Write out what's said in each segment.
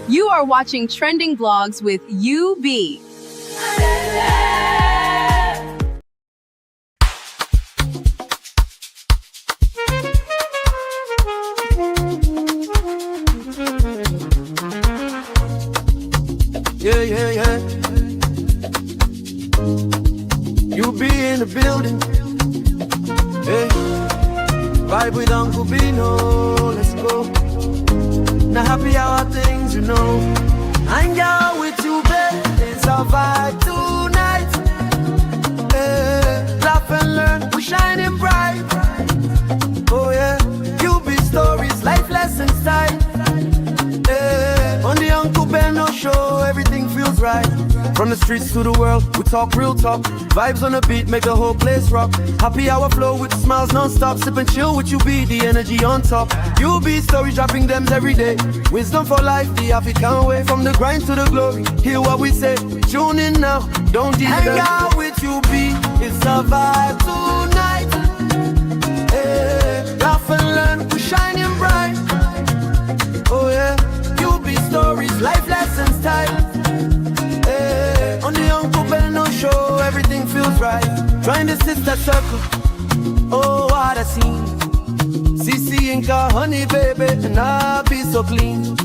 You are watching Trending Vlogs with UB. Yeah. You be in the building. Hey, vibe with Uncle Bino. Let's go. Now happy hour things, you know. Hang out with you, babe. It's our vibe tonight. Hey, laugh and learn. We're shining bright. Oh yeah. You be stories, life lessons time. Hey, on the Uncle Beno show, everything feels right. From the streets to the world, we talk real talk. Vibes on the beat make the whole place rock. Happy hour flow with smiles non-stop. Sip and chill with you, be the energy on top. You be stories dropping them every day. Wisdom for life, the African way. From the grind to the glory, hear what we say. Tune in now, don't delay. Hang out with you, be it's a vibe tonight. Hey, laugh and learn, we're shining bright. Oh yeah, you be stories, life lessons time. On the Uncle Beno show, everything feels right. Trying to sit that circle, oh what a scene. CC and car, honey baby, and I'll be so clean.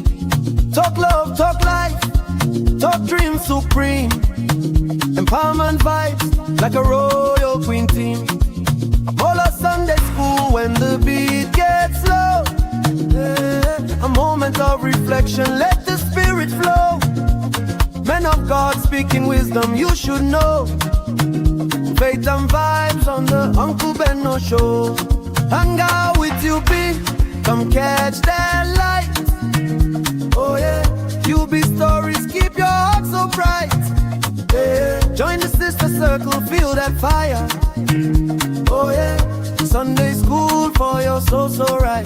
Talk love, talk life, talk dream supreme. Empowerment vibes, like a royal queen team. I'm all a Sunday school when the beat gets low. A moment of reflection, let the spirit flow. Men of God speaking wisdom, you should know. Faith and vibes on the Uncle Beno show. Hang out with you, be come catch that light. Oh yeah, you be stories, keep your heart so bright. Yeah. Join the sister circle, feel that fire. Oh yeah, Sunday school for your soul so right.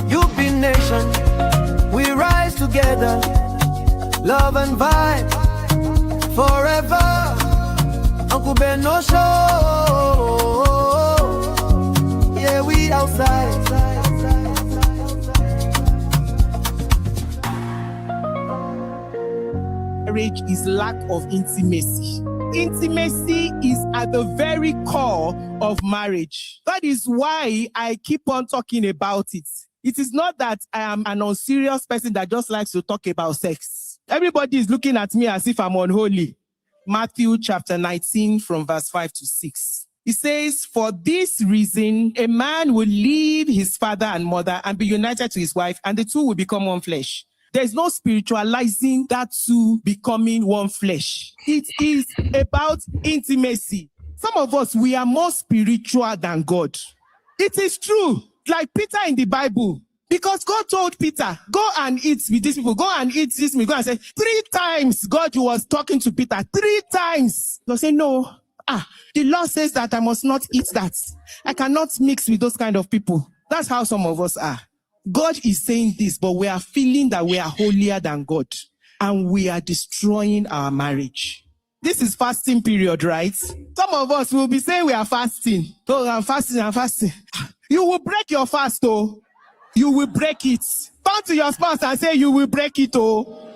You be nation, we rise together. Love and vibe forever. Uncle Beno show. Yeah, we outside. Marriage is lack of intimacy. Intimacy is at the very core of marriage. That is why I keep on talking about it. It is not that I am an unserious person that just likes to talk about sex. Everybody is looking at me as if I'm unholy. Matthew chapter 19 from verse 5 to 6. It says, for this reason, a man will leave his father and mother and be united to his wife, and the two will become one flesh. There's no spiritualizing that two becoming one flesh. It is about intimacy. Some of us, we are more spiritual than God. It is true. Like Peter in the Bible. Because God told Peter, go and eat with these people. Go and eat this meat. Go and say, 3 times God was talking to Peter. 3 times. He said, no. The law says that I must not eat that. I cannot mix with those kind of people. That's how some of us are. God is saying this, but we are feeling that we are holier than God. And we are destroying our marriage. This is fasting period, right? Some of us will be saying we are fasting. Oh, I'm fasting. You will break your fast, oh. You will break it. Turn to your spouse and say, you will break it, oh.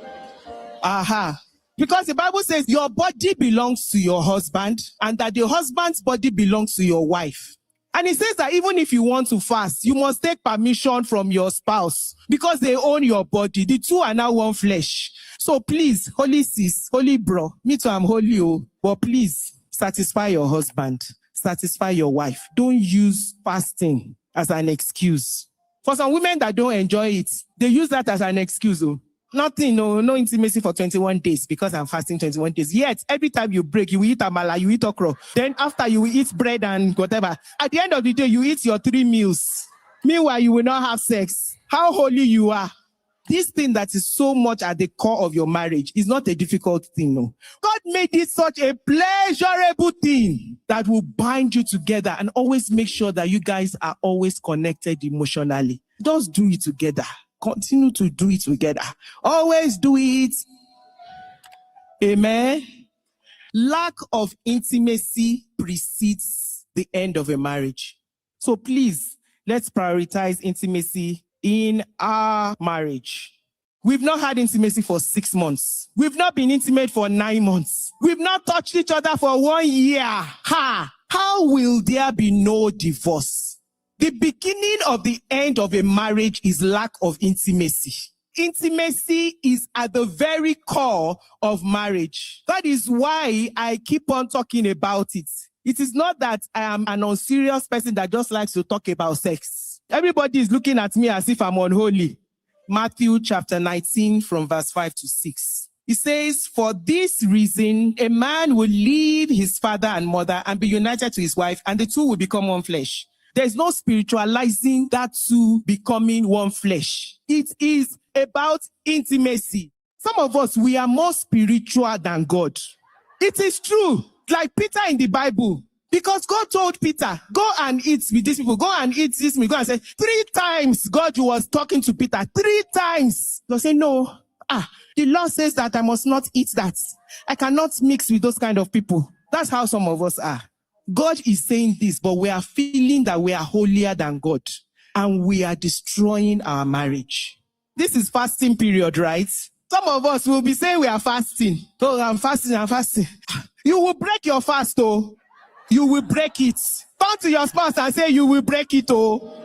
Because the Bible says your body belongs to your husband and that the husband's body belongs to your wife. And it says that even if you want to fast, you must take permission from your spouse because they own your body. The two are now one flesh. So please, holy sis, holy bro, me too, I'm holy, oh. But please, satisfy your husband. Satisfy your wife. Don't use fasting as an excuse. For some women that don't enjoy it, they use that as an excuse. Oh. Nothing, no intimacy for 21 days because I'm fasting 21 days. Yet, every time you break, you will eat amala, you eat okra. Then after, you will eat bread and whatever. At the end of the day, you eat your 3 meals. Meanwhile, you will not have sex. How holy you are. This thing that is so much at the core of your marriage is not a difficult thing, no. God made it such a pleasurable thing that will bind you together and always make sure that you guys are always connected emotionally. Just do it together. Continue to do it together. Always do it. Amen. Lack of intimacy precedes the end of a marriage. So please, let's prioritize intimacy in our marriage. We've not had intimacy for 6 months. We've not been intimate for 9 months. We've not touched each other for 1 year. How will there be no divorce? The beginning of the end of a marriage is lack of intimacy. Intimacy is at the very core of marriage. That is why I keep on talking about it. It is not that I am an unserious person that just likes to talk about sex. Everybody is looking at me as if I'm unholy. Matthew chapter 19 from verse 5 to 6. It says, for this reason, a man will leave his father and mother and be united to his wife, and the two will become one flesh. There's no spiritualizing that two becoming one flesh. It is about intimacy. Some of us, we are more spiritual than God. It is true. Like Peter in the Bible. Because God told Peter, go and eat with these people. Go and eat this meat. Go and say, 3 times God was talking to Peter. 3 times. He said, no. The law says that I must not eat that. I cannot mix with those kind of people. That's how some of us are. God is saying this, but we are feeling that we are holier than God. And we are destroying our marriage. This is fasting period, right? Some of us will be saying we are fasting. Oh, I'm fasting. You will break your fast, oh. You will break it. Turn to your spouse and say, you will break it, oh.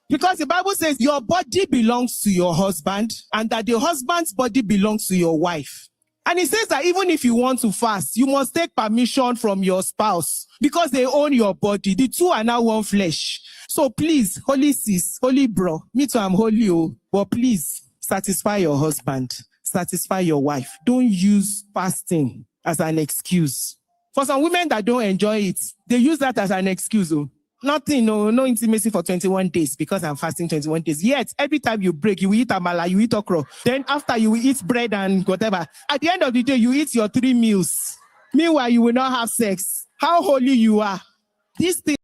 Because the Bible says your body belongs to your husband and that the husband's body belongs to your wife. And it says that even if you want to fast, you must take permission from your spouse because they own your body. The two are now one flesh. So please, holy sis, holy bro, me too, I'm holy, oh. But please, satisfy your husband, satisfy your wife. Don't use fasting as an excuse. For some women that don't enjoy it, they use that as an excuse. Oh. Nothing, no intimacy for 21 days because I'm fasting 21 days. Yet, every time you break, you will eat amala, you eat okra. Then after, you will eat bread and whatever. At the end of the day, you eat your 3 meals. Meanwhile, you will not have sex. How holy you are. This thing.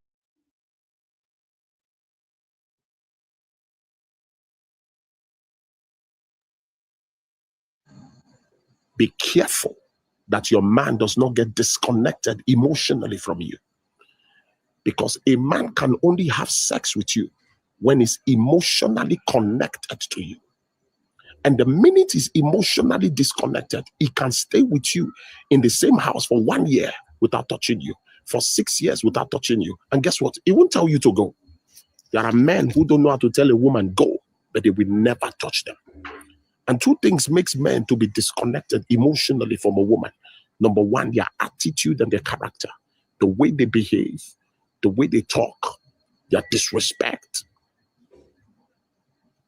Be careful that your man does not get disconnected emotionally from you. Because a man can only have sex with you when he's emotionally connected to you. And the minute he's emotionally disconnected, he can stay with you in the same house for 1 year without touching you, for 6 years without touching you. And guess what? He won't tell you to go. There are men who don't know how to tell a woman go, but they will never touch them. And 2 things makes men to be disconnected emotionally from a woman. Number 1, their attitude and their character, the way they behave, the way they talk, their disrespect.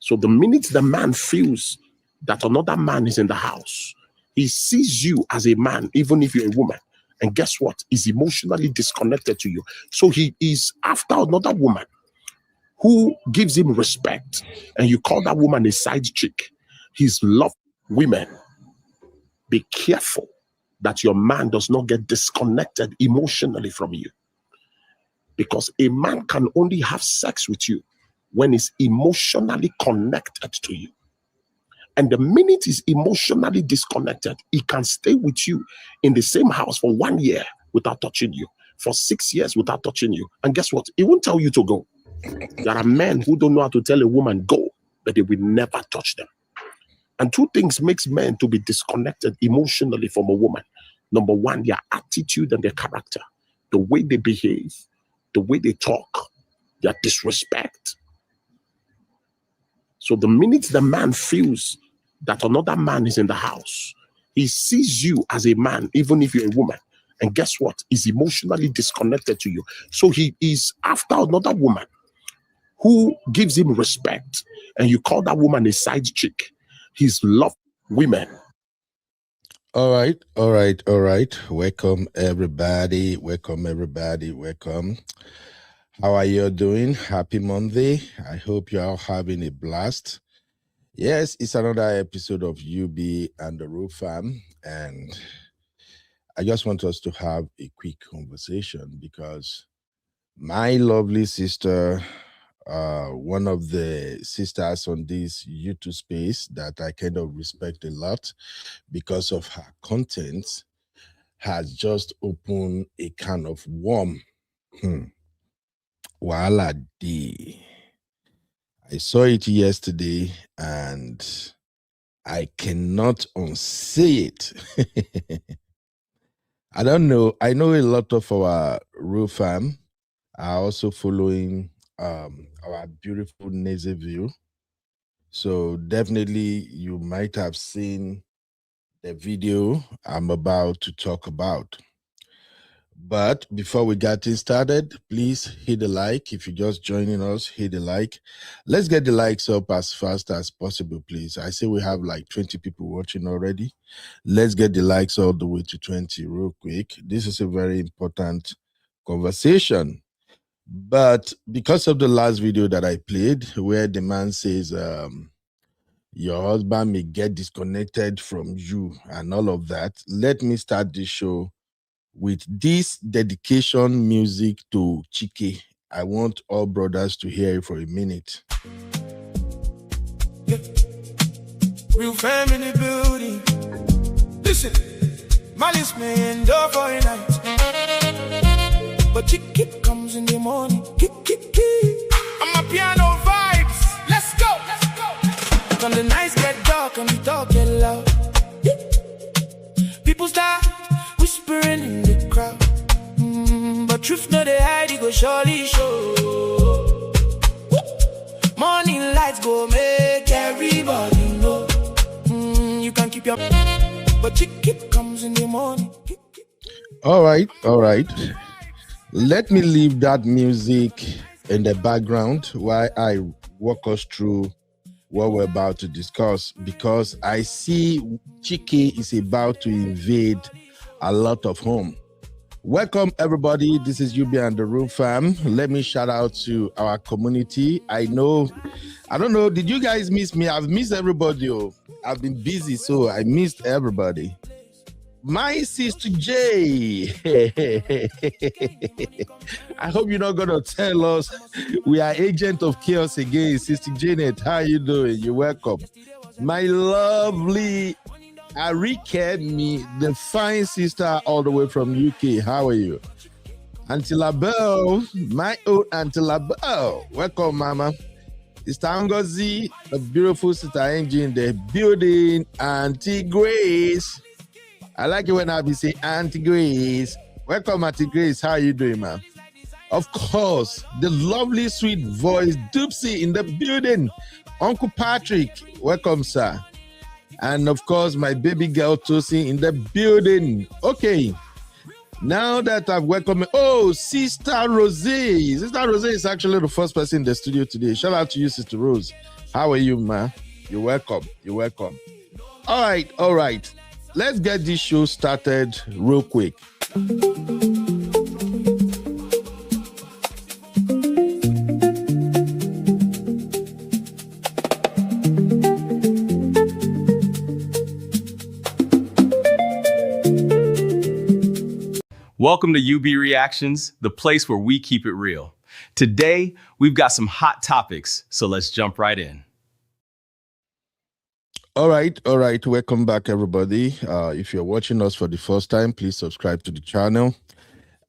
So the minute the man feels that another man is in the house, he sees you as a man, even if you're a woman. And guess what? He's emotionally disconnected to you. So he is after another woman who gives him respect. And you call that woman a side chick. He's loved women. Be careful that your man does not get disconnected emotionally from you. Because a man can only have sex with you when he's emotionally connected to you. And the minute he's emotionally disconnected, he can stay with you in the same house for 1 year without touching you, for 6 years without touching you. And guess what? He won't tell you to go. There are men who don't know how to tell a woman go, but they will never touch them. And 2 things makes men to be disconnected emotionally from a woman. Number 1, their attitude and their character, the way they behave, the way they talk, their disrespect. So the minute the man feels that another man is in the house, he sees you as a man, even if you're a woman. And guess what? He's emotionally disconnected to you. So he is after another woman who gives him respect. And you call that woman a side chick. He's loved women. All right. Welcome, everybody. Welcome. How are you doing? Happy Monday. I hope you're all having a blast. Yes, it's another episode of UB and the Roof Farm. And I just want us to have a quick conversation because my lovely sister, one of the sisters on this YouTube space that I kind of respect a lot because of her content, has just opened a can of worm. Wahala day. I saw it yesterday and I cannot unsee it. I don't know. I know a lot of our Real fam are also following our beautiful NEZEVILLE. So definitely you might have seen the video I'm about to talk about. But before we get it started, please hit the like. If you're just joining us, hit the like. Let's get the likes up as fast as possible, please. I see we have like 20 people watching already. Let's get the likes all the way to 20 real quick. This is a very important conversation. But because of the last video that I played, where the man says, your husband may get disconnected from you and all of that, let me start this show with this dedication music to Chike. I want all brothers to hear it for a minute. Yeah. Real family building. Listen, malice may end up for a night, but Chike comes in the morning. I'm a piano vibes. Let's go. When the nights get dark and the talk get loud, people start whispering in the crowd, but truth no they hide, it go surely show. Morning lights go make everybody know. You can keep your, but Chike comes in the morning. All right. Let me leave that music in the background while I walk us through what we're about to discuss, because I see Chike is about to invade a lot of home. Welcome everybody. This is UB and the Real fam. Let me shout out to our community. I don't know, did you guys miss me? I've missed everybody. I've been busy, so I missed everybody. My sister J. I hope you're not gonna tell us we are agent of chaos again. Sister Janet, how you doing? You're welcome. My lovely Arike, me, the fine sister all the way from UK. How are you? Auntie LaBelle, my own Auntie LaBelle. Welcome, Mama. Sister Ngozi, a beautiful sister Angie in the building. Auntie Grace. I like it when I be saying Auntie Grace. Welcome, Auntie Grace. How are you doing, ma'am? Of course, the lovely, sweet voice, Doopsy in the building. Uncle Patrick, welcome, sir. And of course, my baby girl, Tosi, in the building. Okay, now that I've welcomed, Sister Rose. Sister Rose is actually the first person in the studio today. Shout out to you, Sister Rose. How are you, ma? You're welcome. All right. Let's get this show started real quick. Welcome to UB Reactions, the place where we keep it real. Today, we've got some hot topics, so let's jump right in. All right. Welcome back, everybody. If you're watching us for the first time, please subscribe to the channel.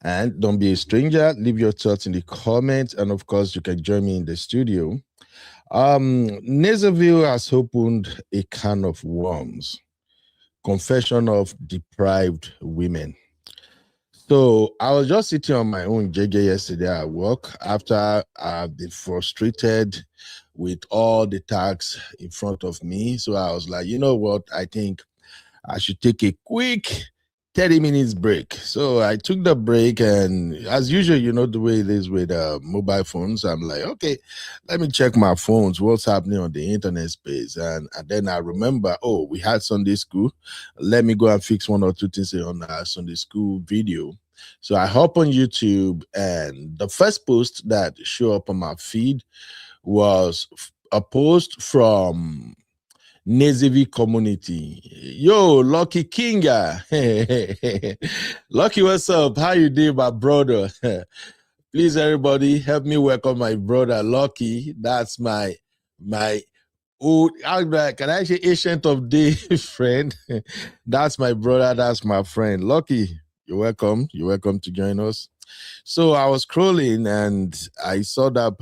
And don't be a stranger. Leave your thoughts in the comments. And of course, you can join me in the studio. NEZEVILLE has opened a can of worms. Confession of deprived women. So I was just sitting on my own JJ yesterday at work after I've been frustrated with all the tasks in front of me. So I was like, you know what? I think I should take a quick 30 minutes break. So I took the break, and as usual, you know the way it is with mobile phones, I'm like, okay, let me check my phones, what's happening on the internet space. And then I remember, we had Sunday school. Let me go and fix one or two things on our Sunday school video. So I hop on YouTube, and the first post that showed up on my feed was a post from NEZEVILLE community. Yo, Lucky Kinga. Lucky, what's up? How you doing, my brother? Please, everybody, help me welcome my brother, Lucky. That's my old, can I say ancient of days friend? That's my brother, that's my friend. Lucky, you're welcome. You're welcome to join us. So I was scrolling and I saw that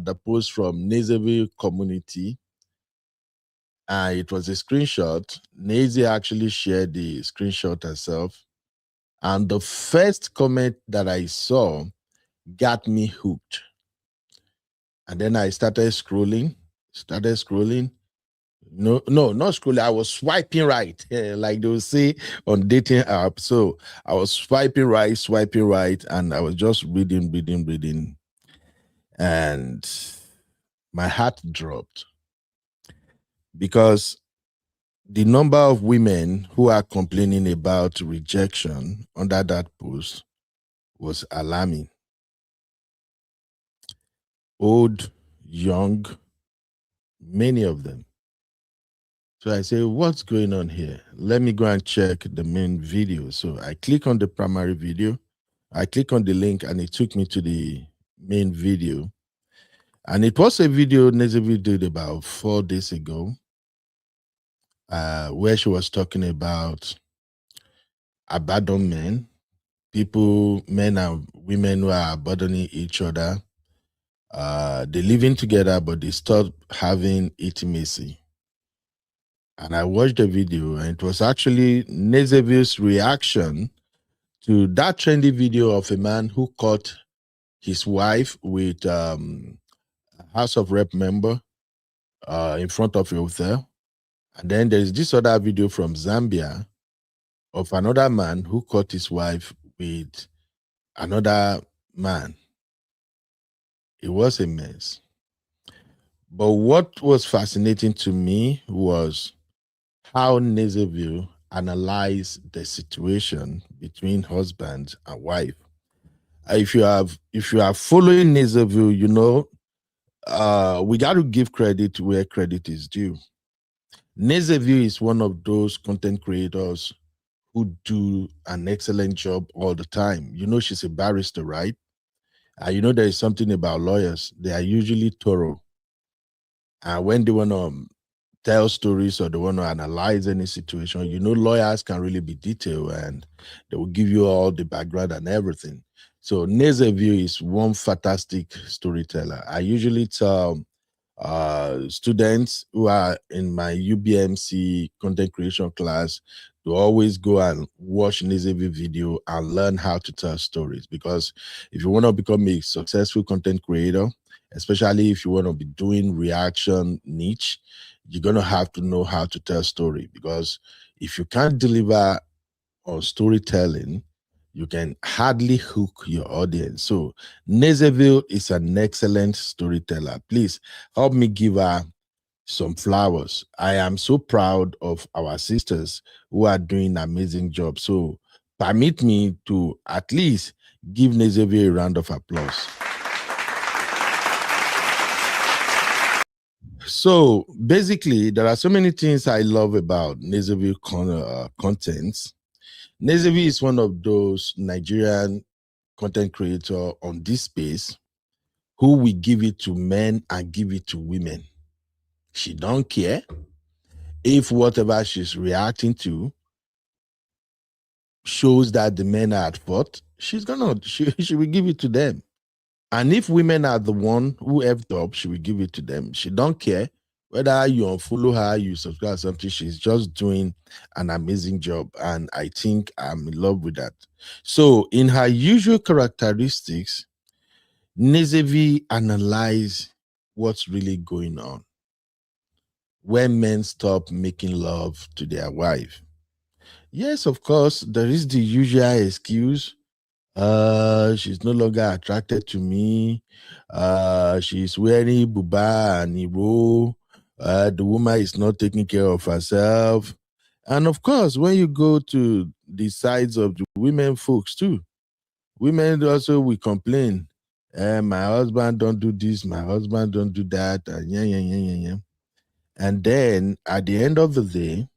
the post from NEZEVILLE community. It was a screenshot. Nazy actually shared the screenshot herself. And the first comment that I saw got me hooked. And then I started scrolling. No, not scrolling. I was swiping right, like they will say on dating app. So I was swiping right, and I was just reading. And my heart dropped because the number of women who are complaining about rejection under that post was alarming. Old, young, many of them. So I say, what's going on here? Let me go and check the main video. So I click on the primary video. I click on the link and it took me to the main video. And it was a video NEZEVILLE did about 4 days ago, where she was talking about abandoned men, men and women who are abandoning each other. They're living together, but they stop having intimacy. And I watched the video, and it was actually NEZEVILLE's reaction to that trendy video of a man who caught his wife with a House of Rep member in front of a hotel. And then there's this other video from Zambia of another man who caught his wife with another man. It was a mess. But what was fascinating to me was how NEZEVILLE analyzed the situation between husband and wife. If you are following NEZEVILLE, you know we got to give credit where credit is due. NEZEVILLE is one of those content creators who do an excellent job all the time. You know, she's a barrister, right? You know, there is something about lawyers. They are usually thorough. When they want to tell stories or they want to analyze any situation, you know, lawyers can really be detailed and they will give you all the background and everything. So NEZEVILLE is one fantastic storyteller. I usually tell students who are in my UBMC content creation class to always go and watch NEZEVILLE video and learn how to tell stories. Because if you want to become a successful content creator, especially if you want to be doing reaction niche, you're going to have to know how to tell story. Because if you can't deliver on storytelling, you can hardly hook your audience. So NEZEVILLE is an excellent storyteller. Please help me give her some flowers. I am so proud of our sisters who are doing an amazing job. So permit me to at least give NEZEVILLE a round of applause. So basically, there are so many things I love about NEZEVILLE contents. NEZEVILLE is one of those Nigerian content creators on this space who will give it to men and give it to women. She don't care if whatever she's reacting to shows that the men are at fault. She will give it to them. And if women are the one who effed up, she will give it to them. She don't care whether you unfollow her, you subscribe to something. She's just doing an amazing job. And I think I'm in love with that. So in her usual characteristics, NEZEVILLE analyze what's really going on when men stop making love to their wife. Yes, of course, there is the usual excuse. She's no longer attracted to me. She's wearing buba and iro. The woman is not taking care of herself. And of course, when you go to the sides of the women folks too, women also will complain. My husband don't do this, my husband don't do that, and yeah. And then at the end of the day,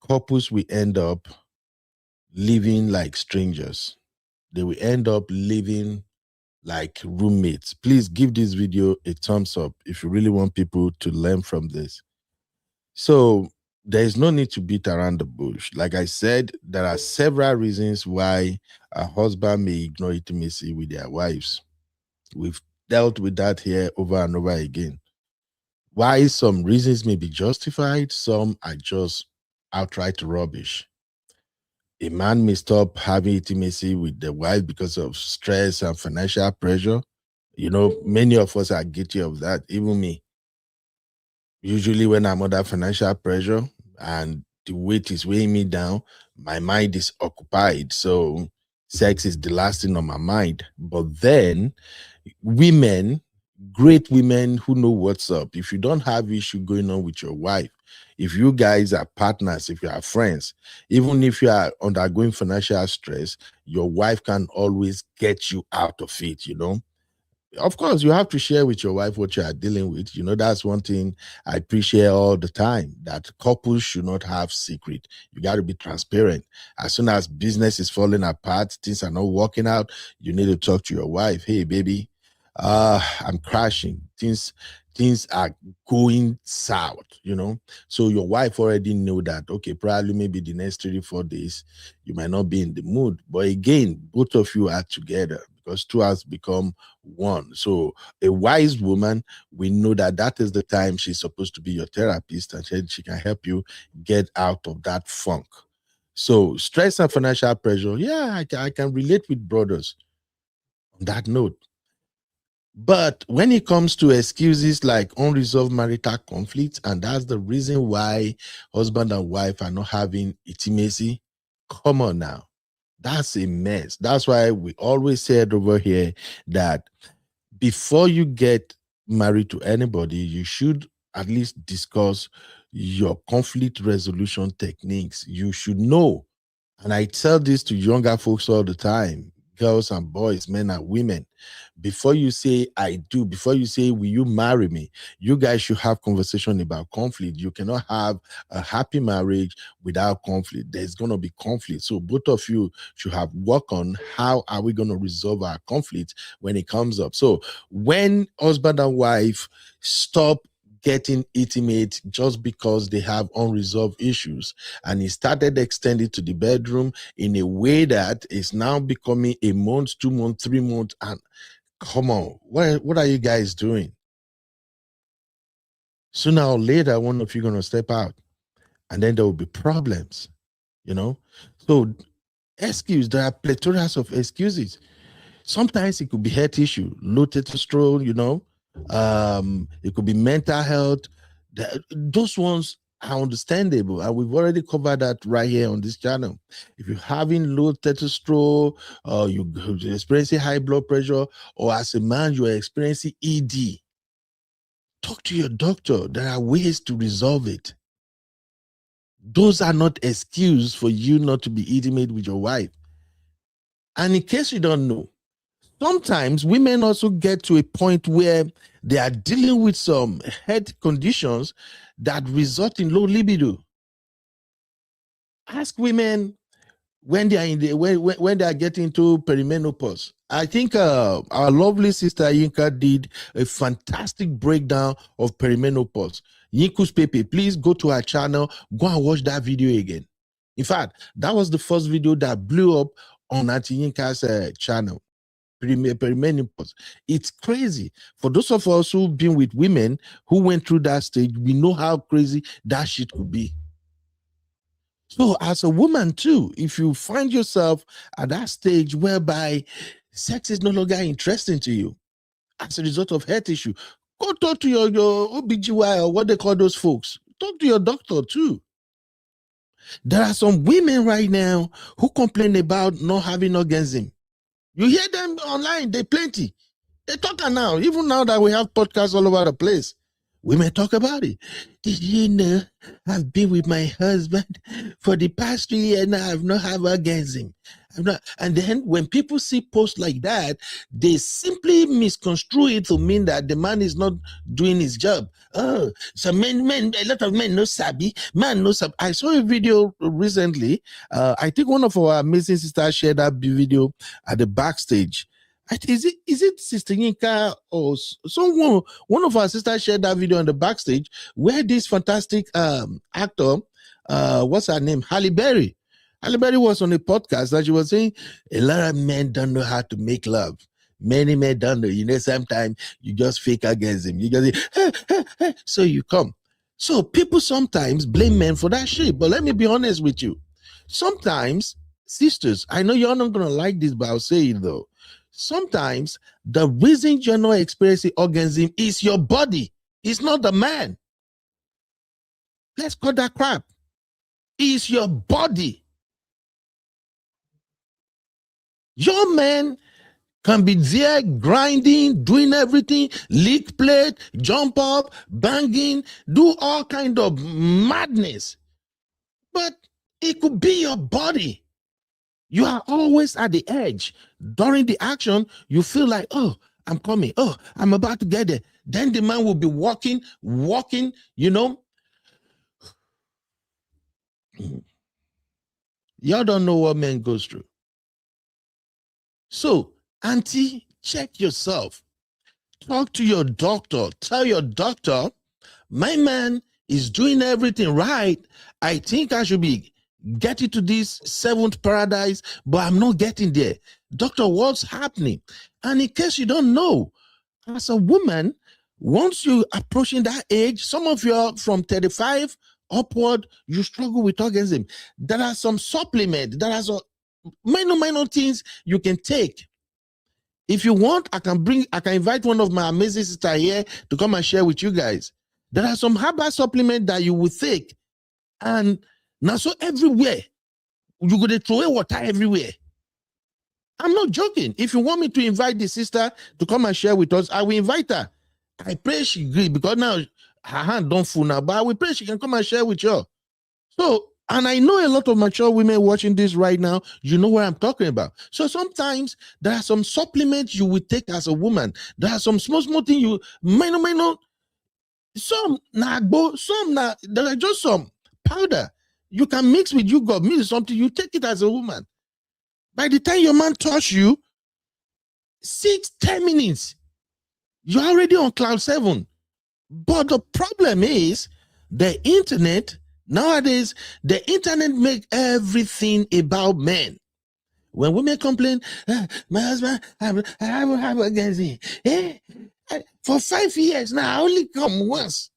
couples will end up living like strangers. They will end up living like roommates. Please give this video a thumbs up if you really want people to learn from this. So there is no need to beat around the bush. Like I said, there are several reasons why a husband may ignore intimacy with their wives. We've dealt with that here over and over again. Why some reasons may be justified, some are just outright rubbish. A man may stop having intimacy with the wife because of stress and financial pressure. You know, many of us are guilty of that, even me. Usually when I'm under financial pressure and the weight is weighing me down, my mind is occupied. So sex is the last thing on my mind. But then women, great women who know what's up, if you don't have issue going on with your wife, if you guys are partners, if you are friends, even if you are undergoing financial stress, your wife can always get you out of it, you know. Of course, you have to share with your wife what you are dealing with. You know, that's one thing I appreciate all the time, that couples should not have secret. You got to be transparent. As soon as business is falling apart, things are not working out, you need to talk to your wife. Hey, baby, I'm crashing. Things are going south, you know. So your wife already know that, okay, probably maybe the next 3 to 4 days, you might not be in the mood. But again, both of you are together because two has become one. So a wise woman, we know that that is the time she's supposed to be your therapist, and she can help you get out of that funk. So stress and financial pressure, yeah, I can relate with brothers on that note. But when it comes to excuses like unresolved marital conflict, and that's the reason why husband and wife are not having intimacy, come on now. That's a mess. That's why we always said over here that before you get married to anybody, you should at least discuss your conflict resolution techniques. You should know. And I tell this to younger folks all the time, girls and boys, men and women. Before you say I do, before you say will you marry me, you guys should have conversation about conflict. You cannot have a happy marriage without conflict. There's going to be conflict. So both of you should have work on how are we going to resolve our conflict when it comes up. So when husband and wife stop getting intimate just because they have unresolved issues, and it started extending to the bedroom in a way that is now becoming a month, 2 months, 3 months, and come on, what are you guys doing? Sooner or later, one of you going to step out, and then there will be problems, you know. So there are plethora of excuses. Sometimes it could be health issue, low testosterone, you know. It could be mental health. Those ones are understandable, and we've already covered that right here on this channel. If you're having low testosterone, you're experiencing high blood pressure, or as a man you're experiencing ED, talk to your doctor. There are ways to resolve it. Those are not excuses for you not to be intimate with your wife. And in case you don't know, sometimes women also get to a point where they are dealing with some health conditions that result in low libido. Ask women when they are when they are getting to perimenopause. I think our lovely sister Yinka did a fantastic breakdown of perimenopause. Yinku's Pepe, please go to our channel, go and watch that video again. In fact, that was the first video that blew up on Auntie Yinka's channel. Perimenopause. It's crazy. For those of us who've been with women who went through that stage, we know how crazy that shit could be. So as a woman too, if you find yourself at that stage whereby sex is no longer interesting to you as a result of health issue, go talk to your OBGY or what they call those folks. Talk to your doctor too. There are some women right now who complain about not having orgasm. You hear them online, they plenty. They talk now, even now that we have podcasts all over the place. Women talk about it. Did you know I've been with my husband for the past 3 years now, I've not had orgasm. And then when people see posts like that, they simply misconstrue it to mean that the man is not doing his job. Oh, so a lot of men no sabi, man no sabi. I saw a video recently. I think one of our amazing sisters shared that video at the backstage. Is it Sister Yinka or someone? One of our sisters shared that video on the backstage where this fantastic actor what's her name? Halle Berry. Halle Berry was on a podcast that she was saying a lot of men don't know how to make love. Many men don't know. Sometimes you just fake against him. You just say, so you come. So people sometimes blame men for that shit. But let me be honest with you. Sometimes, sisters, I know you're not going to like this, but I'll say it though. Sometimes the reason you're not experiencing orgasm is your body. It's not the man. Let's cut that crap. It's your body. Your man can be there grinding, doing everything, lick plate, jump up, banging, do all kind of madness. But it could be your body. You are always at the edge. During the action, you feel like, oh, I'm coming. Oh, I'm about to get there. Then the man will be walking, Y'all don't know what men goes through. So, auntie, check yourself. Talk to your doctor. Tell your doctor, my man is doing everything right. I think I should be getting to this seventh paradise, but I'm not getting there. Doctor, what's happening? And in case you don't know, as a woman, once you approaching that age, some of you are from 35 upward, you struggle with orgasm. There are some supplements, there are some minor things you can take. If you want, I can invite one of my amazing sisters here to come and share with you guys. There are some herbal supplements that you will take. And now so everywhere, you're going to throw away water everywhere. I'm not joking. If you want me to invite the sister to come and share with us, I will invite her. I pray she agree because now her hand don't full now, but I will pray she can come and share with you. So, and I know a lot of mature women watching this right now, you know what I'm talking about. So sometimes there are some supplements you will take as a woman. There are some small things you minor. Some nagbo, there are just some powder. You can mix with yogurt, mix something, you take it as a woman. By the time your man touch you, 6-10 minutes, you're already on cloud 7. But the problem is the internet. Nowadays, the internet make everything about men. When women complain, my husband, I haven't had against him. For 5 years now, I only come once.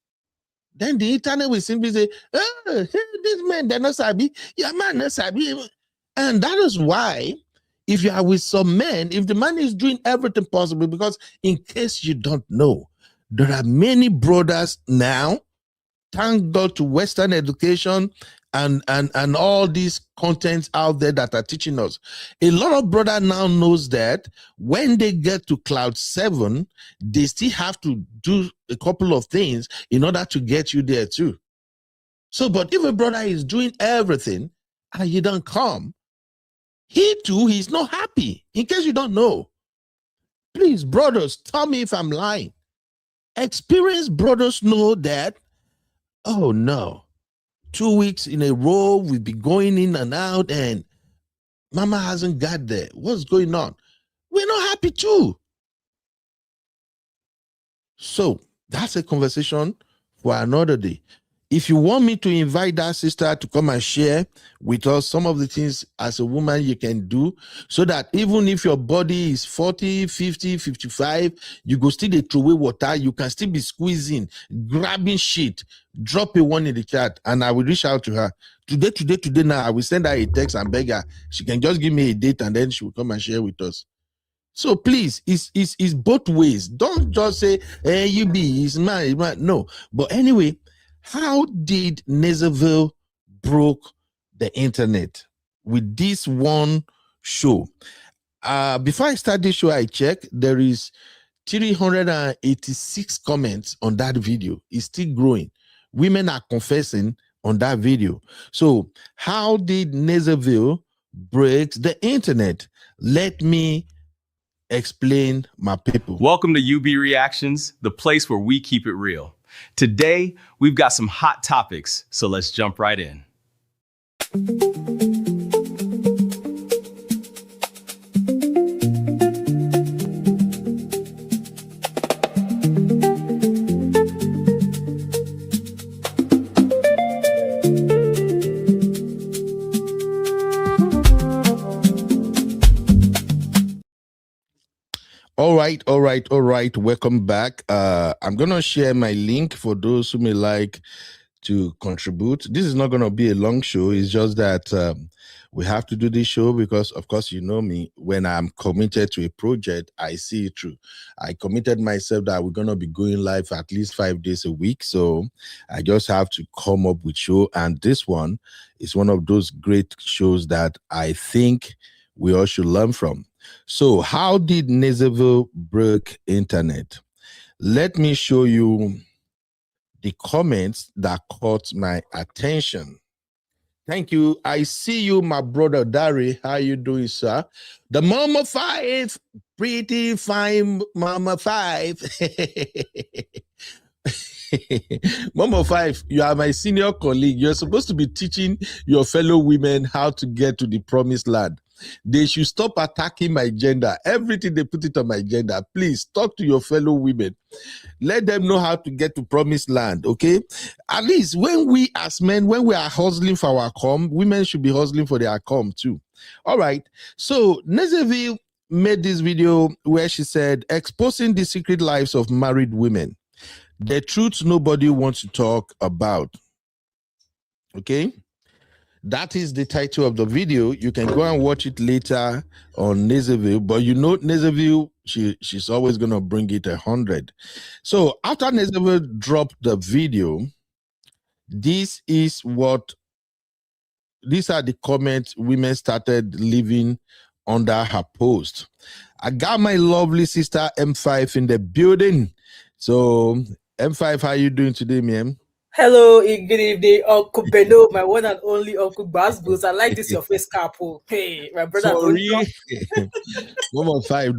Then the internet will simply say, oh, this man, they're not sabi. Your man not sabi. And that is why, if you are with some men, if the man is doing everything possible, because in case you don't know, there are many brothers now, thank God to Western education and all these contents out there that are teaching us. A lot of brother now knows that when they get to cloud 7, they still have to do a couple of things in order to get you there too. So, but if a brother is doing everything and you don't come, he too, he's not happy. In case you don't know, please, brothers, tell me if I'm lying. Experienced brothers know that, oh no, 2 weeks in a row, we'll be going in and out and mama hasn't got there. What's going on? We're not happy too. So that's a conversation for another day. If you want me to invite that sister to come and share with us some of the things as a woman you can do, so that even if your body is 40, 50, 55, you go still dey throw away water, you can still be squeezing, grabbing shit. Drop a one in the chat and I will reach out to her. Today now, I will send her a text and beg her. She can just give me a date and then she will come and share with us. So please, it's both ways. Don't just say, hey, you be, it's mine. No. But anyway, how did NEZEVILLE broke the internet? With this one show. Before I start this show, I checked. There is 386 comments on that video. It's still growing. Women are confessing on that video. So how did NEZEVILLE break the internet? Let me explain, my people. Welcome to UB Reactions, the place where we keep it real. Today, we've got some hot topics, so let's jump right in. All right. Welcome back. I'm gonna share my link for those who may like to contribute. This is not gonna be a long show. It's just that we have to do this show because, of course, you know me. When I'm committed to a project, I see it through. I committed myself that we're gonna be going live at least 5 days a week. So I just have to come up with show, and this one is one of those great shows that I think we all should learn from. So, how did NEZEVILLE break internet? Let me show you the comments that caught my attention. Thank you. I see you, my brother Dari. How you doing, sir? The Mama 5, pretty fine Mama 5. Mama 5, you are my senior colleague. You're supposed to be teaching your fellow women how to get to the promised land. They should stop attacking my gender. Everything they put it on my gender. Please talk to your fellow women. Let them know how to get to promised land, okay? At least when we as men, when we are hustling for our come, women should be hustling for their come too. All right. So NEZEVILLE made this video where she said, exposing the secret lives of married women. The truth nobody wants to talk about. Okay? That is the title of the video. You can go and watch it later on NEZEVILLE, but you know NEZEVILLE, she's always going to bring it 100. So after NEZEVILLE dropped the video, these are the comments women started leaving under her post. I got my lovely sister M5 in the building. So M5, how you doing today, ma'am? Hello, good evening, Uncle Beno, my one and only Uncle Basbos. I like this your face cap. Hey, my brother. Sorry. Momo 5,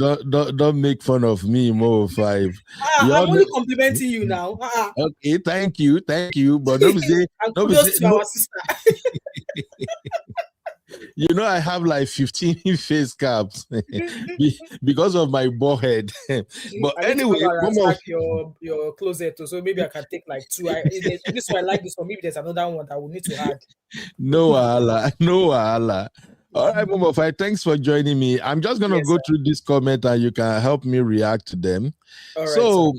don't make fun of me, Momo 5. I'm only complimenting you now. Okay, thank you. But don't say, our sister. You know, I have like 15 face caps because of my bald head. But anyway, your closet, so maybe I can take like 2. This one I like this one. Maybe there's another one that we need to add. No Allah. All right, Momo 5, thanks for joining me. I'm just gonna go through this comment and you can help me react to them. All right, so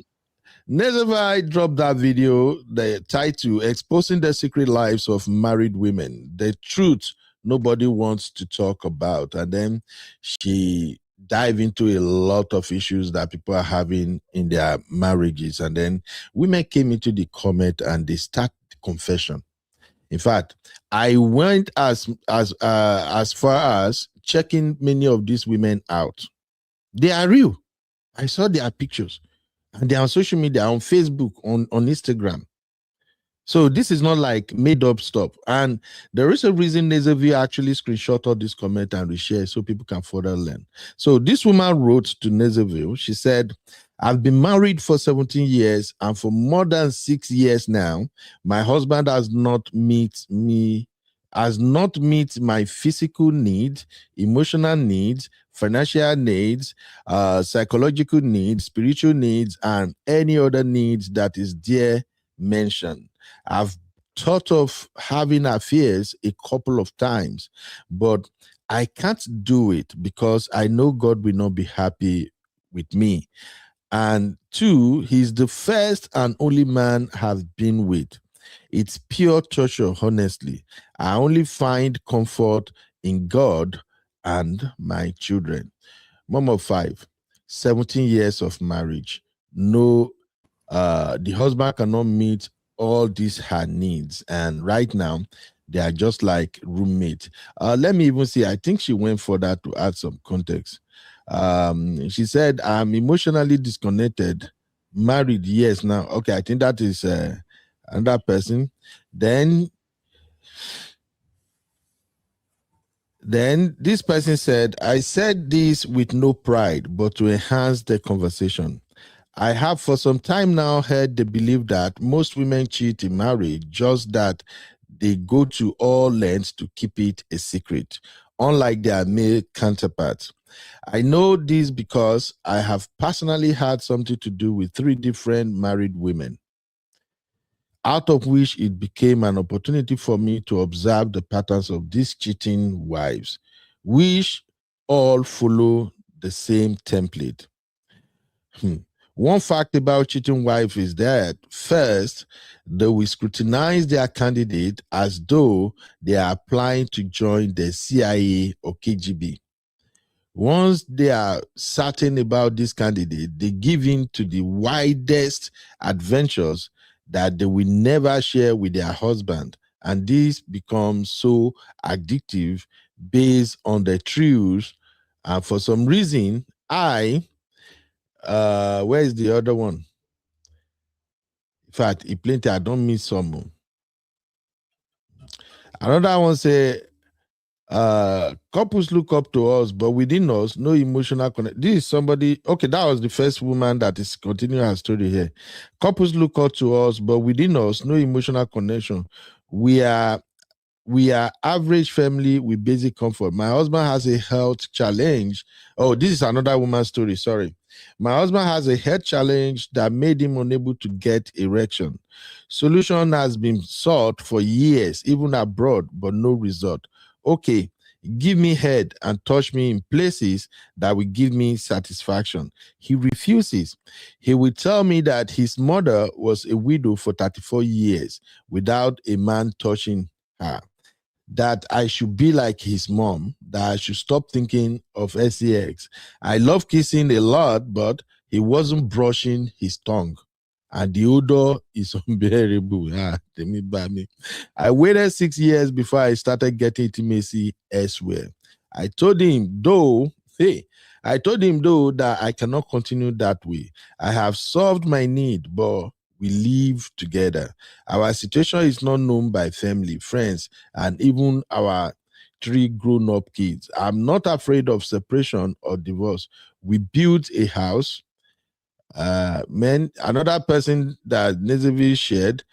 NEZEVILLE dropped that video, the title, Exposing the Secret Lives of Married Women. The truth nobody wants to talk about. And then she dive into a lot of issues that people are having in their marriages. And then women came into the comment and they start the confession. In fact, I went as far as checking many of these women out. They are real. I saw their pictures and they're on social media, on Facebook, on Instagram. So this is not like made up stuff. And there is a reason NEZEVILLE actually screenshotted this comment and reshare so people can further learn. So this woman wrote to NEZEVILLE. She said, I've been married for 17 years and for more than 6 years now, my husband has not met my physical needs, emotional needs, financial needs, psychological needs, spiritual needs, and any other needs that is there mentioned. I've thought of having affairs a couple of times, but I can't do it because I know God will not be happy with me. And 2, he's the first and only man I've been with. It's pure torture, honestly. I only find comfort in God and my children. Mom of 5, 17 years of marriage. No, the husband cannot meet all these her needs. And right now, they are just like roommates. Let me even see, I think she went further to add some context. She said, I'm emotionally disconnected, married years now. Okay, I think that is another person. Then this person said, I said this with no pride, but to enhance the conversation. I have for some time now heard the belief that most women cheat in marriage, just that they go to all lengths to keep it a secret, unlike their male counterparts. I know this because I have personally had something to do with 3 different married women, out of which it became an opportunity for me to observe the patterns of these cheating wives, which all follow the same template. One fact about cheating wife is that first, they will scrutinize their candidate as though they are applying to join the CIA or KGB. Once they are certain about this candidate, they give in to the widest adventures that they will never share with their husband. And this becomes so addictive based on the truths. And for some reason, where is the other one? In fact, plenty, I don't miss some. Another one say, couples look up to us, but within us, no emotional connection. This is somebody, okay, that was the first woman that is continuing her story here. Couples look up to us, but within us, no emotional connection. We are average family with basic comfort. My husband has a health challenge. Oh, this is another woman's story. Sorry. My husband has a health challenge that made him unable to get erection. Solution has been sought for years, even abroad, but no result. Okay, give me head and touch me in places that will give me satisfaction. He refuses. He will tell me that his mother was a widow for 34 years without a man touching her, that I should be like his mom, that I should stop thinking of sex. I love kissing a lot, but he wasn't brushing his tongue. And the odor is unbearable. I waited 6 years before I started getting intimacy elsewhere. I told him, though, that I cannot continue that way. I have solved my need, but we live together. Our situation is not known by family, friends, and even our 3 grown-up kids. I'm not afraid of separation or divorce. We built a house. Another person that NEZEVILLE shared,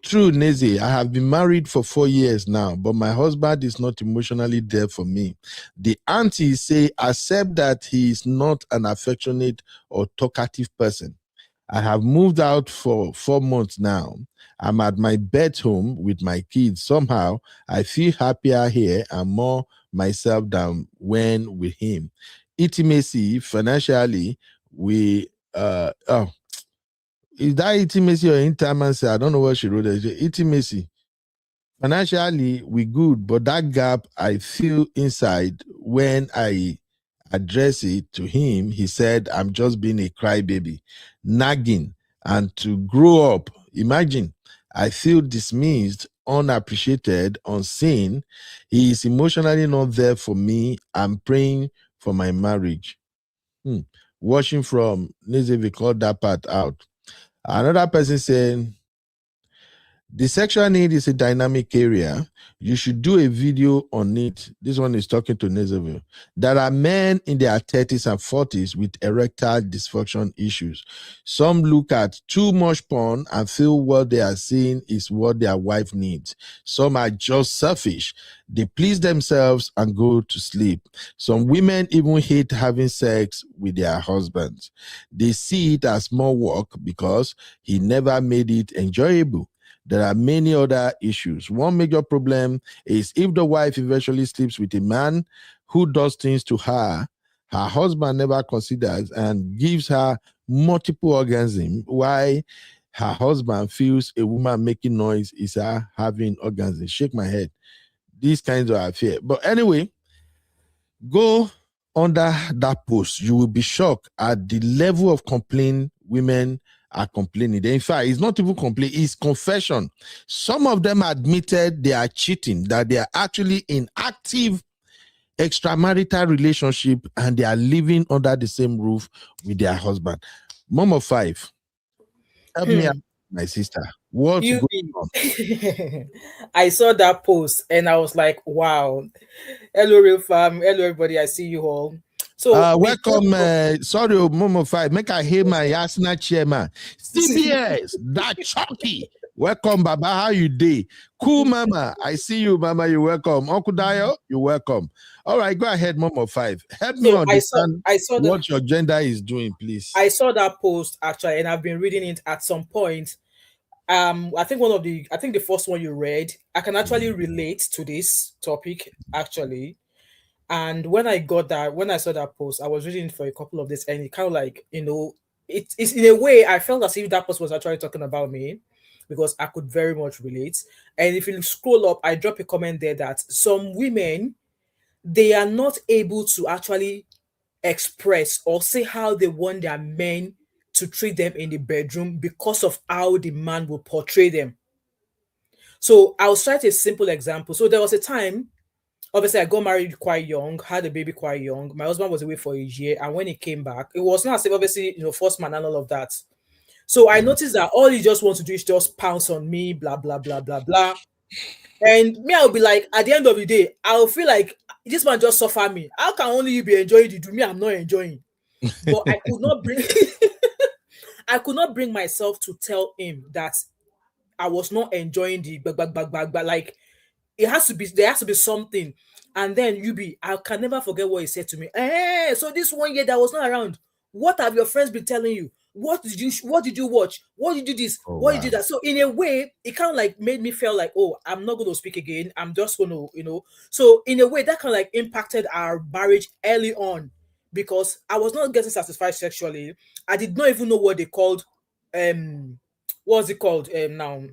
true, Neze, I have been married for 4 years now, but my husband is not emotionally there for me. The aunties say, accept that he is not an affectionate or talkative person. I have moved out for 4 months now. I'm at my bed home with my kids. Somehow, I feel happier here and more myself than when with him. Intimacy, financially, is that intimacy or intimacy? I don't know what she wrote. Intimacy. Financially, we good, but that gap I feel inside when I address it to him, he said, I'm just being a crybaby, nagging, and to grow up. Imagine, I feel dismissed, unappreciated, unseen. He is emotionally not there for me. I'm praying for my marriage. Watching from NEZEVILLE, called that part out. Another person saying, the sexual need is a dynamic area. You should do a video on it. This one is talking to NEZEVILLE. There are men in their 30s and 40s with erectile dysfunction issues. Some look at too much porn and feel what they are seeing is what their wife needs. Some are just selfish. They please themselves and go to sleep. Some women even hate having sex with their husbands. They see it as more work because he never made it enjoyable. There are many other issues. One major problem is if the wife eventually sleeps with a man who does things to her, her husband never considers and gives her multiple orgasms. Why her husband feels a woman making noise is her having orgasm. Shake my head. These kinds of affairs. But anyway, go under that post. You will be shocked at the level of complaint women are complaining. In fact, it's not even complaint, it's confession. Some of them admitted they are cheating, that they are actually in active extramarital relationship and they are living under the same roof with their husband. Mom of 5, help me out, my sister. What's You going on? I saw that post and I was like, wow. Hello, real fam. Hello, everybody. I see you all. So welcome. Sorry, Momo 5. Make I hear my Arsenal chairman. CBS, that chunky. Welcome, Baba. How you day? Cool, Mama. I see you, Mama. You're welcome. Uncle Dio, you're welcome. All right, go ahead, Momo 5. Help me understand what your gender is doing, please. I saw that post actually, and I've been reading it at some point. I think the first one you read, I can actually relate to this topic actually. And when I saw that post, I was reading it for a couple of days, and it kind of like, it's in a way I felt as if that person was actually talking about me because I could very much relate. And if you scroll up, I drop a comment there that some women, they are not able to actually express or say how they want their men to treat them in the bedroom because of how the man will portray them. So I'll cite a simple example. So there was a time, obviously, I got married quite young, had a baby quite young. My husband was away for a year, and when he came back, it was not as if obviously, first man and all of that. So I noticed that all he just wants to do is just pounce on me, blah blah blah blah blah. And me, I'll be like, at the end of the day, I'll feel like this man just suffer me. How can only you be enjoying the do me? I'm not enjoying. But I could not bring I could not bring myself to tell him that I was not enjoying the bag, like there has to be something. And then I can never forget what he said to me. So this 1 year that I was not around, what have your friends been telling you? What did you watch? What did you do this? Oh, What did wow. you do that? So in a way, it kind of like made me feel like, oh, I'm not going to speak again. I'm just going to, So in a way, that kind of like impacted our marriage early on because I was not getting satisfied sexually. I did not even know what they called, what's it called now?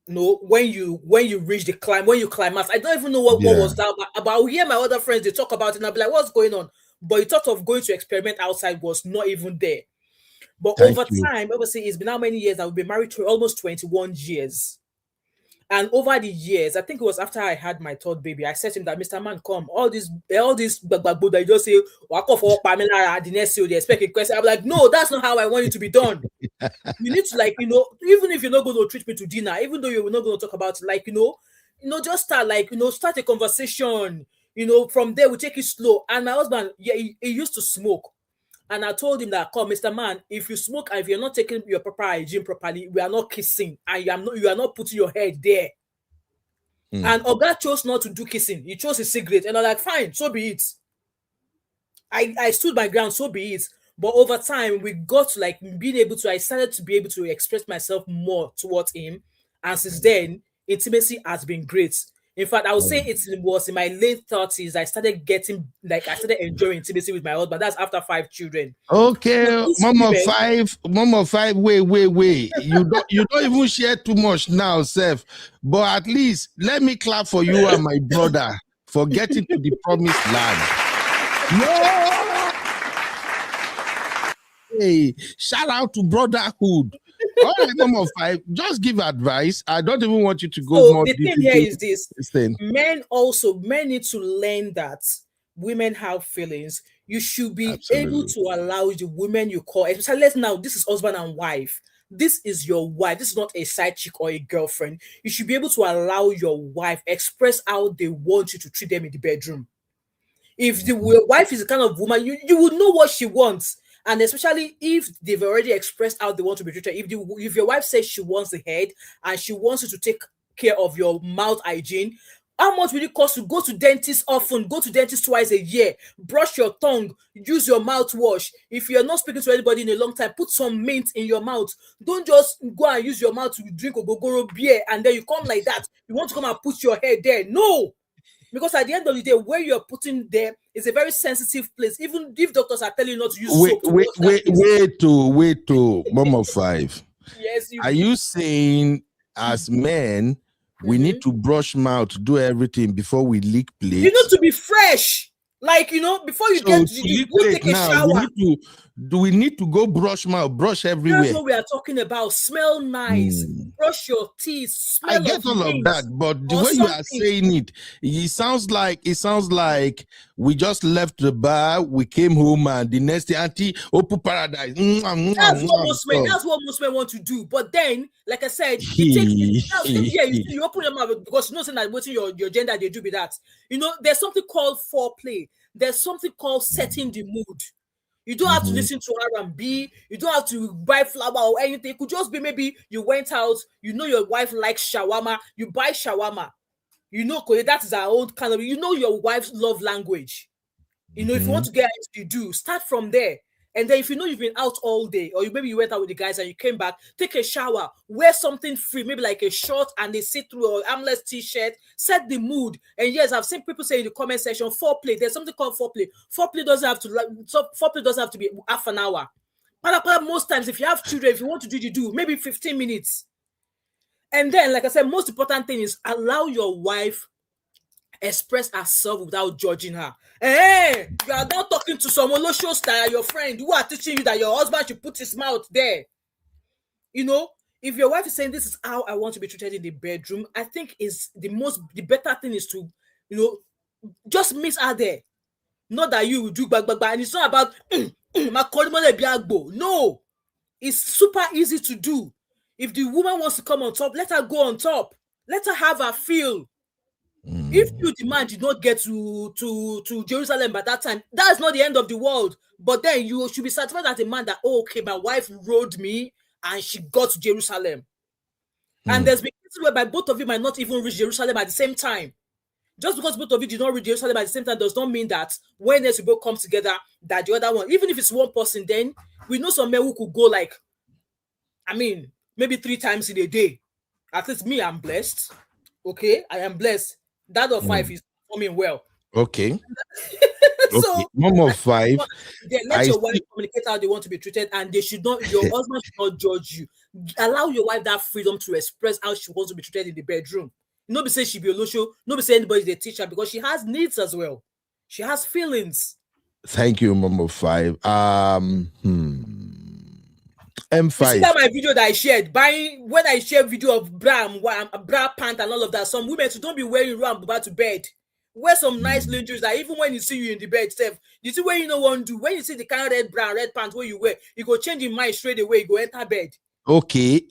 No, when you reach the when you climax, I don't even know what Yeah. was that about. I'll hear my other friends, they talk about it and I'll be like, what's going on? But the thought of going to experiment outside was not even there. But Thank over you. time, obviously, it's been how many years? I've been married to almost 21 years. And over the years, I think it was after I had my third baby, I said to him that, Mr. Man, come, all this bagbo that you just say, walk off all Pamela, the next year, they expect a question. I'm like, no, that's not how I want it to be done. You need to, like, even if you're not going to treat me to dinner, even though you're not going to talk about it, like, just start, like, start a conversation. From there, we take it slow. And my husband, yeah, he used to smoke. And I told him that, come, Mr. Man, if you smoke and if you're not taking your proper hygiene properly, we are not kissing, and you are not putting your head there. And Oga chose not to do kissing. He chose a cigarette. And I'm like, fine, so be it. I stood my ground, so be it. But over time, we got to like being able to, I started to be able to express myself more towards him. And since then, intimacy has been great. In fact, I would say it was in my late 30s. I started enjoying intimacy with my husband. That's after 5 children. Okay, These mom of women- five. Wait. You don't even share too much now, Seth. But at least let me clap for you and my brother for getting to the promised land. Hey, shout out to brotherhood. All right, mom of five, just give advice. I don't even want you to go So more the deep thing here into is this: this thing. men need to learn that women have feelings. You should be able Absolutely. to allow the women you call, especially let's now, this is husband and wife. This is your wife. This is not a side chick or a girlfriend. You should be able to allow your wife express how they want you to treat them in the bedroom. If the wife is the kind of woman, you will know what she wants. And especially if they've already expressed how they want to be treated. If your wife says she wants the head and she wants you to take care of your mouth hygiene, how much will it cost to go to dentist often? Go to dentist twice a year, brush your tongue, use your mouthwash. If you're not speaking to anybody in a long time, put some mint in your mouth. Don't just go and use your mouth to drink ogogoro beer and then you come like that. You want to come and put your head there. No. Because at the end of the day, where you're putting there is a very sensitive place. Even if doctors are telling you not to use soap to wash that place. Wait to mom of five. Yes, Are you saying as men we need to brush mouth, do everything before we lick plates? You need to be fresh. Like, before you So get to to lick go plate take a now, shower. we need to go brush mouth, brush everywhere? That's what we are talking about. Smell nice. Brush your teeth. I Smell get of all of mint that, but the or way you are something. saying it, it sounds like we just left the bar, we came home, and the next day, Auntie, Open Paradise. That's what most men want to do. But then, like I said, you open your mouth because you know saying that waiting your gender, they do be that. There's something called foreplay. There's something called setting the mood. You don't have to listen to R&B. You don't have to buy flour or anything. It could just be maybe you went out, your wife likes shawarma, you buy shawarma. That is our own kind of, your wife's love language. If you want to get into the do, start from there. And then if you've been out all day, or maybe you went out with the guys and you came back, take a shower, wear something free, maybe like a short and a see-through or armless t-shirt, set the mood. And yes, I've seen people say in the comment section, foreplay. There's something called foreplay. Foreplay doesn't have to be half an hour. Most times, if you have children, if you want to do, you do maybe 15 minutes. And then, like I said, most important thing is allow your wife express herself without judging her. Hey, you are not talking to someone, show style, your friend who are teaching you that your husband should put his mouth there. You know, if your wife is saying this is how I want to be treated in the bedroom, I think is the better thing is to, you know, just meet her there. Not that you will do bag, and it's not about no, it's super easy to do. If the woman wants to come on top, let her go on top. Let her have her feel. If you demand did not get to Jerusalem by that time, that's not the end of the world. But then you should be satisfied as a man that, oh, okay, my wife rode me and she got to Jerusalem. And there's been cases whereby both of you might not even reach Jerusalem at the same time. Just because both of you did not reach Jerusalem at the same time does not mean that when you both come together, that the other one, even if it's one person, then we know some men who could go like, maybe 3 times in a day. At least me, I'm blessed. Okay, I am blessed. That of 5 is performing well. Okay. So, okay. Mom of 5. Then let your wife communicate how they want to be treated, and they should not. Your husband should not judge you. Allow your wife that freedom to express how she wants to be treated in the bedroom. Nobody say she be a losho. Nobody say anybody's a teacher, because she has needs as well. She has feelings. Thank you, Mom of 5. M5. You see that my video that I shared, when I share video of bra pant and all of that, some women don't be wearing raw buba to bed. Wear some nice lingerie that even when you see you in the bed, you see when you know what to do. When you see the kind of red bra, red pants where you wear, you go change your mind straight away. You go enter bed. Okay.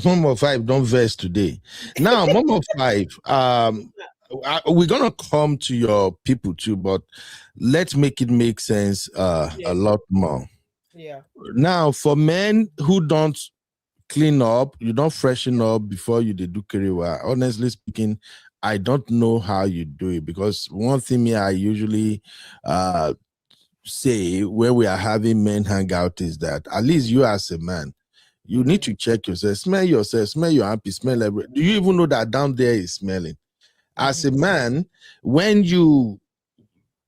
Mom of 5 don't verse today. Now, Mom of 5. We're gonna come to your people too, but let's make it make sense a lot more. Yeah. Now, for men who don't clean up, you don't freshen up before you do kiriwa. Honestly speaking, I don't know how you do it, because one thing I usually say when we are having men hang out is that at least you as a man, you need to check yourself, smell your armpit, smell everything. Do you even know that down there is smelling? As a man, when you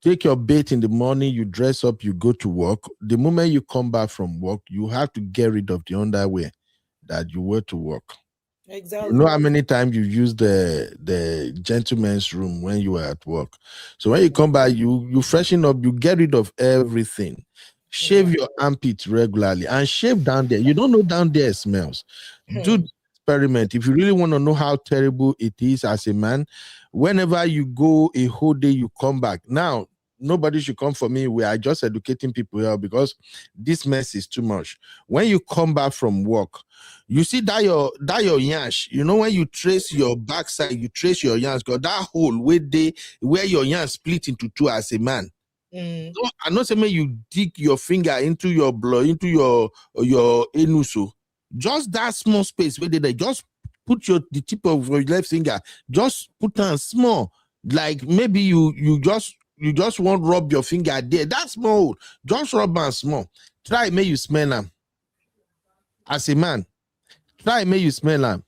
take your bath in the morning, you dress up, you go to work. The moment you come back from work, you have to get rid of the underwear that you wear to work. Exactly. You know how many times you use the gentleman's room when you are at work. So when you come back, you freshen up, you get rid of everything. Shave your armpits regularly and shave down there. You don't know down there smells. Do the experiment. If you really want to know how terrible it is as a man, whenever you go a whole day, you come back. Now, nobody should come for me. We are just educating people here, because this mess is too much. When you come back from work, you see that your yansh, you know, when you trace your backside, you trace your yansh, because that hole where your yansh split into 2 as a man. So I'm not saying you dig your finger into your blood, into your enuso. Just that small space where they just put the tip of your left finger, just put on small, like maybe you just want to rub your finger there. That's small. Just rub on small. Try, may you smell them. As a man, try, may you smell them.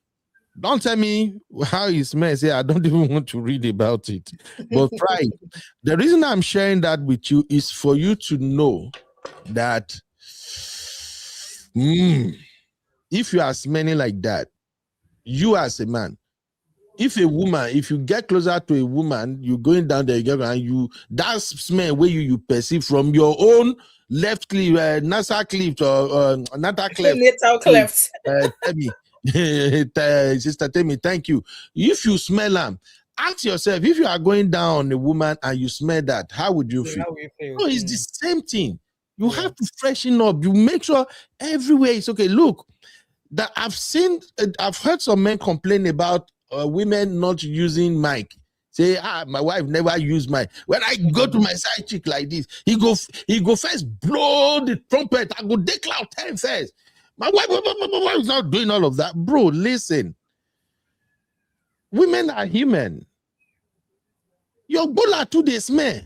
Don't tell me how you smell. Say, I don't even want to read about it. But try. The reason I'm sharing that with you is for you to know that if you are smelling like that, you as a man, if you get closer to a woman, you're going down there, and that smell where you perceive from your own left cleft, nasal cleft, or natal cleft. Natal cleft. Tell me, sister, tell me, thank you. If you smell them, ask yourself, if you are going down on a woman and you smell that, how would you feel? No, it's the same thing. You have to freshen up. You make sure everywhere is okay. Look, that I've heard some men complain about women not using mic. Say, my wife never used mic. When I go to my side chick like this, he go first blow the trumpet. I go declare 10 first. My wife is not doing all of that. Bro, listen. Women are human. Your bola too, they smell.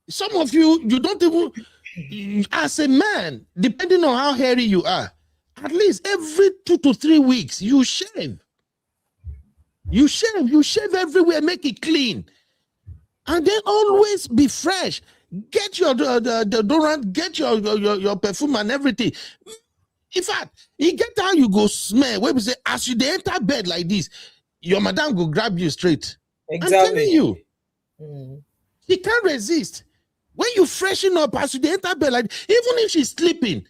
Some of you don't even, as a man, depending on how hairy you are, at least every 2 to 3 weeks, you shave. You shave everywhere, make it clean. And then always be fresh. Get your the deodorant, get your perfume and everything. In fact, you get how you go smell. Where we say, as you enter bed like this, your madam will grab you straight. Exactly. I'm telling you, she can't resist. When you freshen up, as you enter bed, like even if she's sleeping,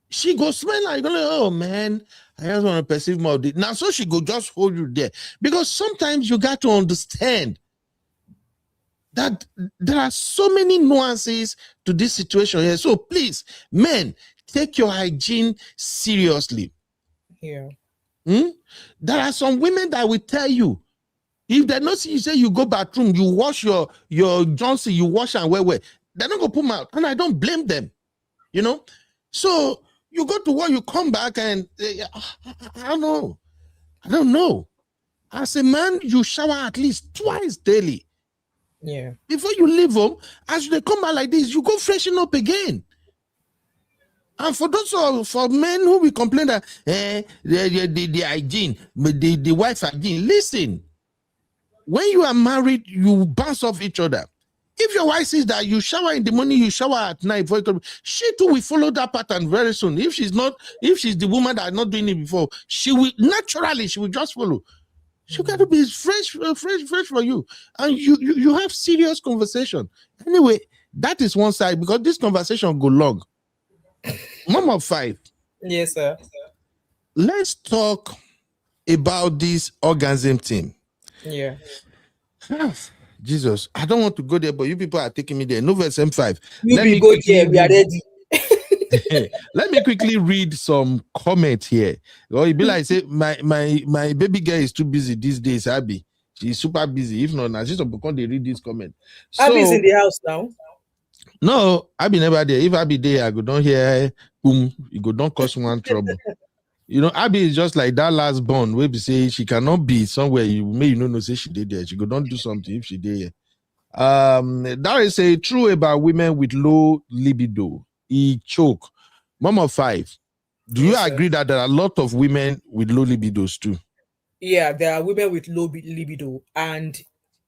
she go smell like, oh man, I just want to perceive more of this. Now, so she go just hold you there. Because sometimes you got to understand that there are so many nuances to this situation here. So please, men, take your hygiene seriously. Yeah. There are some women that will tell you, if they not see you say you go bathroom, you wash your Johnson, you wash and wear. They're not gonna put them out. And I don't blame them, you know. So you go to work, you come back and I don't know. As a man, you shower at least twice daily. Yeah. Before you leave home, as they come out like this, you go freshen up again. And for those for men who will complain that the hygiene, the wife hygiene, listen. When you are married, you bounce off each other. If your wife says that you shower in the morning, you shower at night, she too will follow that pattern very soon. If she's the woman that is not doing it before, she will just follow. She got to be fresh for you. And you have serious conversation. Anyway, that is one side, because this conversation go long. Mom of 5. Yes, sir. Let's talk about this orgasm thing. Yeah. Jesus, I don't want to go there, but you people are taking me there. No verse M5. Let me go there. We are ready. Let me quickly read some comment here. Or it be like, say, my baby girl is too busy these days, Abby. She's super busy. If not, now she's because they read this comment. So, Abby's in the house now. No, Abby never there. If Abby there, I go down here, boom, you go don't cause one trouble. You know, Abby is just like that last born where we say she cannot be somewhere you know say she did there. She go don't do something if she did here. That is a true about women with low libido. He choke. Mom of 5. Do you agree that there are a lot of women with low libidos too? Yeah, there are women with low libido, and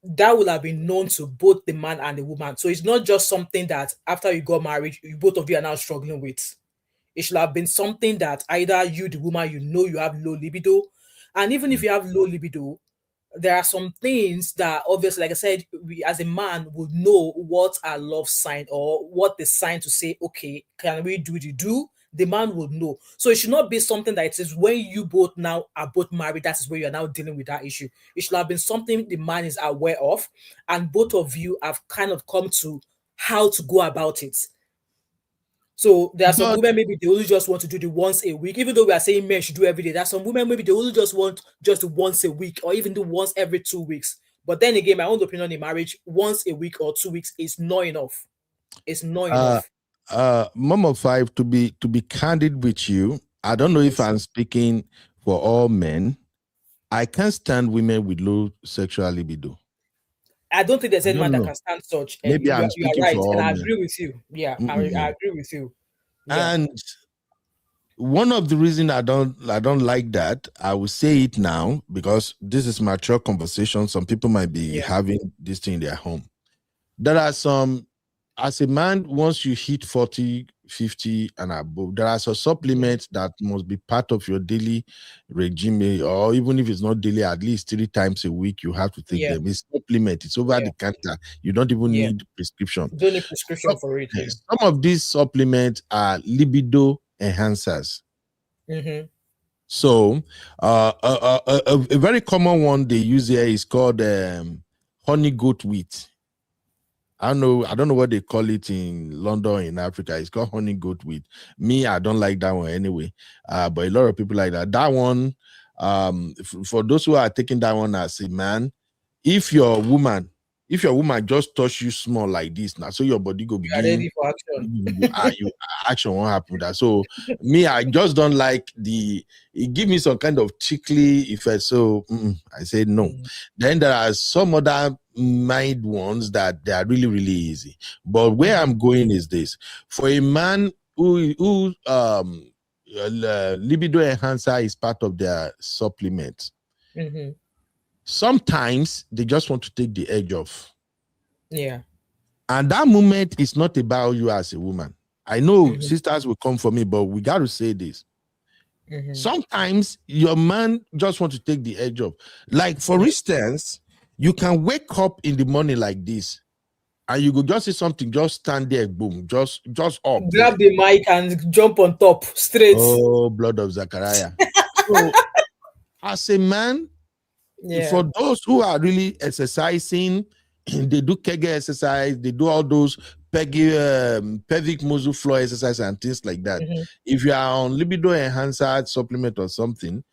that will have been known to both the man and the woman. So it's not just something that after you got married, both of you are now struggling with. It should have been something that either you, the woman, you have low libido. And even if you have low libido, there are some things that obviously, like I said, we as a man would know what our love sign or what the sign to say, okay, can we do the do? The man would know. So it should not be something that it is when you both now are both married, that is where you are now dealing with that issue. It should have been something the man is aware of, and both of you have kind of come to how to go about it. So there are some women, maybe they only just want to do the once a week, even though we are saying men should do every day. There are some women, maybe they only just want just once a week or even do once every 2 weeks. But then again, my own opinion in marriage, once a week or 2 weeks is not enough. It's not enough. Mom of 5, to be candid with you, I don't know if I'm speaking for all men. I can't stand women with low sexual libido. I don't think there's any man that can stand such. Maybe you I'm are speaking right, for all and I men. agree with you. Yeah, I agree with you. Yeah. And one of the reasons I don't like that, I will say it now because this is mature conversation. Some people might be having this thing in their home. There are some, as a man, once you hit 40, 50 and above, there are some supplements that must be part of your daily regime, or even if it's not daily, at least 3 times a week, you have to take them. It's supplement. It's over the counter. You don't even need prescription. You don't need prescription for it. Some of these supplements are libido enhancers. So a very common one they use here is called honey goat wheat. I don't know what they call it in London, in Africa. It's called honey goat wheat. Me, I don't like that one anyway. But a lot of people like that. That one, for those who are taking that one as a man, if your woman just touch you small like this now, so your body go begin. You are ready for action. Action won't happen. That so me, I just don't like it give me some kind of tickly effect. So I said no. Then there are some other mind ones that they are really, really easy. But where I'm going is this: for a man who libido enhancer is part of their supplement. Sometimes they just want to take the edge off. Yeah. And that moment is not about you as a woman. I know sisters will come for me, but we got to say this. Sometimes your man just want to take the edge off. Like, for instance, you can wake up in the morning like this, and you go just see something, just stand there, boom, just up there. Grab the mic and jump on top straight. Oh, blood of Zachariah. So, as a man, for those who are really exercising, they do Kegel exercise, they do all those pelvic muscle floor exercise and things like that. If you are on libido enhancer supplement or something,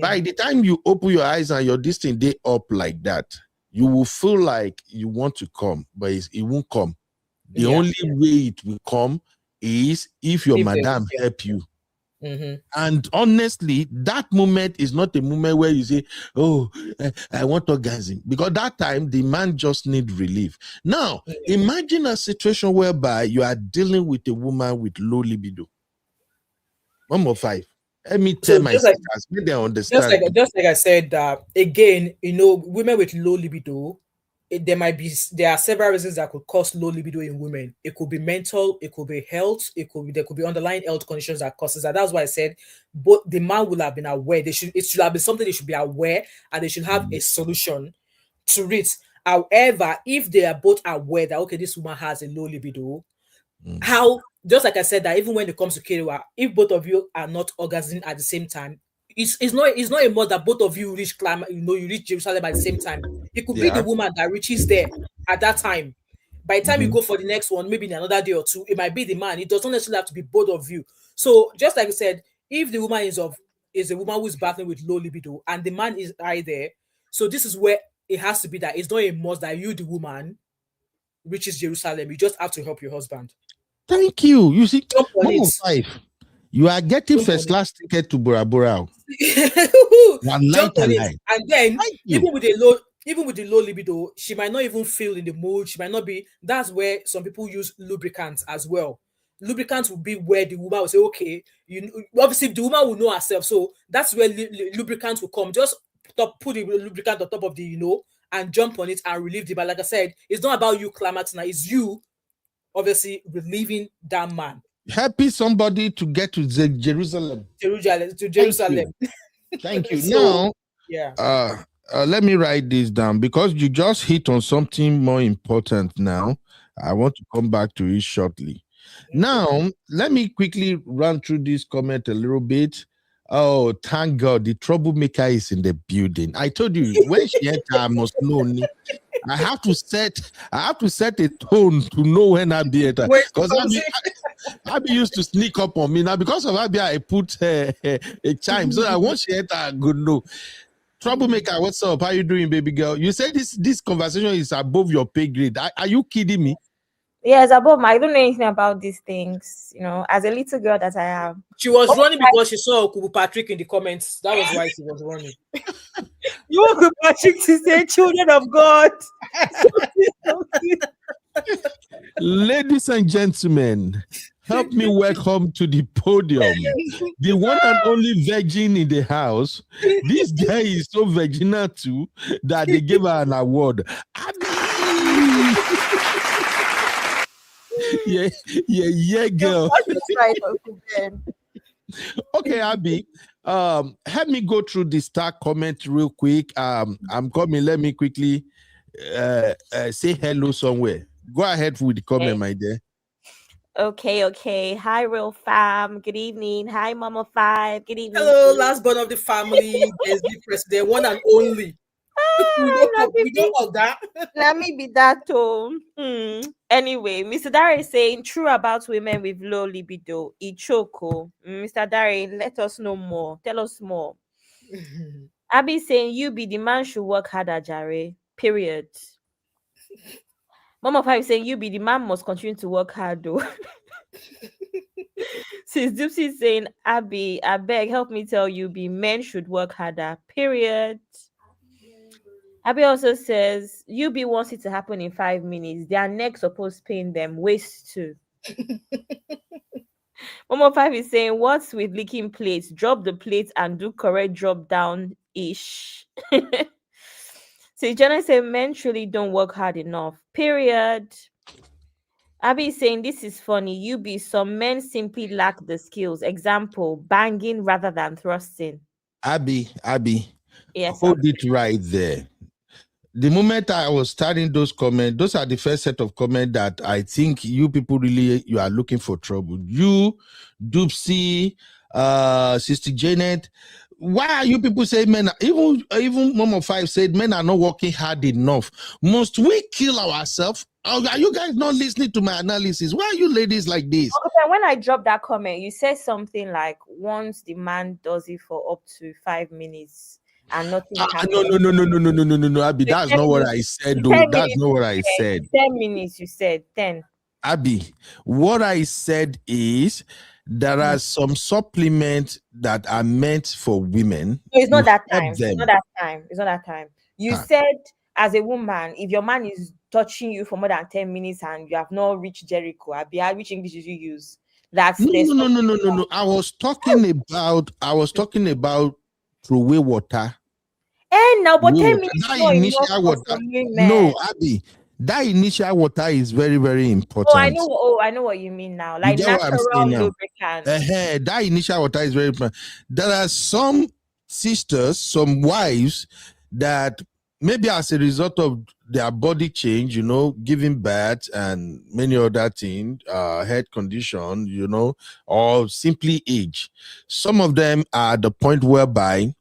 by the time you open your eyes and your distance they up like that, you will feel like you want to come, but it won't come. The only way it will come is if your madam help you. And honestly, that moment is not a moment where you say, oh, I want orgasm, because that time the man just need relief. Now, imagine a situation whereby you are dealing with a woman with low libido. 1 more 5. Let me tell my sisters, make them understand. Just like I said, again, women with low libido, there are several reasons that could cause low libido in women. It could be mental, it could be health, there could be underlying health conditions that causes that. That's why I said, but the man will have been aware. It should have been something they should be aware, and they should have a solution to it. However, if they are both aware that, okay, this woman has a low libido, just like I said, that even when it comes to KDWA, if both of you are not orgasming at the same time, it's not a must that both of you reach climate, you reach Jerusalem at the same time. It could be the woman that reaches there at that time. By the time you go for the next one, maybe in another day or two, it might be the man. It doesn't necessarily have to be both of you. So just like I said, if the woman is a woman who's battling with low libido and the man is right there, so this is where it has to be that it's not a must that you, the woman, reaches Jerusalem. You just have to help your husband. Thank you. You see, 1 more 5. You are getting first class ticket to Bora Bora. Jump on it. And then even with the low libido, she might not even feel in the mood. She might not be. That's where some people use lubricants as well. Lubricants will be where the woman will say, okay, obviously the woman will know herself. So that's where lubricants will come. Just put the lubricant on top of the, and jump on it and relieve the. But like I said, it's not about you climaxing. It's you, obviously, relieving that man. Helping somebody to get to Jerusalem. Jerusalem. Thank you. So, now, let me write this down, because you just hit on something more important now. I want to come back to it shortly. Now, let me quickly run through this comment a little bit. Oh, thank God, the troublemaker is in the building. I told you, when she entered, I must know. I have to set a tone to know when I be enter. Because I be used to sneak up on me now. Because of Abia, I put a chime so that once she enter, I could know. Troublemaker, what's up? How you doing, baby girl? You said this conversation is above your pay grade. Are you kidding me? Yes, above I don't know anything about these things. As a little girl that I am. She was running because she saw Okubu Patrick in the comments. That was why she was running. You want Okubu Patrick to say children of God. Ladies and gentlemen, help me welcome to the podium the one and only virgin in the house. This guy is so virginal too that they gave her an award. Yeah, girl. Okay, Abby. Help me go through the star comment real quick. I'm coming. Let me quickly say hello somewhere. Go ahead with the comment, my dear. Okay. Hi, Real Fam. Good evening. Hi, Mama 5. Good evening. Hello, last born of the family. There's the president, one and only. We don't know that. Let me be that too. Anyway, Mr. Dare is saying true about women with low libido. Ichoko. Mr. Dare, let us know more. Tell us more. Abby saying you be the man should work harder, Jare. Period. Mama 5 saying you be the man must continue to work hard though. Since Dipsy saying Abby, I beg help me tell you be men should work harder. Period. Abby also says, UB wants it to happen in 5 minutes. Their neck supposed pain them. Waste too. Momo 5 is saying, what's with licking plates? Drop the plate and do correct drop down-ish. So Jenna said, men truly don't work hard enough. Period. Abby is saying this is funny. Some men simply lack the skills. Example, banging rather than thrusting. Abby, Yes, sir. hold it right there. The moment I was starting those comments, those are the first set of comments that I think you people really, you are looking for trouble. You, Doopsy, Sister Janet, why are you people saying men, even Mama Five said men are not working hard enough? Must we kill ourselves? Are you guys not listening to my analysis? Why are you ladies like this? Okay, when I dropped that comment, you said something like, once the man does it for up to 5 minutes and nothing happens. No, Abby, that's not what I said, though. That's not what I said. 10 minutes, you said 10. Abby, what I said is there are some supplements that are meant for women. No, it's not to that help time. them. It's not that time. It's not that time. You said, as a woman, if your man is touching you for more than 10 minutes and you have not reached Jericho, Abby, which English did you use? That's No. I was talking about throwaway water. Now, but 10 minutes that not initial enough for water. some women. No, Abby, that initial water is very, very important. I know what you mean now. Like natural lubricant. That initial water is very important. There are some sisters, some wives that maybe as a result of their body change, giving birth and many other things, health condition, or simply age. Some of them are at the point whereby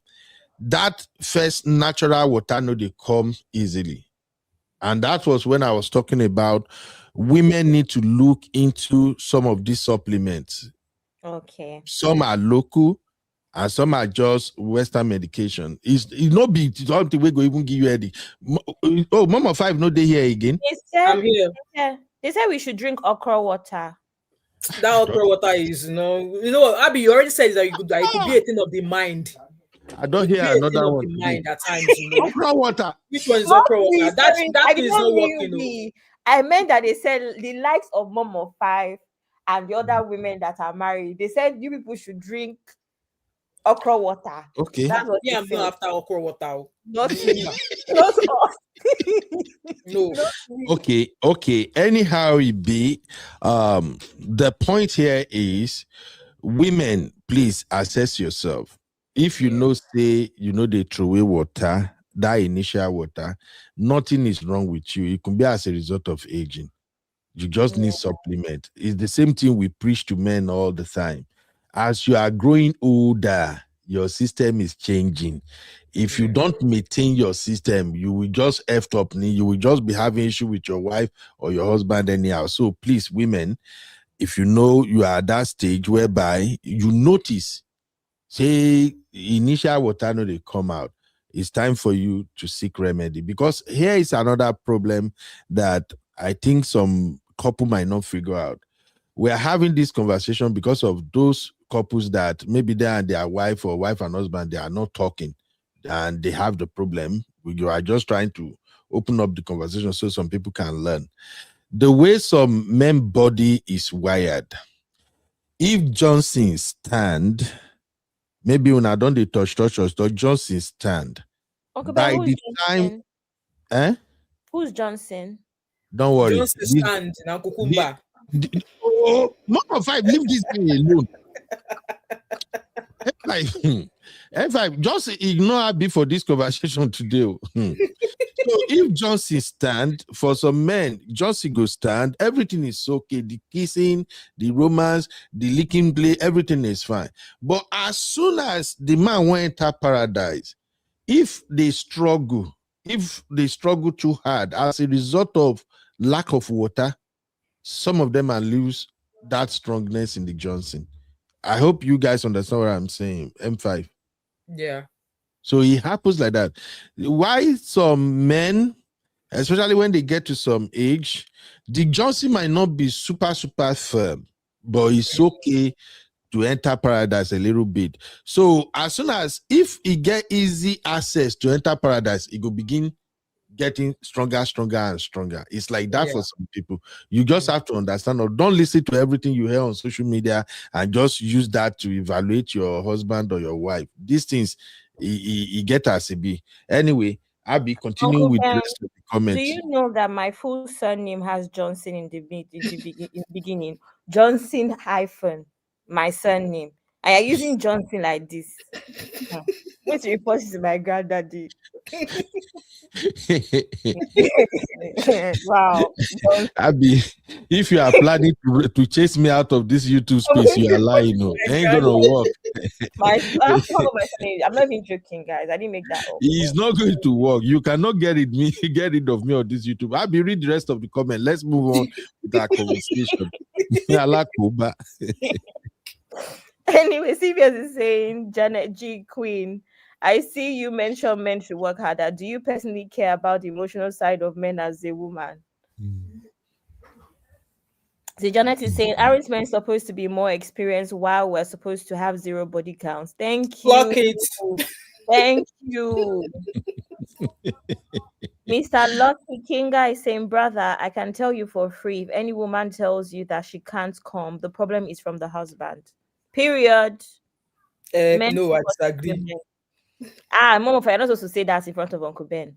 that first natural water they come easily. And that was when I was talking about women need to look into some of these supplements. Okay. Some are local and some are just Western medication. It's not be something we go even give you any. Oh, Mama Five, no, they here again. I'm here. They said we should drink okra water. That okra water is, what, Abby, you already said that it could be a thing of the mind. I don't hear another one. Mind at times, Okra water. Which one is okra water? That is not working. I meant that they said the likes of Mama Five and the other women that are married. They said you people should drink okra water. Okay. That's what I'm not after okra water. Not no. Okay. Anyhow it be, the point here is, women, please assess yourself. If you say they throw away water, that initial water, nothing is wrong with you. It could be as a result of aging. You just need supplement. It's the same thing we preach to men all the time. As you are growing older, your system is changing. If you don't maintain your system, you will just effed up. You will just be having issue with your wife or your husband anyhow. So please, women, if you know you are at that stage whereby you notice, say initial water they come out, it's time for you to seek remedy. Because here is another problem that I think some couple might not figure out. We're having this conversation because of those couples that maybe they and their wife or wife and husband, they are not talking and they have the problem. You are just trying to open up the conversation so some people can learn. The way some men body is wired, if Johnson stand, maybe when I don't touch, Johnson stand. Okay, by but the time, who's Johnson? Don't worry. Johnson stand now, Kukumba. Mama Five, leave this thing alone. F5, just ignore her before this conversation today. So if Johnson stand, for some men, Johnson go stand, everything is okay. The kissing, the romance, the licking play, everything is fine. But as soon as the man went enter paradise, if they struggle too hard as a result of lack of water, some of them are lose that strongness in the Johnson. I hope you guys understand what I'm saying. M5. Yeah. So it happens like that. Why some men, especially when they get to some age, the Johnson might not be super firm, but it's okay to enter paradise a little bit. So as soon as, if he get easy access to enter paradise, it will begin getting stronger and stronger. It's like that for some people. You just have to understand, or don't listen to everything you hear on social media and just use that to evaluate your husband or your wife. These things, you get as it be. Anyway, Abby, continue Uncle with the Ben, rest of the do comments. you know that my full surname has Johnson in the beginning? Johnson hyphen my surname. I are using Johnson like this. Hmm. Wait to report it to my granddaddy. Wow. Johnson. Abby, if you are planning to chase me out of this YouTube I'm space, going you to are report it lying. to No, it my ain't gonna granddaddy. work. I have to call my surname. I'm not even joking, guys. I didn't make that up. It's not going to work. You cannot get rid of me on this YouTube. Abby, read the rest of the comment. Let's move on with our conversation. Alakuba. Anyway, CBS is saying, Janet G. Queen, I see you mention men should work harder. Do you personally care about the emotional side of men as a woman? So Janet is saying, aren't men supposed to be more experienced while we're supposed to have zero body counts? Thank Block you. it. Thank you. Mr. Lucky Kinga is saying, brother, I can tell you for free, if any woman tells you that she can't come, the problem is from the husband. Period. Men No, I support disagree. women. Mom, you're not supposed to say that in front of Uncle Ben.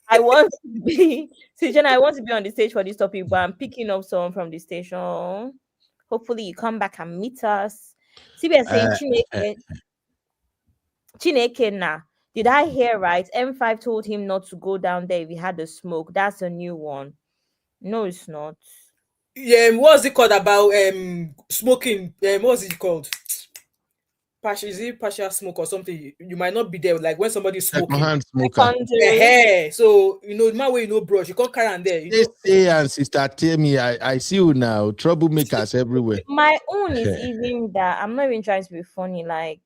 I want to be, see, Jenna, I want to be on the stage for this topic, but I'm picking up someone from the station. Hopefully, you come back and meet us. CBS saying, Chineke na. Did I hear right? M5 told him not to go down there if he had the smoke. That's a new one. No, it's not. Yeah, what's it called about smoking? What's it called? Partial, is it partial smoke or something? You might not be there. Like when somebody's smoking. Second-hand smoker. Hey, so the man where brush, you can't carry on there. Say and Sister Tammy, I see you now. Troublemakers everywhere. My own is even that I'm not even trying to be funny. Like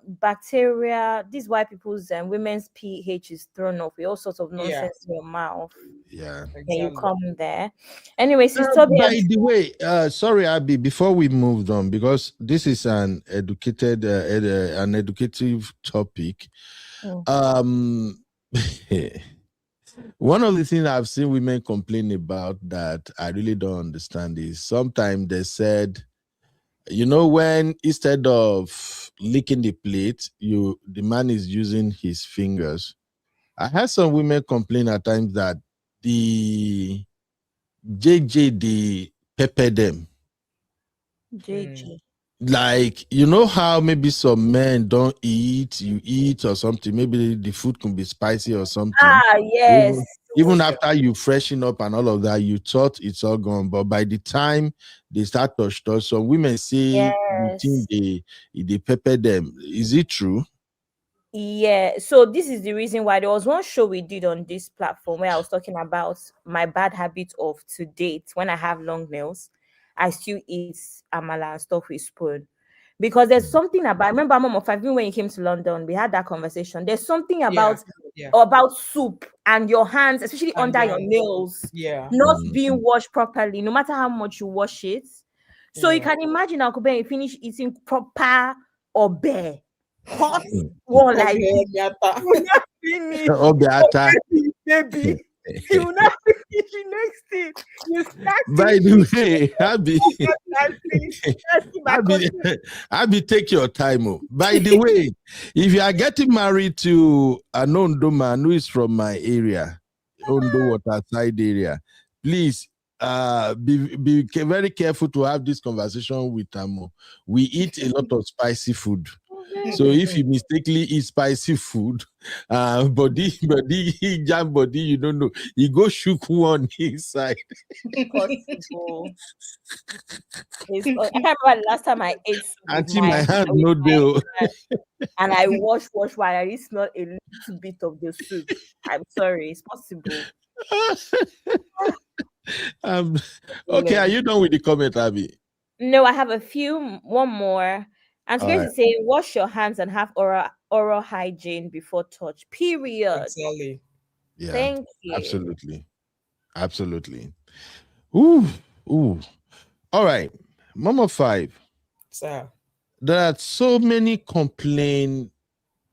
bacteria, this is why people's women's pH is thrown off with all sorts of nonsense in your mouth. Yeah. Exactly. You come there. Anyway, by the way, sorry, Abby, before we moved on, because this is an educative topic. One of the things I've seen women complain about that I really don't understand is sometimes they said, when instead of licking the plate, the man is using his fingers. I had some women complain at times that the JJ, they pepper them. JJ. Like, how maybe some men don't eat, you eat or something. Maybe the food can be spicy or something. Yes. Even after you freshen up and all of that, you thought it's all gone. But by the time they start touch, some women say they pepper them. Is it true? Yeah, so this is the reason why there was one show we did on this platform where I was talking about my bad habit of to date. When I have long nails, I still eat amala and stuff with spoon. Because there's something about, I remember Mom of 5, when you came to London, we had that conversation. There's something about soup and your hands, especially under your nails, not being washed properly, no matter how much you wash it. So you can imagine Uncle Ben finish eating proper obe. Hot one like baby. You will not finish the next thing. You start. By the way, Abby, take your time. By the way, if you are getting married to an Ondo man who is from my area, Ondo Waterside area, please be very careful to have this conversation with Amo. We eat a lot of spicy food. So if you mistakenly eat spicy food, body, jam body, you don't know. You go shook one inside. Possible. I can't remember the last time I ate Until my hand no deal. And I wash while I did smell a little bit of the soup. I'm sorry, it's possible. Okay, are you done with the comment, Abby? No, I have one more. And so to say, wash your hands and have oral hygiene before touch. Period. Exactly. Yeah. Thank you. Absolutely. Ooh. All right. Mama 5. Sir. There are so many complaints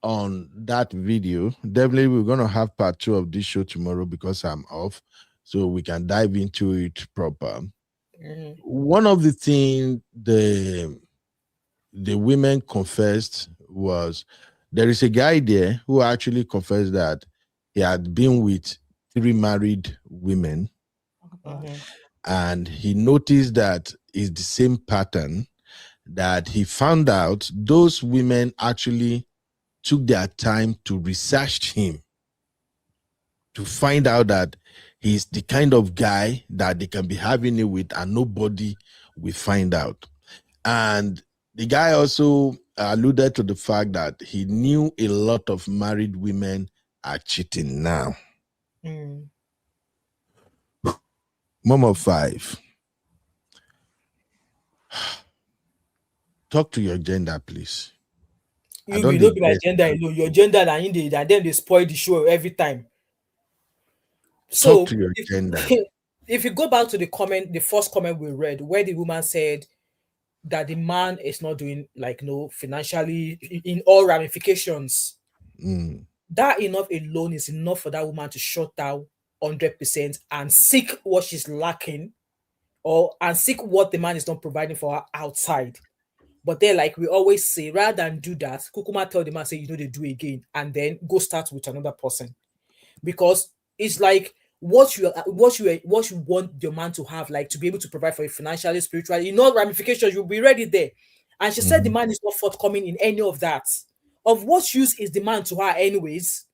on that video. Definitely, we're going to have part 2 of this show tomorrow because I'm off, so we can dive into it proper. One of the things the women confessed was there is a guy there who actually confessed that he had been with 3 married women, and he noticed that it's the same pattern, that he found out those women actually took their time to research him, to find out that he's the kind of guy that they can be having it with and nobody will find out. And the guy also alluded to the fact that he knew a lot of married women are cheating now. Mom of 5. Talk to your gender, please. You will not be my gender alone. Your gender and then they spoil the show every time. So talk to your gender. If you go back to the first comment we read, where the woman said that the man is not doing financially in all ramifications, that enough alone is enough for that woman to shut down 100% and seek what she's lacking, and seek what the man is not providing for her outside. But then, like we always say, rather than do that, Kukuma tell the man, say, they do again, and then go start with another person. Because it's like what you want your man to have, like to be able to provide for you financially, spiritually, ramifications, you'll be ready there. And she said the man is not forthcoming in any of that. Of what use is the man to her anyways?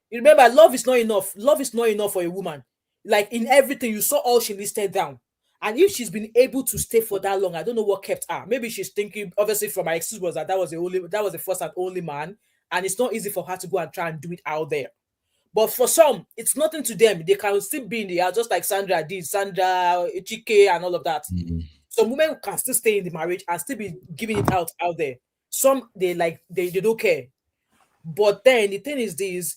You remember, love is not enough. Love is not enough for a woman. Like in everything, you saw all she listed down. And if she's been able to stay for that long, I don't know what kept her. Maybe she's thinking, obviously, from my excuse was that was the first and only man, and it's not easy for her to go and try and do it out there. But for some, it's nothing to them. They can still be in the house, just like Sandra did, Sandra, Chike, and all of that. Some women can still stay in the marriage and still be giving it out there. Some they don't care. But then the thing is this: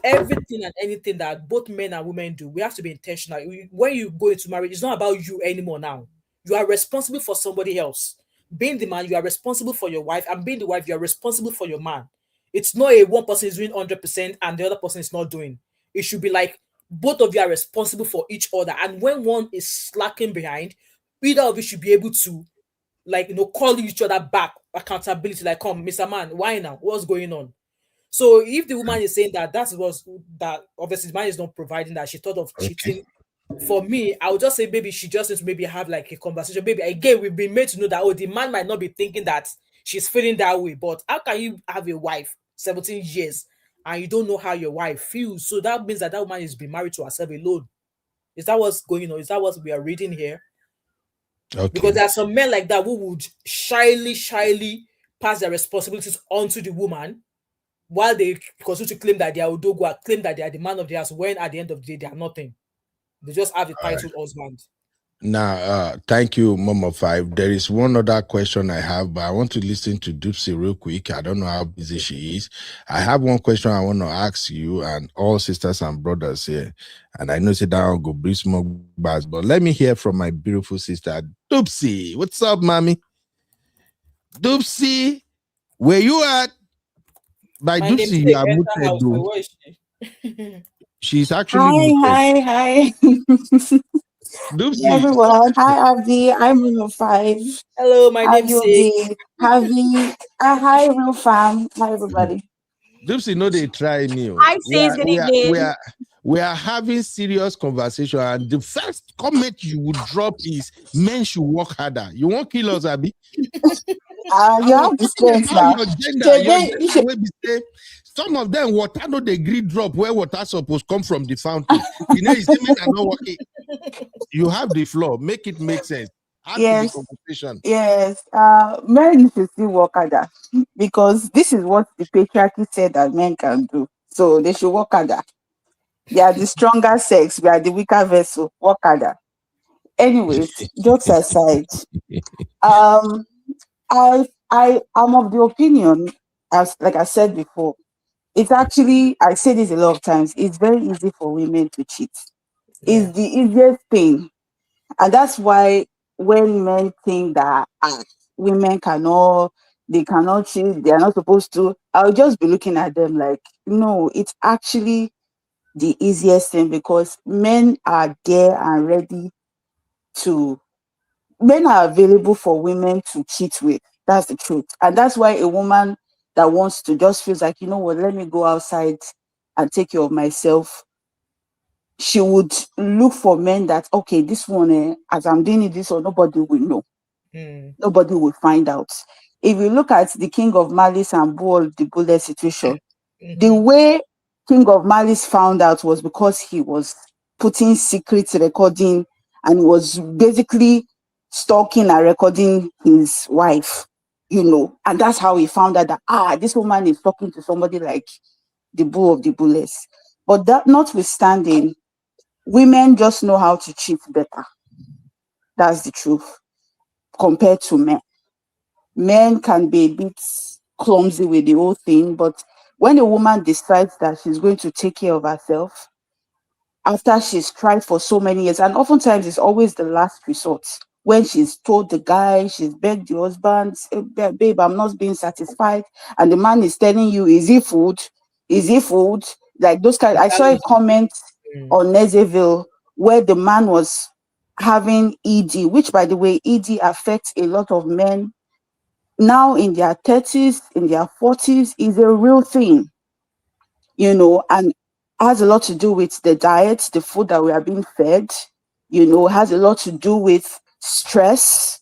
everything and anything that both men and women do, we have to be intentional. When you go into marriage, it's not about you anymore now. You are responsible for somebody else. Being the man, you are responsible for your wife, and being the wife, you are responsible for your man. It's not a one person is doing 100% and the other person is not doing. It should be like both of you are responsible for each other. And when one is slacking behind, either of you should be able to call each other back, accountability, like, come, Mr. Man, why now? What's going on? So if the woman is saying that obviously the man is not providing, that she thought of cheating, for me, I would just say maybe she just needs to maybe have like a conversation. Maybe again, we've been made to know that the man might not be thinking that she's feeling that way. But how can you have a wife 17 years and you don't know how your wife feels? So that means that woman is being married to herself alone. Is that what's going on? Is that what we are reading here? Okay. Because there are some men like that who would shyly pass their responsibilities onto the woman, while they continue to claim that they are Odogwa, claim that they are the man of the house, when at the end of the day they are nothing. They just have the title husband. Now, thank you, Mom of 5. There is one other question I have, but I want to listen to Dupsy real quick. I don't know how busy she is. I have one question I want to ask you and all sisters and brothers here. And I know sit down go breathe smoke bars, but let me hear from my beautiful sister, Dupsy. What's up, mommy? Dupsy, where you at? By Dupsy, you are muted. She's actually Hi. Dupsy. Everyone. Hi, Abdi. I'm Rule 5. Hello, my name is Javi. Hi, Rule Fam. Hi, everybody. Dupsy, no, they try me. Hi, sis. Good evening. We are having serious conversation, and the first comment you would drop is men should work harder. You won't kill us, Abby. You have the strength now. Some of them water no they green drop where water supposed come from the fountain. You know, men are not working. You have the floor. Make it make sense. Yes. Men should still work harder, because this is what the patriarchy said that men can do. So they should work harder. They are the stronger sex. We are the weaker vessel. Work harder. Anyways, jokes aside, I'm of the opinion, as like I said before, it's actually, I say this a lot of times, it's very easy for women to cheat. It's the easiest thing. And that's why when men think that women cannot cheat, they are not supposed to, I'll just be looking at them like, no, it's actually the easiest thing, because men are there and ready men are available for women to cheat with. That's the truth. And that's why a woman that wants to just feels like, you know what, let me go outside and take care of myself, she would look for men that, okay, this one, as I'm doing it, this one, nobody will know. Nobody will find out. If you look at the King of Malice and Bull the Bullet situation, the way King of Malice found out was because he was putting secret recording and was basically stalking and recording his wife, and that's how he found out that, this woman is talking to somebody like the Bull of the Bullets. But that notwithstanding, women just know how to cheat better. That's the truth compared to men. Men can be a bit clumsy with the whole thing, but when a woman decides that she's going to take care of herself after she's tried for so many years, and oftentimes it's always the last resort, when she's told the guy, she's begged the husband, babe, I'm not being satisfied, and the man is telling you, is it food? Is it food? Like those kind. I saw a comment on NEZEVILLE where the man was having ED, which, by the way, ED affects a lot of men now in their 30s, in their 40s, is a real thing, and has a lot to do with the diet, the food that we are being fed, has a lot to do with stress,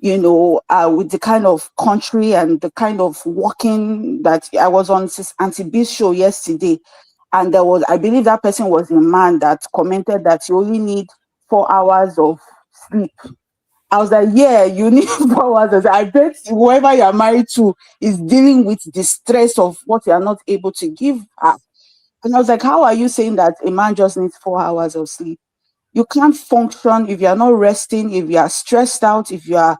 with the kind of country and the kind of working that I was on Auntie B's show yesterday. And I believe that person was a man that commented that you only need 4 hours of sleep. I was like, yeah, you need 4 hours. I bet whoever you're married to is dealing with the stress of what you are not able to give her. And I was like, how are you saying that a man just needs 4 hours of sleep? You can't function if you are not resting, if you are stressed out, if you are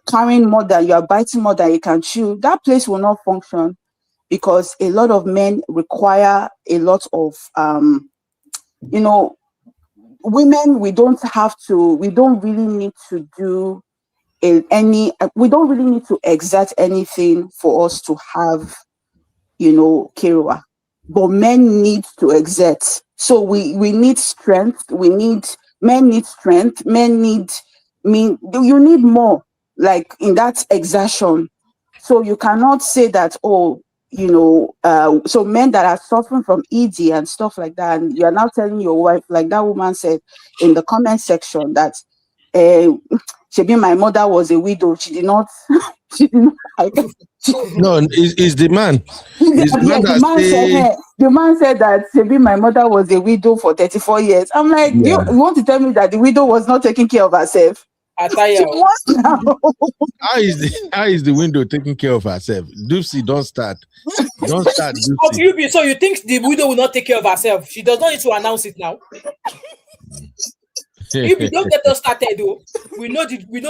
carrying more than, you are biting more than you can chew. That place will not function, because a lot of men require a lot of, women, we don't really need to do we don't really need to exert anything for us to have, Kirua. But men need to exert. So we need strength. Men need strength. You need more, like in that exertion. So you cannot say that, so men that are suffering from ED and stuff like that, and you're now telling your wife, like that woman said in the comment section, that my mother was a widow. She did not. No, is the man. The man said that my mother was a widow for 34 years. I'm like, you want to tell me that the widow was not taking care of herself? She was now. How is the window taking care of herself? Dupsy, don't start. Don't start. Dupsy. So you think the widow will not take care of herself? She does not need to announce it now. If you don't get us started, though, we know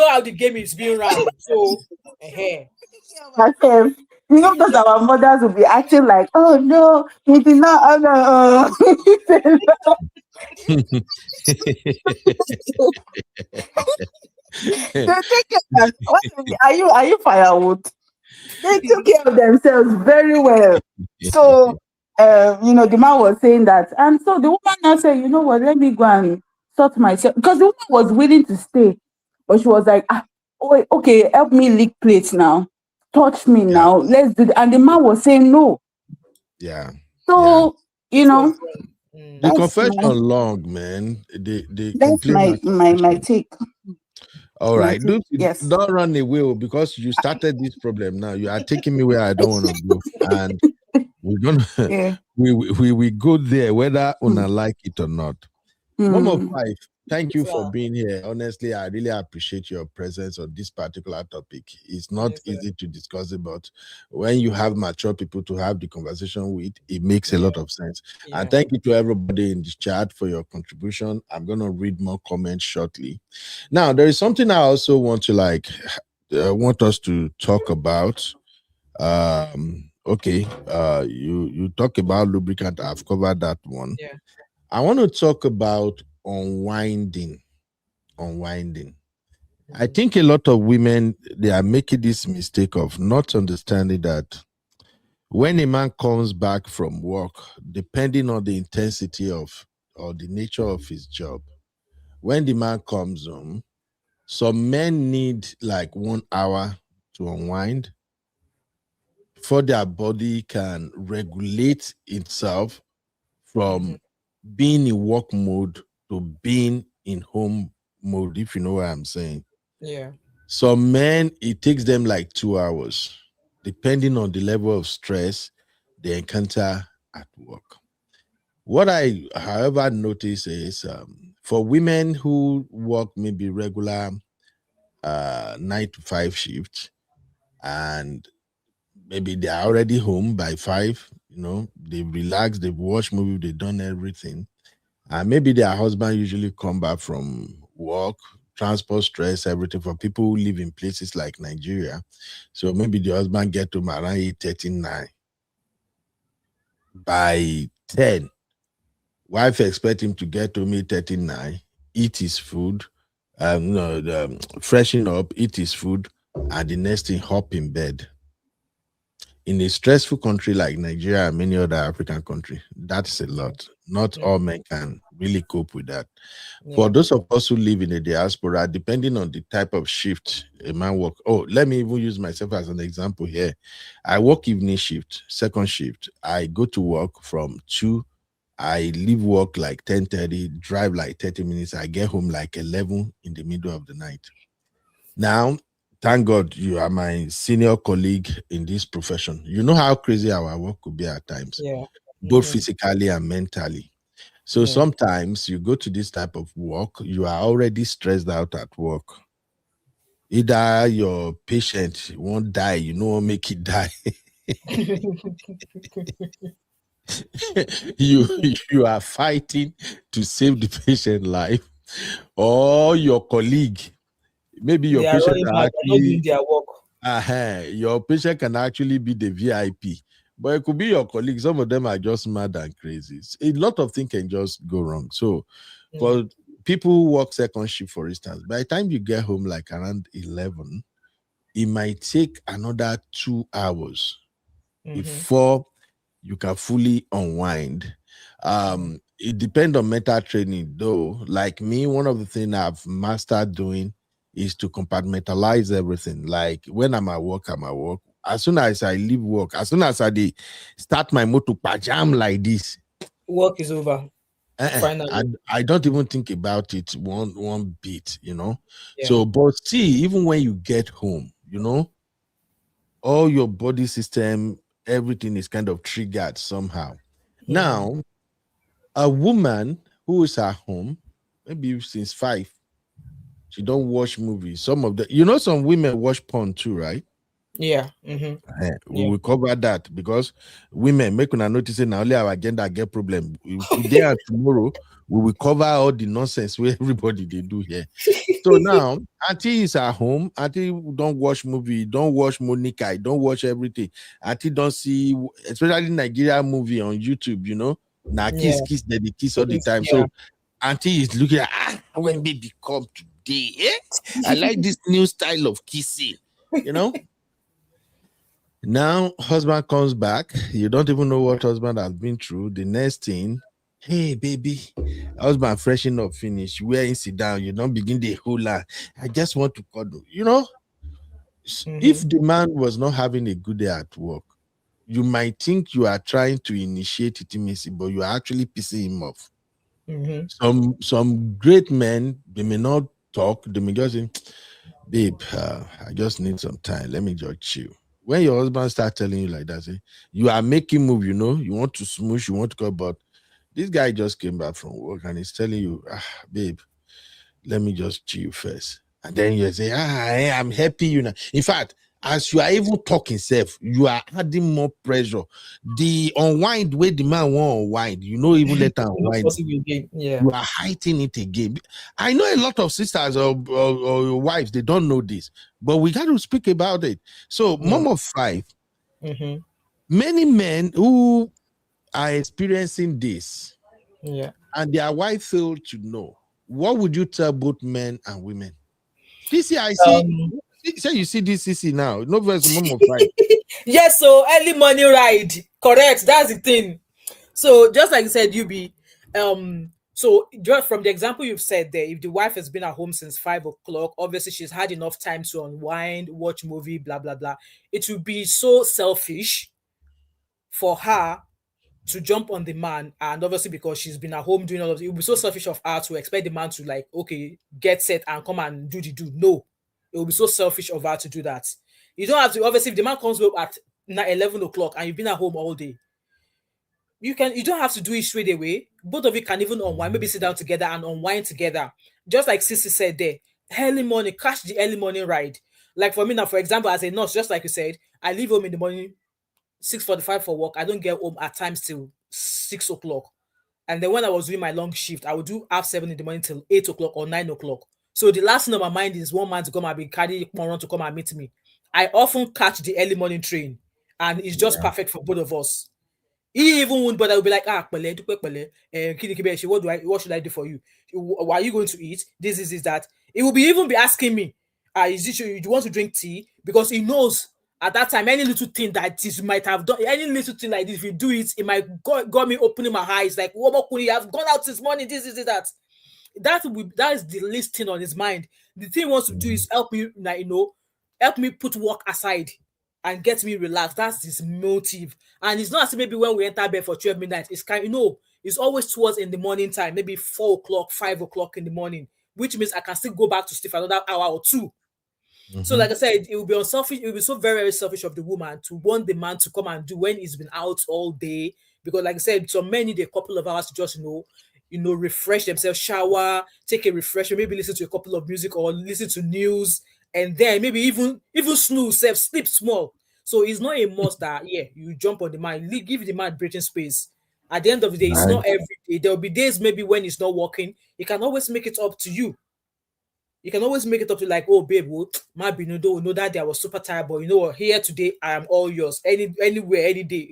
how the game is being run. So, because our mothers will be acting like, oh no, he did not. Are you firewood? They took care of themselves very well. So, the man was saying that, and so the woman now said, you know what? Let me go and sort myself, because the woman was willing to stay, but she was like, okay, help me lick plates now, touch me now, let's do that. And the man was saying no. Yeah. So the confession long, man. That's my take. All right, yes. Don't run away, because you started this problem. Now you are taking me where I don't want to go, and we're gonna we go there whether una like it or not. Mom of 5, thank you for being here. Honestly, I really appreciate your presence on this particular topic. It's not easy to discuss it, but when you have mature people to have the conversation with, it makes a lot of sense. And thank you to everybody in the chat for your contribution. I'm going to read more comments shortly. Now, there is something I also want to want us to talk about. Okay, you talk about lubricant. I've covered that one. I want to talk about unwinding. I think a lot of women, they are making this mistake of not understanding that when a man comes back from work, depending on the intensity of or the nature of his job, when the man comes home, some men need like 1 hour to unwind before their body can regulate itself from being in work mode to being in home mode, if you know what I'm saying. Yeah. Some men, it takes them like 2 hours, depending on the level of stress they encounter at work. What I, however, notice is for women who work maybe regular 9 to 5 shifts, and maybe they are already home by 5, they've relaxed, they've watched movie, they've done everything, and maybe their husband usually come back from work, transport stress, everything, for people who live in places like Nigeria. So maybe the husband get to around 8:39. By 10, wife expect him to get to me 39, eat his food, no, freshen up, eat his food, and the next thing hop in bed. In a stressful country like Nigeria and many other African countries, that's a lot. Not all men can really cope with that. For Yeah. those of us who live in the diaspora, depending on the type of shift a man work. Oh, let me even use myself as an example here. I work evening shift, second shift. I go to work from 2. I leave work like 10:30, drive like 30 minutes. I get home like 11 in the middle of the night. Now, thank God you are my senior colleague in this profession. You know how crazy our work could be at times, Yeah. both physically and mentally. So Yeah. sometimes you go to this type of work, you are already stressed out at work. Either your patient won't die, won't make it die. you you are fighting to save the patient life, or your colleague, maybe your They are patient running can mad. They're not doing actually their work. your patient can actually be the VIP, but it could be your colleague. Some of them are just mad and crazy. A lot of things can just go wrong. So for people who work second shift, for instance, by the time you get home like around 11, it might take another 2 hours before you can fully unwind. It depends on mental training, though. Like me, one of the things I've mastered doing is to compartmentalize everything. Like when I'm at work, I'm at work. As soon as I leave work, as soon as start my motor pajam like this, Work is over. I, Finally. I don't even think about it one bit. Yeah. So, but see, even when you get home, all your body system, everything is kind of triggered somehow. Now, a woman who is at home, maybe since 5, she don't watch movies. Some of the, some women watch porn too, right? Yeah. We Yeah. will cover that because women make una notice now only our agenda get problem. Today and tomorrow we will cover all the nonsense where everybody they do here. So now Auntie is at home. Auntie don't watch movie, don't watch Monica, don't watch everything. Auntie don't see, especially Nigeria movie on YouTube. Now Yeah. kiss, they kiss all the time. Yeah. So Auntie is looking at when baby come today. I like this new style of kissing. Now, husband comes back. You don't even know what husband has been through. The next thing, hey, baby, husband freshen up, finish. Where you sit down, you don't begin the hula. I just want to cuddle. If the man was not having a good day at work, you might think you are trying to initiate intimacy, but you are actually pissing him off. Some great men, they may not talk. They may just say, babe, I just need some time. Let me just chill. When your husband start telling you like that, say, you are making move, you want to smoosh, you want to go, but this guy just came back from work and he's telling you, babe, let me just chill first. And then you say, I'm happy, In fact, as you are even talking self, you are adding more pressure. The unwind way the man won't unwind, even let her Not unwind. possible again. Yeah. You are heightening it again. I know a lot of sisters or wives, they don't know this, but we got to speak about it. So, mom of 5, many men who are experiencing this Yeah. and their wife fail to know, what would you tell both men and women? CC, I see. Say you see this CC now. No verse mom of 5. Yes, so early morning ride. Correct. That's the thing. So just like you said, so just from the example you've said there, if the wife has been at home since 5 o'clock, obviously she's had enough time to unwind, watch movie, blah blah blah. It would be so selfish for her to jump on the man, and obviously because she's been at home doing all of it, it would be so selfish of her to expect the man to like, okay, get set and come and do the do. No, it would be so selfish of her to do that. You don't have to, obviously, if the man comes up at 11 o'clock and you've been at home all day, you don't have to do it straight away. Both of you can even unwind, maybe sit down together and unwind together. Just like Sissy said there, early morning, catch the early morning ride. Like for me now, for example, as a nurse, just like you said, I leave home in the morning 6:45 for work. I don't get home at times till 6 o'clock. And then when I was doing my long shift, I would do half 7 in the morning till 8 o'clock or 9 o'clock. So the last thing on my mind is one man to come and be carrying around to come and meet me. I often catch the early morning train, and it's just perfect for both of us. He even won't bother. Will be like, pele, dupe pele, kini kibe, what should I do for you? What are you going to eat? This is that. He will be even be asking me, is this you want to drink tea? Because he knows at that time any little thing that this might have done, any little thing like this, if you do it, it might got me opening my eyes like, what more could you have gone out this morning? This is that. That is the least thing on his mind. The thing he wants to do is help me, help me put work aside and get me relaxed. That's his motive. And it's not as if maybe when we enter bed for 12 midnight, it's it's always towards in the morning time, maybe 4 o'clock, 5 o'clock in the morning, which means I can still go back to sleep for another hour or two. So, like I said, it would be unselfish. It would be so very, very selfish of the woman to want the man to come and do when he's been out all day. Because, like I said, so many need a couple of hours to just, refresh themselves, shower, take a refresher, maybe listen to a couple of music or listen to news, and then maybe even snooze, sleep small. So it's not a must that you jump on the man, give the man breathing space. At the end of the day, it's not every day. There will be days maybe when it's not working. You can always make it up to you. You can always make it up to like, oh babe, maybe know that day I was super tired, but you know what? Here today I am all yours. Anywhere, any day,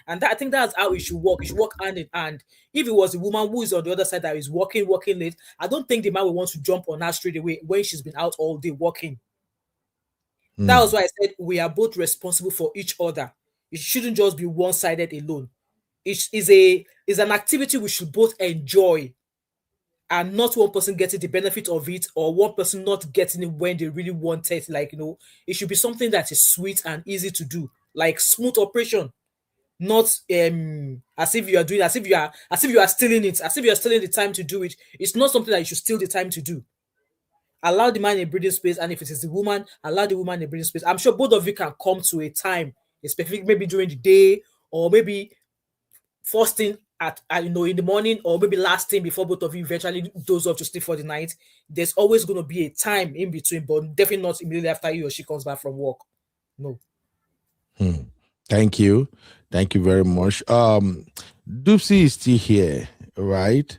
And I think that's how it should work. It should work hand in hand. If it was a woman who is on the other side that is working late, I don't think the man will want to jump on her straight away when she's been out all day working. That was why I said we are both responsible for each other. It shouldn't just be one-sided alone. It is an activity we should both enjoy, and not one person getting the benefit of it or one person not getting it when they really want it. Like, it should be something that is sweet and easy to do, like smooth operation, not as if you are stealing it, as if you are stealing the time to do it. It's not something that you should steal the time to do. Allow the man a breathing space, and if it is the woman, allow the woman a breathing space. I'm sure both of you can come to a time, especially maybe during the day, or maybe first thing in the morning, or maybe last thing before both of you eventually doze off to sleep for the night. There's always going to be a time in between, but definitely not immediately after he or she comes back from work. No. Thank you very much. Doopsy is still here, right?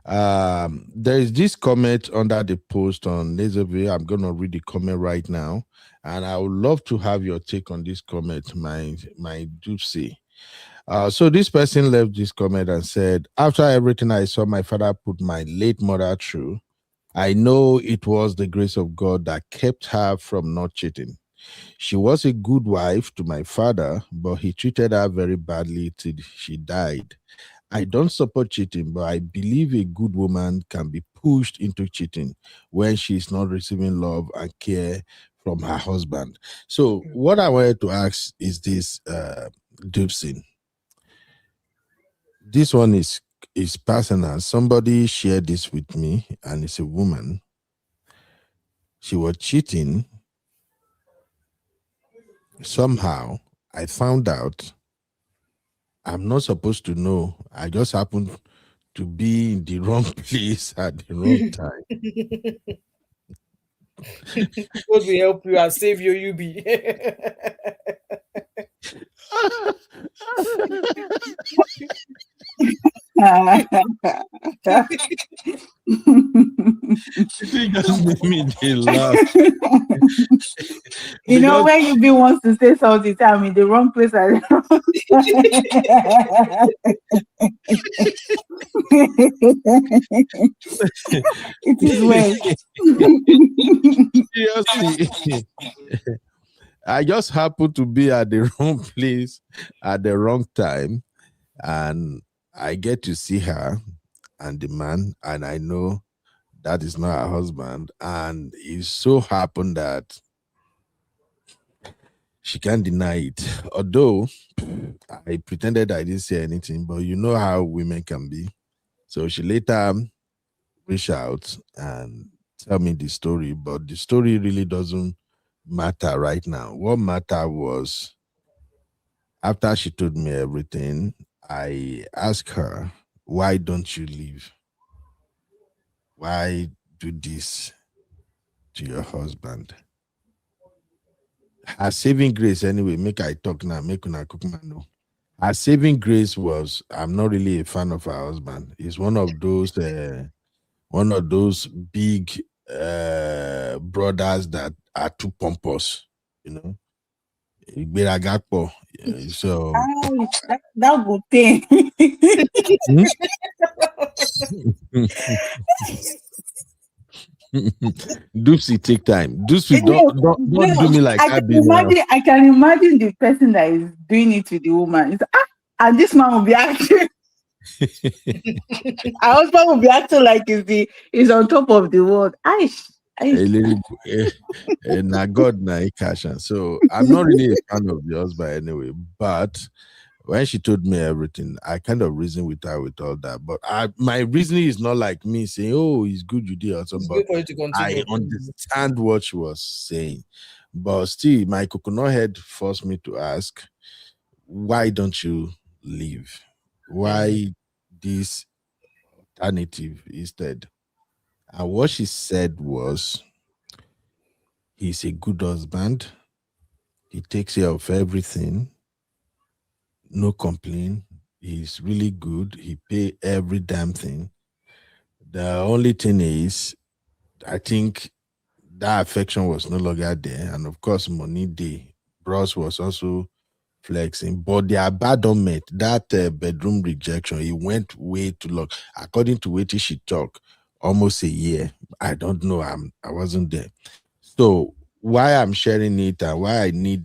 There is this comment under the post on NEZEVILLE. I'm gonna read the comment right now, and I would love to have your take on this comment, my Doopsy. So this person left this comment and said, after everything I saw my father put my late mother through, I know it was the grace of God that kept her from not cheating. She was a good wife to my father, but he treated her very badly till she died. I don't support cheating, but I believe a good woman can be pushed into cheating when she's not receiving love and care from her husband. So what I wanted to ask is this, Doopsy. This one is personal. Somebody shared this with me, and it's a woman. She was cheating. Somehow, I found out. I'm not supposed to know. I just happened to be in the wrong place at the wrong time. God will help you and save you, be. It just made me laugh. When you be wants to say something, I'm in the wrong place. It is well. Seriously. I just happened to be at the wrong place at the wrong time, and I get to see her and the man, and I know that is not her husband. And it so happened that she can't deny it. Although I pretended I didn't say anything, but you know how women can be. So she later reached out and tell me the story, but the story really doesn't matter right now. What matter was after she told me everything, I asked her, why don't you leave? Why do this to your husband? Her saving grace, anyway, make I talk now, make una cook man know. Her saving grace was I'm not really a fan of her husband. He's one of those big brothers that are too pompous, you know. Ìgbéraga. So That good thing. hmm? Dupsy, take time. Dupsy, don't do me like I that, can baby. Now. imagine. I can imagine the person that is doing it to the woman. It's, and this man will be acting. Our husband will be acting like is on top of the world. Aish. Na God na cash. So I'm not really a fan of the husband anyway. But when she told me everything, I kind of reasoned with her with all that. But my reasoning is not like me saying, "Oh, it's good you did," or something. But for you to continue. I understand what she was saying. But still, my coconut head forced me to ask, why don't you leave? Why this alternative instead? And what she said was, he's a good husband. He takes care of everything. No complaint. He's really good. He pay every damn thing. The only thing is, I think that affection was no longer there. And of course, money day. Bros was also flexing. But the abandonment, that bedroom rejection, it went way too long. According to what she talked, almost a year. I don't know. I wasn't there. So why I'm sharing it and why I need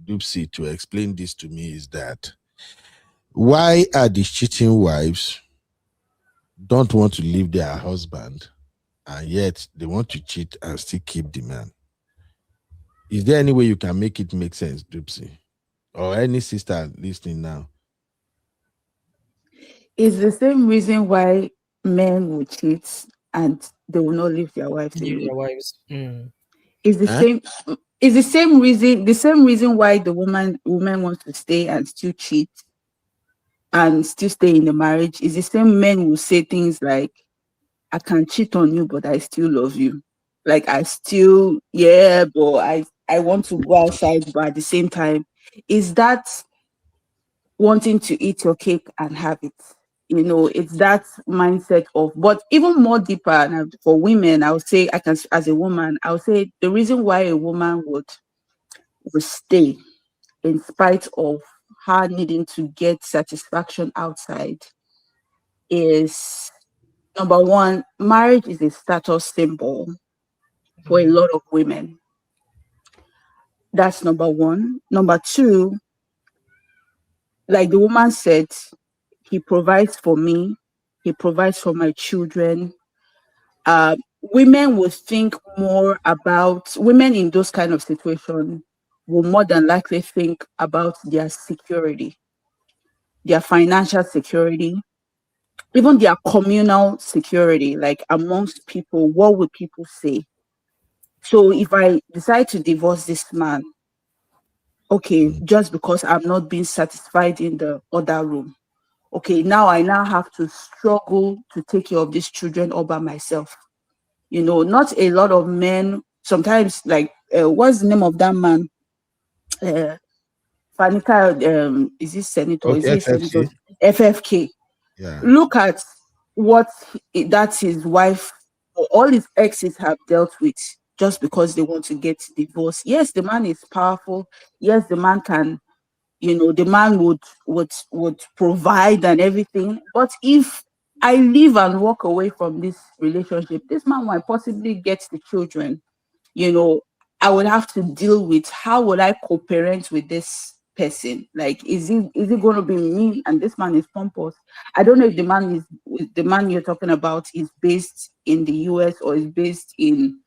Dupsy to explain this to me is that why are the cheating wives don't want to leave their husband and yet they want to cheat and still keep the man? Is there any way you can make it make sense, Dupsy? Or any sister listening now? It's the same reason why men will cheat and they will not leave their wives Leave alone. their wives. It's the same. It's the same reason. The same reason why the woman wants to stay and still cheat and still stay in the marriage. Is the same men will say things like, "I can cheat on you, but I still love you." Like I still, yeah, but I want to go outside, but at the same time, is that wanting to eat your cake and have it? It's that mindset of, but even more deeper, and for women, I would say, I can, as a woman, I would say the reason why a woman would stay in spite of her needing to get satisfaction outside is, number one, marriage is a status symbol for a lot of women. That's number one. Number two, like the woman said, he provides for me, he provides for my children. Women would think more about, women in those kind of situations will more than likely think about their security, their financial security, even their communal security, like amongst people. What would people say? So if I decide to divorce this man, okay, just because I'm not being satisfied in the other room, okay, now I have to struggle to take care of these children all by myself. Not a lot of men sometimes, like, what's the name of that man? Fanica, is this senator? Is Okay, he a senator? FFK. FFK. Yeah. Look at what that his wife or all his exes have dealt with just because they want to get divorced. Yes, the man is powerful. Yes, the man can, the man would provide and everything. But if I leave and walk away from this relationship, this man might possibly get the children. I would have to deal with, how would I co-parent with this person? Like, is it going to be me and this man is pompous? I don't know if the man you're talking about is based in the US or is based in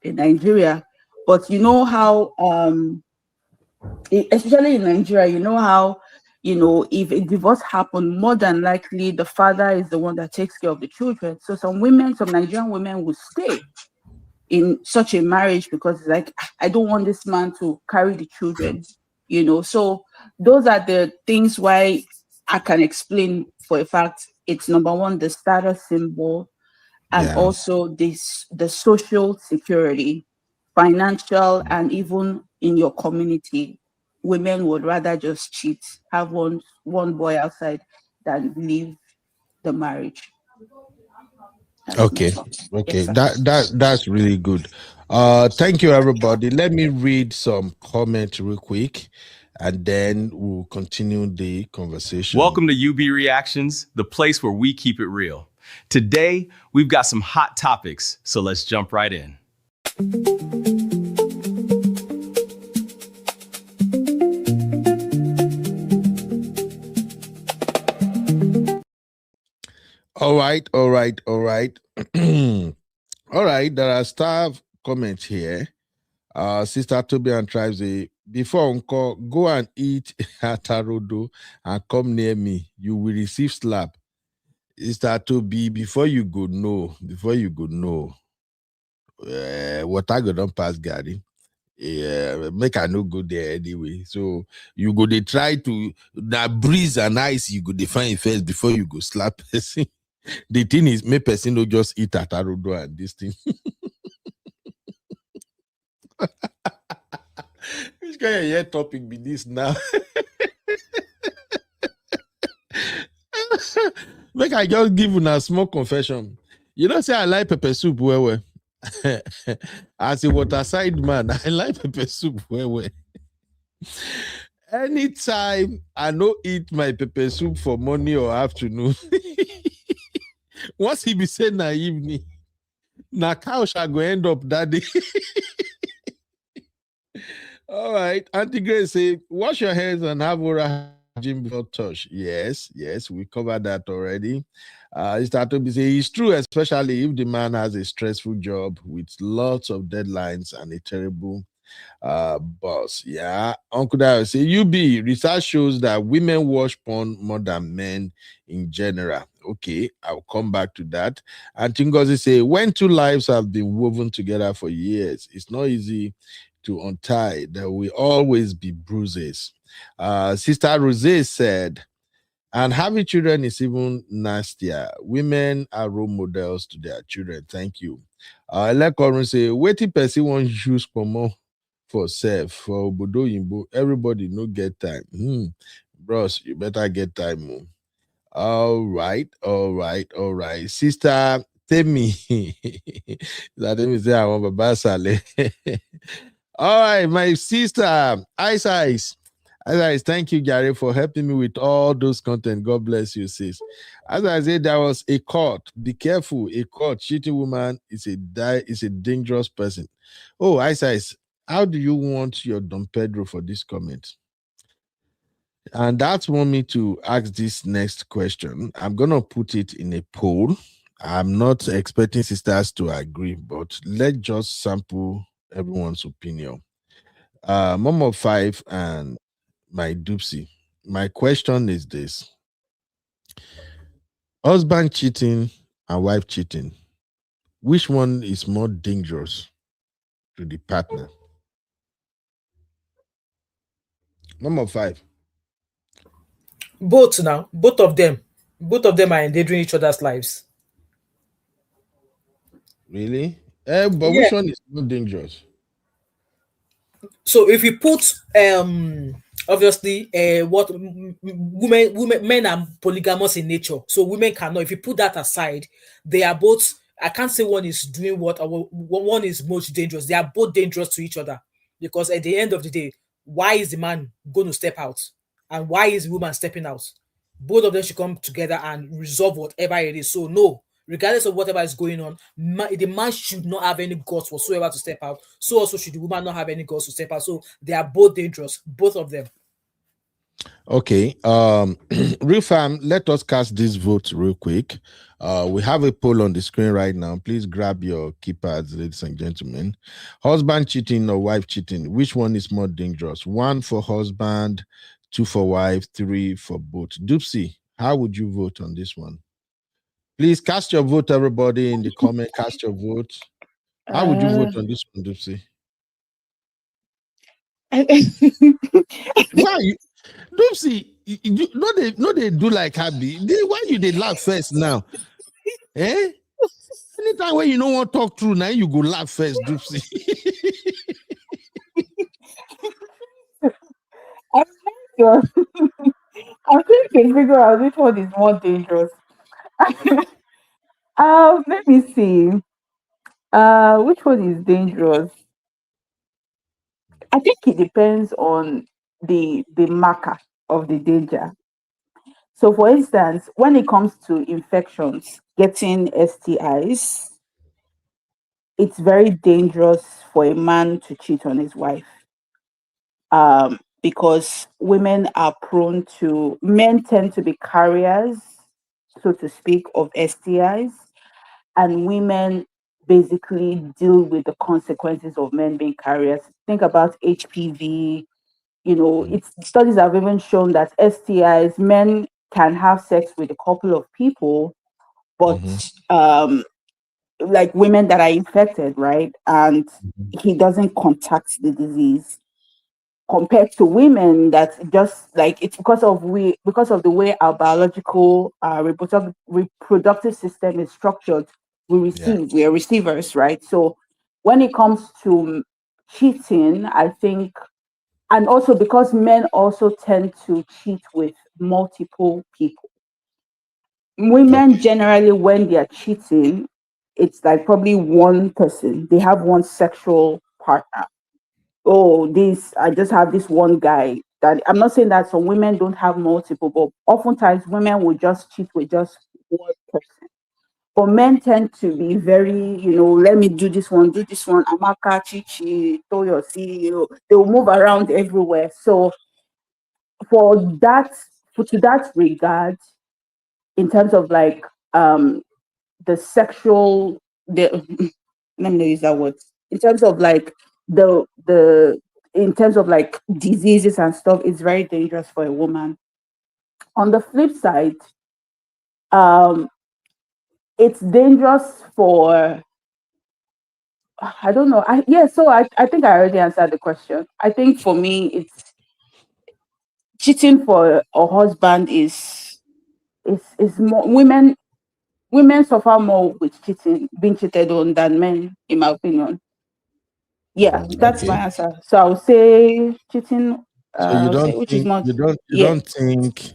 Nigeria, but you know how especially in Nigeria, you know how, if a divorce happened, more than likely the father is the one that takes care of the children. So some Nigerian women will stay in such a marriage because it's like, I don't want this man to carry the children, So those are the things why I can explain for a fact it's number one, the status symbol, and Yeah. also the social security, financial, and even in your community. Women would rather just cheat, have one boy outside than leave the marriage. That's my Okay. Okay. yes, sir. That's really good. Thank you, everybody. Let me read some comments real quick, and then we'll continue the conversation. Welcome to UB Reactions, the place where we keep it real. Today, we've got some hot topics, so let's jump right in. All right. All right. All right. All right. There are staff comments here. Sister Toby and Tribes say, before uncle, go and eat atarodo and come near me. You will receive slap. Sister Toby, before you go know, water go don pass Gary. Yeah, make I no go there anyway. So you go they try to that breeze and ice, you go define first before you go slap person. The thing is, make person no just eat atarodo and this thing. Which kind of year topic be this now? Make I just give you a small confession. You don't say I like pepper soup well. As a waterside man, I like pepper soup well. Anytime I no eat my pepper soup for morning or afternoon, once he be saying na evening, na couch I go end up that day. All right. Auntie Grace say, wash your hands and have oral hygiene before touch. Yes, we covered that already. To be say it's true, especially if the man has a stressful job with lots of deadlines and a terrible boss. Yeah. Uncle Dario say, research shows that women watch porn more than men in general. Okay, I'll come back to that. And Tingozi say, when two lives have been woven together for years, it's not easy to untie. There will always be bruises. Sister Rose said, and having children is even nastier. Women are role models to their children. Thank you. Let Corin say, waiting person won't use pomo for self, for Obodo Yimbo. Everybody no get time. Bros, you better get time. All right. Sister Temi. Temi say, I want Baba Sale. All right, my sister, Ice. Thank you, Gary, for helping me with all those content. God bless you, sis. As I said, there was a court. Be careful. A court cheating woman is a dangerous person. Oh, Ice, how do you want your Don Pedro for this comment? And that's want me to ask this next question. I'm gonna put it in a poll. I'm not expecting sisters to agree, but let's just sample everyone's opinion. Mom of Five and my Doopsy. My question is this: husband cheating and wife cheating, which one is more dangerous to the partner? Mom of Five. Both now, both of them are endangering each other's lives. Really? But Yeah. which one is more dangerous? So if you put obviously what women men are polygamous in nature, so women cannot. If you put that aside, they are both. I can't say one is doing what or one is most dangerous. They are both dangerous to each other because at the end of the day, why is the man going to step out and why is the woman stepping out? Both of them should come together and resolve whatever it is. So no, regardless of whatever is going on, the man should not have any guts whatsoever to step out. So also should the woman not have any guts to step out. So they are both dangerous, both of them. Okay. Real fam, let us cast this vote real quick. We have a poll on the screen right now. Please grab your keypads, ladies and gentlemen. Husband cheating or wife cheating, which one is more dangerous? 1 for husband, 2 for wife, 3 for both. Doopsy, how would you vote on this one? Please cast your vote, everybody, in the comment. Cast your vote. How would you vote on this one, Doopsy? Why you, Doopsy? No, they do like happy. Why you they laugh first now? Eh? Anytime when you don't want to talk through, now you go laugh first, Doopsy. I'm not sure. I'm trying to figure out which one is more dangerous. Let me see. Which one is dangerous? I think it depends on the marker of the danger. So, for instance, when it comes to infections, getting STIs, it's very dangerous for a man to cheat on his wife. Because women are prone to, men tend to be carriers, so to speak, of STIs, and women basically deal with the consequences of men being carriers. Think about HPV. It's studies have even shown that STIs, men can have sex with a couple of people, but like women that are infected, right? And he doesn't contact the disease compared to women that just like it's because of the way our biological reproductive system is structured. We are receivers, right? So when it comes to cheating, I think, and also because men also tend to cheat with multiple people. Women generally, when they are cheating, it's like probably one person. They have one sexual partner. Oh, this I just have this one guy. That I'm not saying that some women don't have multiple, but oftentimes women will just cheat with just one person. But men tend to be very, let me do this one, Amaka, Chichi, Toyosi, they will move around everywhere. So for that, to that regard, in terms of like the sexual, the let me use that word, in terms of like the in terms of like diseases and stuff, it's very dangerous for a woman. On the flip side, um it's dangerous for, I don't know. I think I already answered the question. I think for me, it's cheating for a husband is more, women suffer more with cheating, being cheated on, than men, in my opinion. Yeah, that's my Okay. answer. So I would say cheating. So you I would don't say which is think more. you don't you Yeah, don't think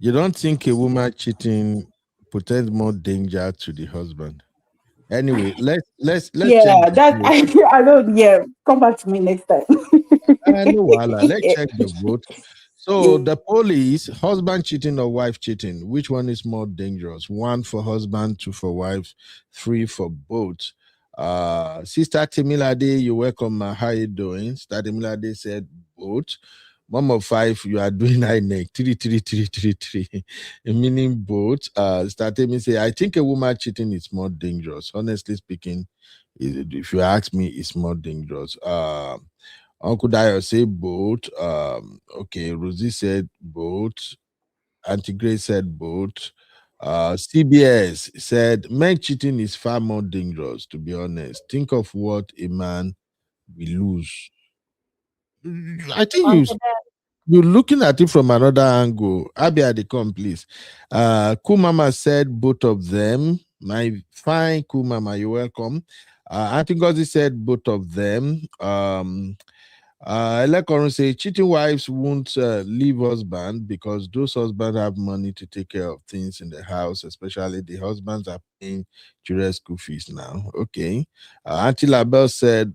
you don't think a woman cheating presents more danger to the husband? Anyway, let's check yeah. the That vote. I don't. Yeah, come back to me next time. No, wahala. Let's check the vote. So Yeah. the poll is husband cheating or wife cheating. Which one is more dangerous? 1 for husband, 2 for wife, 3 for both. Sister Timilade, you're welcome. How you doing? Sister Timilade said both. Mom of 5, you are doing high neck. 3, meaning both. Sister Timmy say, I think a woman cheating is more dangerous. Honestly speaking, if you ask me, it's more dangerous. Uncle Dio say both. Okay, Rosie said both. Auntie Grace said both. CBS said men cheating is far more dangerous, to be honest. Think of what a man will lose. I think you're looking at it from another angle. Abia, they come, please. Cool Mama said both of them. My fine Cool Mama, you're welcome. Auntie Gozi said both of them. Elekorun say cheating wives won't leave husband because those husbands have money to take care of things in the house, especially the husbands are paying children's school fees now. Okay. Auntie Labelle said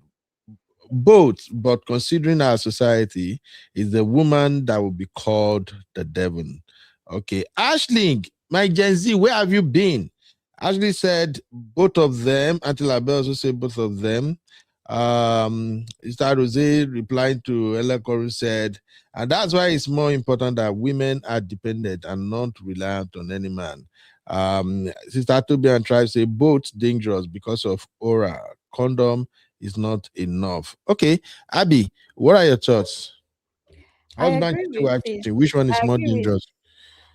both, but considering our society, is the woman that will be called the devil. Okay. Ashling, my Gen Z, where have you been? Ashley said both of them. Auntie Labelle also said both of them. Mr. Rose replying to Ella Koru said, and that's why it's more important that women are dependent and not reliant on any man. Sister Toby and Tribe say both dangerous because of aura. Condom is not enough. Okay, Abby, what are your thoughts? I Husband agree cheating, with wife this. cheating, which one I is more agree with dangerous?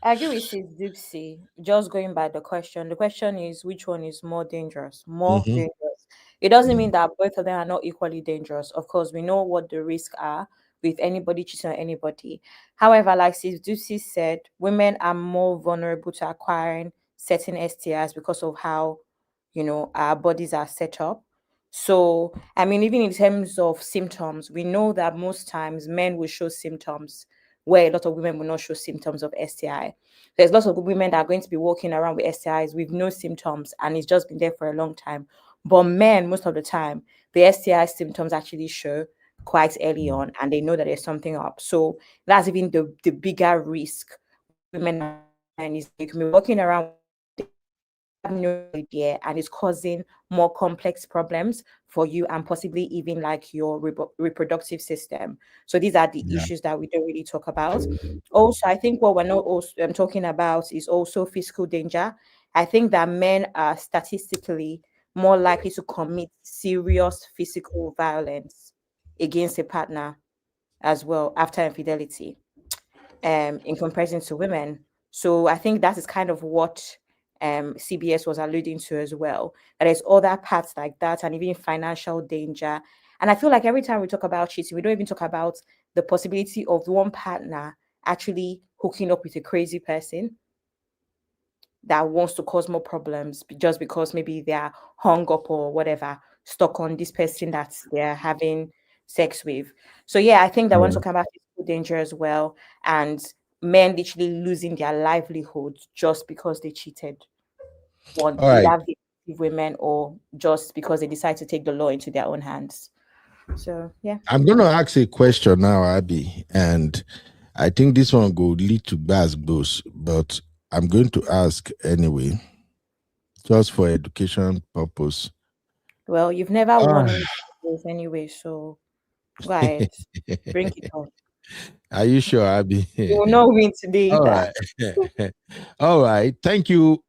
I agree with Sis Dipsy. Just going by the question. The question is which one is more dangerous? More Mm-hmm. dangerous. It doesn't mean that both of them are not equally dangerous. Of course, we know what the risks are with anybody cheating on anybody. However, like Sis Dipsy said, women are more vulnerable to acquiring certain STIs because of how our bodies are set up. So, I mean, even in terms of symptoms, we know that most times men will show symptoms where a lot of women will not show symptoms of STI. There's lots of women that are going to be walking around with STIs with no symptoms, and it's just been there for a long time. But men, most of the time, the STI symptoms actually show quite early on, and they know that there's something up. So that's even the bigger risk women are in, is you can be walking around have no idea, and it's causing more complex problems for you and possibly even like your reproductive system. So these are the Yeah. issues that we don't really talk about. Also, I think what we're not also talking about is also physical danger. I think that men are statistically more likely to commit serious physical violence against a partner as well after infidelity, in comparison to women. So I think that is kind of what CBS was alluding to as well. That there's other parts like that, and even financial danger. And I feel like every time we talk about cheating, we don't even talk about the possibility of one partner actually hooking up with a crazy person that wants to cause more problems just because maybe they're hung up or whatever, stuck on this person that they're having sex with. So yeah, I think that when talking about physical danger as well, and men literally losing their livelihood just because they cheated on All right. either women or just because they decide to take the law into their own hands. So yeah. I'm going to ask a question now, Abby, and I think this one will lead to Bos, but I'm going to ask anyway, just for education purpose. Well, you've never won Ah. any battles anyway, so go ahead. Bring it on. Are you sure, Abby? You will not win today All either. right. All right. Thank you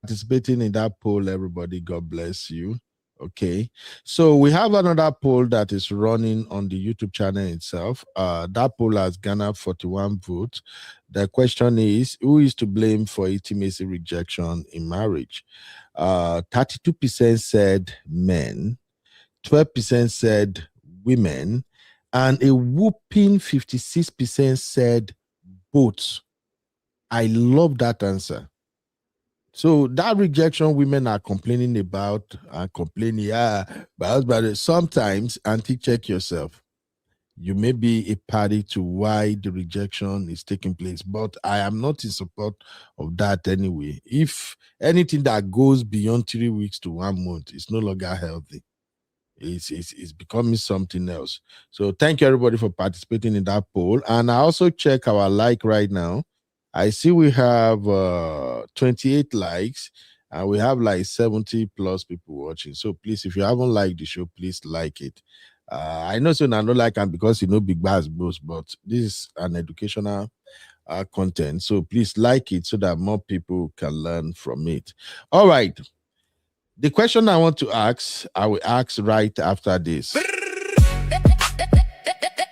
participating in that poll, everybody. God bless you. Okay. So we have another poll that is running on the YouTube channel itself. That poll has garnered 41 votes. The question is, who is to blame for intimacy rejection in marriage? 32% said men, 12% said women, and a whooping 56% said both. I love that answer. So that rejection women are complaining about and complaining, but sometimes, auntie, check yourself. You may be a party to why the rejection is taking place, but I am not in support of that anyway. If anything that goes beyond 3 weeks to 1 month is no longer healthy, it's becoming something else. So thank you everybody for participating in that poll. And I also check our like right now. I see we have 28 likes and we have like 70 plus people watching. So please, if you haven't liked the show, please like it. I know so now not like them because you know big bass bros, but this is an educational content. So please like it so that more people can learn from it. All right. The question I want to ask, I will ask right after this.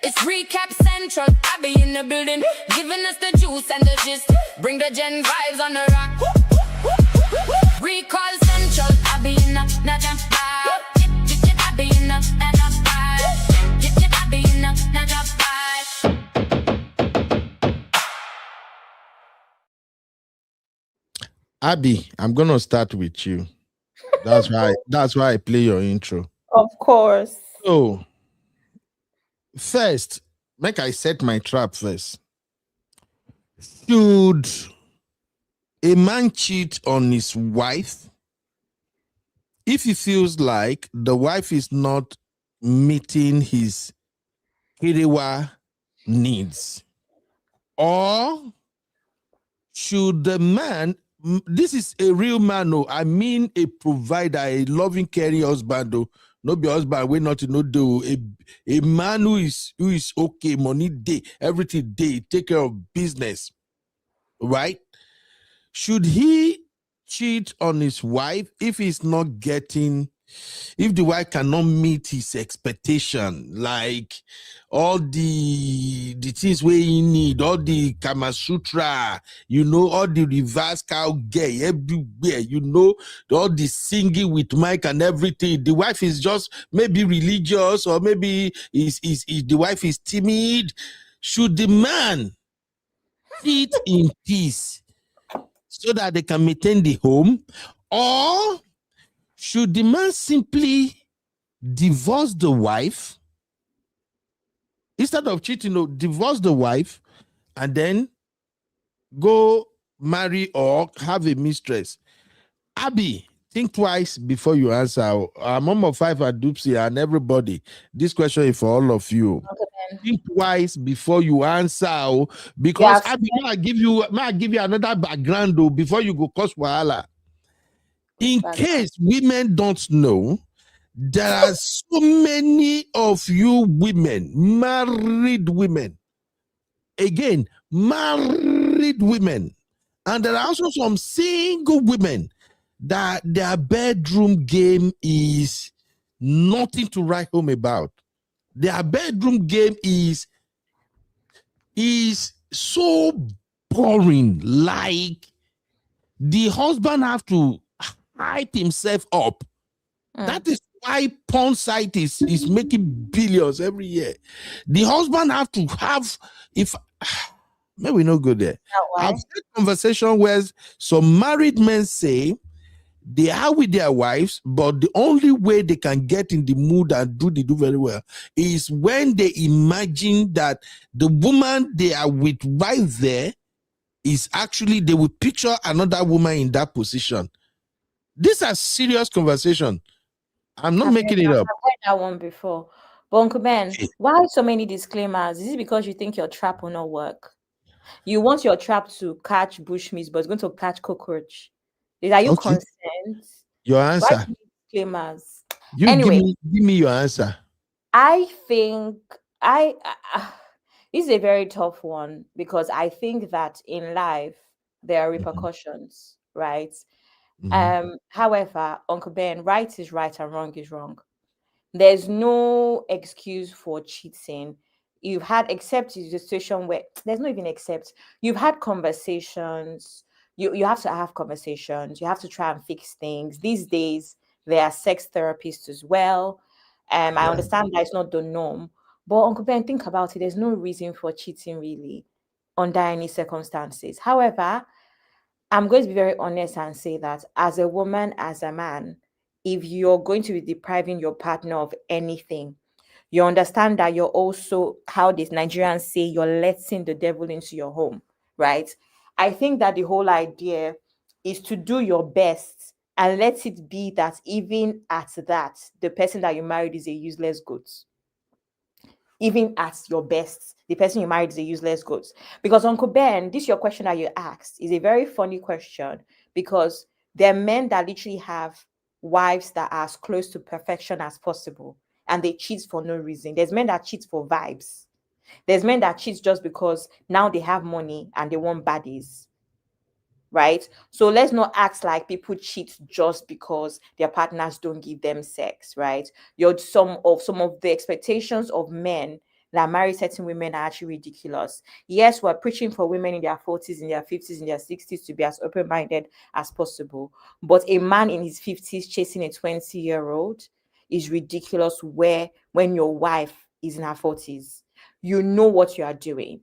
It's Recap Central. I be in the building, giving us the juice and the gist. Bring the gen vibes on the rock. Recall Central. I be in the Naja vibe. I be in the Naja vibe. I be in the Naja vibe. Abby, I'm gonna start with you. That's why I play your intro. Of course. So first, make I set my trap first. Should a man cheat on his wife if he feels like the wife is not meeting his kiriwa needs? Or should the man, this is a real man, no, I mean a provider, a loving, caring husband, though, no be husband, we not to know do a man who is okay, money day, everything day, take care of business, right? Should he cheat on his wife if he's not getting, if the wife cannot meet his expectation, like all the things where he need, all the Kama Sutra, all the reverse cow gay everywhere, all the singing with mic and everything. The wife is just maybe religious, or maybe the wife is timid. Should the man sit in peace so that they can maintain the home, or should the man simply divorce the wife instead of cheating? Divorce the wife and then go marry or have a mistress. Abby, think twice before you answer. Mom of five at Doopsy and everybody. This question is for all of you. Okay. Think twice before you answer, because Abby, may I give you another background though before you go cause wahala. In case women don't know, there are so many of you women, married women, again, married women, and there are also some single women that their bedroom game is nothing to write home about. Their bedroom game is so boring, like the husband have to hype himself up. That is why porn site is making billions every year. The husband have to have, maybe we not go there. I've had conversation where some married men say they are with their wives, but the only way they can get in the mood and do very well is when they imagine that the woman they are with right there is actually, they will picture another woman in that position. These are serious conversation. I'm not making it up. I've heard that one before. But Uncle Ben, why so many disclaimers? Is it because you think your trap will not work? You want your trap to catch bushmeat, but it's going to catch cockroach. Are you concerned? Your answer. Why disclaimers? Anyway, give me your answer. I think this is a very tough one, because I think that in life there are repercussions, right? However, Uncle Ben, right is right and wrong is wrong. There's no excuse for cheating. You've had, except is a situation where there's not even except, you've had conversations. You have to have conversations. You have to try and fix things. These days there are sex therapists as well. I understand that it's not the norm, but Uncle Ben, think about it. There's no reason for cheating really under any circumstances. However, I'm going to be very honest and say that as a woman, as a man, if you're going to be depriving your partner of anything, you understand that you're also, how these Nigerians say, you're letting the devil into your home, right? I think that the whole idea is to do your best and let it be that even at that, the person that you married is a useless goat. Even at your best, the person you married is a useless goat. Because Uncle Ben, this your question that you asked is a very funny question, because there are men that literally have wives that are as close to perfection as possible, and they cheat for no reason. There's men that cheat for vibes. There's men that cheat just because now they have money and they want baddies. Right? So let's not act like people cheat just because their partners don't give them sex, right? Some of the expectations of men that marry certain women are actually ridiculous. Yes, we're preaching for women in their 40s, in their 50s, in their 60s to be as open-minded as possible. But a man in his 50s chasing a 20-year-old is ridiculous, when your wife is in her 40s. You know what you are doing.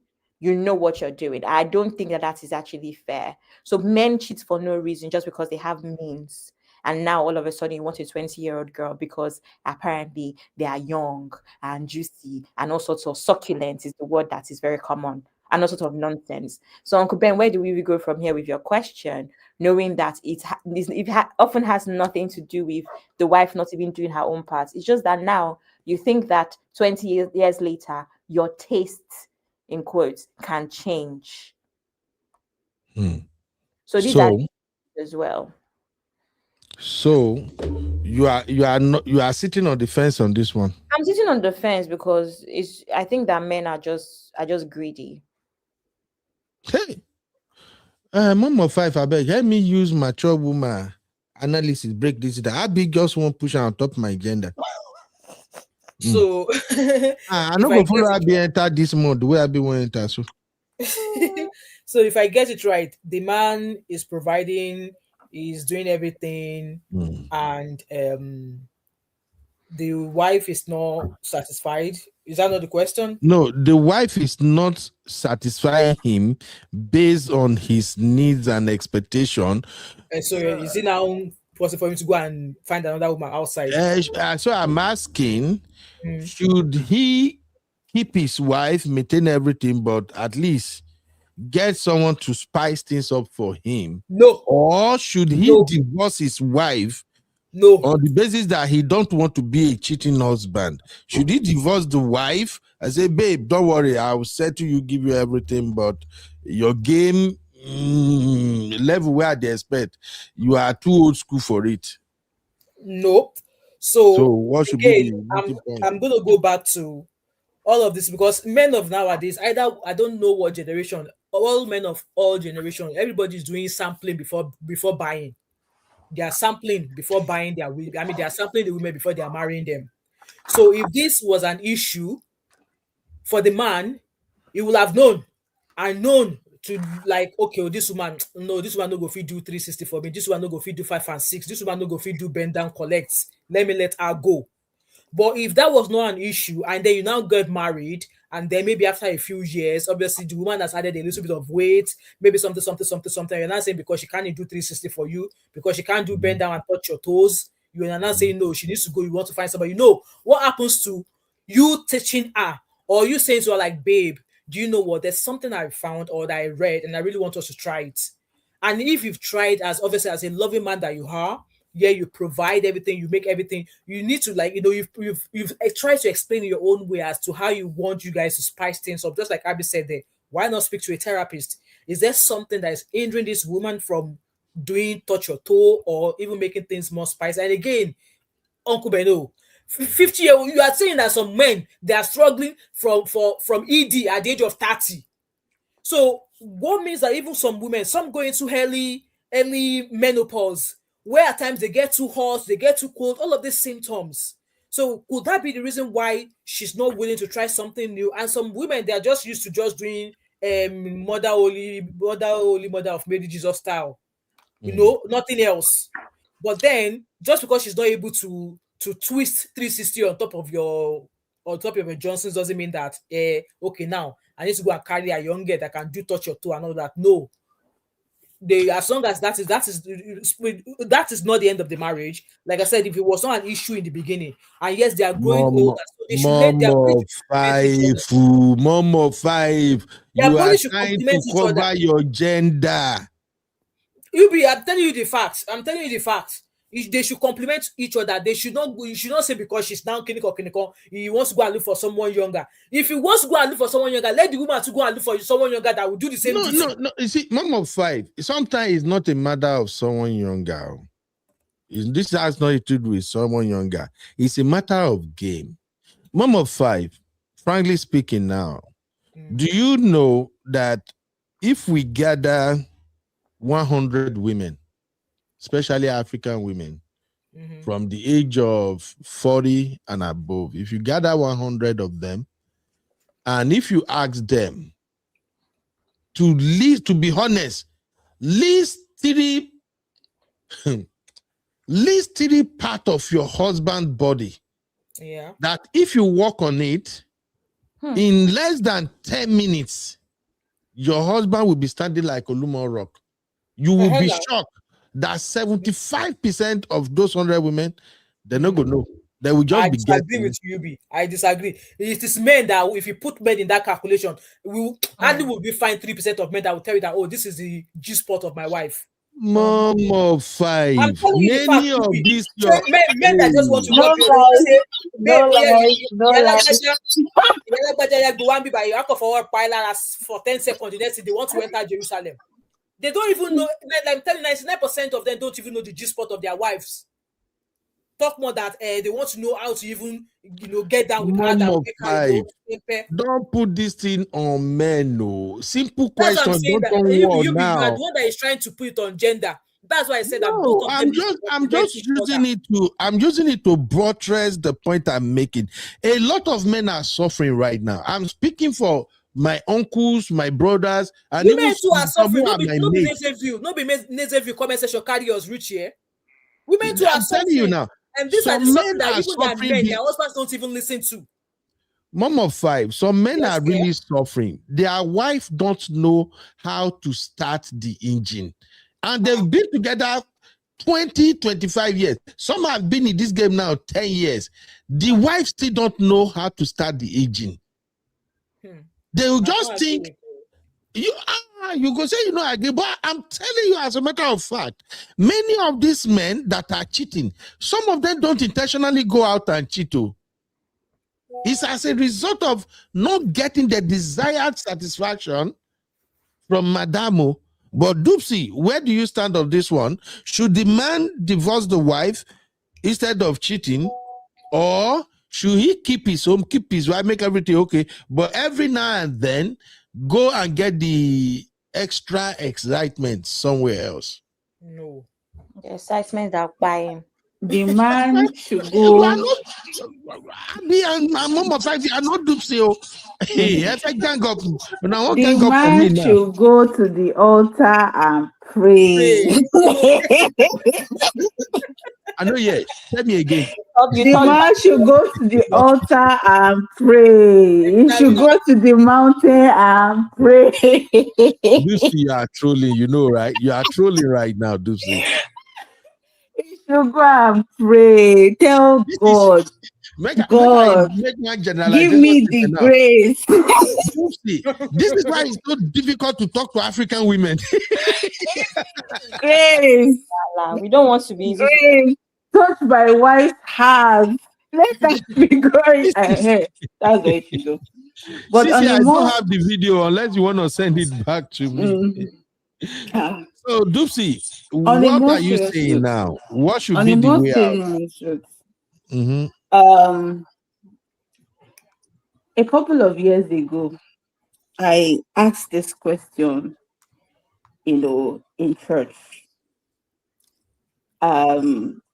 I don't think that is actually fair. So men cheat for no reason just because they have means. And now all of a sudden you want a 20-year-old girl because apparently they are young and juicy and all sorts of succulent is the word that is very common, and all sorts of nonsense. So Uncle Ben, where do we go from here with your question? Knowing that it often has nothing to do with the wife not even doing her own part. It's just that now you think that 20 years later, your tastes, in quotes, can change. So these are as well. So you are sitting on the fence on this one. I'm sitting on the fence because I think that men are just greedy. Hey, Mom of five, I beg, help me use mature woman analysis, break this down. I big just one push on top my gender. So I if no I go follow get I be enter this month the way I be want enter. So so if I get it right, the man is providing, is doing everything, and the wife is not satisfied. Is that not the question? no, the wife is not satisfying him based on his needs and expectation. And so is it now possible for him to go and find another woman outside? So I'm asking, should he keep his wife, maintain everything, but at least get someone to spice things up for him? No. Or should he divorce his wife? No. On the basis that he don't want to be a cheating husband? Should he divorce the wife and say, babe, don't worry, I will settle you, give you everything, but your game level where they expect, you are too old school for it? Nope. So what should again, be the meeting point? I'm going to go back to all of this because men of nowadays, either I don't know what generation, all men of all generations, everybody's doing sampling before buying. They are sampling before buying their women. I mean, they are sampling the women before they are marrying them. So if this was an issue for the man, he will have known to like, okay, oh, this woman no go fit do 360 for me. This one no go fit do 5 and 6. This one no go fit do bend down collects. Let me let her go. But if that was not an issue, and then you now get married, and then maybe after a few years, obviously the woman has added a little bit of weight, maybe something. You're not saying because she can't do 360 for you, because she can't do bend down and touch your toes. You're not saying no, she needs to go. You want to find somebody. No, what happens to you teaching her, or you saying to her like, babe, do you know what? There's something I found or that I read, and I really want us to try it. And if you've tried, as obviously as a loving man that you are, yeah, you provide everything, you make everything. You need to, like, you've tried to explain in your own way as to how you want you guys to spice things up. Just like Abby said there, why not speak to a therapist? Is there something that is hindering this woman from doing touch your toe or even making things more spicy? And again, Uncle Beno, 50-year-old, you are saying that some men, they are struggling from ED at the age of 30. So what means that even some women, some go into early menopause, where at times they get too hot, they get too cold, all of these symptoms. So could that be the reason why she's not willing to try something new? And some women, they are just used to just doing mother of Mary Jesus style, nothing else. But then just because she's not able to twist 360 on top of your Johnsons doesn't mean that okay, now I need to go and carry a young girl that can do touch your toe and all that. No. As long as that is not the end of the marriage. Like I said, if it was not an issue in the beginning, and yes, they are growing older, so they should let their Mom of five, you are trying to cover your gender. I'm telling you the facts. They should complement each other. You should not say because she's now clinical, he wants to go and look for someone younger. If he wants to go and look for someone younger, let the woman to go and look for someone younger that will do the same. No. You see, Mom of five, sometimes it's not a matter of someone younger. This has nothing to do with someone younger. It's a matter of game. Mom of five, frankly speaking now, do you know that if we gather 100 women, especially African women, from the age of 40 and above, if you gather 100 of them, and if you ask them to be honest, list three part of your husband's body, that if you walk on it, in less than 10 minutes, your husband will be standing like Olumo Rock. You will be shocked that 75% of those 100 women, they're not going to know. They will just be disagree with you, B. I disagree. It is men that, if you put men in that calculation, hardly will be find 3% of men that will tell you that, oh, this is the G spot of my wife. Mom of five. I'm telling you the fact, of these men that just want to no for 10 seconds, the next thing they want to enter Jerusalem. They don't even know. I'm telling you, 99% of them don't even know the G spot of their wives. talk more that they want to know how to even get down with her Mom that will of make five. her. Don't put this thing on men, no. Simple That's what I'm question. saying. Don't That turn you war you are now. the one that is trying to put it on gender. That's why I said that both No, of them need to I'm compliment just each using other. it to buttress the point I'm making. A lot of men are suffering right now. I'm speaking for my uncles, my brothers, and even Women too are some suffering. who No are be my no be mates. NEZEVILLE, no be NEZEVILLE comment section carry us reach here. Women too are I'm telling you suffering. now, And these are the some suffering men that are even their suffering. men, their husbands don't even listen to. Mom of five, some men Yes, are dear. really suffering. Their wife don't know how to start the engine. And they've been together 20, 25 years. Some have been in this game now 10 years. The wife still don't know how to start the engine. They will just think, you go say, I agree, but I'm telling you, as a matter of fact, many of these men that are cheating, some of them don't intentionally go out and cheat. It's as a result of not getting the desired satisfaction from Madamo. But Dupsy, where do you stand on this one? Should the man divorce the wife instead of cheating, or should he keep his home, keep his wife, make everything okay, but every now and then go and get the extra excitement somewhere else? No. The excitement that by him. The man should You are go. not, I'm Mom of five, you are not Dupsy. Hey, if I gang up, when I won't The gang up for me man now. should go to the altar and pray. I know, yeah. Tell me again. The man should go to the altar and pray. He should go to the mountain and pray. Dupsy, you are trolling, right? You are trolling right now, Dupsy. He should go and pray. Tell God, God, make my give me the grace. Dupsy, this is why it's so difficult to talk to African women. Grace. We don't want to be grace. Touch my wife's hands. Let us be going ahead. That's what you do. But Sissy, I more, don't have the video unless you want to send it back to me. So, Dupsy, what are you saying now? What should be the way out? A couple of years ago, I asked this question, in church.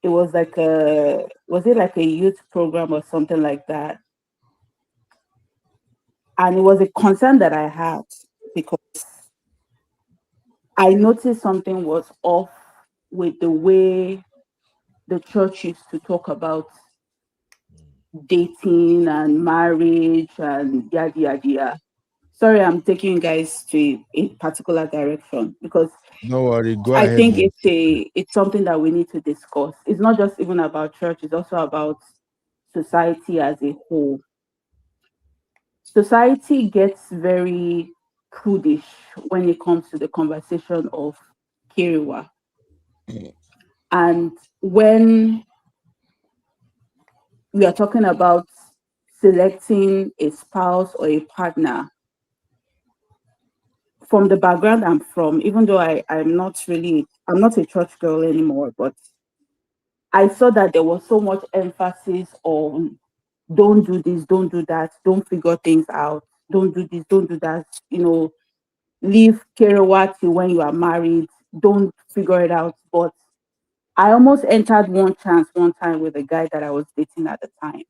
It was like was a youth program or something like that? And it was a concern that I had because I noticed something was off with the way the church used to talk about dating and marriage and yada yada yada. Sorry, I'm taking you guys to a particular direction because no worry, go I ahead. think it's something that we need to discuss. It's not just even about church, it's also about society as a whole. Society gets very prudish when it comes to the conversation of Kiriwa. And when we are talking about selecting a spouse or a partner, from the background I'm from, even though I'm not a church girl anymore, but I saw that there was so much emphasis on don't do this, don't do that, don't figure things out, don't do this, don't do that, leave Kerewa till when you are married, don't figure it out. But I almost entered one time with a guy that I was dating at the time.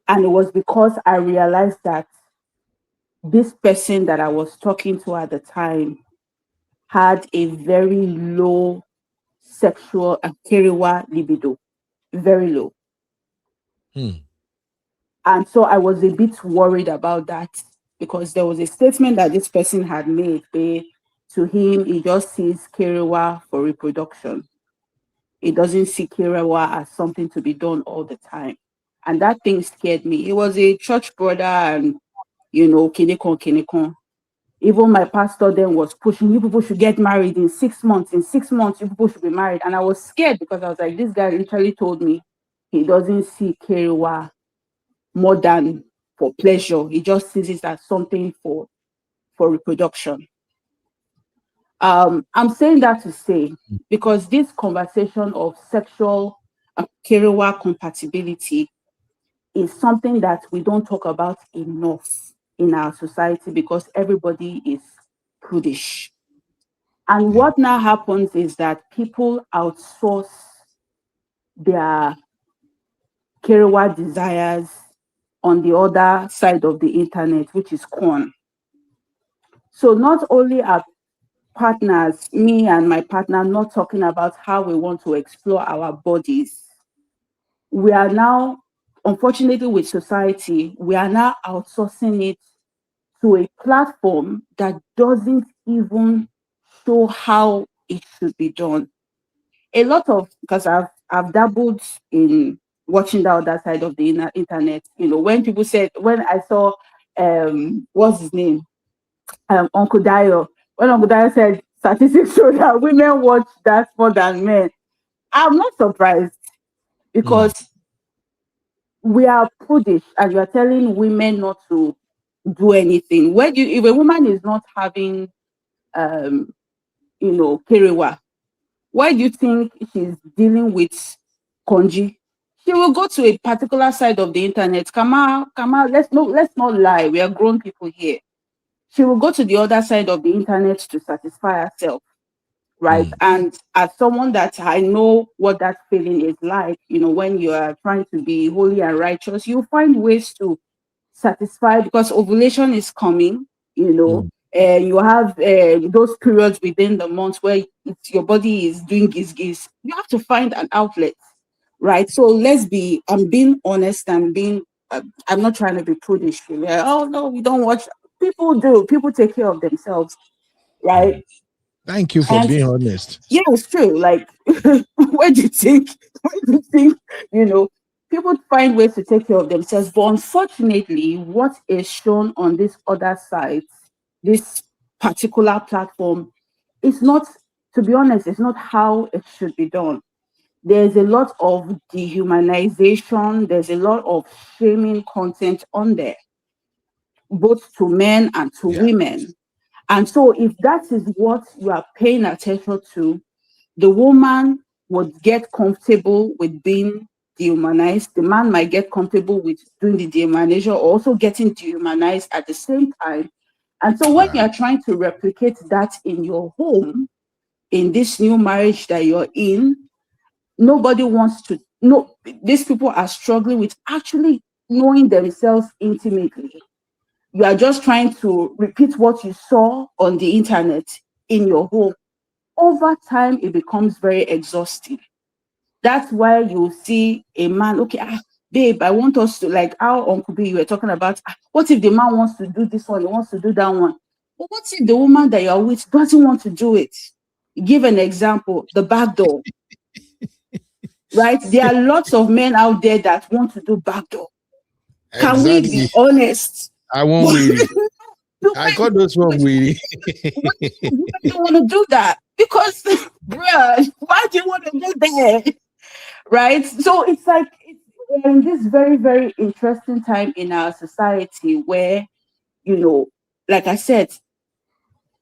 And it was because I realized that this person that I was talking to at the time had a very low sexual Kerewa libido, very low. And so I was a bit worried about that because there was a statement that this person had made where to him, he just sees Kerewa for reproduction. He doesn't see Kerewa as something to be done all the time. And that thing scared me. He was a church brother and, kinekon. Even my pastor then was pushing, you people should get married in 6 months. In 6 months, you people should be married. And I was scared because I was like, this guy literally told me he doesn't see Kerewa more than for pleasure. He just sees it as something for reproduction. I'm saying that to say, because this conversation of sexual kerewa compatibility is something that we don't talk about enough in our society because everybody is prudish. And what now happens is that people outsource their kerewa desires on the other side of the internet, which is corn. So not only are partners, me and my partner, not talking about how we want to explore our bodies, we are now, unfortunately with society, we are now outsourcing it to a platform that doesn't even show how it should be done. A lot of, because I've dabbled in watching the other side of the internet, when people said, when I saw what's his name? Uncle Dio. When Uncle Dio said statistics show that women watch that more than men, I'm not surprised because we are prudish and you are telling women not to do anything. If a woman is not having kerewa, why do you think she's dealing with konji? She will go to a particular side of the internet. Come on, let's not lie. We are grown people here. She will go to the other side of the internet to satisfy herself, right? And as someone that I know what that feeling is like, when you are trying to be holy and righteous, you find ways to satisfy because ovulation is coming, and you have those periods within the month where your body is doing giz. You have to find an outlet, right? So I'm being honest and I'm not trying to be prudish. Oh no, we don't watch. People do. People take care of themselves, right? Thank you for being honest. Yeah, it's true. Like, where do you think? People find ways to take care of themselves. But unfortunately, what is shown on this other side, this particular platform, is not, to be honest, it's not how it should be done. There's a lot of dehumanization. There's a lot of shaming content on there, both to men and to women. And so if that is what you are paying attention to, the woman would get comfortable with being dehumanized. The man might get comfortable with doing the dehumanization, or also getting dehumanized at the same time. And so when you're trying to replicate that in your home, in this new marriage that you're in, nobody wants to know. These people are struggling with actually knowing themselves intimately. You are just trying to repeat what you saw on the internet in your home. Over time, it becomes very exhausting. That's why you see a man, okay, babe, I want us to, like how Uncle B, you were talking about, what if the man wants to do this one, he wants to do that one? But what if the woman that you're with doesn't want to do it? Give an example, the back door. Right? There are lots of men out there that want to do back door. Can we be honest? I won't wait. I got those one waiting. You don't want to do that because, bruh, why do you want to do that? Right? So it's like we're in this very, very interesting time in our society where, like I said,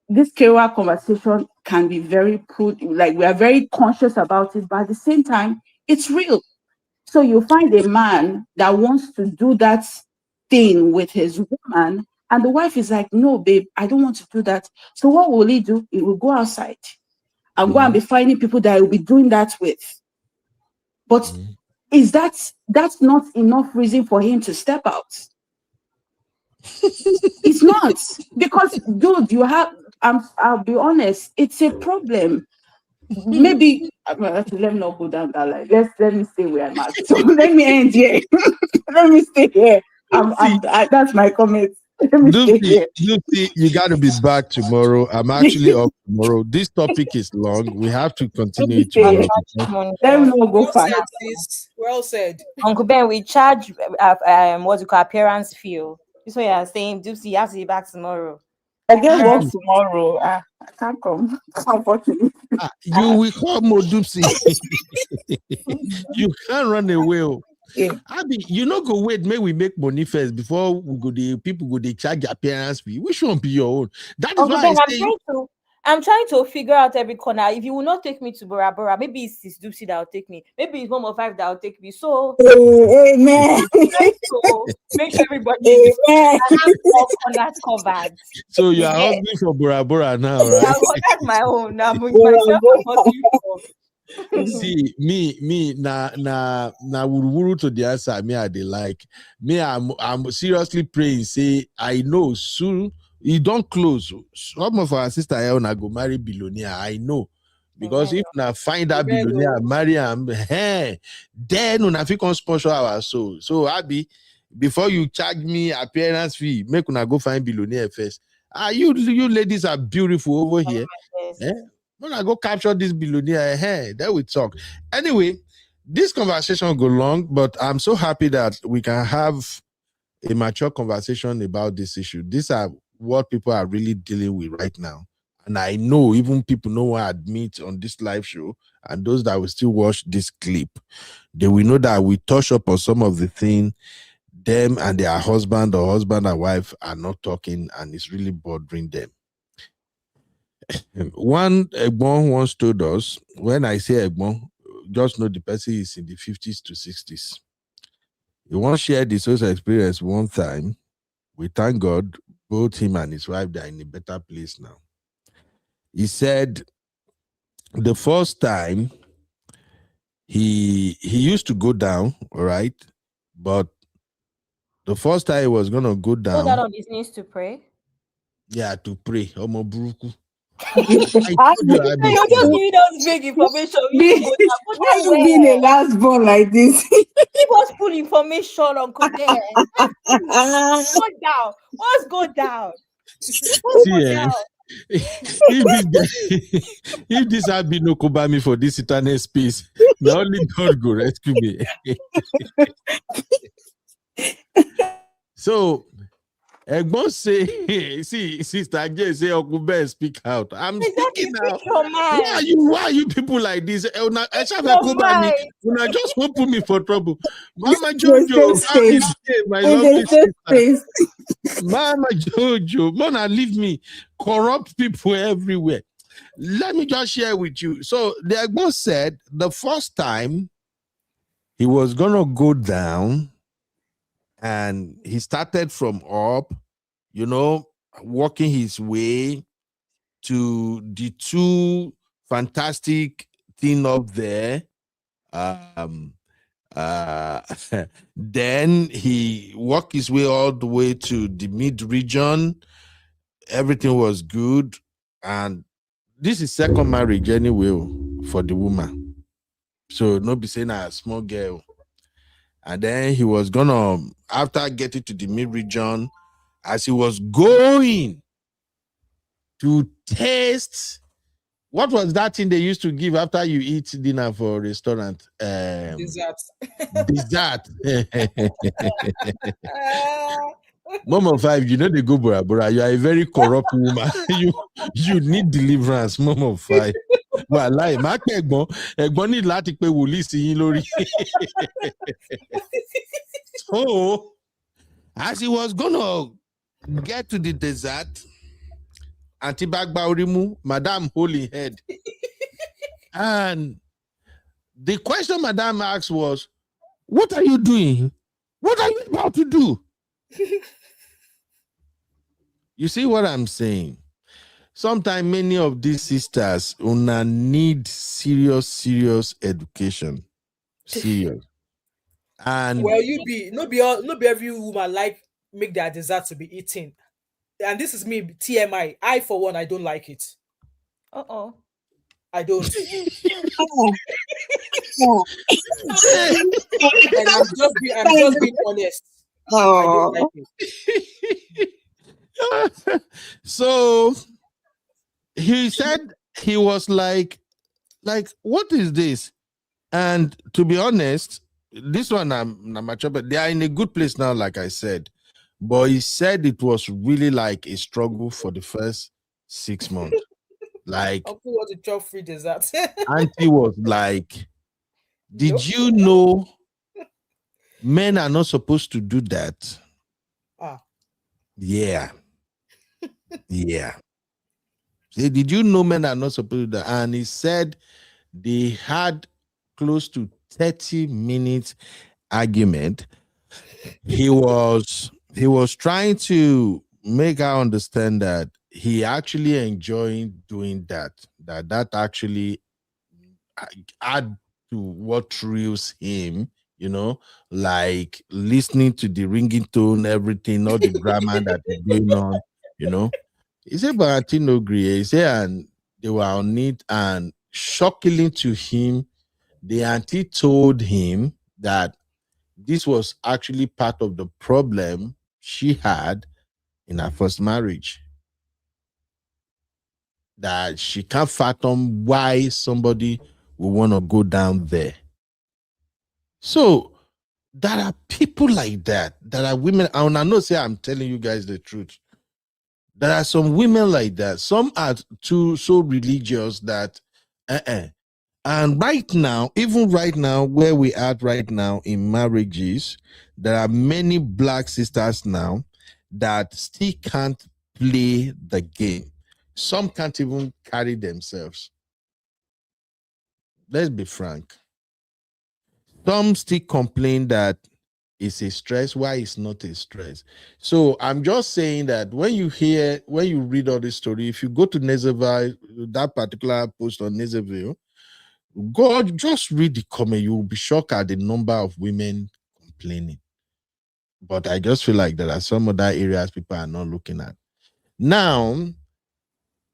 this career conversation can be very like we are very conscious about it, but at the same time, it's real. So you find a man that wants to do that thing with his woman, and the wife is like, no, babe, I don't want to do that. So what will he do? He will go outside and go and be finding people that he will be doing that with. But is that's not enough reason for him to step out? It's not, because dude, I'll be honest, it's a problem. Maybe let me not go down that line. Let me stay where I'm at. So let me end here. Let me stay here. That's my comment. Lucy, you got to be back tomorrow. I'm actually off tomorrow. This topic is long. We have to continue it tomorrow. Let me not go far. Well said. Uncle Ben, we charge what you call appearance fee. This way you're saying, Dupsy, you have to be back tomorrow. I get work tomorrow. I can't come. Unfortunately. You will come, Dupsy. You can't run away. Yeah. You know, go wait, may we make money first before we go. The people go they charge appearance fee. Which one be your own? That is why I'm trying to figure out every corner. If you will not take me to Bora Bora, maybe it's Sis Dupsy that will take me. Maybe it's Mom of Five that will take me. So Amen. I'm trying to make sure everybody is Amen. I have all corners covered. So you You are get? hustling for Bora Bora now, Yeah, right? well, that's my own. Now, myself, I'm hustling for. See, me, na wuru to the answer. Me, I dey like. Me, I'm seriously praying. Say, I know soon. You don't close. Some of our sister here na go marry billionaire. I know. Because if na find that Amen, billionaire, oh. marry him, hey, then una fit come sponsor our soul. So Abi, before you charge me appearance fee, make una go find billionaire first. You ladies are beautiful over here. Yes. Eh? When I go capture this billionaire, hey, then we talk. Anyway, this conversation will go long, but I'm so happy that we can have a mature conversation about this issue. These are what people are really dealing with right now. And I know even people know what I admit on this live show, and those that will still watch this clip, they will know that we touch up on some of the things them and their husband or husband and wife are not talking, and it's really bothering them. One Egbon once told us, when I say Egbon, just know the person is in the 50s to 60s. He once shared his social experience one time. We thank God, both him and his wife, they're in a better place now. He said the first time he used to go down, all right, but the first time he was gonna go Go down down, on his knees to pray. yeah, to pray. Omo buruku. I How told you I So you're just giving us vague information. You go down. Go why down you being a where? last born like this? Give us full information, Uncle Dan. Go down. What's go down? What's see, go down? if this had been no me for this eternal space, now only God go rescue me. So Egbon say, see, Sister J say, Uncle Ben, speak out. I'm Exactly. speaking now. Speak your mind. Why are you people like this? Una just won't put me for trouble. Mama Your Jojo, safe how is space. it, my In lovely the safe sister? space. Mama Jojo, Mona, leave me. Corrupt people everywhere. Let me just share with you. So the Egbon said the first time he was gonna go down, and he started from up, walking his way to the two fantastic thing up there. Then he walked his way all the way to the mid region. Everything was good, and this is second marriage anyway for the woman. So no be saying a small girl. And then he was gonna, after getting to the mid region, as he was going to taste, what was that thing they used to give after you eat dinner for a restaurant? Dessert. Dessert. Mom of Five, you know they go Bora Bora. You are a very corrupt woman. you need deliverance, Mom of Five. Well, like my Egbon need láti pe wòlíì sí yín lórí. So, as he was gonna get to the dessert, Auntie Bagba Orimu, Madam Holy Head. And the question Madam asked was, what are you doing? What are you about to do? You see what I'm saying? Sometimes many of these sisters need serious education. Serious. And Well, not be every woman like make their dessert to be eaten. And this is me, TMI. I for one, I don't like it. I don't. And I'm just being honest. I don't like it. So he said he was like, what is this? And to be honest, this one I'm mature, but they are in a good place now, like I said. But he said it was really like a struggle for the first 6 months. Like, Uncle was a chop free dessert. Auntie was like, did you know men are not supposed to do that? Yeah. Yeah. Say, did you know men are not supposed to do that? And he said they had close to 30 minutes argument. He was trying to make her understand that he actually enjoyed doing that. That actually add to what thrills him, like listening to the ringing tone, everything, all the drama that is going on, you know. He said, but auntie no agree. He said, and they were on it, and shockingly to him, the auntie told him that this was actually part of the problem she had in her first marriage. That she can't fathom why somebody would want to go down there. So there are people like that. There are women, and I know say I'm telling you guys the truth. There are some women like that. Some are too so religious that and right now, even right now, where we are right now in marriages, there are many black sisters now that still can't play the game. Some can't even carry themselves. Let's be frank. Some still complain that it's a stress. Why it's not a stress? So I'm just saying that when you read all this story, if you go to NEZEVILLE, that particular post on NEZEVILLE, God, just read the comment. You will be shocked at the number of women complaining. But I just feel like there are some other areas people are not looking at. Now,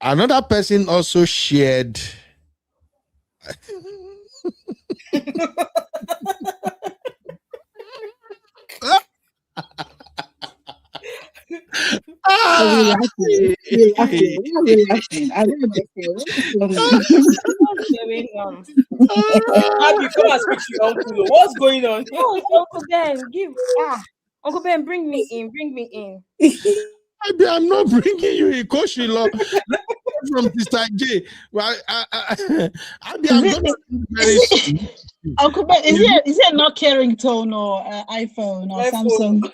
another person also shared. You're laughing. You're laughing. Why are you laughing? I don't understand. What's What's going on? Abby, come and speak to your uncle. What's going on? Oh, Uncle Ben, Uncle Ben, bring me in. Bring me in. I'm not bringing you in, Coach Shilo. From Sister J. Well, I'm going to very soon. Uncle Ben, is it not Carrington or iPhone or Samsung? Is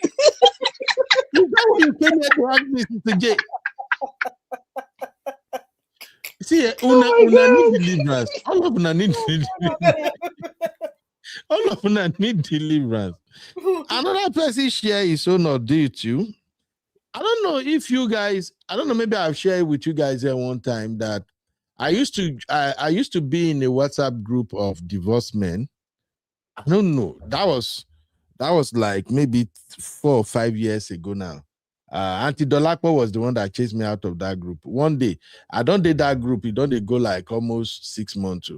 that what you came here to ask me, Sister J? See, una need deliverance. All of una need deliverance. All of una need deliverance. Another person share his own ordeal too. I don't know if you guys, maybe I've shared with you guys there one time that I used to be in a WhatsApp group of divorced men. I don't know. That was like maybe 4 or 5 years ago now. Auntie Dolapo was the one that chased me out of that group. One day, I don't did that group. It don't go like almost 6 months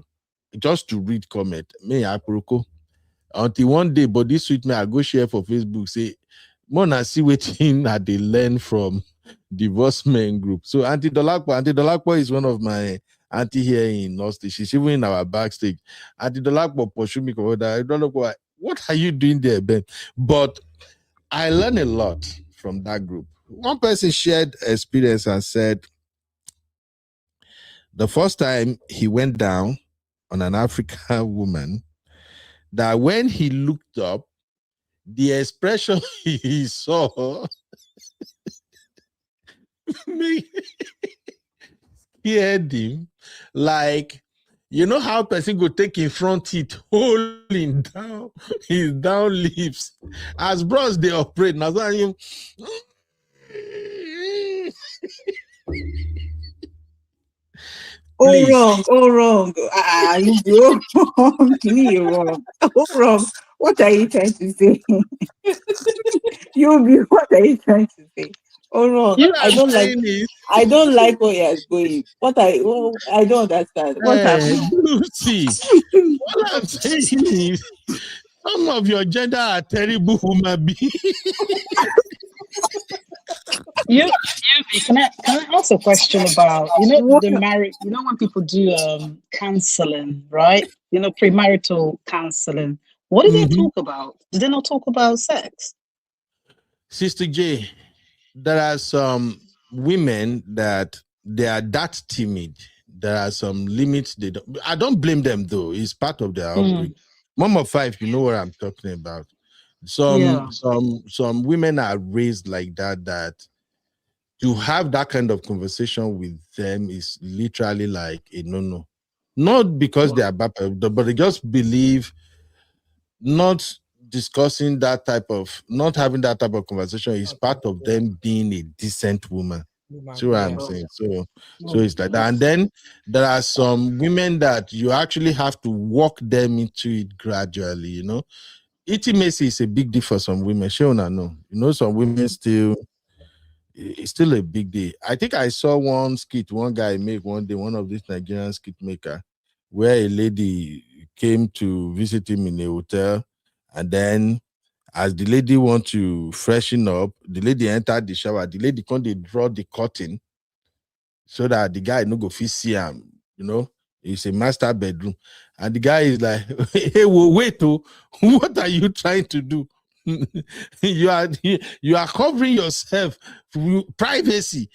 just to read comment. Me, I until one day, but this week me, I go share for Facebook, say, Mona see waiting that they learn from divorced men group. So Auntie Dolapo is one of my auntie here in Austin. She's even in our backstage. Auntie Dolapo pursue me. I don't know what are you doing there, Ben? But I learned a lot from that group. One person shared experience and said the first time he went down on an African woman, that when he looked up, the expression he saw scared him. Like, you know how person go take in front teeth, holding down his down lips. As bros they operate. Now him. Oh wrong. You wrong. You're wrong. Oh wrong. What are you trying to say? What are you trying to say? Oh wrong. I don't like where you're going. I don't understand. What happened? Lucy, what I'm saying is some of your gender are terrible human beings. Can I ask a question about the marriage? When people do counseling, right? Premarital counseling. What do they talk about? Do they not talk about sex? Sister J, there are some women that they are that timid. There are some limits they don't. I don't blame them though. It's part of their upbringing. Mom of 5, you know what I'm talking about. Some women are raised like that to have that kind of conversation with them is literally like a no-no. Not because they are bad, but they just believe not discussing that type of, not having that type of conversation is part of them being a decent woman. See what I'm saying? So it's like that. And then there are some women that you actually have to walk them into it gradually, you know. Intimacy is a big deal for some women. Shona, no. You know, some women still, it's still a big deal. I think I saw one skit one guy make one day, one of these Nigerian skit maker, where a lady came to visit him in a hotel, and then as the lady want to freshen up, the lady entered the shower. The lady can't draw the curtain so that the guy no go fit see him. You know, it's a master bedroom, and the guy is like, "Hey, wait, oh, what are you trying to do? you are covering yourself, privacy."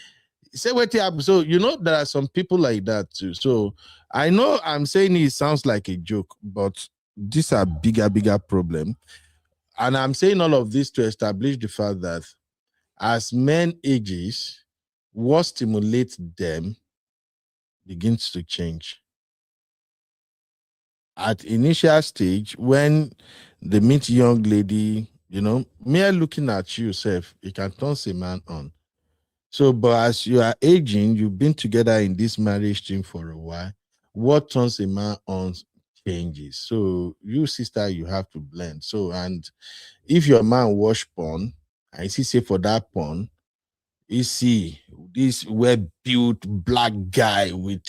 Say what happened. So you know there are some people like that too. So I know I'm saying it sounds like a joke, but these are bigger problem. And I'm saying all of this to establish the fact that as men ages, what stimulates them begins to change. At initial stage, when they meet young lady, you know, mere looking at you, self, it can turn a man on. So, but as you are aging, you've been together in this marriage thing for a while. What turns a man on changes. So, you sister, you have to blend. So, and if your man watch porn, and see say for that porn, you see this well-built black guy with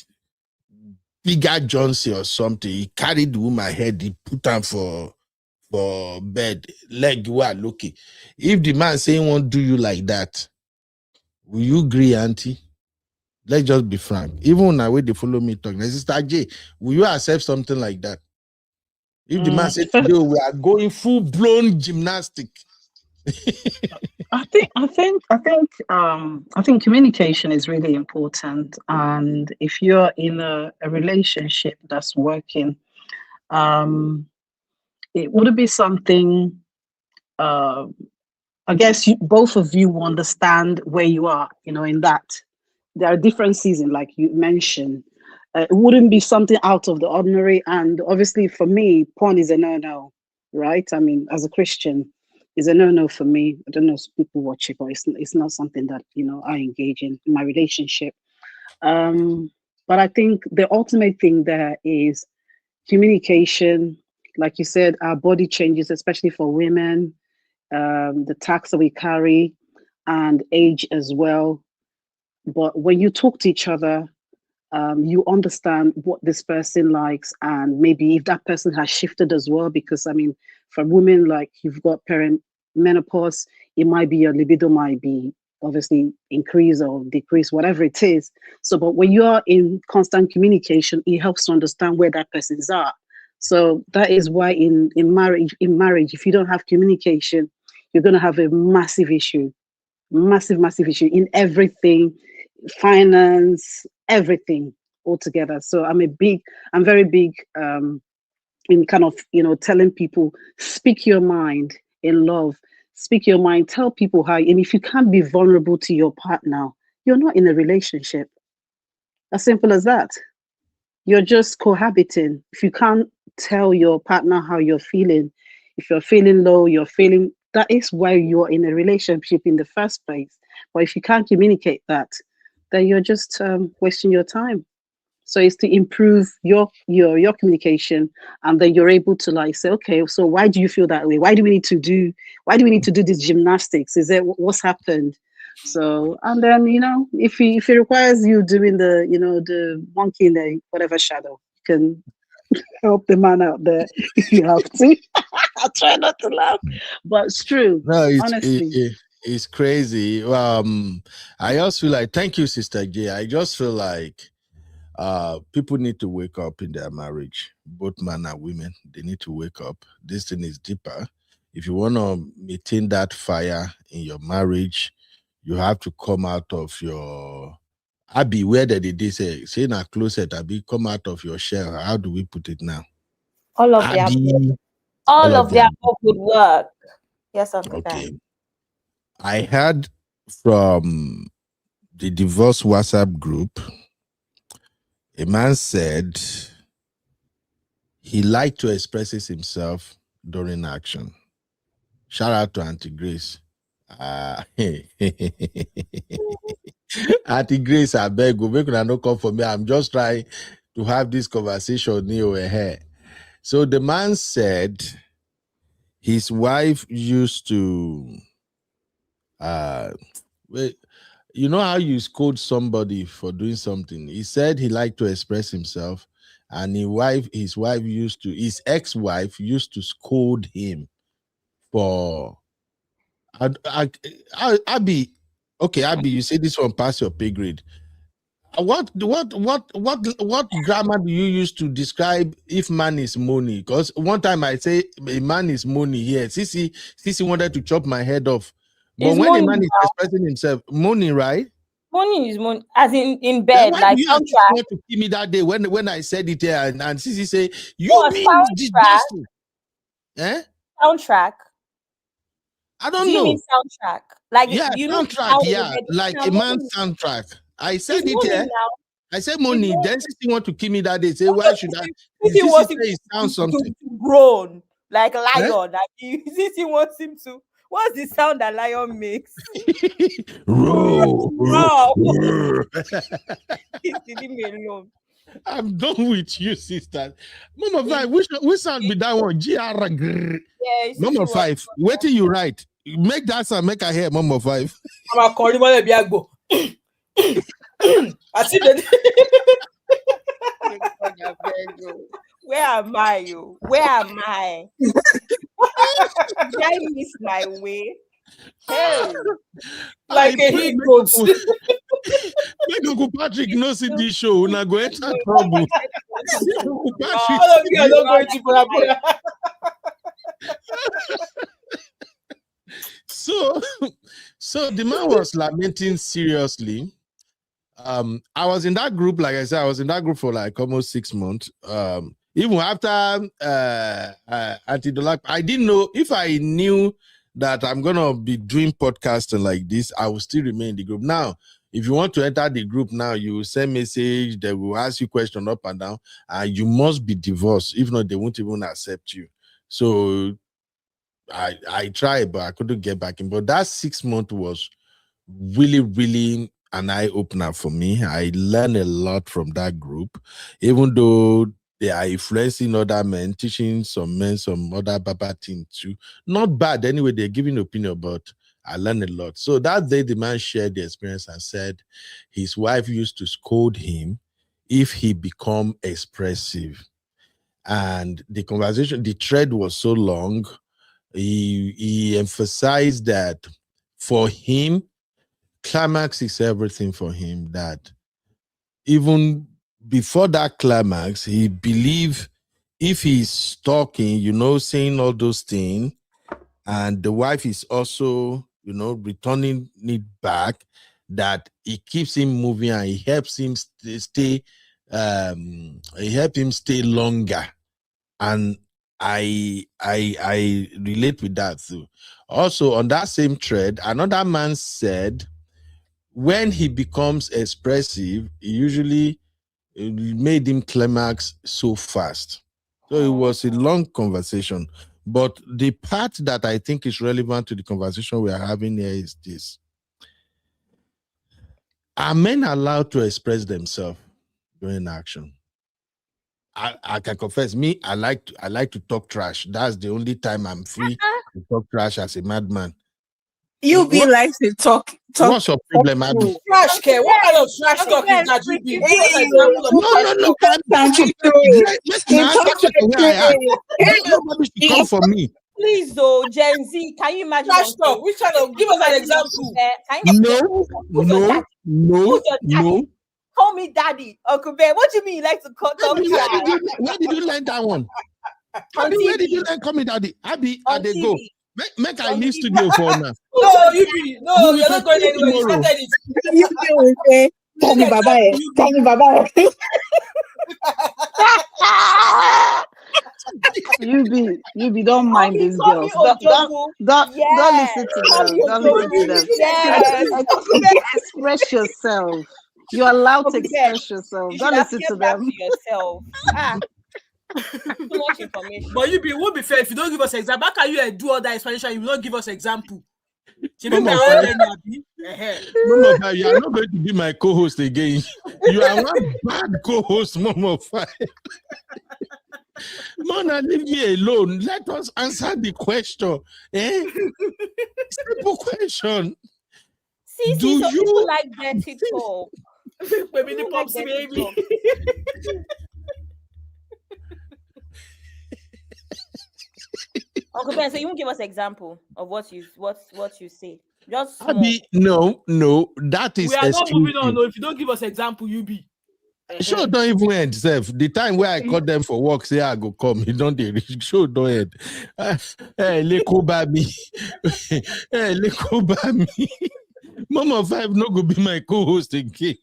bigger Johnson or something. He carried the woman head, he put her for bed, leg were looking. If the man saying won't do you like that, will you agree, auntie? Let's just be frank. Even now, when they follow me talking, Sister J, will you accept something like that? If the man said, "Yo, we are going full-blown gymnastic." I think communication is really important. And if you're in a relationship that's working, it would be something, I guess both of you understand where you are, you know, in that. There are different seasons, like you mentioned. It wouldn't be something out of the ordinary. And obviously for me, porn is a no-no, right? I mean, as a Christian, it's a no-no for me. I don't know if people watch it, but it's not something that, you know, I engage in my relationship. But I think the ultimate thing there is communication. Like you said, our body changes, especially for women, the tax that we carry, and age as well. But when you talk to each other, you understand what this person likes, and maybe if that person has shifted as well. Because I mean, for women, like you've got menopause, it might be your libido might be obviously increase or decrease, whatever it is. So, but when you're in constant communication, it helps to understand where that person's at. So that is why in marriage, if you don't have communication, you're going to have a massive issue in everything, finance, everything altogether. So I'm very big in kind of, you know, telling people, speak your mind in love, speak your mind, tell people how, and if you can't be vulnerable to your partner, you're not in a relationship. As simple as that. You're just cohabiting. If you can't tell your partner how you're feeling, if you're feeling low, that is why you're in a relationship in the first place. But if you can't communicate that, then you're just wasting your time. So it's to improve your communication, and then you're able to like say, okay, so why do you feel that way? Why do we need to do this gymnastics? Is that what's happened? So, and then, you know, if it requires you doing the, you know, the monkey in the whatever shadow, you can help the man out there if you have to. I'll try not to laugh, but it's true. No, honestly. it's crazy. I also feel like, thank you, Sister J. I just feel like people need to wake up in their marriage, both men and women. They need to wake up. This thing is deeper. If you want to maintain that fire in your marriage, you have to come out of your Abby. Where did they say in a closet? Abby, come out of your shell. How do we put it now? All of Abby, the all of the above would work. Yes, Uncle okay. Dan. I heard from the divorce WhatsApp group, a man said he liked to express himself during action. Shout out to Auntie Grace. Auntie Grace, I beg you, make una no come for me. I'm just trying to have this conversation near her. So the man said his wife used to wait, you know how you scold somebody for doing something. He said he liked to express himself, and his ex-wife used to scold him for Abby. Okay, Abby, you say this one pass your pay grade. What grammar do you use to describe if man is money? Because one time I say a man is money here. Sissy wanted to chop my head off. But It's when money a man is now. expressing himself, money, right? Money is money, as in Then bed, why like do you contract. want to kill me that day when I said it here and Sissy say you Oh, mean soundtrack. this? Eh? Soundtrack. I Do don't you mean know. soundtrack? Like Yeah, you know soundtrack. how Yeah, we like a man's soundtrack. I said It's it money here. now. I said It's money. money. Then Sissy want to kill me that day. Say why should I? Sissy Sissy wants say him it sounds something. to groan like Eh? lion. Like Sissy wants him to. What's the sound that lion makes? Roar. Wow. Roar. Leave me alone. I'm done with you, sister. Mama Five, which sound be that one? GR. Yeah, Mama Five, wait till you write. Make that sound, make I hear Mama Five. I'm a calling my biago. I see that. Where am I, you? Where am I? Did I miss my way? Hey, Like a heat goat. Make Uncle Patrick no see this show. Now go enter trouble. Uncle Patrick. All of you are not going to Bora. So the man was lamenting seriously. I was in that group, like I said, I was in that group for like almost 6 months. Even after Anti-Dolak, I didn't know if I knew that I'm gonna be doing podcasting like this, I will still remain in the group. Now, if you want to enter the group now, you send message, they will ask you question up and down, and you must be divorced. If not, they won't even accept you. So I tried, but I couldn't get back in. But that 6 months was really, really an eye-opener for me. I learned a lot from that group, even though they are influencing other men, teaching some men some other baba things too. Not bad anyway, they're giving opinion, but I learned a lot. So that day the man shared the experience and said his wife used to scold him if he become expressive. And the conversation, the thread was so long, he emphasized that for him, climax is everything for him, that even before that climax, he believed if he's talking, saying all those things, and the wife is also, returning it back, that it keeps him moving and it helps him stay longer. And I relate with that too. Also, on that same thread, another man said when he becomes expressive, he usually made him climax so fast. So it was a long conversation. But the part that I think is relevant to the conversation we are having here is this. Are men allowed to express themselves during action? I can confess, me, I like to talk trash. That's the only time I'm free to talk trash as a madman. You be like to talk. What's your problem, Abby? Trash care. What kind of trash talk is that you be? Nobody should come for me. Please, though, Gen Z, can you imagine? Trash talk. Which kind of? Give us an example. No. Call me daddy, Uncle Ben. What do you mean you like to call talk trash? Where did you learn that one? Abby, where did you learn call me daddy? Abby, I they go. Make I leave studio for now. No, you're not going anywhere. You started it. You will say, call me Baba. Call me Baba. You don't mind these call me girls. Don't Yes. listen to Call them. me Don't listen to them. Yes. Express yourself. You're allowed to express yourself. You should Don't have listen to kept that them. to yourself. Too much information. But you won't be fair if you don't give us example. How can you do all that explanation? You will not give us example. Mama, you are not going to be my co-host again. You are one bad co-host, Mama. Mona, leave me alone. Let us answer the question. Simple question. See, Do so you people like dirty talk? Baby, the pops, baby. Uncle Ben, so you won't give us example of what you say. Just small. Abi, no, that is we are not moving on. exclusive. No, if you don't give us example, you be. Sure, don't even end, Seth. The time where I call them for work, say I go come. You don't they reach. Sure, don't end. Hey, Leko Babi. Hey, Leko Babi. Mama 5 no go be my co-host again.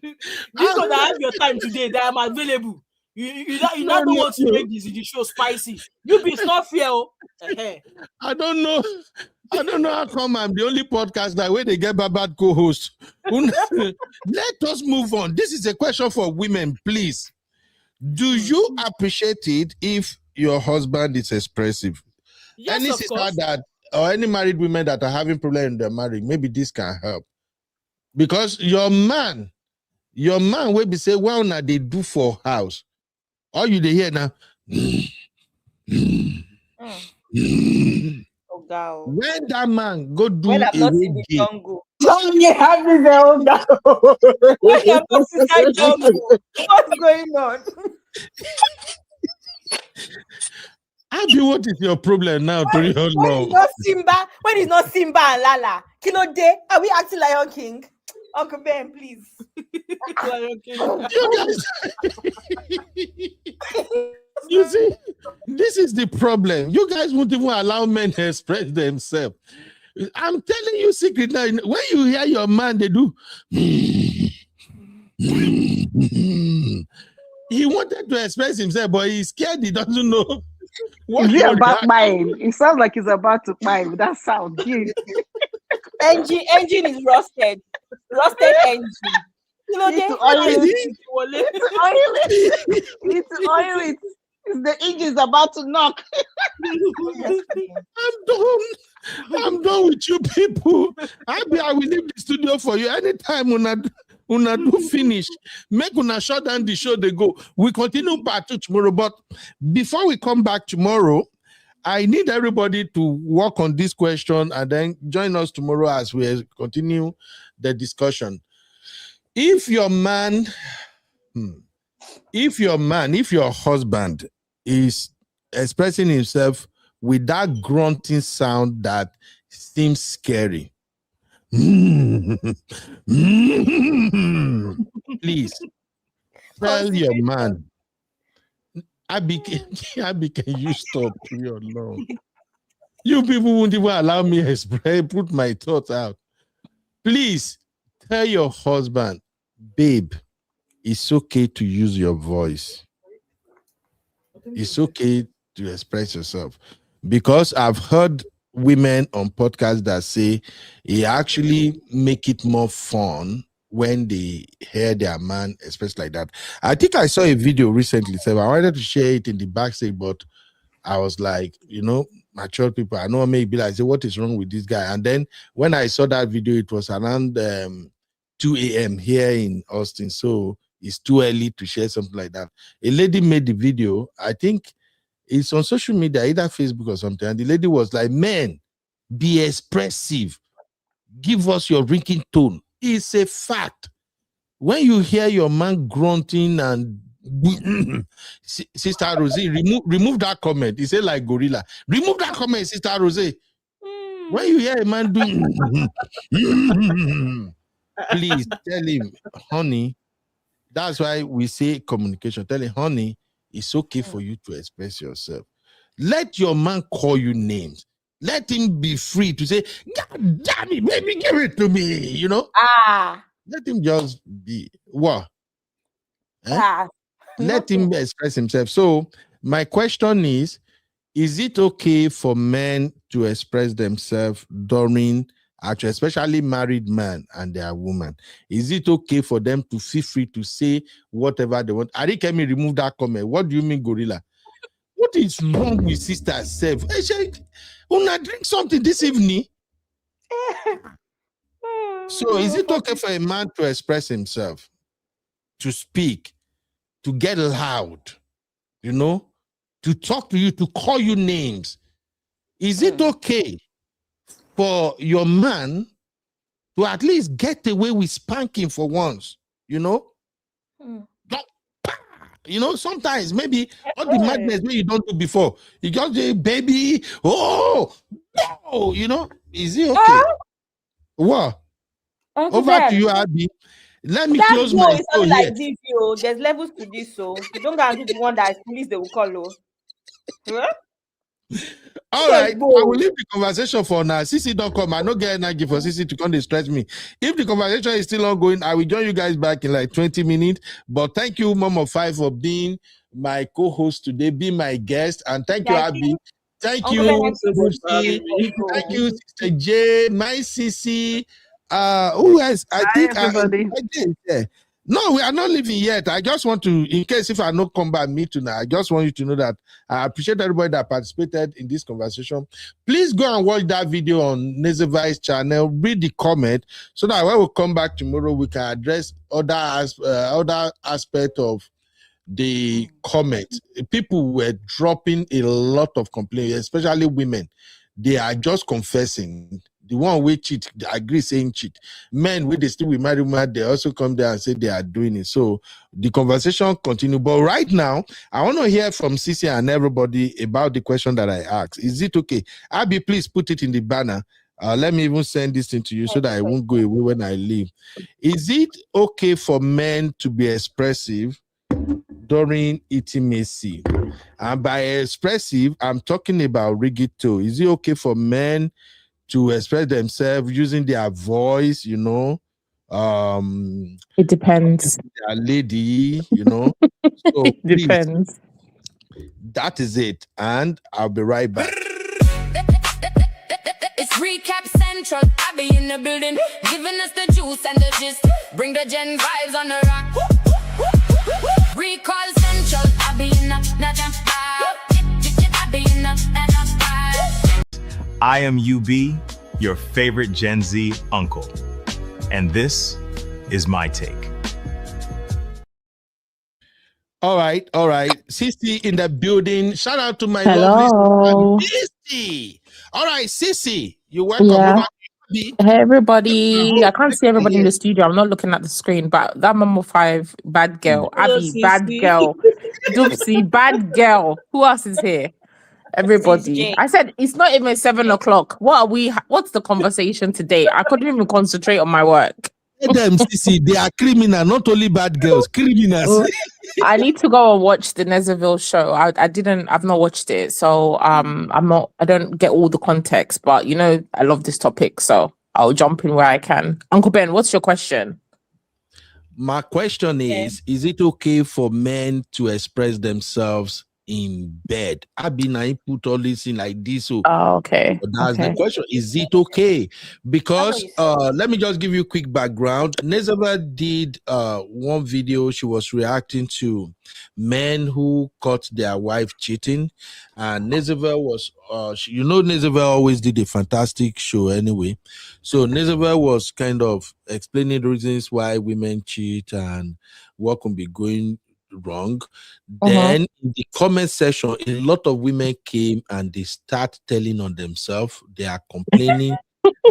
This one I have your time today that I'm available. You don't want to make the show spicy. You be not fair. I don't know how come I'm the only podcast that way they get bad co-host. Let us move on. This is a question for women, please. Do you appreciate it if your husband is expressive? Yes, any of sister course. that or any married women that are having problems in their marriage, maybe this can help. Because your man will be say, well, now they do for house. All you they hear now. Oh God. When that man go do When I'm not in the reggae, jungle. Don't you have me there? When I'm not inside jungle. What's going on? Abi, what is your problem now? When it's not Simba and Lala. Kilo day, are we acting Lion King? Uncle Ben, please. Lion King. You see, this is the problem. You guys won't even allow men to express themselves. I'm telling you secret now. When you hear your man, they do. He wanted to express himself, but he's scared. He doesn't know. Is he about mine? It sounds like he's about to mine with that sound. Engine is rusted. Rusted engine. You know, need to oil it. The engine is about to knock. I'm done with you people. I will leave the studio for you anytime una do finish. Make una shut down the show. They go. We continue part 2 tomorrow. But before we come back tomorrow, I need everybody to work on this question and then join us tomorrow as we continue the discussion. If your husband is expressing himself with that grunting sound that seems scary, please tell your man, Abby, can you stop? No. You people won't even allow me to put my thoughts out. Please tell your husband, babe, it's okay to use your voice. It's okay to express yourself. Because I've heard women on podcasts that say it actually make it more fun when they hear their man express like that. I think I saw a video recently, so I wanted to share it in the backstage, but I was like, mature people, I know maybe like, say, what is wrong with this guy? And then when I saw that video, it was around 2 a.m. here in Austin, so it's too early to share something like that. A lady made the video, I think it's on social media, either Facebook or something, and the lady was like, "Men, be expressive. Give us your ringing tone." It's a fact. When you hear your man grunting and Sister Rosie, remove that comment. He said like gorilla. Remove that comment, Sister Rosie. When you hear a man doing, please tell him, honey. That's why we say communication. Tell him, honey, it's okay for you to express yourself. Let your man call you names. Let him be free to say, God damn it, baby, give it to me. Let him just be what? Let him express himself. So My question is it okay for men to express themselves during, actually, especially married men and their woman? Is it okay for them to feel free to say whatever they want? Arikemi, remove that comment. What do you mean, gorilla? What is wrong with sister self? Hey, Una drink something this evening. So is it okay for a man to express himself, to speak, to get loud, you know, to talk to you, to call you names? Is it okay for your man to at least get away with spanking for once, you know? Don't, you know, sometimes maybe all the madness where you don't do before, you just say, baby, oh, you know, is it okay? What? Over to you, Abby. Let me close my show here. Like this, there's levels to this, so you don't guarantee the one that is police they will call. All right, I will leave the conversation for now. Sissy don't come. I don't get energy for Sissy to come distress me. If the conversation is still ongoing, I will join you guys back in like 20 minutes. But thank you, Mom of Five, for being my co-host today, be my guest, and thank you, Abby. Thank you, Lucy. Thank you, Sister J, my Sissy. Who else? I think everybody. No, we are not leaving yet. I just want to, in case if I not come back me tonight, I just want you to know that I appreciate everybody that participated in this conversation. Please go and watch that video on NEZEVILLE's channel. Read the comment so that when we come back tomorrow, we can address other aspect of the comment. People were dropping a lot of complaints, especially women. They are just confessing. The one we cheat, they agree saying cheat. Men, when they still with married women, they also come there and say they are doing it. So the conversation continue. But right now, I want to hear from Sissy and everybody about the question that I asked. Is it okay? Abby, please put it in the banner. Let me even send this thing to you so that I won't go away when I leave. Is it okay for men to be expressive during intimacy? And by expressive, I'm talking about reggaeton. Is it okay for men to express themselves using their voice, you know? It depends. Their lady, you know? So it depends. That is it. And I'll be right back. It's Recap Central. I be in the building, giving us the juice and the gist. Bring the gen vibes on the rock. Recall Central. I be in I am UB, your favorite Gen Z uncle. And this is my take. All right. Sissy in the building. Shout out to my lovely Sissy. All right, Sissy, you're welcome. Yeah. Hey, everybody. I can't see everybody in the studio. I'm not looking at the screen, but that Mama 5, bad girl. Abby, bad girl. Doopsy, bad girl. Who else is here? Everybody. I said it's not even 7 o'clock. What's the conversation today? I couldn't even concentrate on my work. Them, Sissy, they are criminal, not only bad girls, criminals. I need to go and watch the NEZEVILLE show. I've not watched it, so I don't get all the context, but you know, I love this topic, so I'll jump in where I can. Uncle Ben, what's your question? My question is it okay for men to express themselves in bed? I've been put all this in like this. So okay. That's the question. Is it okay? Because let me just give you a quick background. NEZEVILLE did one video. She was reacting to men who caught their wife cheating, and NEZEVILLE was NEZEVILLE always did a fantastic show anyway. So NEZEVILLE was kind of explaining the reasons why women cheat and what can be going wrong. Then in the comment section, a lot of women came and they start telling on themselves. They are complaining,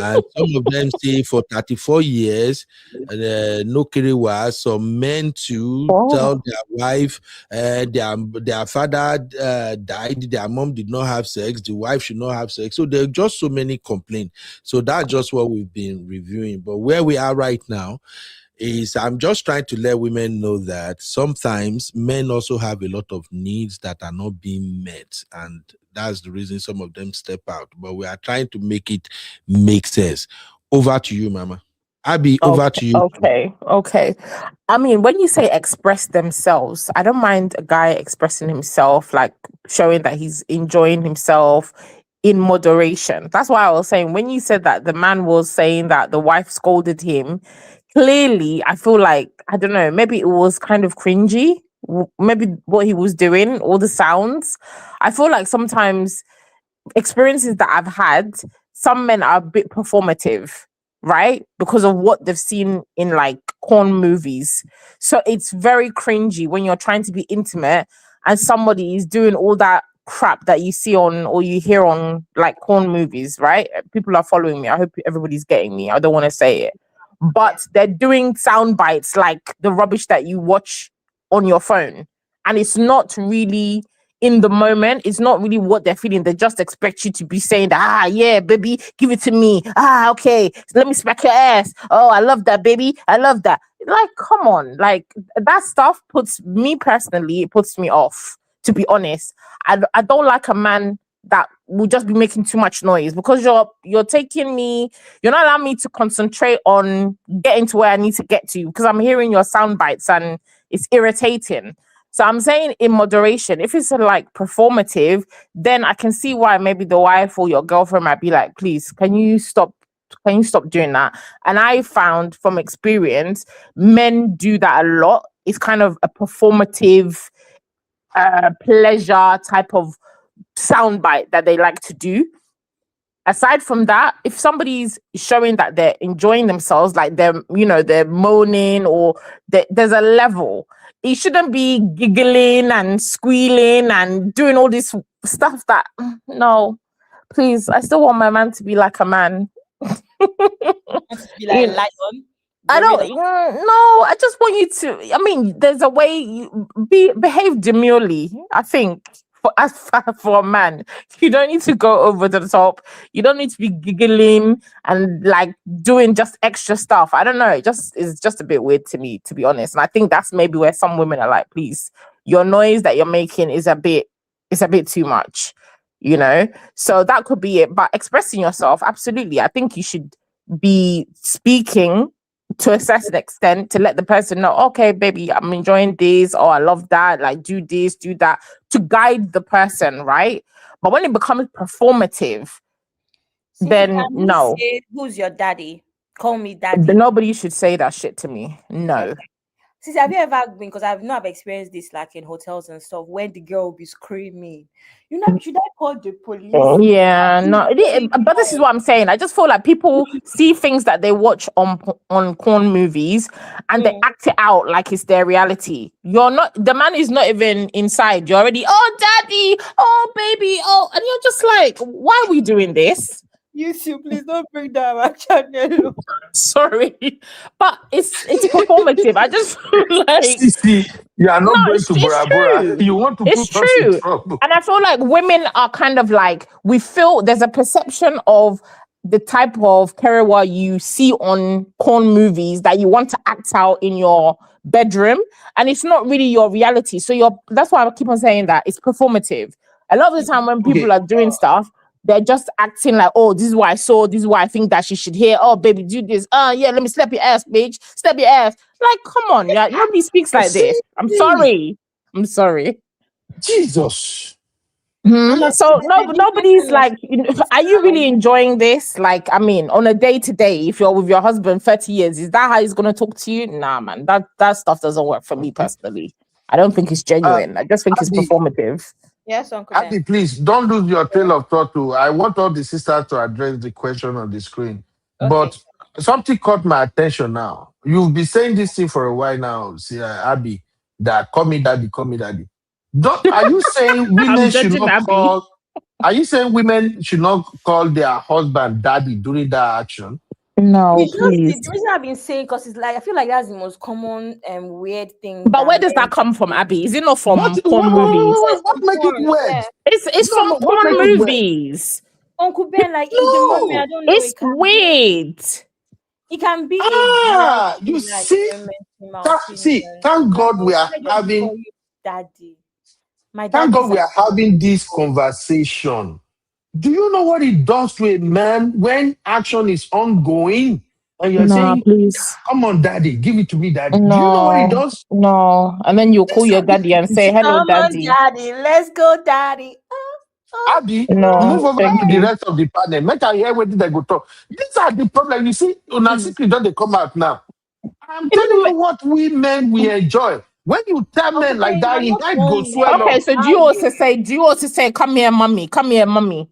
and some of them say for 34 years, no kiriwa. Some men too tell their wife, their father died, their mom did not have sex, the wife should not have sex. So there are just so many complaints. So that's just what we've been reviewing. But where we are right now is I'm just trying to let women know that sometimes men also have a lot of needs that are not being met, and that's the reason some of them step out. But we are trying to make it make sense. Over to you, Mama. Abby, over to you. Okay. I mean, when you say express themselves, I don't mind a guy expressing himself, like showing that he's enjoying himself in moderation. That's why I was saying, when you said that the man was saying that the wife scolded him, clearly, I feel like, I don't know, maybe it was kind of cringy. Maybe what he was doing, all the sounds. I feel like sometimes experiences that I've had, some men are a bit performative, right? Because of what they've seen in like porn movies. So it's very cringy when you're trying to be intimate and somebody is doing all that crap that you see on or you hear on like porn movies, right? People are following me. I hope everybody's getting me. I don't want to say it. But they're doing sound bites like the rubbish that you watch on your phone. And it's not really in the moment, it's not really what they're feeling. They just expect you to be saying that, yeah, baby, give it to me. Okay, let me smack your ass. Oh, I love that, baby. I love that. Like, come on. Like, that stuff puts me personally, it puts me off, to be honest. I don't like a man that will just be making too much noise because you're taking me, you're not allowing me to concentrate on getting to where I need to get to because I'm hearing your sound bites and it's irritating. So I'm saying in moderation, if it's like performative, then I can see why maybe the wife or your girlfriend might be like, please, can you stop doing that? And I found from experience, men do that a lot. It's kind of a performative pleasure type of soundbite that they like to do. Aside from that, if somebody's showing that they're enjoying themselves, like they're moaning or there's a level, it shouldn't be giggling and squealing and doing all this stuff that, no, please, I still want my man to be like a man. Be like lion. I don't no, I just want you to, I mean, there's a way you behave demurely, I think. For a man, you don't need to go over the top. You don't need to be giggling and like doing just extra stuff. I don't know. It's just a bit weird to me, to be honest. And I think that's maybe where some women are like, please, your noise that you're making is a bit too much, you know? So that could be it. But expressing yourself, absolutely. I think you should be speaking to a certain extent to let the person know, okay, baby, I'm enjoying this, or I love that, like do this, do that, to guide the person, right? But when it becomes performative, then no. Say, who's your daddy? Call me daddy. Nobody should say that shit to me. No. Okay. Sis, have you ever been, because I've experienced this like in hotels and stuff, when the girl will be screaming, should I call the police? Yeah, no, but this is what I'm saying. I just feel like people see things that they watch on porn movies and they act it out like it's their reality. The man is not even inside. You're already, oh, daddy, oh, baby, oh, and you're just like, why are we doing this? YouTube, please don't bring down my channel. Sorry, but it's performative. I just feel like you are not going to Bora Bora. You want to put us in trouble. And I feel like women are kind of like, we feel there's a perception of the type of Kerewa you see on porn movies that you want to act out in your bedroom, and it's not really your reality. So that's why I keep on saying that it's performative. A lot of the time when people are doing stuff, they're just acting like, oh, this is what I saw, this is what I think that she should hear. Oh, baby, do this. Yeah, let me slap your ass, bitch. Slap your ass. Like, come on, yeah, nobody speaks like this. I'm sorry. Jesus. So nobody's like, are you really enjoying this? Like, I mean, on a day-to-day, if you're with your husband 30 years, is that how he's gonna talk to you? Nah, man, that stuff doesn't work for me personally. I don't think it's genuine. I just think it's performative. Yes, Uncle Abby, please don't lose your trail of thought too. I want all the sisters to address the question on the screen. Okay. But something caught my attention now. You've been saying this thing for a while now, Abby, that call me daddy, call me daddy. Are you saying women should not call? Are you saying women should not call their husband daddy during that action? No, please. The reason I've been saying, because it's like, I feel like that's the most common and weird thing. But where does that come from, Abby? Is it not from porn movies? What make it weird? Yeah. It's from porn movies. Uncle Ben, like, in the moment, I don't know. It's weird. It can be. You see, thank God we are having. Daddy. Thank God we are having this conversation. Do you know what it does to a man when action is ongoing And you're No, saying, please. come on, daddy, give it to me, daddy. Do you know what he No, does? no. And then you call These your are the daddy and say, things. hello, Come on, daddy. daddy. Let's go, daddy. Abby, No, move over thank to the you. rest of the panel. Make I hear what they go talk. These are the problems. You see, on a secret, don't they come out now? I'm telling you what we men we enjoy. When you tell Uncle men like Ben, that, you're your not head go one swell man. Okay, up. so How you? do you also say, come here, mommy, come here, mommy?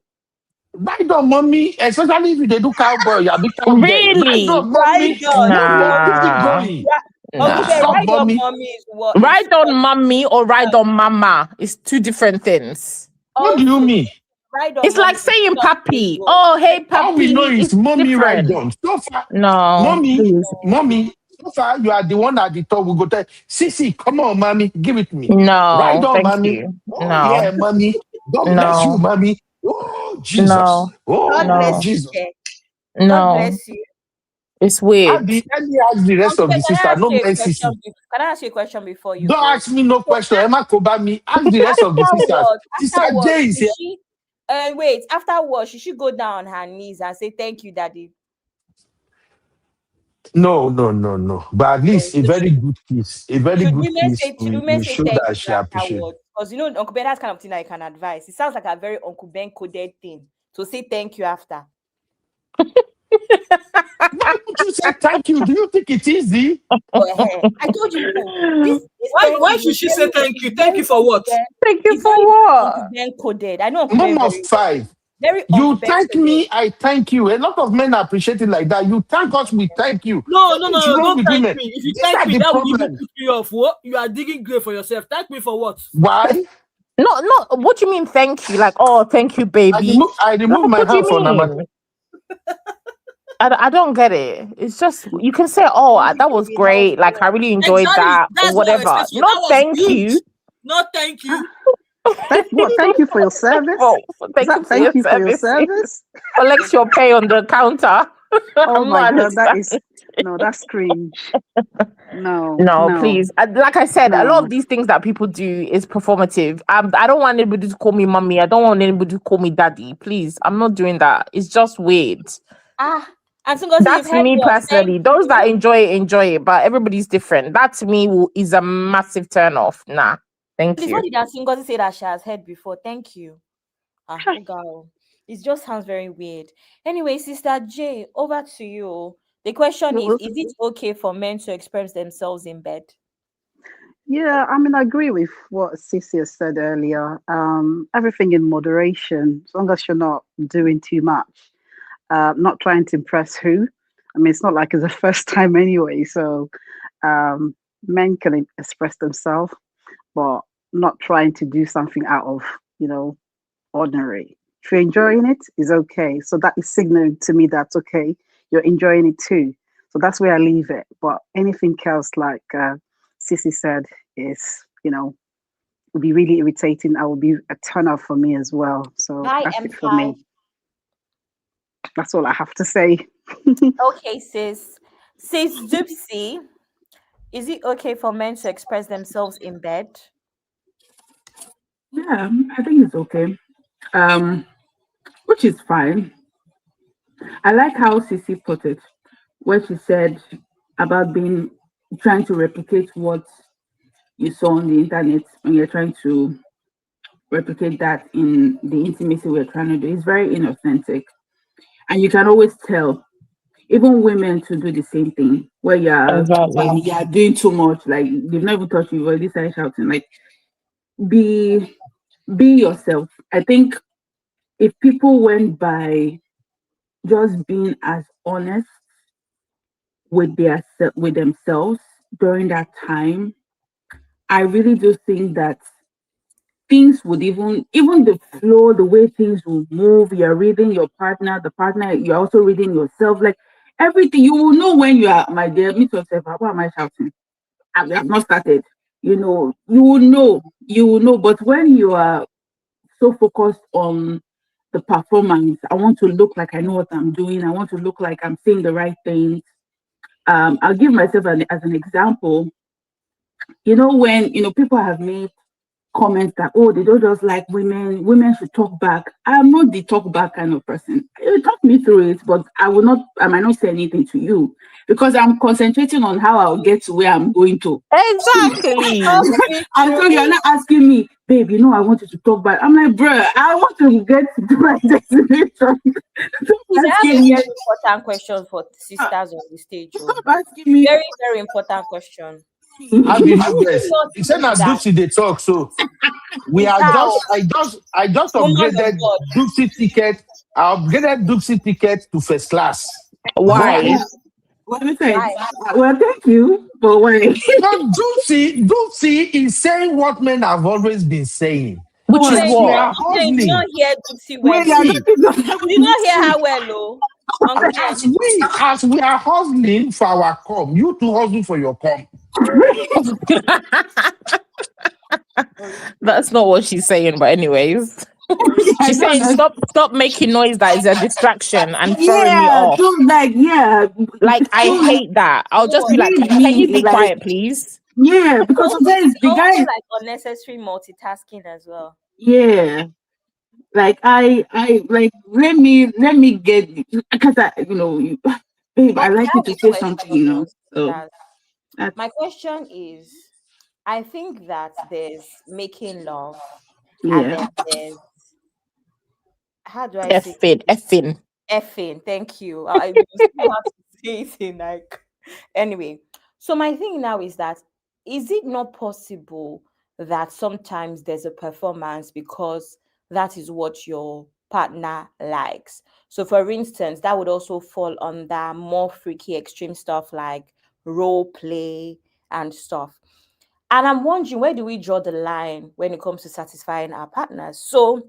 Ride on mommy, especially if they do cowboy, you be cowgirl. Ride Really? on Right mommy, on, mommy, keep it Nah, going. Uncle Don't Ben, nah. stop, right on, mommy. mommy is what is Ride on mommy or ride on mama is two different things. What do you also mean? right on, It's like mommy is saying something papi. good. Oh, hey, All we know papi. is It's mommy ride different. on. So far, No, please. mommy, so far you are the one at the top. We go tell, Sissy, come on, mommy, give it to me. Ride No, on, thank mommy. you. Oh, No, yeah, mommy. God bless you, no, mommy. Oh, Jesus. no, God Oh, bless no, you, Jesus. Che. God no. bless you. It's weird. Abby, let me ask the rest Uncle of Ben, the can I sister. ask No you a men question? Sissy. Can I ask you a question before you Don't go? ask me no So question. Emma Koba me. Ask the rest of the sisters. Sister afterwards, J is should here. she? Wait. Afterwards, she should go down on her knees and say thank you, daddy. No, no, no, no. But at So, least a very good kiss. A very good kiss should we, women we say show thank that you she appreciates. afterwards? Because Uncle Ben, that's kind of thing I can advise. It sounds like a very Uncle Ben coded thing to say thank you after. Why don't you say thank you? Do you think it's easy? I told you this thank Why you should is she say thank you? Thank very you for Uncle what? Ben. Thank you It's for very Uncle what? Ben coded. I know Uncle Ben Mom of very well. five. Very Uncle You Ben thank coded. me, I thank you. A lot of men appreciate it like that. You thank us, we thank you. No, no, What is no, no, wrong don't with thank women? me. If you These thank are me, the that will even problems. put me off. What? You are digging grave for yourself. Thank me for what? Why? No, no. What do you mean? Thank you. Like, oh, thank you, baby. I remove Like, my what do you hand from Nama. mean? I don't get it. It's just you can say, oh, Uncle that was baby, that was great. Like, I really enjoyed Exactly. that or That's what I whatever. expect. Not That was thank good. you. No, thank Huh? you. Thank you for your service. Oh, Is thank you that for your thank you for your services. service? Collect your pay on the counter. Oh I'm my not God, that is understanding. no, that's cringe. No, No, no, please. Like I said, a lot of no. these things that people do is performative. I don't want anybody to call me mommy. I don't want anybody to call me daddy. Please, I'm not doing that. It's just weird. And so, you've That's heard me what? Thank personally. Those you. that enjoy it, but everybody's different. That to me is a massive turn off. Nah, thank Please, you. what did Ngozi say that she has heard before? Thank you. Girl. It just sounds very weird. Anyway, Sister J, over to you. The question is it okay for men to express themselves in bed? Yeah, I mean, I agree with what Cecilia said earlier. Everything in moderation, as long as you're not doing too much, not trying to impress who. I mean, it's not like it's the first time anyway. So men can express themselves, but not trying to do something out of, ordinary. If you're enjoying it, it's okay. So that is signaling to me that's okay. You're enjoying it too. So that's where I leave it. But anything else, like Sissy said, is, would be really irritating. I would be a turn off for me as well. So Hi, that's it for M5. me. That's all I have to say. Okay, sis. Sis Dupsy, is it okay for men to express themselves in bed? Yeah, I think it's okay. Which is fine. I like how Sissy put it, where she said about trying to replicate what you saw on the internet when you're trying to replicate that in the intimacy we're trying to do. It's very inauthentic. And you can always tell, even women to do the same thing, where you're doing too much, like they've never touched you, you've already started shouting. Like be yourself. I think if people went by just being as honest with themselves during that time, I really do think that things would even the flow, the way things will move. You're reading your partner, the partner, you're also reading yourself. Like everything, you will know when you are, my dear, meet yourself. Why am I shouting? I've not started. You will know. But when you are so focused on the performance, I want to look like I know what I'm doing. I want to look like I'm saying the right things. I'll give myself as an example. When people have made comments that, oh, they don't just like women should talk back. I'm not the talk back kind of person. You talk me through it, but I might not say anything to you because I'm concentrating on how I'll get to where I'm going to. Exactly. And so you're not asking me, babe, I want you to talk back. I'm like, bruh, I want to get to my destination. I have a very important question for sisters on the stage. Stop asking me. Very, very important question. I be no guess. He said that Duxie they talk, so I just upgraded Duxie ticket. I upgraded Duxie ticket to first class. Why? Let me say, well, thank you, but wait. Duxie is saying what men have always been saying. Which is what? You did not hear Duxie well. You did not hear her well, though. As we are hustling for our com, you two hustle for your com. That's not what she's saying, but anyways. She's saying stop making noise that is a distraction and throwing me off. Like I hate that. I'll just be like, can you be quiet, please? Yeah, because sometimes the guy is like unnecessary multitasking as well. Yeah. Like I like let me get because babe, I like you to say something, So my question is, I think that there's making love, and then there's how do I say effing? Effing. Thank you. I still have to say it in like anyway. So my thing now is that is it not possible that sometimes there's a performance because that is what your partner likes? So for instance, that would also fall under more freaky extreme stuff like role play and stuff. And I'm wondering, where do we draw the line when it comes to satisfying our partners? So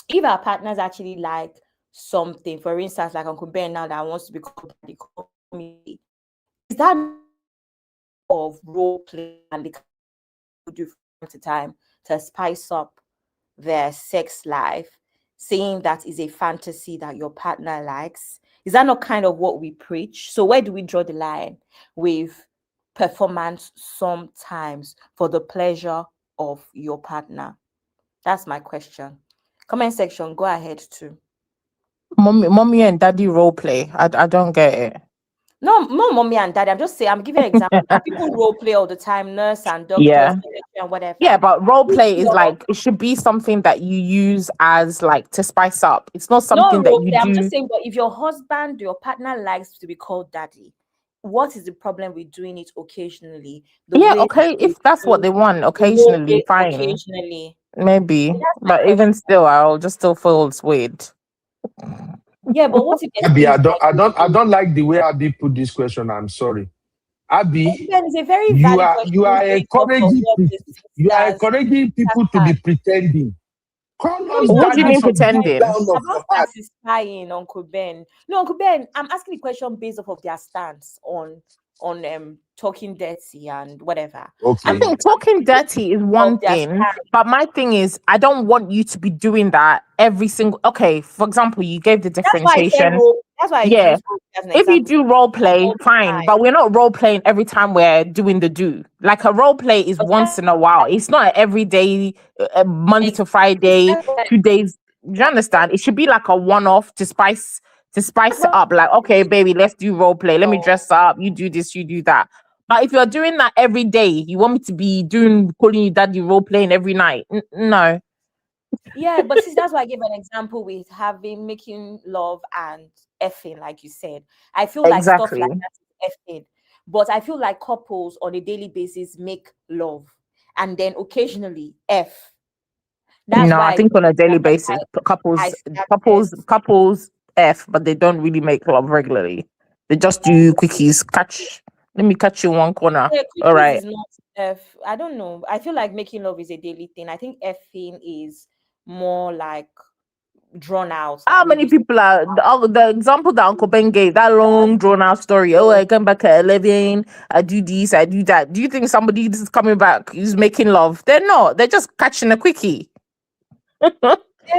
if our partners actually like something, for instance, like Uncle Ben now that wants to become the comedy, is that of role play and they do from time to time to spice up their sex life, saying that is a fantasy that your partner likes? Is that not kind of what we preach? So where do we draw the line with performance sometimes for the pleasure of your partner? That's my question. Comment section, go ahead too. Mommy and daddy role play. I don't get it. No, mommy and daddy. I'm just saying, I'm giving an example. People role play all the time, nurse and doctors and whatever. Yeah, but role play is like, it should be something that you use as like to spice up. It's not something that you do. I'm just saying, but if your husband, your partner likes to be called daddy, what is the problem with doing it occasionally? Okay, if that's what they want, occasionally, fine. Occasionally. Maybe, but even still, I'll just still feel it's weird. Yeah, but what if Abby, I don't like the way Abby put this question. I'm sorry. Abby, it's a very valid you are encouraging people to be pretending. What do you mean pretending? I'm not satisfying Uncle Ben. No, Uncle Ben, I'm asking the question based off of their stance on talking dirty and whatever. Okay. I think talking dirty is one thing, but my thing is I don't want you to be doing that every single. Okay, for example, you gave the differentiation. That's why if you do role play, fine, but we're not role playing every time we're doing the do. Like a role play is once in a while. It's not every day, Monday to Friday, 2 days. Do you understand? It should be like a one-off to spice it up. Like, okay, baby, let's do role play. Let me dress up. You do this, you do that. But if you're doing that every day, you want me to be calling you daddy role playing every night? No. Yeah, but see, that's why I gave an example with making love and effing, like you said. I feel like stuff like that is effing. But I feel like couples on a daily basis make love and then occasionally F. I think on a daily basis, couples F, but they don't really make love regularly. They just do quickies. Let me catch you in one corner. Yeah, all right. Is not F. I don't know. I feel like making love is a daily thing. I think effing is more like drawn out. How many people are the example that Uncle Ben gave, that long drawn out story? Oh, I come back at 11, I do this, I do that. Do you think somebody is coming back is making love? They're not. They're just catching a quickie.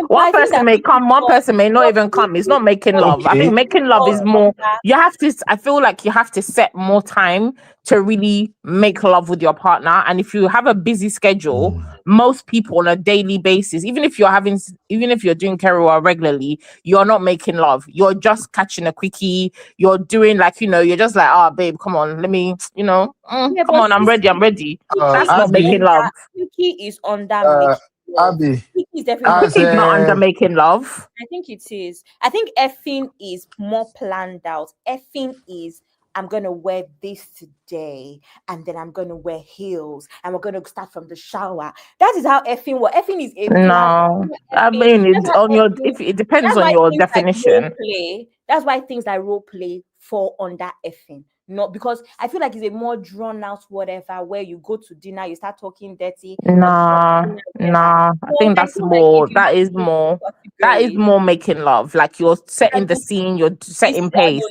One person may come, one person may not even come. It's not making love. I think making love is more. You have to. I feel like you have to set more time to really make love with your partner. And if you have a busy schedule, most people on a daily basis, even if you're doing Kerua regularly, you're not making love. You're just catching a quickie. You're doing you're just like, oh babe, come on, let me, come on, I'm ready. That's not making love. Quickie is under making love. Abby, Quickie is definitely Quickie is not under making love. I think it is. I think effing is more planned out. Effing is I'm gonna wear this today, and then I'm gonna wear heels, and we're gonna start from the shower. That is how effing works. Effing is a No, I mean it's on your. If it depends on your definition. That's why things like role play fall under effing. Not because I feel like it's a more drawn out whatever where you go to dinner, you start talking dirty. Nah. I think that's more. That is more making love. Like you're setting the scene, you're setting pace.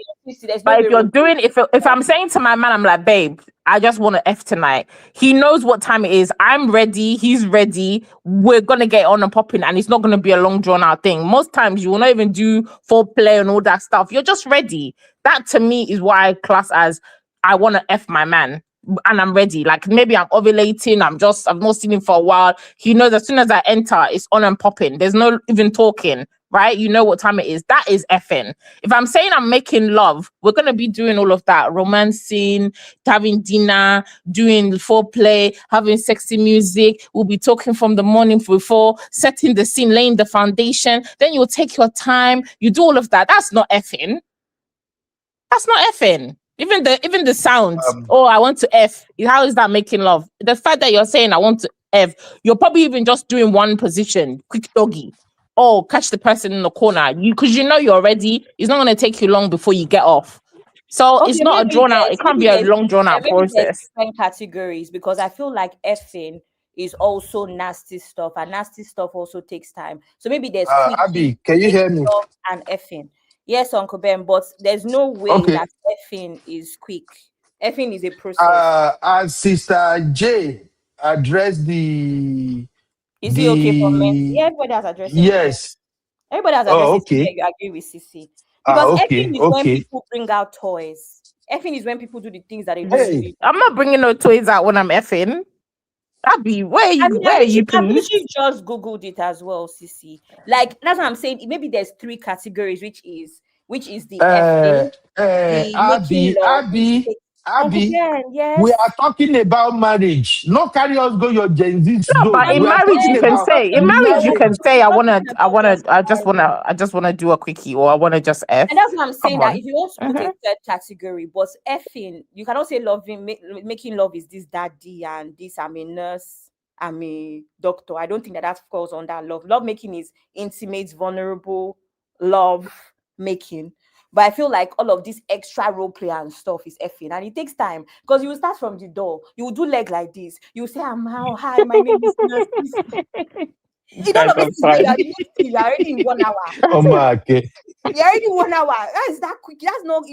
But if you're doing, if I'm saying to my man, I'm like, babe, I just want to F tonight. He knows what time it is. I'm ready. He's ready. We're gonna get on and popping, and it's not gonna be a long drawn out thing. Most times you will not even do foreplay and all that stuff. You're just ready. That to me is why I class as I want to F my man and I'm ready. Like maybe I'm ovulating. I've not seen him for a while. He knows as soon as I enter, it's on and popping. There's no even talking, right? You know what time it is. That is effing. If I'm saying I'm making love, we're going to be doing all of that. Romancing, having dinner, doing foreplay, having sexy music. We'll be talking from the morning before, setting the scene, laying the foundation. Then you'll take your time. You do all of that. That's not effing. That's not effing. Even the sounds. I want to F. How is that making love? The fact that you're saying I want to F, you're probably even just doing one position, quick doggy, or catch the person in the corner. Because you know you're ready. It's not going to take you long before you get off. So it's not a drawn out. It can't be a long drawn out process. Different categories because I feel like effing is also nasty stuff, and nasty stuff also takes time. So maybe there's Abby, can you hear me? And effing. Yes, Uncle Ben, but there's no way that effing is quick. Effing is a process. As Sister J addressed the... Is it okay for men? Yeah, everybody has addressed it. Yes. Everybody has addressed it. You agree with Sissy. Because effing is when people bring out toys. Effing is when people do the things that they do. I'm not bringing no toys out when I'm effing. Abby, where are you, please? I literally just Googled it as well, Sissy. Like, that's what I'm saying. Maybe there's 3 categories, which is the Abby, yes. We are talking about marriage. Not carry us go your Gen Z. No, but in marriage you can say. In marriage you can say, I just wanna do a quickie, or I wanna just F. And that's what I'm saying. That if you want to put a third category, but effing, you cannot say making love is this daddy and this. I'm a nurse. I'm a doctor. I don't think that falls under love. Love making is intimate, vulnerable love making. But I feel like all of this extra role play and stuff is effing, and it takes time because you will start from the door. You will do leg like this. You will say, hi, my name is Nurse. You don't know you're already in 1 hour. Oh my okay. You're already 1 hour. That is that quick. That's not,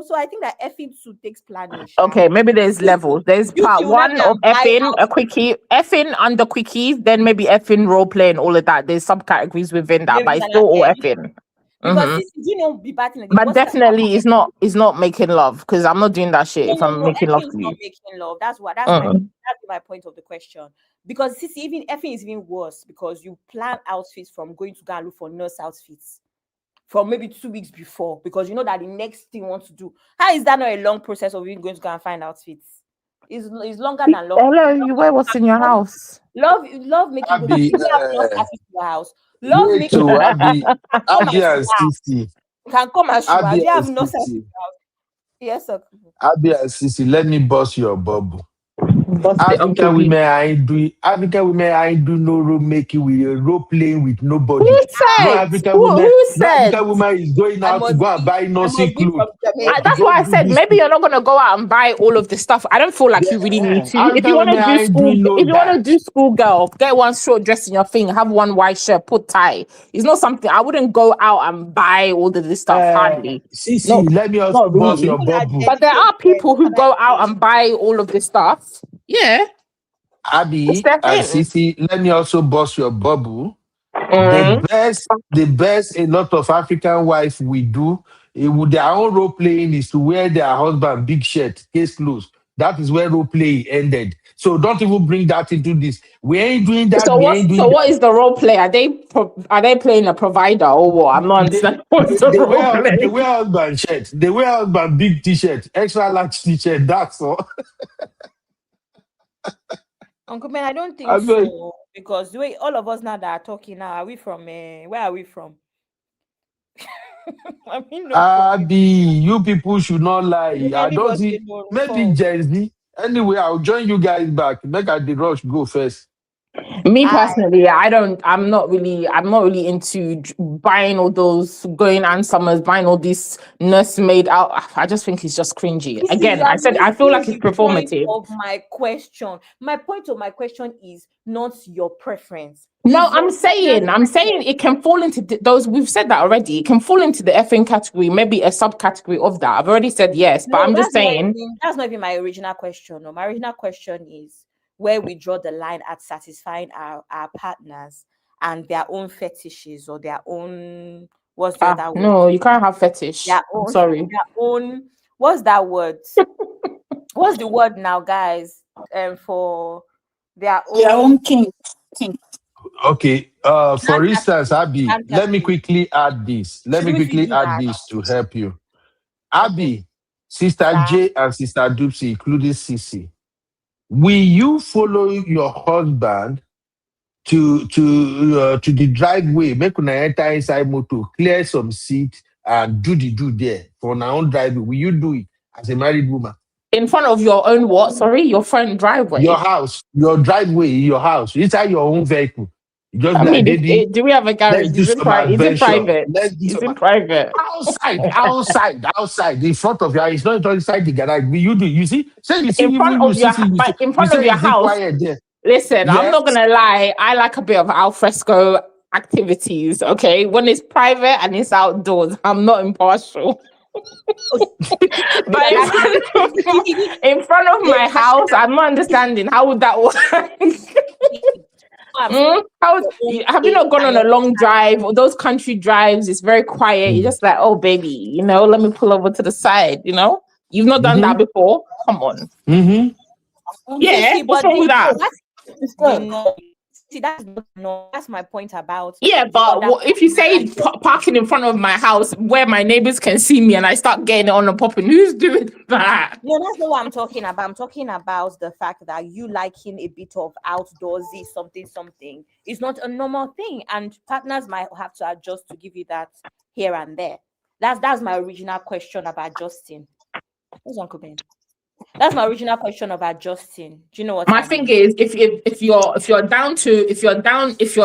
so I think that effing takes planning. Okay, maybe there's levels. There's part 1 of effing, a quickie, effing under quickies, then maybe effing role play and all of that. There's subcategories within that, but it's still all effing. Because but definitely it's not making love, because I'm not doing that shit if I'm making love to you. Making love. That's my point of the question. Because even effing is even worse because you plan outfits from going to go and look for nurse outfits from maybe 2 weeks before, because you know that the next thing you want to do. How is that not a long process of you going to go and find outfits? It's longer than love. Hello, you wear what's in your house. Love making Abby, your house. Love making Abby and Sissy. You can come and show. Abby You have and no Sissy. sense. Yes, sir. Abby and Sissy, let me bust your bubble. African women ain't do no role making with role playing with nobody. Who said? No African woman is going out to go and buy nursing clothes. That's why I said maybe you're not gonna go out and buy all of the stuff. I don't feel like you really need to. If you want to do school girl, get one short dress in your thing, have one white shirt, put tie. It's not something I wouldn't go out and buy all of this stuff hardly. Sissy, let me also bust your bubble. But there are people who go out and buy all of this stuff. Yeah. Abby and Sissy, let me also bust your bubble. The best a lot of African wives we do with their own role playing is to wear their husband big shirt, case closed. That is where role playing ended. So don't even bring that into this. We ain't doing that. We ain't doing what is the role play? Are they playing a provider or what? I'm not understanding what's the role play. They wear husband shirt. They wear husband big t-shirt, extra large t-shirt. That's all. Uncle Ben, I don't think so. Because the way all of us now that are talking now, are we from where are we from? I mean, Abi, you people should not lie. I don't see. Maybe Gen Z. Anyway, I'll join you guys back. Make the rush go first. Me personally, I'm not really into buying all those going on summers, buying all these nursemaid out. I just think it's just cringy. Again, I said I feel like it's performative. My point of my question is not your preference. No, I'm saying it can fall into those. We've said that already. It can fall into the effing category, maybe a subcategory of that. I've already said yes, but I'm just saying that's not even my original question. No, my original question is where we draw the line at satisfying our partners and their own fetishes or their own what's the other word? No, you can't have fetish. Sorry. Their own what's that word? What's the word now, guys? For their own kink. Okay. For instance, Abby, let me quickly add this. To help you. Abby, Sister J and Sister Dupsy, including Sissy. Will you follow your husband to the driveway, make una enter inside motor, clear some seat, and do there for our own driveway? Will you do it as a married woman? In front of your own what? Sorry, your front driveway. Your house, your driveway, your house. Inside your own vehicle. Do we have a garage? Is it private? Is it private? Outside. In front of your house. It's not inside the garage. You see? In front of your house. Listen, yes. I'm not gonna lie. I like a bit of alfresco activities. Okay, when it's private and it's outdoors, I'm not impartial. But in front of my house, I'm not understanding how would that work. Have you not gone on a long drive or those country drives? It's very quiet. You're just like, oh baby, let me pull over to the side. You've not done that before. Come on. Yeah, what's wrong with that? See, that's my point about. Yeah, but if you say parking in front of my house where my neighbors can see me and I start getting it on and popping, who's doing that? No, that's not what I'm talking about. I'm talking about the fact that you liking a bit of outdoorsy something. It's not a normal thing, and partners might have to adjust to give you that here and there. That's my original question about adjusting. Where's Uncle Ben? That's my original question of adjusting. Do you know what my thing is? If you're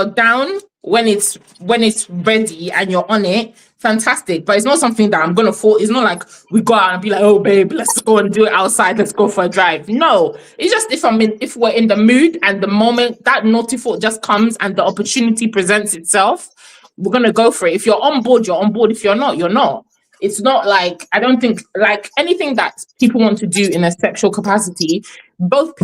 down when it's ready and you're on it, fantastic. But it's not something that I'm gonna fall. It's not like we go out and be like, oh babe, let's go and do it outside. Let's go for a drive. No, it's just if we're in the mood and the moment that naughty thought just comes and the opportunity presents itself, we're gonna go for it. If you're on board, you're on board. If you're not, you're not. It's not like, I don't think, like anything that people want to do in a sexual capacity, both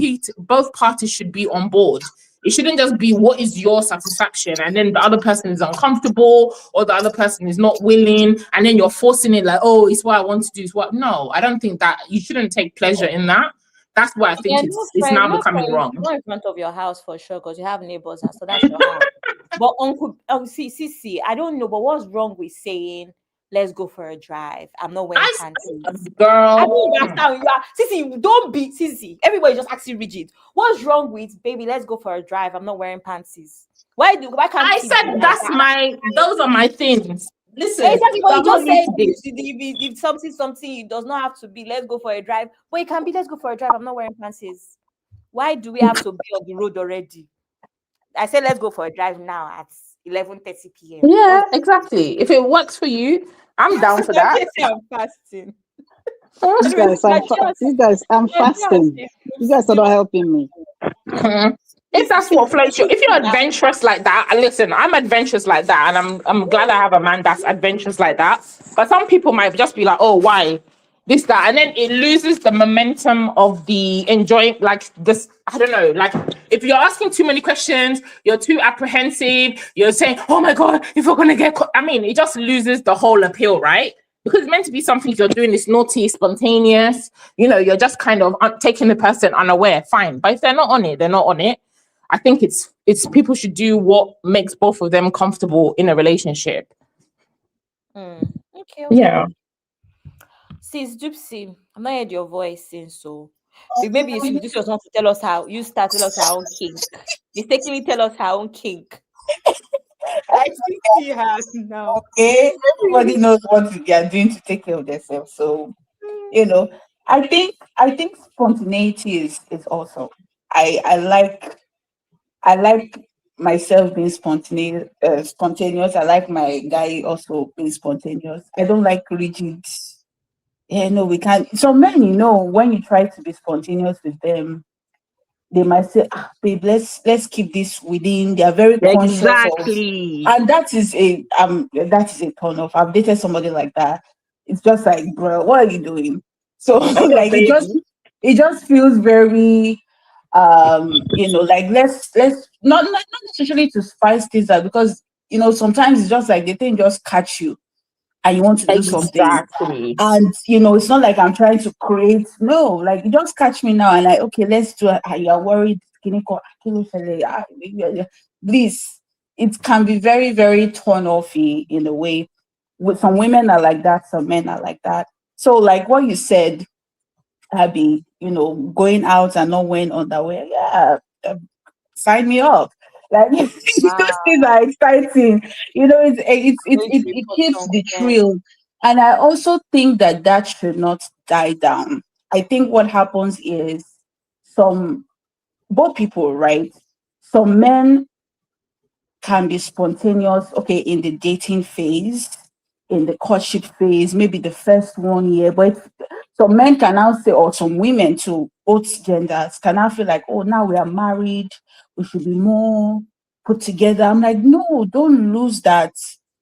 parties should be on board. It shouldn't just be what is your satisfaction and then the other person is uncomfortable or the other person is not willing and then you're forcing it like, oh, it's what I want to do. No, I don't think that you shouldn't take pleasure in that. That's why I think it's now becoming wrong. Not in front of your house for sure because you have neighbors and so that's your house. But see, I don't know, but what's wrong with saying, let's go for a drive? I'm not wearing panties. Girl. I mean, that's how you are. Sissy, don't be Sissy. Everybody just acting rigid. What's wrong with, baby, let's go for a drive? I'm not wearing panties. Why can't I said those are my things. Listen, exactly what you just said. If something, it does not have to be, let's go for a drive. But it can be, let's go for a drive. I'm not wearing panties. Why do we have to be on the road already? I said, let's go for a drive now at 11:30 p.m. Yeah, exactly. If it works for you, I'm down for that. I'm fasting. I'm fasting. You guys are not helping me. If that's what floats you, if you're adventurous like that, listen, I'm adventurous like that, and I'm glad I have a man that's adventurous like that. But some people might just be like, oh, why? this, that, and then it loses the momentum of the enjoying, like this. I don't know, like if you're asking too many questions, you're too apprehensive, you're saying, oh my God, if we're gonna get caught, I mean, it just loses the whole appeal, right? Because it's meant to be something you're doing is naughty, spontaneous, you're just kind of taking the person unaware, fine. But if they're not on it, they're not on it. I think it's people should do what makes both of them comfortable in a relationship. Okay. Yeah. Sis Gypsy, I've not heard your voice since, so maybe you just want to tell us how you start, tell us our own kink. Mistakenly tell us our own kink. I see her now. Okay, everybody knows what they are doing to take care of themselves. So, I think spontaneity is also. I like myself being spontaneous. Spontaneous. I like my guy also being spontaneous. I don't like rigid. Yeah, no, we can't. So men, when you try to be spontaneous with them, they might say, babe, let's keep this within. They are very conscious of, and that is a turn off. I've dated somebody like that. It's just like, bro, what are you doing? So like it just feels very like let's not necessarily to spice things up, because sometimes it's just like the thing just catch you and you want to do something. And it's not like I'm trying to create, no, like you just catch me now and like, okay, let's do it. You're worried. Please, it can be very, very turn offy in a way. With some women are like that, some men are like that. So like what you said, Abby, going out and not wearing underwear, yeah, sign me up. Like those things are exciting. It keeps the thrill. And I also think that should not die down. I think what happens is both people, right? Some men can be spontaneous, okay, in the dating phase, in the courtship phase, maybe the first 1 year, but some men can now say, or some women too, both genders, can now feel like, oh, now we are married, we should be more put together. I'm like, no, don't lose that.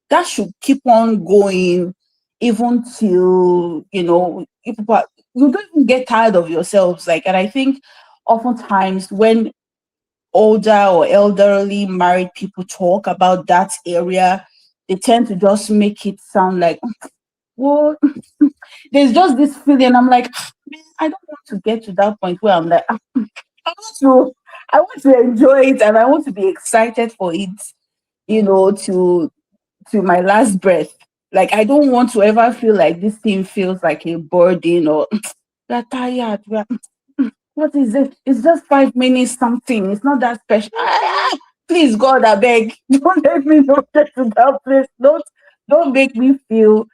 That should keep on going even till, you don't even get tired of yourselves. Like, and I think oftentimes when older or elderly married people talk about that area, they tend to just make it sound like, well, there's just this feeling. I'm like, man, I don't want to get to that point where I'm like, I want to enjoy it and I want to be excited for it, to my last breath. Like, I don't want to ever feel like this thing feels like a burden or we're tired. What is it? It's just 5 minutes something. It's not that special. Please, God, I beg. Don't let me not get to that place. Don't make me feel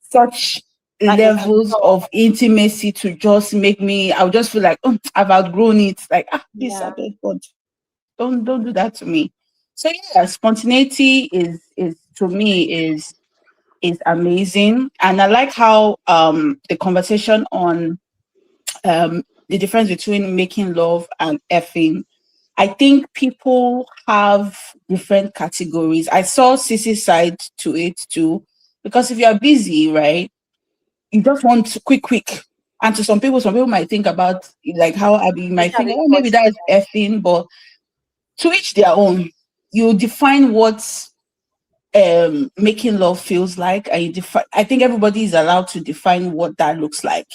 such levels of intimacy to just make me, I'll just feel like, I've outgrown it. Like, please, I beg God. Don't do that to me. So yeah, spontaneity is to me is amazing. And I like how the conversation on the difference between making love and effing. I think people have different categories. I saw Sissy's side to it too, because if you are busy, right, you just want quick. And to some people might think about like how Abby might think, oh, maybe that's effing, but to each their own. You define what making love feels like, and I think everybody is allowed to define what that looks like.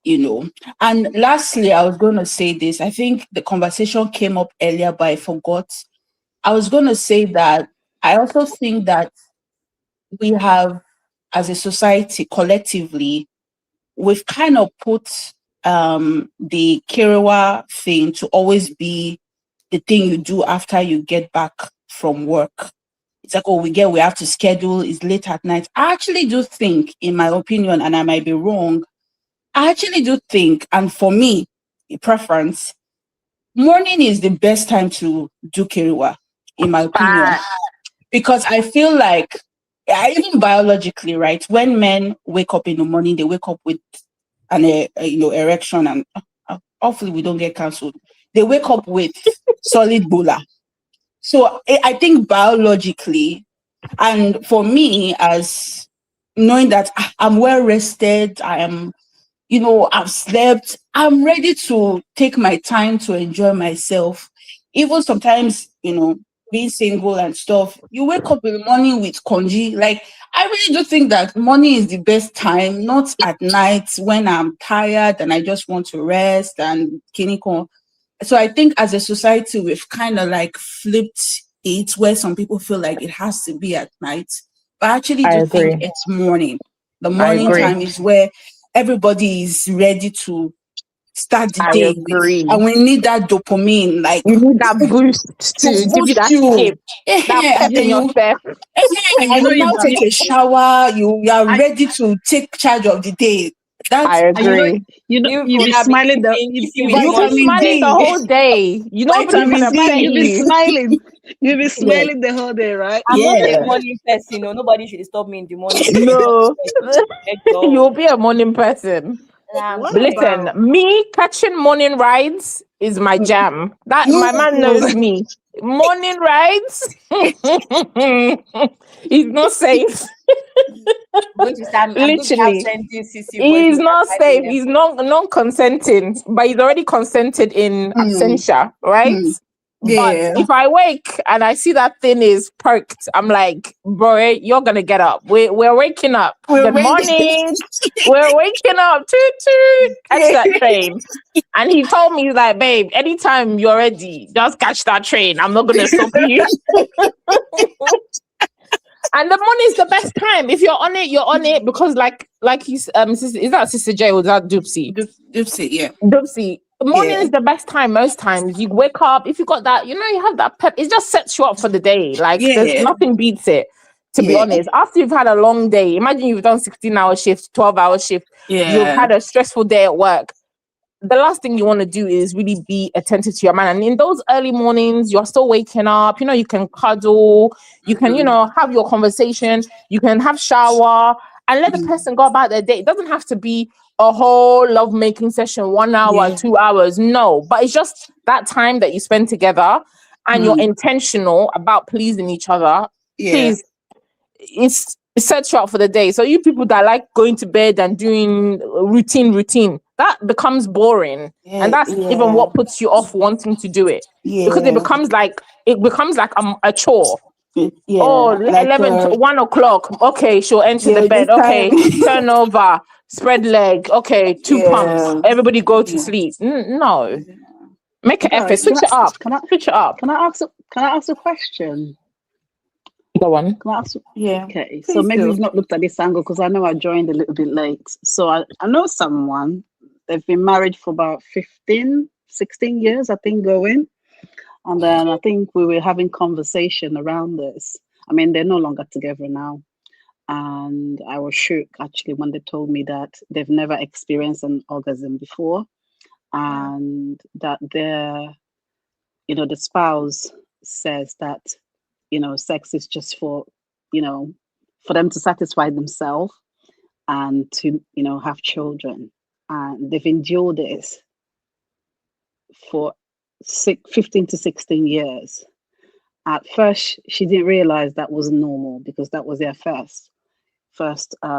And lastly, I was going to say this. I think the conversation came up earlier, but I forgot. I was going to say that I also think that we have, as a society, collectively, we've kind of put the Kiriwa thing to always be the thing you do after you get back from work. It's like, oh, we have to schedule, it's late at night. I actually do think, in my opinion, and I might be wrong, I actually do think, and for me, a preference, morning is the best time to do Kiriwa, in my opinion. Because I feel like, even biologically, right, when men wake up in the morning, they wake up with an erection, and hopefully we don't get cancelled. They wake up with solid bola. So I think biologically, and for me as knowing that I'm well rested, I am, I've slept, I'm ready to take my time to enjoy myself. Even sometimes, being single and stuff, you wake up in the morning with congee. Like, I really do think that morning is the best time, not at night when I'm tired and I just want to rest and kiniko. So I think as a society, we've kind of like flipped it where some people feel like it has to be at night. But I actually I do think agree. it's morning. The I morning agree. time is where everybody is ready to start the I day with. agree. And we need that dopamine, like You need that boost to to give you boost that you. skip, that And pep then in your step. and You know, you now take a shower, you are I, ready to take charge of the day. That's I and you know, agree. you be smiling kissing with You be morning. vitamin smiling the D. whole day. Nobody can Vitamin upset D. you be you. smiling. You be Yeah. smiling the whole day, right? I'm not a Yeah. morning person. Nobody should stop me in the morning. No, Let's go. you'll be a morning person. What But listen, about me catching morning rides is my jam. That my man knows me. Morning rides, he's not safe. I'm going to start Literally, sending CC voice he's note not at 5 safe. a.m. He's not non-consenting, but he's already consented in absentia, right? But Yeah. if I wake and I see that thing is perked, I'm like, bro, you're gonna get up. We're waking up. We're Good ready. morning. We're waking up. Toot toot. Catch that train. And he told me, he's like, babe, anytime you're ready, just catch that train. I'm not gonna stop you. And the morning is the best time. If you're on it, you're on it because like he's is that Sister J or is that Doopsy? Doopsy, yeah. Doopsy. The morning Yeah. is the best time most times. You wake up, if you got that, you have that pep, it just sets you up for the day. Like there's Yeah. nothing beats it, to be Yeah. honest. After you've had a long day, imagine you've done 16-hour shift, 12-hour shift, you've Yeah. had a stressful day at work. The last thing you want to do is really be attentive to your man. And in those early mornings, you're still waking up, you can cuddle, you can, have your conversation, you can have shower and let the person go about their day. It doesn't have to be a whole love making session, 1 hour, Yeah. 2 hours. No, but it's just that time that you spend together and you're intentional about pleasing each other. Yeah. Please, it sets you up for the day. So you people that like going to bed and doing routine, that becomes boring. Yeah. And that's even what puts you off wanting to do it. Because it Yeah. becomes like a chore. Yeah. Oh, Like 11 to 1 o'clock. Okay, she'll enter the yeah, bed. this Okay, time. turn over, spread leg. Okay, 2 pumps. Yeah. Everybody go to sleep. No. Make an effort. Switch it up. Switch it up. Can I ask a question? Go on. Can I ask? Yeah. Okay, so Please maybe do. we've not looked at this angle because I know I joined a little bit late. So I know someone, they've been married for about 15, 16 years, I think, going. And then I think we were having conversation around this. I mean, they're no longer together now. And I was shook actually when they told me that they've never experienced an orgasm before and that the spouse says that, sex is just for them to satisfy themselves and to, have children. And they've endured this for 15 to 16 years. At first, she didn't realize that was normal because that was their first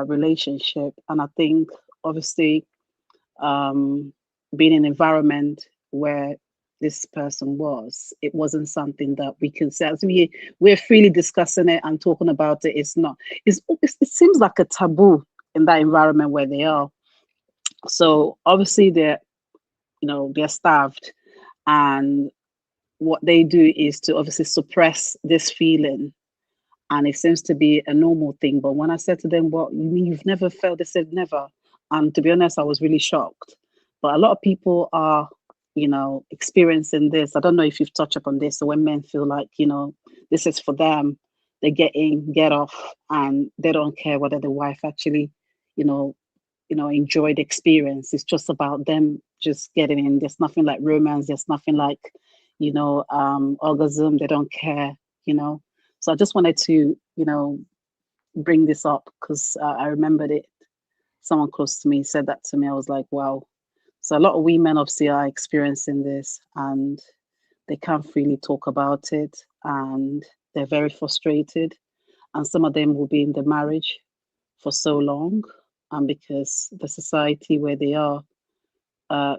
relationship. And I think, obviously, being in an environment where this person was, it wasn't something that we can say. As we're freely discussing it and talking about it. It's not. It seems like a taboo in that environment where they are. So obviously they're starved, and what they do is to obviously suppress this feeling. And it seems to be a normal thing. But when I said to them, "What you mean you've never felt?" They said, "Never." And to be honest, I was really shocked. But a lot of people are, experiencing this. I don't know if you've touched upon this. So when men feel like, this is for them, they get in, get off, and they don't care whether the wife actually, enjoy the experience. It's just about them just getting in. There's nothing like romance. There's nothing like, orgasm. They don't care, So I just wanted to, bring this up because I remembered it. Someone close to me said that to me. I was like, wow. So a lot of women obviously are experiencing this and they can't freely talk about it and they're very frustrated. And some of them will be in the marriage for so long, and because the society where they are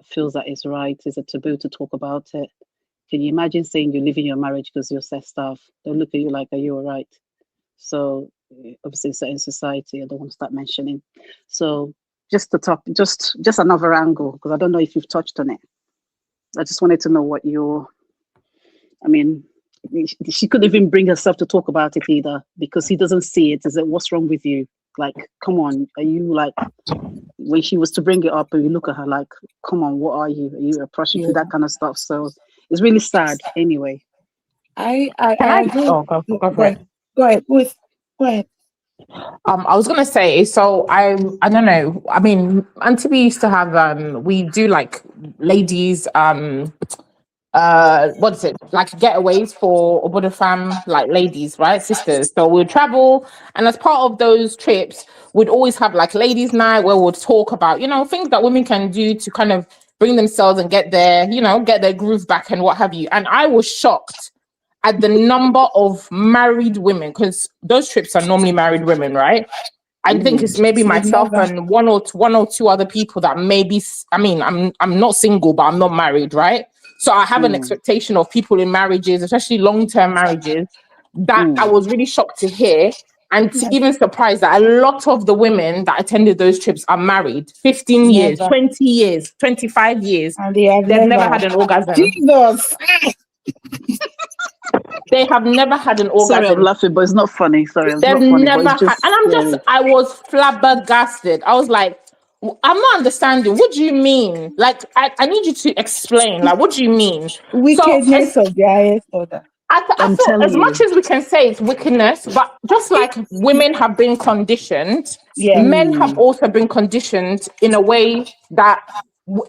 feels that it's right, is a taboo to talk about it. Can you imagine saying you're leaving your marriage because you're sex staff? They'll look at you like, are you all right? So obviously it's in society, I don't want to start mentioning. So just to talk, just another angle, because I don't know if you've touched on it. I just wanted to know what I mean, she couldn't even bring herself to talk about it either, because he doesn't see it. Is it, what's wrong with you? Like, come on, are you like, when she was to bring it up and you look at her like, come on, what are you? Are you a prostitute? That kind of stuff. So it's really sad anyway. I agree. Oh, go for it. Go ahead. Go ahead. I was gonna say, so I don't know. I mean, Auntie we used to have we do like ladies what is it, like getaways for Obodo fam, like ladies, right, sisters. So we'll travel, and as part of those trips we'd always have like ladies night where we'll talk about, you know, things that women can do to kind of bring themselves and get their, you know, get their groove back and what have you. And I was shocked at the number of married women, because those trips are normally married women, right? I think it's maybe myself and one or two other people that maybe, I mean, I'm not single, but I'm not married, right? So I have an expectation of people in marriages, especially long-term marriages, that I was really shocked to hear, and even surprised that a lot of the women that attended those trips are married, 15 years, 20 years, 25 years. And they've never had an orgasm. Jesus! They have never had an orgasm. Sorry, I'm laughing, but it's not funny. Sorry, it's They've not funny. never had, and I was flabbergasted. I was like, I'm not understanding. What do you mean? Like, I need you to explain. Like, what do you mean? Wickedness of the highest order. I feel as much as we can say it's wickedness, but just like women have been conditioned, men have also been conditioned in a way that,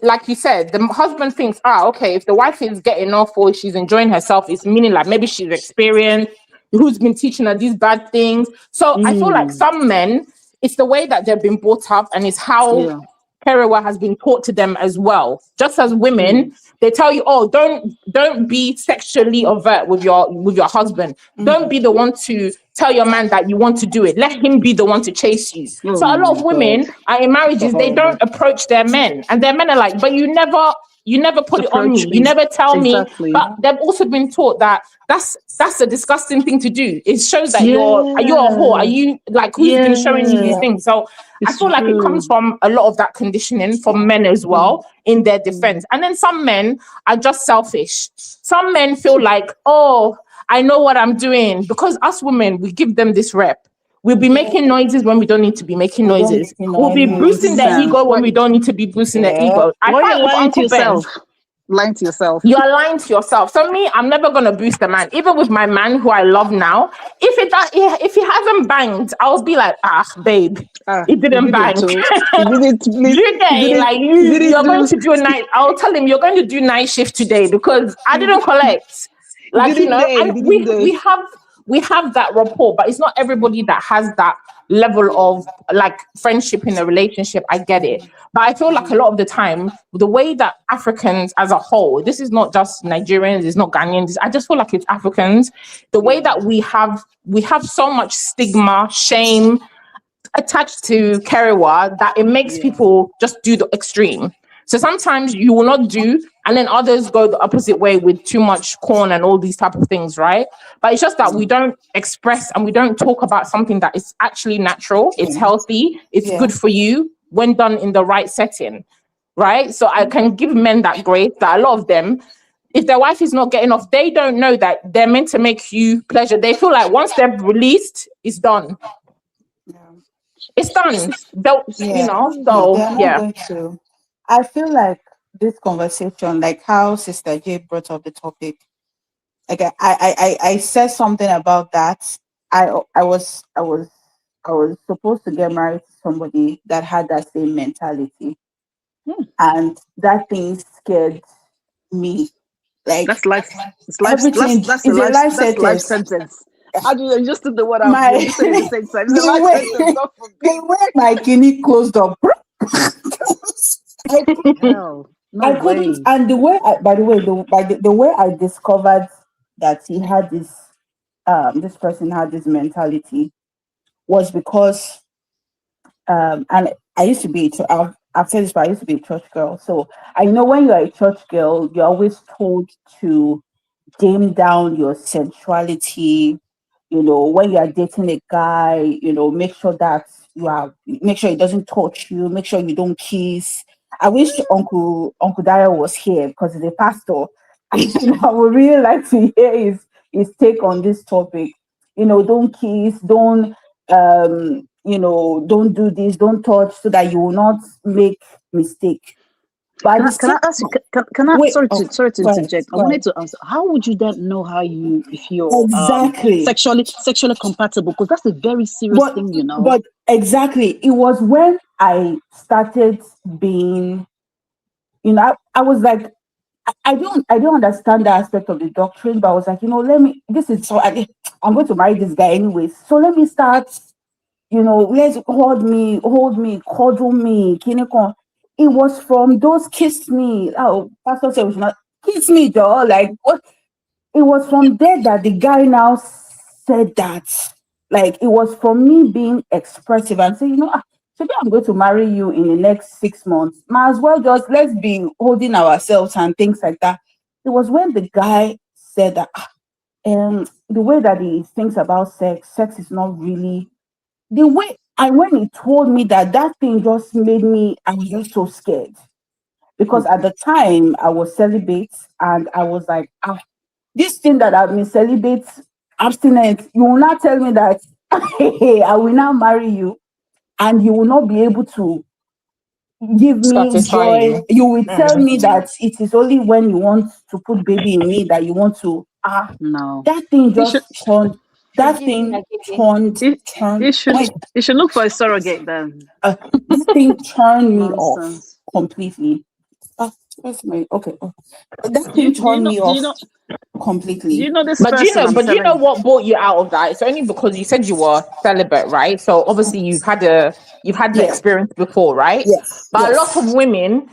like you said, the husband thinks, okay, if the wife is getting off or she's enjoying herself, it's meaning like maybe she's experienced, who's been teaching her these bad things. So I feel like some men, it's the way that they've been brought up, and it's how Kerewa has been taught to them as well. Just as women, they tell you, don't be sexually overt with your husband. Don't be the one to tell your man that you want to do it. Let him be the one to chase you. So a lot of women are in marriages, they don't approach their men, and their men are like, but you never put it on me. You never tell me. But they've also been taught that that's a disgusting thing to do. It shows that are you a whore? Are you like, who's been showing you these things? So I feel like it comes from a lot of that conditioning from men as well in their defense. And then some men are just selfish. Some men feel like, I know what I'm doing, because us women, we give them this rep. We'll be making noises when we don't need to be making noises. We'll be boosting their ego when we don't need to be boosting their ego. Why are you lying to yourself? Lying to yourself. You are lying to yourself. So me, I'm never gonna boost a man. Even with my man who I love now, if he hasn't banged, I'll be like, babe, it didn't bang. You're going to do a night. I'll tell him you're going to do night shift today because I didn't collect. Like, you know, and we have that rapport, but it's not everybody that has that level of like friendship in a relationship. I get it. But I feel like a lot of the time, the way that Africans as a whole, this is not just Nigerians, it's not Ghanaians, I just feel like it's Africans, the way that we have so much stigma, shame attached to Kerewa that it makes people just do the extreme. So sometimes you will not do, and then others go the opposite way with too much corn and all these type of things, right? But it's just that we don't express and we don't talk about something that is actually natural, it's healthy, it's good for you when done in the right setting, right? So I can give men that grace that a lot of them, if their wife is not getting off, they don't know that they're meant to make you pleasure. They feel like once they're released, it's done. It's done. You know, so I feel like this conversation, like how Sister J brought up the topic, like I said something about that. I was supposed to get married to somebody that had that same mentality, and that thing scared me. Like that's life. It's life. That's a life sentence. How do you just do the word I'm saying at the same time? It's a life sentence. The way my kidney closed up. I couldn't, and the way the way I discovered that he had this person had this mentality was because And I used to be, I've said this, but I used to be a church girl. So I know when you're a church girl, you're always told to dim down your sensuality. When you are dating a guy, make sure that make sure he doesn't touch you, make sure you don't kiss. I wish Uncle Dario was here because he's a pastor. I would really like to hear his take on this topic. Don't kiss, don't do this, don't touch, so that you will not make mistake. But Can I ask you? Can I? wait, Sorry to go ahead, interject. I go wanted ahead. to answer. How would you then know if you're Exactly. sexually compatible? Because that's a very serious But thing, but exactly, it was when I started being, I was like, I don't understand that aspect of the doctrine, but I was like, I'm going to marry this guy anyways. So let me start, let's hold me, cuddle me, kiniko. It was from those kiss me. Oh, pastor said we should not kiss me, Joe. Like what? It was from there that the guy now said that. Like it was from me being expressive and saying, maybe I'm going to marry you in the next 6 months. Might as well just let's be holding ourselves and things like that. It was when the guy said that, the way that he thinks about sex is not really the way. And when he told me that thing just made me, I was just so scared because at the time I was celibate and I was like, this thing that I've been celibate, abstinent, you will not tell me that I will now marry you and you will not be able to give me Satisfy joy. you. You will tell me that it is only when you want to put baby in me that you want to No. that thing just turned that Forgive me, thing Agege. turned You should look for a surrogate then. this thing turned me off Nonsense. completely. Where's my okay? That Do you thing do you turned know me do you off know do completely. you know this But do you person know? I'm But do you know telling? what brought you out of that? It's only because you said you were celibate, right? So obviously you've had the Yeah. experience before, right? Yes. But a lot Yes. of women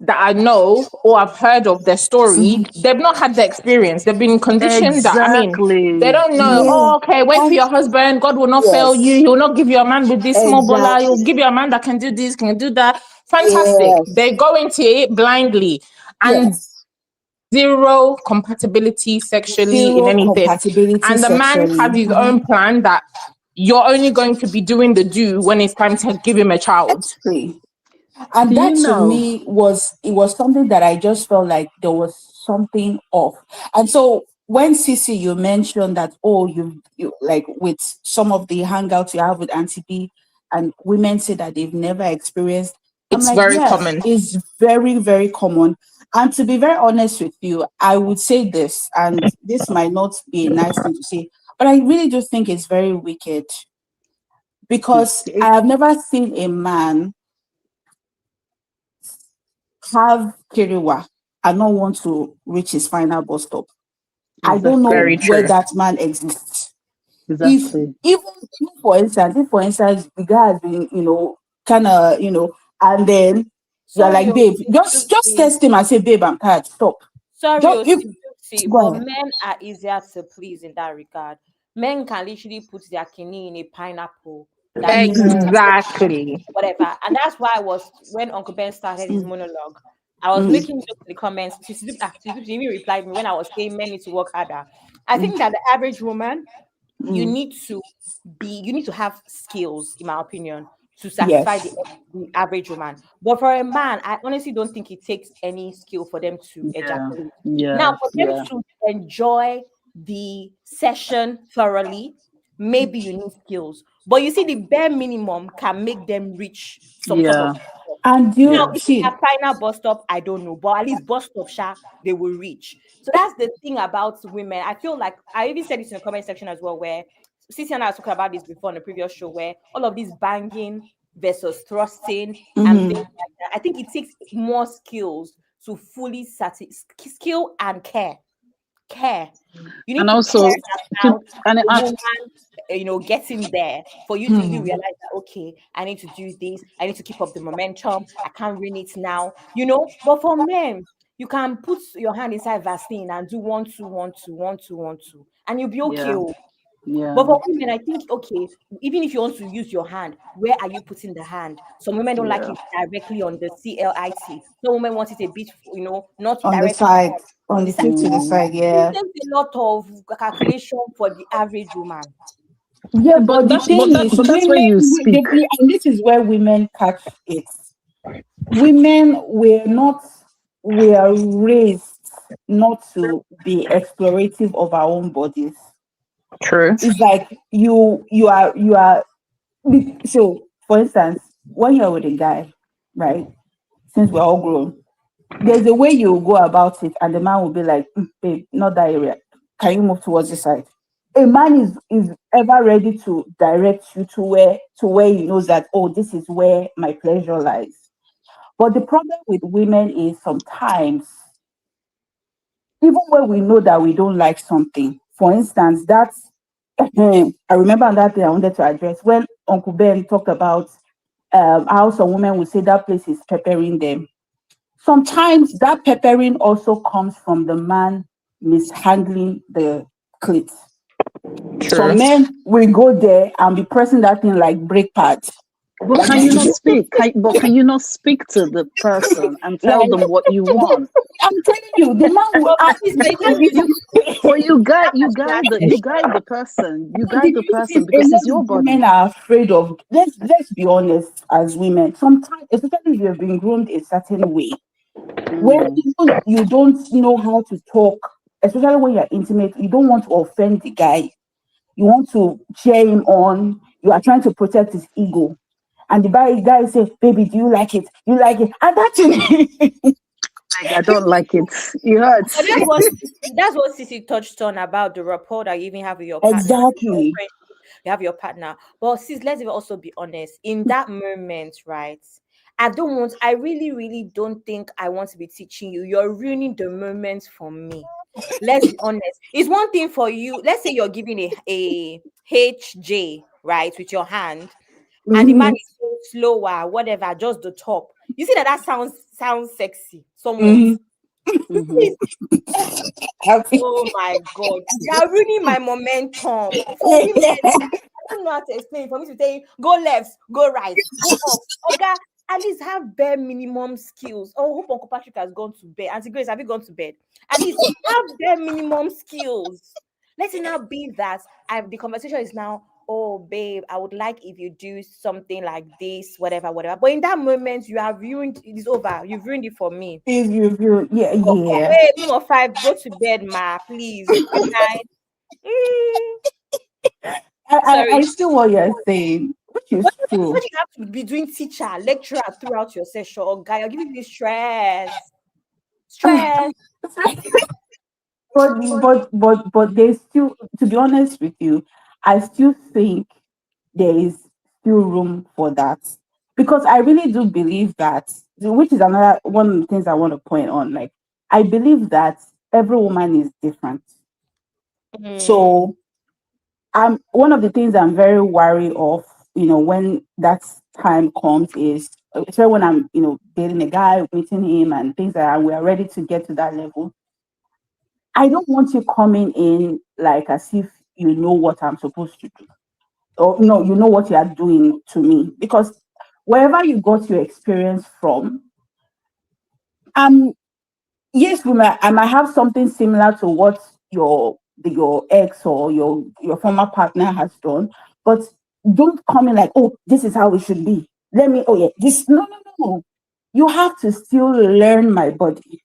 that I know or I've heard of their story, they've not had the experience. They've been conditioned that they Exactly. don't know. Yeah. Oh, okay, wait for And your husband. God will not fail you. yes. He will not give you a man with this small bola. He'll Exactly. give you a man that can do this, can do that. Fantastic. Yes. They go into it blindly. And Yes. zero compatibility sexually in Zero anything. compatibility And the man has sexually. his own plan that you're only going to be doing the do when it's time to give him a child. Exactly. And Do that you to know? me was something that I just felt like there was something off. And so when Sissy you mentioned that, oh, you like with some of the hangouts you have with Auntie B and women say that they've never experienced, I'm It's like, very yes, common. it's very, very common. And to be very honest with you, I would say this, and this might not be a nice thing to say, but I really do think it's very wicked because Okay. I have never seen a man have Kiriwa and not want to reach his final bus stop. I don't know Very Exactly. where true. that man exists. If Exactly. if for instance the guy has been, kind of, and then you're Sorry, like, oh, babe, just Dupsy. test him and say, babe, I'm tired, stop. Sorry, Just if Dupsy, go but ahead. men are easier to please in that regard. Men can literally put their kidney in a pineapple that is Exactly. whatever. And that's why I was when Uncle Ben started his Mm, monologue, I was mm, making jokes in the comments. She even replied me when I was saying men need to work harder. I mm, think that the average woman, you mm. need to you need to have skills, in my opinion, to satisfy Yes. the average woman. But for a man, I honestly don't think it takes any skill for them to Yeah. ejaculate. Now, Yeah. for them Yeah. to enjoy the session thoroughly, maybe you need skills. But you see, the bare minimum can make them reach some sort of Yeah. bus stop. And Now, you Yeah. if it's see, a final bus stop, I don't know, but at least bus stop, they will reach. So that's the thing about women. I feel like I even said this in the comment section as well, where Cici and I was talking about this before on the previous show, where all of this banging versus thrusting and things mhm, like that. I think it takes more skills to fully skill and care. Care. You need And to care also, about and the I, woman, getting there for you to even mhm. realize that, okay, I need to do this, I need to keep up the momentum, I can't ruin it now, But for men, you can put your hand inside Vaseline and do 1, 2, 1, 2, 1, 2, 1, 2, and you'll be okay. yeah. Oh. Yeah. But for women, I think, okay, even if you want to use your hand, where are you putting the hand? Some women don't like it directly on the CLIT. Some women want it a bit, not On the directly side, on on the the side. tip to the side, It yeah. takes a lot of calculation for the average woman. Yeah, But but the that's thing is, that's where you speak. and this is where women catch it. Women were raised not to be explorative of our own bodies. True. It's like so for instance, when you're with a guy, right? Since we're all grown, there's a way you go about it, and the man will be like, babe, not that area. Can you move towards the side? A man is ever ready to direct you to where he knows that, oh, this is where my pleasure lies. But the problem with women is sometimes, even when we know that we don't like something, for instance, that's I remember that thing I wanted to address when Uncle Ben talked about how some women would say that place is peppering them. Sometimes that peppering also comes from the man mishandling the clit. True. Some men will go there and be pressing that thing like brake pads. But Like, can you not speak? Can you not speak to the person and tell like, them what you want? I'm telling you, the man will But you can't use Or you guide the person. You But the guide the truth is, person a because lot it's your of women body. are afraid of. Let's be honest, as women, sometimes, especially if you have been groomed a certain way, where even you don't know how to talk, especially when you're intimate, you don't want to offend the guy. You want to cheer him on. You are trying to protect his ego. And the guy says, baby, do you like it? You like it? And that's Like, I don't like it. It hurts. But that's what Sissy touched on about the rapport that you even have with your partner. exactly. You have your partner. But sis, let's even also be honest. In that moment, right? I really, really don't think I want to be teaching you. You're ruining the moment for me. Let's be honest. It's one thing for you. Let's say you're giving a HJ, right, with your hand, and the man Mhm, is so slower, whatever, just the top. You see that sounds sexy, somewhat. mhm. Mhm. Oh my God. You are ruining my momentum. For women, I don't know how to explain. For me to say, go left, go right, go up. Okay, at least have bare minimum skills. Oh, hope Uncle Patrick has gone to bed. Auntie Grace, have you gone to bed? At least have bare minimum skills. Let it now be that the conversation is now, oh babe, I would like if you do something like this, whatever, whatever. But in that moment, you have ruined it. Is over. You've ruined it for me. Yeah, yeah. Hey, number 5, go to bed, ma, please. Good night. Mm, I sorry. see what you're saying, which is What true. do you have to be doing teacher, lecturer throughout your session? Oh, guy, you're giving me stress. Stress. But there's still, to be honest with you, I still think there is still room for that, because I really do believe that, which is another one of the things I want to point on. Like, I believe that every woman is different. Mm, So I'm one of the things I'm very wary of, when that time comes is, especially when I'm, dating a guy, meeting him and things like that, and we are ready to get to that level. I don't want you coming in like as if you know what I'm supposed to do, or no, you know what you are doing to me, because wherever you got your experience from, um, yes, I might have something similar to what your ex or your former partner has done, but don't come in like, oh, this is how it should be. Let me, oh yeah, this, no, no, no. You have to still learn my body,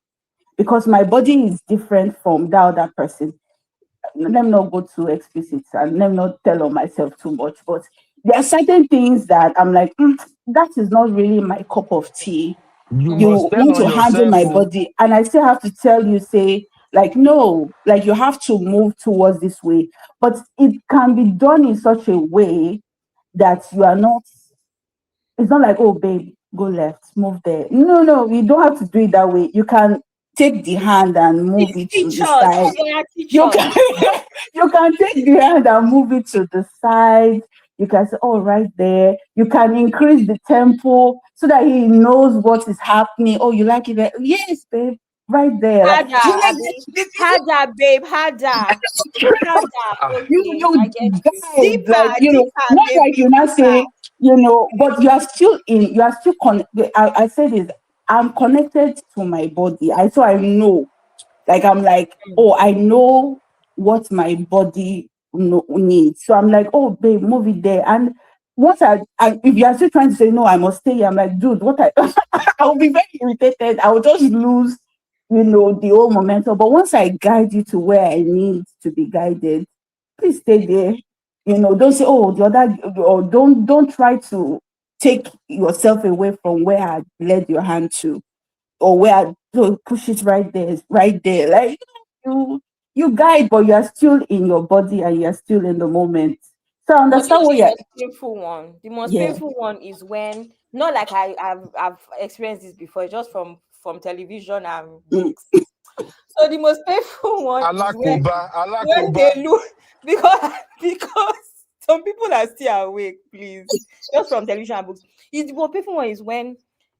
because my body is different from the other person. Let me not go too explicit and let me not tell on myself too much, but there are certain things that I'm like, that is not really my cup of tea. You You must tell want on to handle yourself. my Oh. body, and I still have to tell you, say, like, no, like, you have to move towards this way, but it can be done in such a way that you are not, it's not like, oh babe, go left, move there. No, no, you don't have to do it that way. You can take the hand and move please it to teach the us. side. Yeah, teach You us. can you can take the hand and move it to the side. You can say, oh, right there. You can increase the tempo so that he knows what is happening. Oh, you like it there? Yes, babe. right there. Like, Harder, Abby. Harder, babe. Harder. Harder. you I get you. guys, like, Deeper, not babe. like you not say, but you are still connected. I said this, I'm connected to my body. So I know, like, I'm like, oh, I know what my body needs. So I'm like, oh, babe, move it there. And once if you are still trying to say, no, I must stay here, I'm like, dude, I'll be very irritated. I will just lose, the whole momentum. But once I guide you to where I need to be guided, please stay there. Don't say, oh, the other, or don't try to take yourself away from where I led your hand to, or where to push it right there, right there. Like, you guide, but you are still in your body and you are still in the moment. So I But understand this what is you're. the most painful one. The most Yeah. painful one is when, not like I've experienced this before, just from television and Mm. books. So the most painful one is when they Alakoba. lose because some people are still awake, please. Just from television and books. The most painful one is when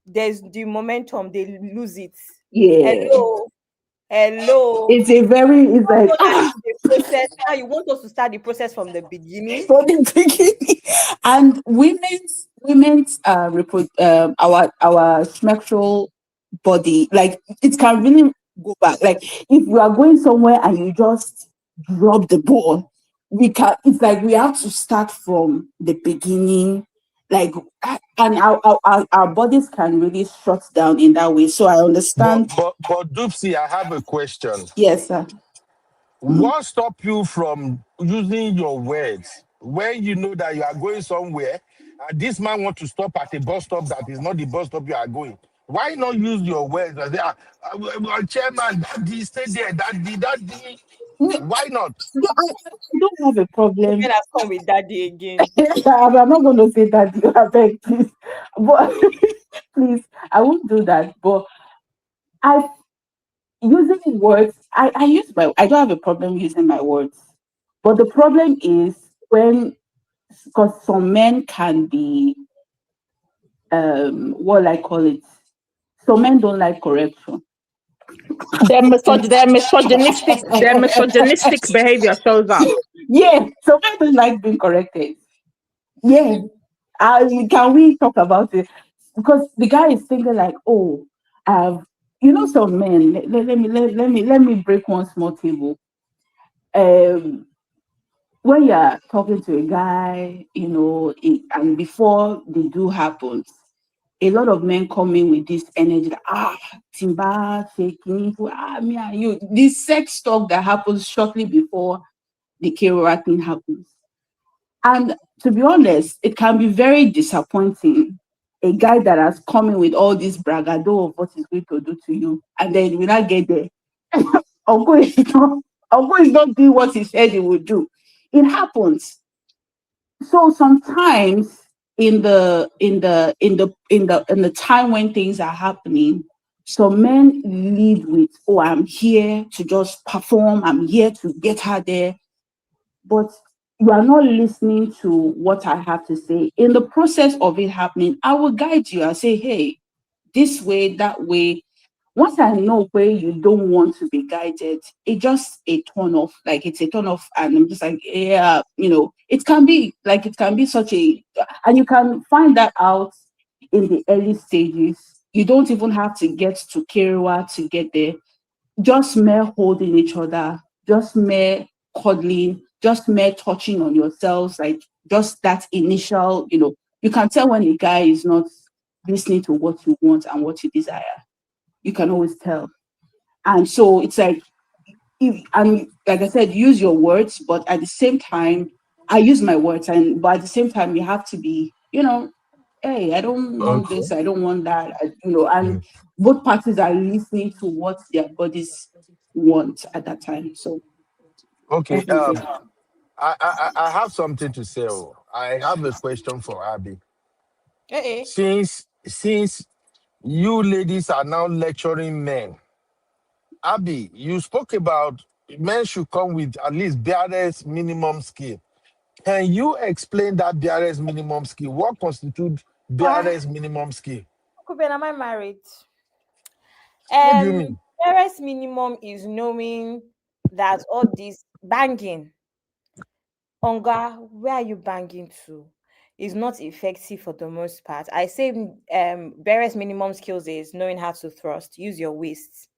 there's the momentum, they lose it. Yeah. Hello. It's like, The process. Now you want us to start the process from the beginning. from the beginning. And women's our sexual body, like, it can really go back. Like, if you are going somewhere and you just drop the ball, it's like we have to start from the beginning. Like, and our bodies can really shut down in that way. So I understand. But Doopsy, I have a question. Yes, sir. What stop you from using your words when you know that you are going somewhere and this man want to stop at a bus stop that is not the bus stop you are going? Why not use your words and say, chairman, daddy, stay there, daddy. Why not? I don't have a problem. Women have come with daddy again. I'm not going to say that. I beg, please. But please, I won't do that. But I using words. I don't have a problem using my words. But the problem is when, because some men can be, what I call it. Some men don't like correction. Their misogynistic behavior shows up. Yeah, some men don't like being corrected. Yeah. Can we talk about it? Because the guy is thinking like, oh, some men. Let me break one small table. When you're talking to a guy, and before the do happens, a lot of men come in with this energy, timba, shaking, me and you. This sex talk that happens shortly before the Kerora thing happens. And to be honest, it can be very disappointing. A guy that has come in with all this bragado of what he's going to do to you, and then when I get there, Uncle is not doing what he said he would do. It happens. So sometimes in the time when things are happening, some men lead with, oh, I'm here to just perform, I'm here to get her there. But you are not listening to what I have to say. In the process of it happening, I will guide you and say, hey, this way, that way. Once I know where you don't want to be guided, it's just a turn off. Like, it's a turn off, and I'm just like, yeah, it can be such a, and you can find that out in the early stages. You don't even have to get to Kiriwa to get there. Just mere holding each other, just mere cuddling, just mere touching on yourselves, like just that initial, you can tell when a guy is not listening to what you want and what you desire. You can always tell. And so it's like, and like I said, use your words, but at the same time, I use my words, but at the same time, you have to be, hey, I don't want this, I don't want that, and both parties are listening to what their bodies want at that time. So, Okay. definitely. I have something to say. I have a question for Abby. Hey. Since you ladies are now lecturing men, Abby, you spoke about men should come with at least barest minimum skill. Can you explain that barest minimum skill? What constitutes barest minimum skill? Uncle Ben, am I married? What do you mean? barest minimum is knowing that all this banging, Onga, where are you banging to? Is not effective for the most part. I say barest minimum skills is knowing how to thrust, use your waist.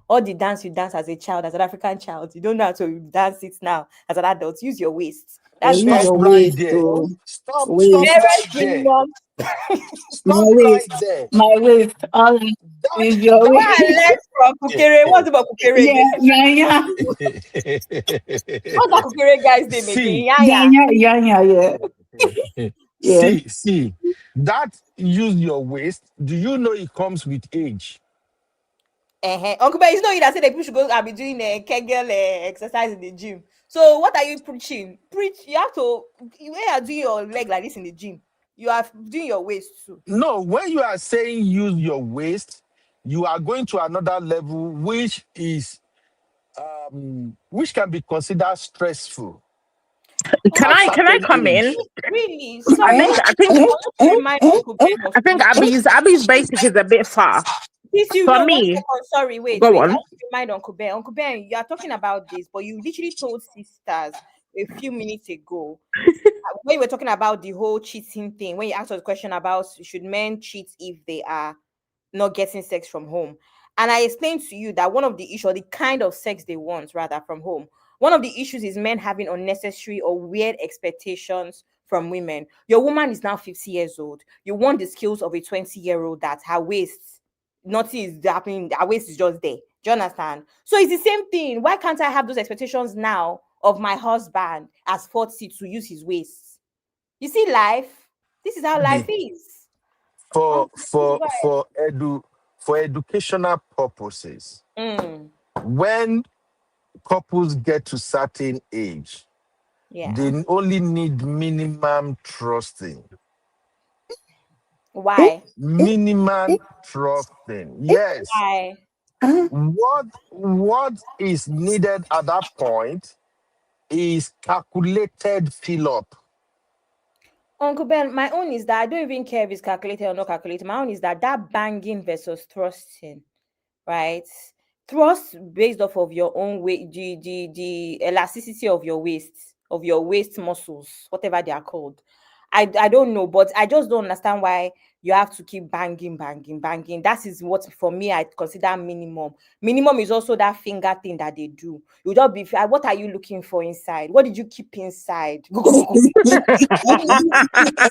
All the dance you dance as a child, as an African child, you don't know how to dance it now as an adult. Use your waist. That's Use barest Stop your right waist there. to Stop waist. right barest there. minimum. My Stop right waist. there. My waist. All right. That Use your The one waist. I learned from Kukere. What's about Kukere Yeah, again? yeah, What's that Kukere guy's name again? see, Yeah. yeah. Yeah. see. That use your waist. Do you know it comes with age? Uncle Ben, it's not you that said that people should go and be doing a Kegel exercise in the gym. So what are you preaching? You have to, when you are doing your leg like this in the gym, you are doing your waist too. No, when you are saying use your waist, you are going to another level, which can be considered stressful Can at I certain come in? age. Really? I Sorry. think I think I want to remind Uncle Ben of I think something. Abby's basic is a bit far. Please, you For know, one me, second. Sorry, wait. go I on. want to remind Uncle Ben. Uncle Ben, you are talking about this, but you literally told sisters a few minutes ago when you were talking about the whole cheating thing, when you asked us a question about should men cheat if they are not getting sex from home. And I explained to you that one of the issues, or the kind of sex they want rather from home, one of the issues is men having unnecessary or weird expectations from women. Your woman is now 50 years old. You want the skills of a 20-year-old that her waist, nothing is happening, her waist is just there. Do you understand? So it's the same thing. Why can't I have those expectations now of my husband as 40 to use his waist? You see, life, this is how life Be- is. For Please for go for edu for educational purposes, ahead. when couples get to certain age, Yeah. they only need minimum trusting. Why? Minimum trusting. Yes. Why? What is needed at that point is calculated fill up. Uncle Ben, my own is that I don't even care if it's calculated or not calculated. My own is that banging versus thrusting, right? Thrust based off of your own weight, the elasticity of your waist muscles, whatever they are called. I don't know, but I just don't understand why you have to keep banging. That is what for me I consider minimum. Minimum is also that finger thing that they do. You just be what are you looking for inside? What did you keep inside? That's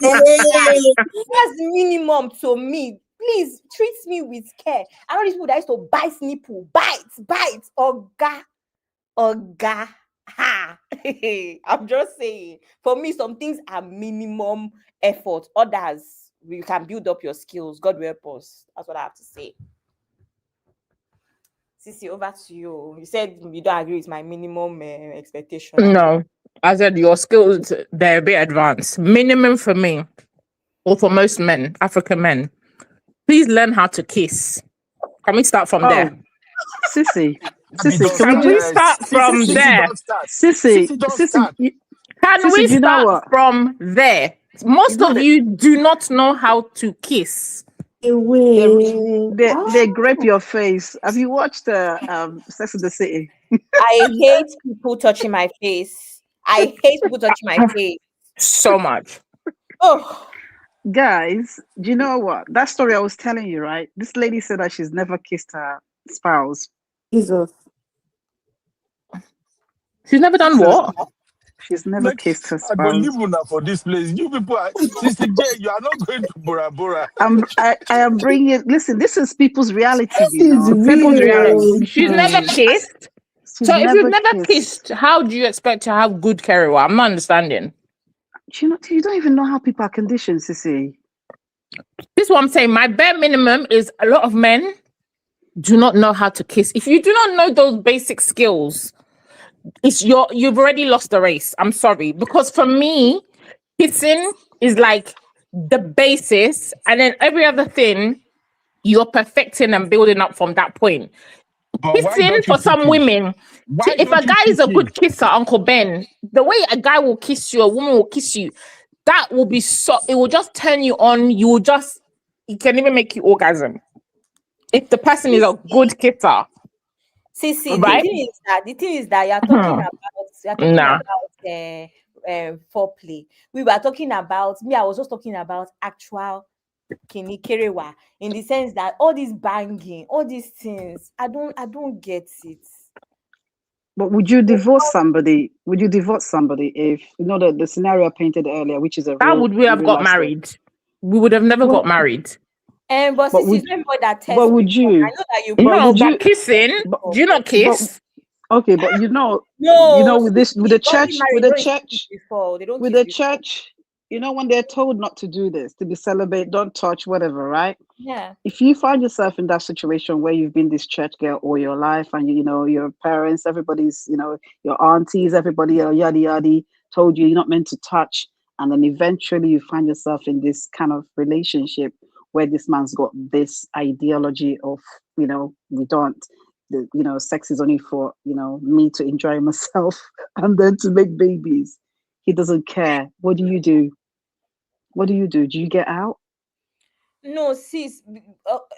the minimum to me. Please treat me with care. I know these people that used to bite nipple, bite, oga. Ha! I'm just saying. For me, some things are minimum effort. Others, you can build up your skills. God will help us. That's what I have to say. Sissy, over to you. You said you don't agree with my minimum expectation. No, I said your skills they're a bit advanced. Minimum for me, or for most men, African men. Please learn how to kiss. Can we start from there? Sissy, Abby, don't can we Can we just start from Sissy, there? don't start. Sissy, Don't start. Can Sissy, we do you know start what? from there? You Most know of that you do not know how to kiss. they grape your face. Have you watched Sex in the City? I hate people touching my face. I hate people touching my face. So much. Oh, Guys, do you know what? That story I was telling you, right? This lady said that she's never kissed her spouse. Jesus. She's never done So what? she's never Like, kissed her I go spouse. leave una for this place. You people are Sister J, you are not going to Bora Bora. I am bringing. Listen, this is people's reality. This You is know, People's reality. real. She's never kissed. she's So if you've never kissed. kissed, how do you expect to have good career? I'm not understanding. You don't even know how people are conditioned, Sissy. This is what I'm saying. My bare minimum is a lot of men do not know how to kiss. If you do not know those basic skills, you've already lost the race. I'm sorry. Because for me, kissing is like the basis, and then every other thing you're perfecting and building up from that point. But why Kissing don't you for some pick it? women, Why if a don't you guy is pick a good it? kisser, Uncle Ben, the way a guy will kiss you, a woman will kiss you, that will be so, it will just turn you on. It can even make you orgasm. If the person is a good kisser. See, Right? the thing is that you're talking Nah. about foreplay. We were talking about I was just talking about actual kinikerewa, in the sense that all this banging, all these things, I don't get it. But would you divorce somebody? Would you divorce somebody if you know the scenario I painted earlier, which is a How real would we have got life story? married? We would have never got Well, married. But but since would it's not that but test would before, I you? know that you But No, would but you? kissing, But, do you not but kiss? okay, but no, with this with see, the godly church marriage with the don't even kiss church before. They don't with kiss the before. church, when they're told not to do this, to be celibate, don't touch, whatever, right? Yeah. If you find yourself in that situation where you've been this church girl all your life, and your parents, everybody's, your aunties, everybody, yada yada, told you you're not meant to touch, and then eventually you find yourself in this kind of relationship where this man's got this ideology of, we don't, sex is only for, me to enjoy myself and then to make babies. He doesn't care. What do you do? What do you do? Do you get out? No, sis,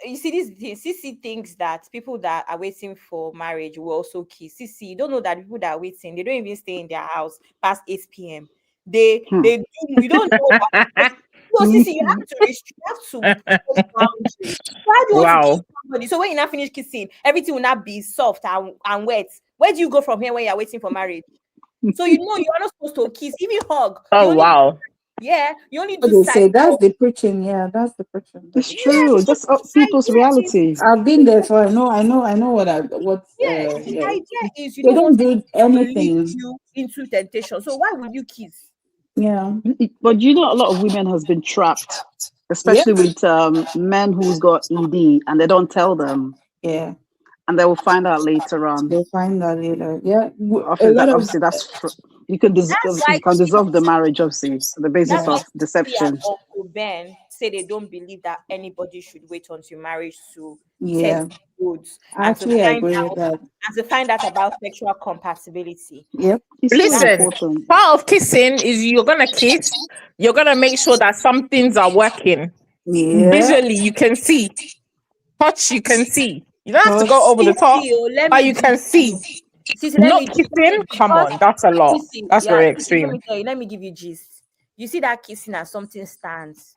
you see this thing. Sissy thinks that people that are waiting for marriage will also kiss. Sissy, you don't know that people that are waiting, they don't even stay in their house past 8 p.m. They do, you don't know that. No, Sissy, you have to you have to put boundaries. Why do you want to kiss Wow. somebody? So when you not finish kissing, everything will not be soft and wet. Where do you go from here when you're waiting for marriage? So you are not supposed to kiss, even hug. Oh, wow. You only do They side say that's hug. the preaching. Yeah, that's the preaching. It's true. That's people's reality. I've been there, so I know what. The Yeah, idea is you they don't don't want do to lead anything. you into temptation. So why would you kiss? Yeah. But a lot of women has been trapped, Yep. especially with men who's got ED and they don't tell them, Yeah. and they will find out later on. They'll find out later. Yeah. A Obviously, lot of you can That's why dissolve the marriage, obviously, on the basis that's why of Kissy and deception. Uncle Ben say they don't believe that anybody should wait until marriage to yeah. test goods I actually agree with that. about sexual compatibility. Yep. It's so Listen, important. part of kissing is you're gonna kiss, you're gonna make sure that some things are working. Yeah. Visually, you can see. Touch, you can see. You don't have to go Touch. over the top, Let but me you give can see. Sissy, Not kissing? Come because on, that's a lot. Sissy, That's very Sissy, let extreme. me tell you, let me give you gist. You see that kissing as something stands.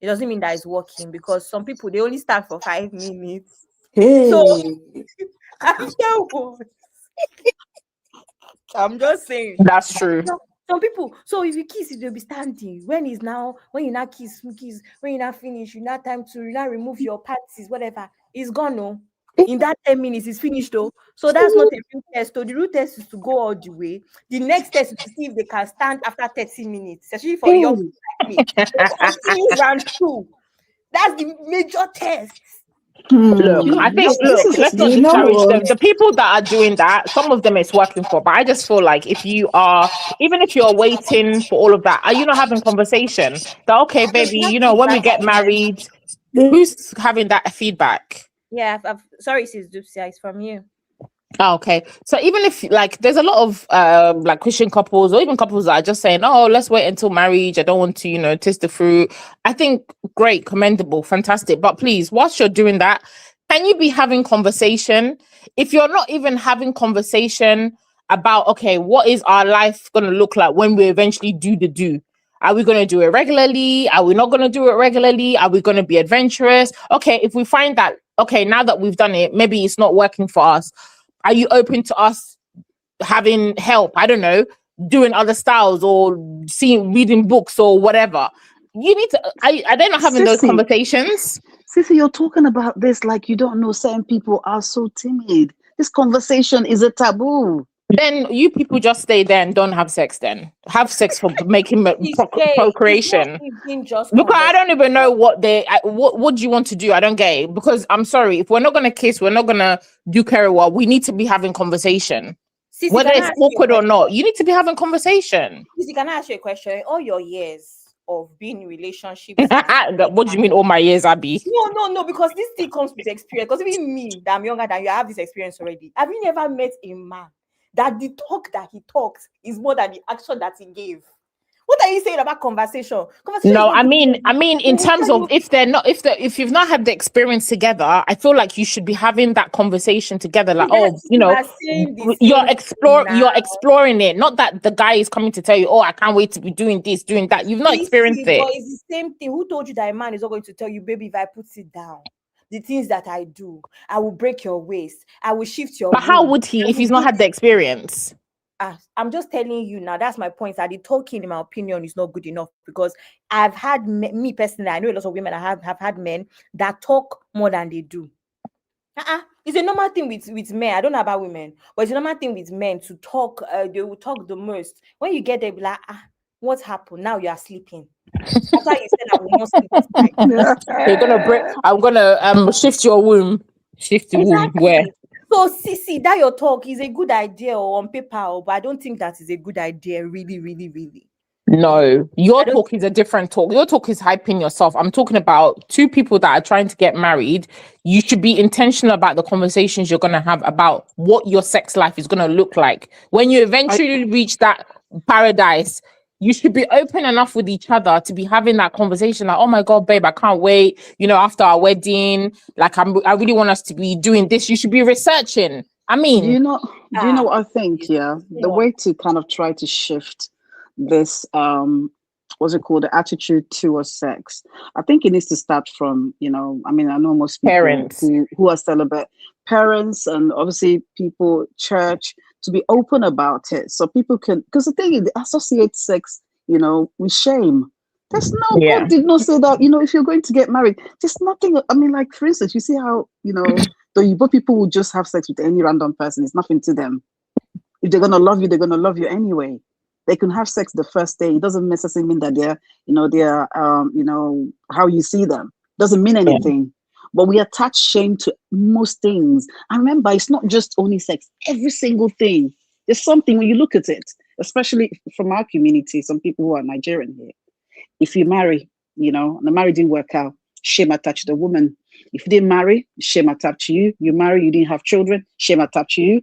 It doesn't mean that it's working, because some people they only stand for 5 minutes. Hey. So afterwards, I'm just saying. That's true. Some people, so if you kiss, they'll be standing. When you now kiss, when you now finish, you now time to remove your panties, whatever. It's gone, no. In that 10 minutes, it's finished, though. So that's not a real test. So the real test is to go all the way. The next test is to see if they can stand after 30 minutes, especially for young people like me. They continue round 2. That's the major test. Look, I think, let's not You know discourage what? them. The people that are doing that, some of them it's working for, but I just feel like even if you're waiting for all of that, are you not having conversation? That, okay, baby, when we get married, who's having that feedback? Yeah, sorry, sis Dupsia, it's from you. Oh, okay. So even if there's a lot of like Christian couples or even couples that are just saying, oh, let's wait until marriage, I don't want to, taste the fruit. I think great, commendable, fantastic. But please, whilst you're doing that, can you be having conversation? If you're not even having conversation about, okay, what is our life going to look like when we eventually do the do? Are we going to do it regularly? Are we not going to do it regularly? Are we going to be adventurous? Okay, if we find that, okay, now that we've done it, maybe it's not working for us. Are you open to us having help? I don't know, doing other styles or reading books or whatever. You need to. Are they not having those conversations? Sissy, you're talking about this like you don't know certain people are so timid. This conversation is a taboo. Then you people just stay there and don't have sex. Then have sex for making procreation. Because I don't even know what what do you want to do? I don't get it. Because I'm sorry, if we're not gonna kiss, we're not gonna do Kerewa. We need to be having conversation. Sissy, whether it's awkward or not, you need to be having conversation. Sissy, can I ask you a question? In all your years of being in relationships, what do you mean all my years, Abby? No, because this thing comes with experience. Because even me, that I'm younger than you, I have this experience already. Have you never met a man that the talk that he talks is more than the action that he gave? What are you saying about conversation? Conversation is No, not I good mean, enough. in They will terms tell of you, if you've not had the experience together, I feel like you should be having that conversation together. Like, see that oh, you you know, are saying the same thing now. you're exploring it. Not that the guy is coming to tell you, oh, I can't wait to be doing this, doing that. You've not experienced See, but it. it's the same thing. Who told you that a man is not going to tell you, baby, if I put it down, the things that I do, I will break your waist, I will shift your But how womb, would he I if will he's not do had the this. experience? I'm just telling you now. That's my point. That the talking, in my opinion, is not good enough because I've had me personally. I know a lot of women. I have had men that talk more than they do. It's a normal thing with men. I don't know about women, but it's a normal thing with men to talk. They will talk the most. When you get there, be like, what happened? Now you are sleeping. After you said I will not sleep tonight. You're gonna break. I'm gonna shift your womb. Shift the womb. Where? Exactly. So see that your talk is a good idea or on paper, but I don't think that is a good idea. Really, really, really. No, I your don't. talk is a different talk. Your talk is hyping yourself. I'm talking about two people that are trying to get married. You should be intentional about the conversations you're going to have about what your sex life is going to look like. When you eventually reach that paradise, you should be open enough with each other to be having that conversation. Like, oh my God, babe, I can't wait. You know, after our wedding, like, I really want us to be doing this. You should be researching. I mean, Do you know what I think? Yeah, the way to kind of try to shift this what's it called, the attitude towards sex, I think it needs to start from, I mean, I know most people parents. who are celibate, parents, and obviously people, church, to be open about it so people can, because the thing is, they associate sex, with shame. There's no, God did not say that, if you're going to get married, there's nothing. I mean, like, for instance, you see how, the Igbo people will just have sex with any random person. It's nothing to them. If they're going to love you, they're going to love you anyway. They can have sex the first day. It doesn't necessarily mean that they're how you see them. Doesn't mean anything. But we attach shame to most things. And remember, it's not just only sex. Every single thing. There's something when you look at it, especially from our community, some people who are Nigerian here. If you marry, and the marriage didn't work out, shame attached to the woman. If you didn't marry, shame attached to you. You marry, you didn't have children, shame attached to you.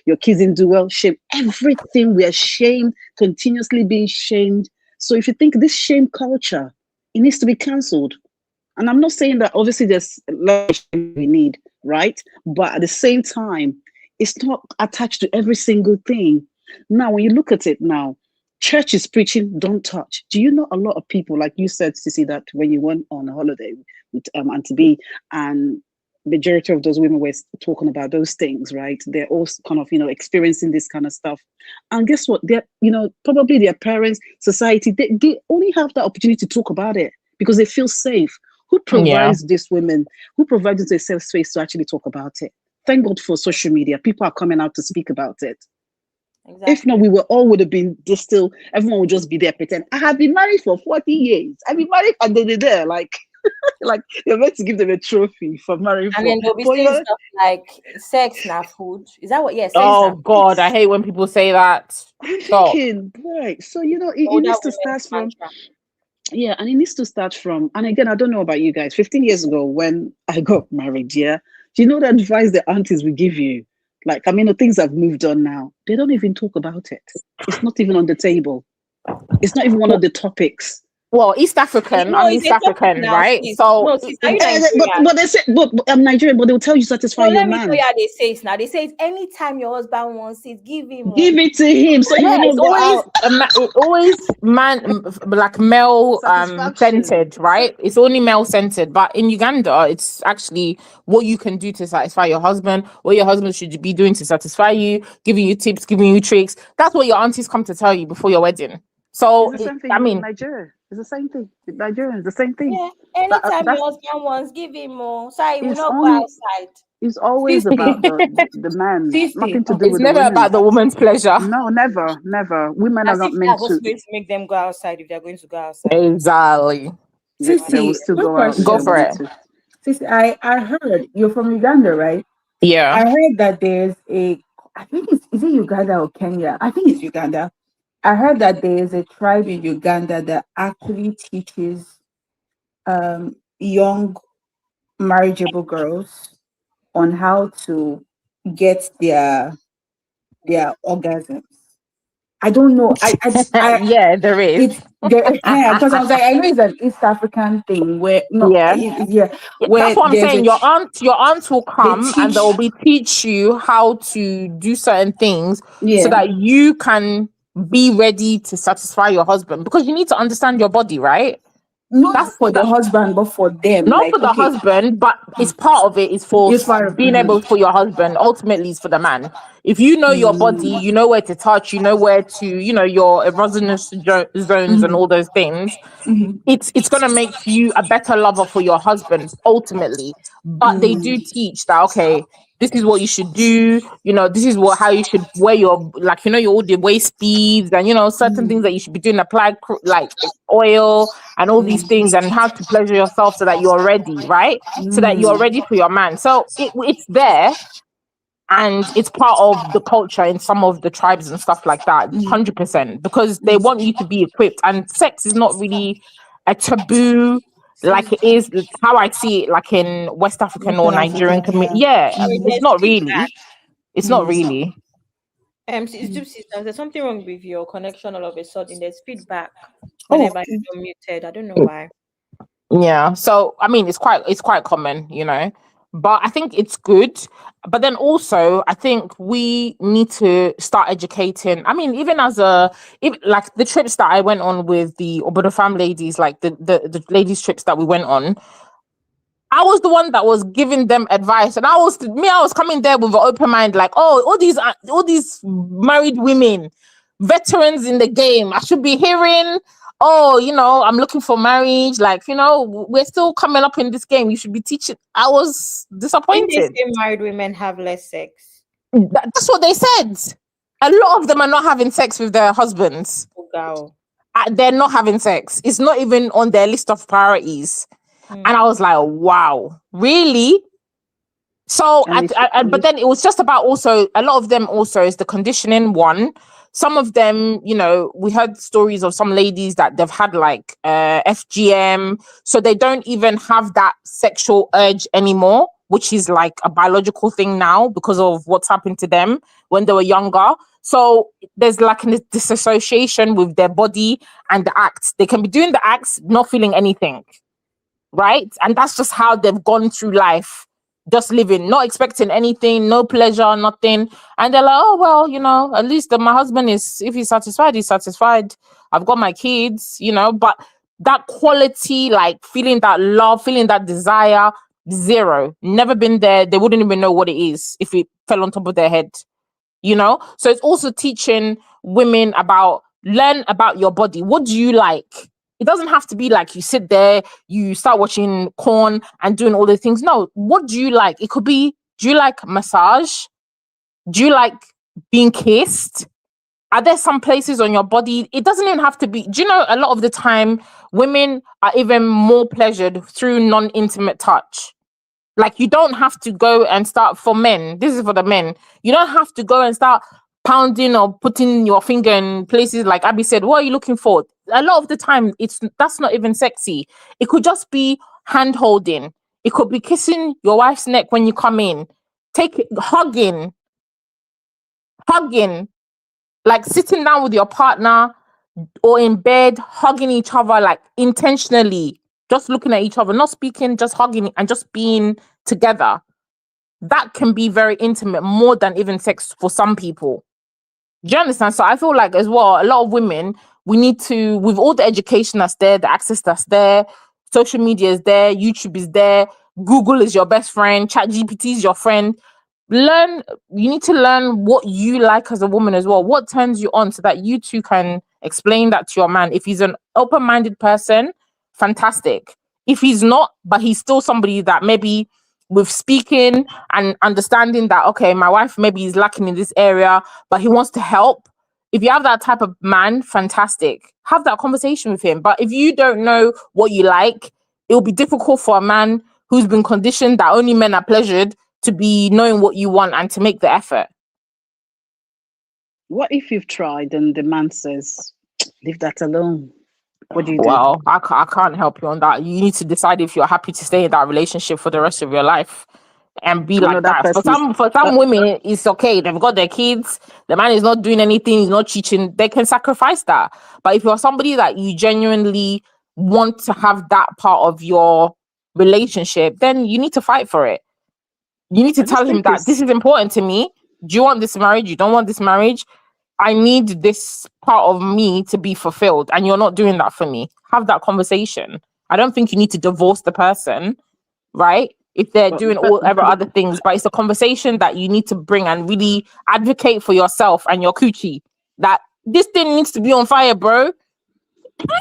Your kids didn't do well, shame. Everything, we are shamed, continuously being shamed. So if you think this shame culture, it needs to be cancelled. And I'm not saying that obviously there's less shame we need, right? But at the same time, it's not attached to every single thing. Now, when you look at it now, church is preaching, don't touch. Do you know a lot of people, like you said, Sissy, that when you went on a holiday with Auntie B, and majority of those women were talking about those things, right? They're all kind of, experiencing this kind of stuff. And guess what? They're, probably their parents, society, they only have the opportunity to talk about it because they feel safe. Who provides these women? Who provides a safe space to actually talk about it? Thank God for social media. People are coming out to speak about it. Exactly. If not, we would have been just still, everyone would just be there pretend. I have been married for 40 years. I've been married, and they're there, like, like you're meant to give them a trophy for marrying. And then they'll be saying stuff like sex na food. Is that what? Yes. Oh God, I hate when people say that. I'm thinking, right. So it needs to start from and it needs to start from, and again, I don't know about you guys, 15 years ago when I got married, do you know the advice the aunties will give you? Like, I mean, the things have moved on now. They don't even talk about it. It's not even on the table. It's not even one of the topics. Well, East African, I'm East African, right? So, no, sis, are you Nigerian? But they say, but I'm Nigerian, but they'll tell you satisfy your man. Let me tell you how they say it now. They say it anytime your husband wants it, give it to him. So it's always man, like male centered, right? It's only male centered. But in Uganda, it's actually what you can do to satisfy your husband, what your husband should be doing to satisfy you, giving you tips, giving you tricks. That's what your aunties come to tell you before your wedding. So, it's the same thing in Nigeria. It's the same thing. In Nigeria, it's the same thing. Yeah. Anytime your husband wants, give him more. So he will not go outside. It's always about the man. Nothing to do with the women. It's never about the woman's pleasure. No, never. Women are not meant to. Going to make them go outside if they're going to go outside. Exactly. They will still go out. Go for it. Sissy, I heard you're from Uganda, right? Yeah. I heard that there's I think is it Uganda or Kenya? I think it's Uganda. I heard that there is a tribe in Uganda that actually teaches young marriageable girls on how to get their orgasms. I don't know. Yeah, there is. It's because I was like, I know it's an East African thing where Yeah. yeah, Yeah, where that's what I'm there's saying. Your aunt will they come and teach. they'll be teach you how to do certain things so Yeah, that you can be ready to satisfy your husband, because you need to understand your body, right? not for the husband, but for them. Not Like, for the okay, husband, but it's part of it. It's for it's for being able for your husband. Ultimately, it's for the man. If you know your body, you know where to touch, you know where to, your erogenous zones and all those things. It's gonna make you a better lover for your husband ultimately. But they do teach that, okay, this is what you should do. This is how you should wear your, like, your all the waist beads and certain things that you should be doing. Apply like oil and all these things, and how to pleasure yourself so that you're ready, right? So that you're ready for your man. So it's there. And it's part of the culture in some of the tribes and stuff like that, 100%, because they want you to be equipped. And sex is not really a taboo like it is how I see it, like in West African or Nigerian community. Yeah, it's not really. It's not really. There's something wrong with your connection all of a sudden. There's feedback whenever you're muted. I don't know why. Yeah. So I mean, it's quite common, but I think it's good. But then also, I think we need to start educating. I mean, even like the trips that I went on with the Obodo Fam ladies, like the ladies trips that we went on, I was the one that was giving them advice, and I was coming there with an open mind, like, oh, all these married women, veterans in the game, I should be hearing, oh, I'm looking for marriage, like, we're still coming up in this game. You should be teaching. I was disappointed. Didn't they say married women have less sex? That's what they said. A lot of them are not having sex with their husbands. Oh, wow. They're not having sex. It's not even on their list of priorities. And I was like, wow, really? So, but then it was just about also, a lot of them also is the conditioning one. Some of them, we heard stories of some ladies that they've had like FGM. So they don't even have that sexual urge anymore, which is like a biological thing now because of what's happened to them when they were younger. So there's like a disassociation with their body and the acts. They can be doing the acts, not feeling anything. Right? And that's just how they've gone through life, just living, not expecting anything, no pleasure, nothing. And they're like, oh, well, at least my husband if he's satisfied, he's satisfied. I've got my kids, but that quality, like feeling that love, feeling that desire, zero. Never been there. They wouldn't even know what it is if it fell on top of their head, So it's also teaching women learn about your body. What do you like? It doesn't have to be like you sit there, you start watching porn and doing all the things. No, what do you like? It could be, do you like massage? Do you like being kissed? Are there some places on your body? It doesn't even have to be. Do you know, a lot of the time, women are even more pleasured through non-intimate touch. Like, you don't have to go and start, for men, this is for the men, you don't have to go and start pounding or putting your finger in places like Abby said. What are you looking for? A lot of the time, that's not even sexy. It could just be hand holding. It could be kissing your wife's neck when you come in. Hugging, like sitting down with your partner or in bed, hugging each other, like intentionally, just looking at each other, not speaking, just hugging and just being together. That can be very intimate, more than even sex for some people. Do you understand? So I feel like as well, a lot of women, we need to, with all the education that's there, the access that's there, social media is there, YouTube is there, Google is your best friend, ChatGPT is your friend. You need to learn what you like as a woman as well, what turns you on, so that you too can explain that to your man. If he's an open-minded person, fantastic. If he's not, but he's still somebody that maybe with speaking and understanding that, okay, my wife maybe is lacking in this area, but he wants to help. If you have that type of man, fantastic. Have that conversation with him. But if you don't know what you like, it will be difficult for a man who's been conditioned that only men are pleasured to be knowing what you want and to make the effort. What if you've tried and the man says, leave that alone? What do you do? Well, I can't help you on that. You need to decide if you're happy to stay in that relationship for the rest of your life. and be You know like that that. For person is some women, it's okay. They've got their kids. The man is not doing anything. He's not cheating. They can sacrifice that. But if you're somebody that you genuinely want to have that part of your relationship, then you need to fight for it. You need to I just tell him think that this it's is important to me. Do you want this marriage? You don't want this marriage? I need this part of me to be fulfilled, and you're not doing that for me. Have that conversation. I don't think you need to divorce the person, right? If they're but, doing all ever other things, but it's a conversation that you need to bring and really advocate for yourself and your coochie. That this thing needs to be on fire, bro.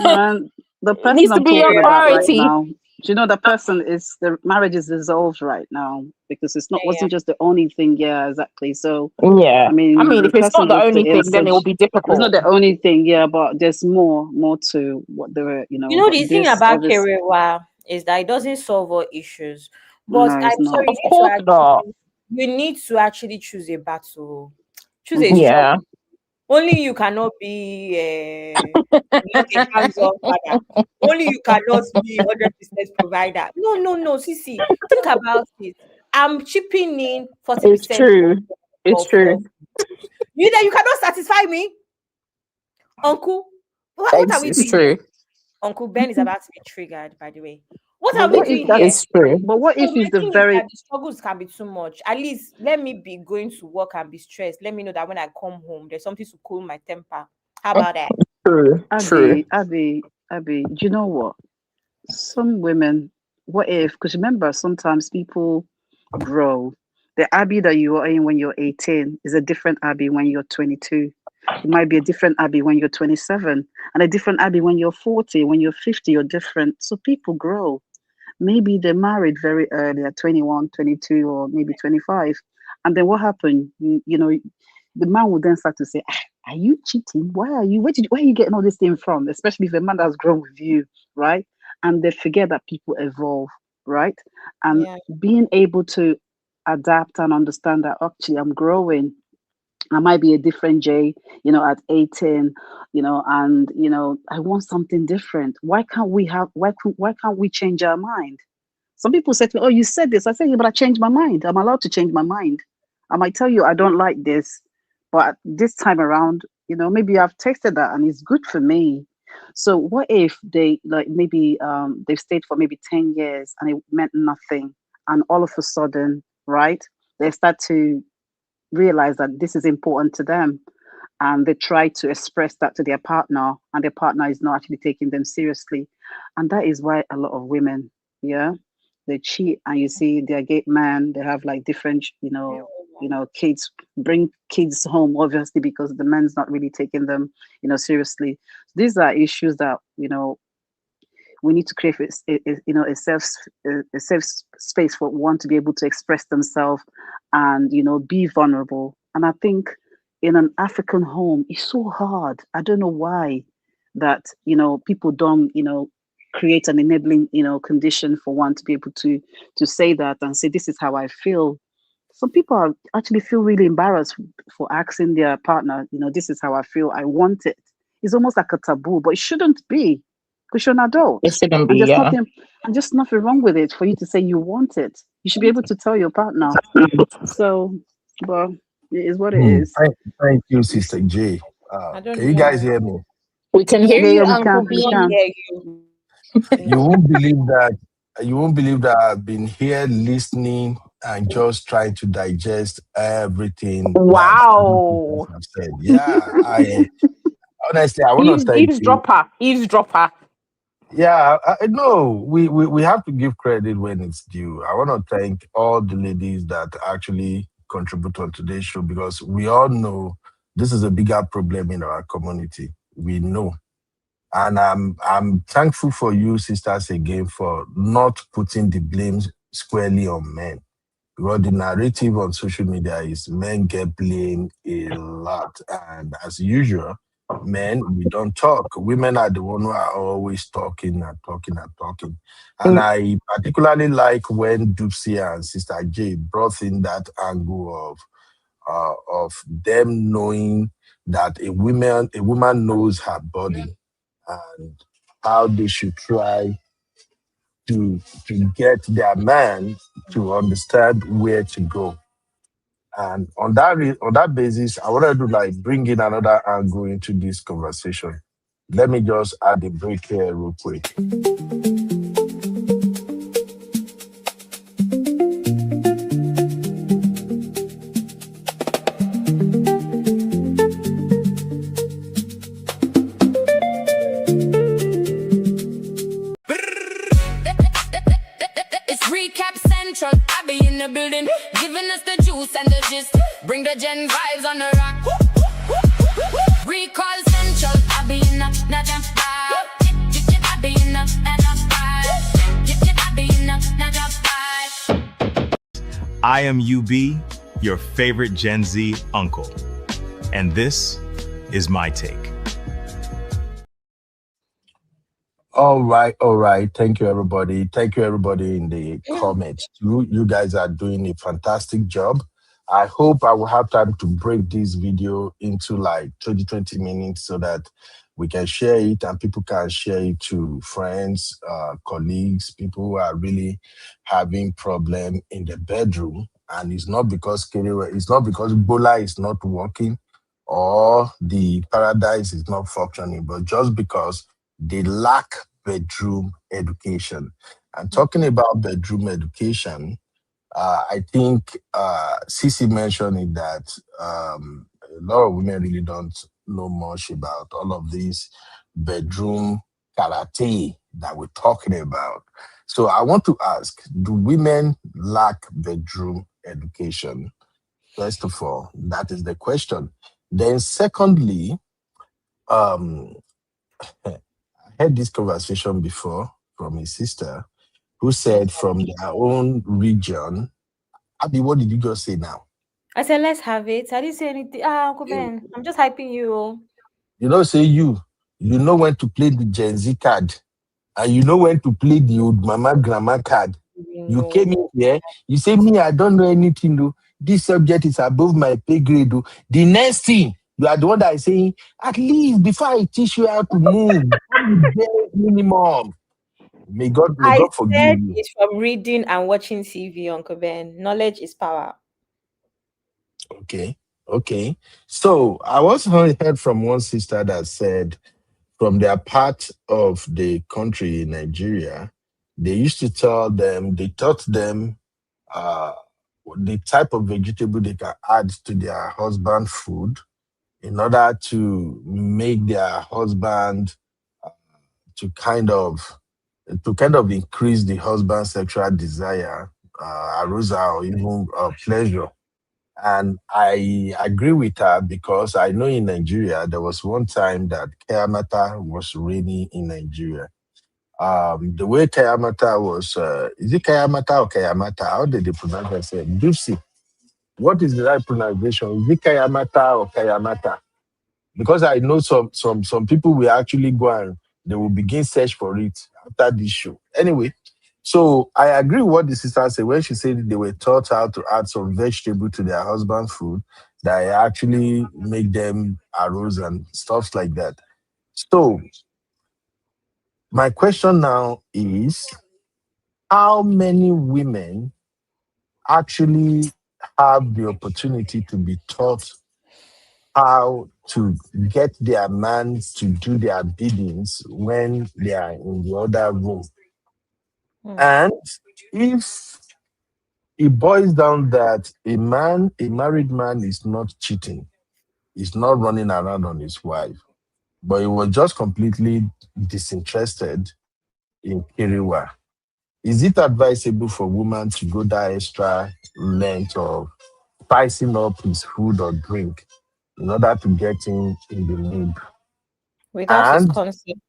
man, the It person needs to I'm be your talking about right priority. now. Do you know the person is the marriage is dissolved right now because it's not wasn't just the only thing. Yeah, exactly. So Yeah. I mean, I mean, the if it's person not the left the only thing, then it will stage. be It's not difficult. the only thing, yeah, but there's more to what they were, You know, But the thing this about obviously, Kerewa is that it doesn't solve all issues. But no, it's I'm not. sorry, Of course not. you need to actually choose a battle, choose a Mhm. struggle. Yeah. Only you cannot be not a hands-on father. Only you cannot be 100% provider. No, no, no. See, think about it. I'm chipping in It's 40% true. It's true. you that you cannot satisfy me, Uncle. What are we It's doing here? true. Uncle Ben is about to be triggered, by the way. What But are we what if doing that? here? It's true. But what So if my it's the thing is very? that the struggles can be too much. At least let me be going to work and be stressed. Let me know that when I come home, there's something to cool my temper. How about that? True. True. Abby, do you know what? Some women, what if? Because remember, sometimes people grow. The Abby that you are in when you're 18 is a different Abby when you're 22. It might be a different Abby when you're 27, and a different Abby when you're 40. When you're 50, you're different. So people grow. Maybe they married very early at 21, 22, or maybe 25. And then what happened? The man would then start to say, are you cheating? Where are you getting all this thing from? Especially if a man that's grown with you, right? And they forget that people evolve, right? And Yeah. being able to adapt and understand that actually I'm growing. I might be a different Jay, at 18, and I want something different. Why can't we change our mind? Some people say to me, "Oh, you said this." I say, "Yeah, but I changed my mind. I'm allowed to change my mind. I might tell you I don't like this, but this time around, maybe I've tasted that and it's good for me." So what if they like maybe they've stayed for maybe 10 years and it meant nothing, and all of a sudden, right, they start to realize that this is important to them, and they try to express that to their partner, and their partner is not actually taking them seriously. And that is why a lot of women, yeah, they cheat. And you see their gay man, they have like different, kids, bring kids home, obviously, because the man's not really taking them, seriously. These are issues that, we need to create a safe space for one to be able to express themselves and be vulnerable. And I think in an African home, it's so hard. I don't know why that people don't create an enabling condition for one to be able to say that and say, this is how I feel. Some people actually feel really embarrassed for asking their partner, this is how I feel, I want it. It's almost like a taboo, but it shouldn't be, because you're an adult. It shouldn't be, And there's yeah. nothing wrong with it for you to say you want it. You should be able to tell your partner. So, well, it is what it is. Thank you, Sister J. I don't Can you know. guys hear me? We can hear Yeah, you, yeah, we Uncle can, We we B. can. hear you. You won't believe that. You won't believe that I've been here listening and just trying to digest everything that you people Wow. have said. Yeah, I honestly I want to thank you. Eavesdropper. Yeah, no, we have to give credit when it's due. I want to thank all the ladies that actually contribute on today's show, because we all know this is a bigger problem in our community. We know. And I'm thankful for you, sisters, again, for not putting the blame squarely on men. Because the narrative on social media is men get blamed a lot. And as usual, men, we don't talk. Women are the one who are always talking and talking and talking. And Mm. I particularly like when Dupsy and Sister J brought in that angle of them knowing that a woman knows her body, and how they should try to get their man to understand where to go. And on that basis, I wanted to like bring in another angle into this conversation. Let me just add a break here real quick. It's recap central. I be in the building, giving us the juice and the gist. Bring the gen vibes on the rock. Recall central. I be in the jam vibe. I be in the jam vibe. I be in the jam vibe. I am UB, your favorite Gen Z uncle. And this is my take. All right, all right. Thank you, everybody. Thank you, everybody in the comments. You guys are doing a fantastic job. I hope I will have time to break this video into like 20 minutes so that we can share it and people can share it to friends, colleagues, people who are really having problem in the bedroom. And it's not because Bola is not working or the paradise is not functioning, but just because they lack bedroom education. And talking about bedroom education, I think Cece mentioned it that a lot of women really don't know much about all of these bedroom karate that we're talking about. So I want to ask, do women lack bedroom education? First of all, that is the question. Then secondly, I had this conversation before from a sister who said from their own region. Abby, what did you just say now? I said, let's have it. I didn't say anything. Uncle Ben, I'm just hyping you. You know, say you know when to play the Gen Z card and you know when to play the old mama grandma card. You came in here, you say, me, I don't know anything, though. This subject is above my pay grade, though. The next thing, you are the one that is saying, at least before I teach you how to move, minimum. May God forgive you. It's from reading and watching TV, Uncle Ben. Knowledge is power. Okay. So I also heard from one sister that said from their part of the country in Nigeria, they used to taught them the type of vegetable they can add to their husband food in order to make their husband to kind of increase the husband's sexual desire, arousal, or even pleasure. And I agree with her because I know in Nigeria, there was one time that Kayamata was raining in Nigeria. The way Kayamata was, is it Kayamata or Kayamata? How did they pronounce it? Dupsy. What is the right pronunciation? Is it Kayamata or Kayamata? Because I know some people will actually go and they will begin search for it after this show. Anyway, so I agree with what the sister said when she said they were taught how to add some vegetable to their husband's food that actually make them arouse and stuff like that. So my question now is, how many women actually have the opportunity to be taught how to get their man to do their biddings when they are in the other room? And if it boils down that a married man is not cheating, he's not running around on his wife, but he was just completely disinterested in Kiriwa, is it advisable for women to go that extra length of spicing up his food or drink in order to get him in the mood? Without his consent.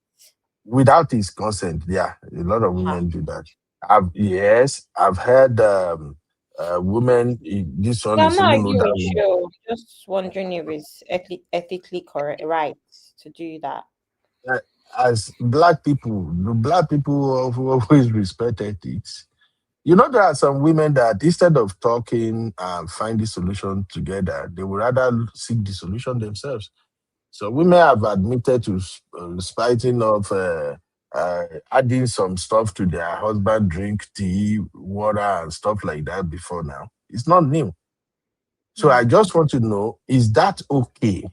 Without his consent, yeah. A lot of women do that. I've heard women, this one I'm is not even arguing older with women. you. Just wondering if it's ethically correct, right, to do that. As black people, the black people who always respect ethics. You know, there are some women that instead of talking and finding solution together, they would rather seek the solution themselves. So women have admitted to spiting of adding some stuff to their husband drink, tea, water, and stuff like that before now. It's not new. So I just want to know, is that okay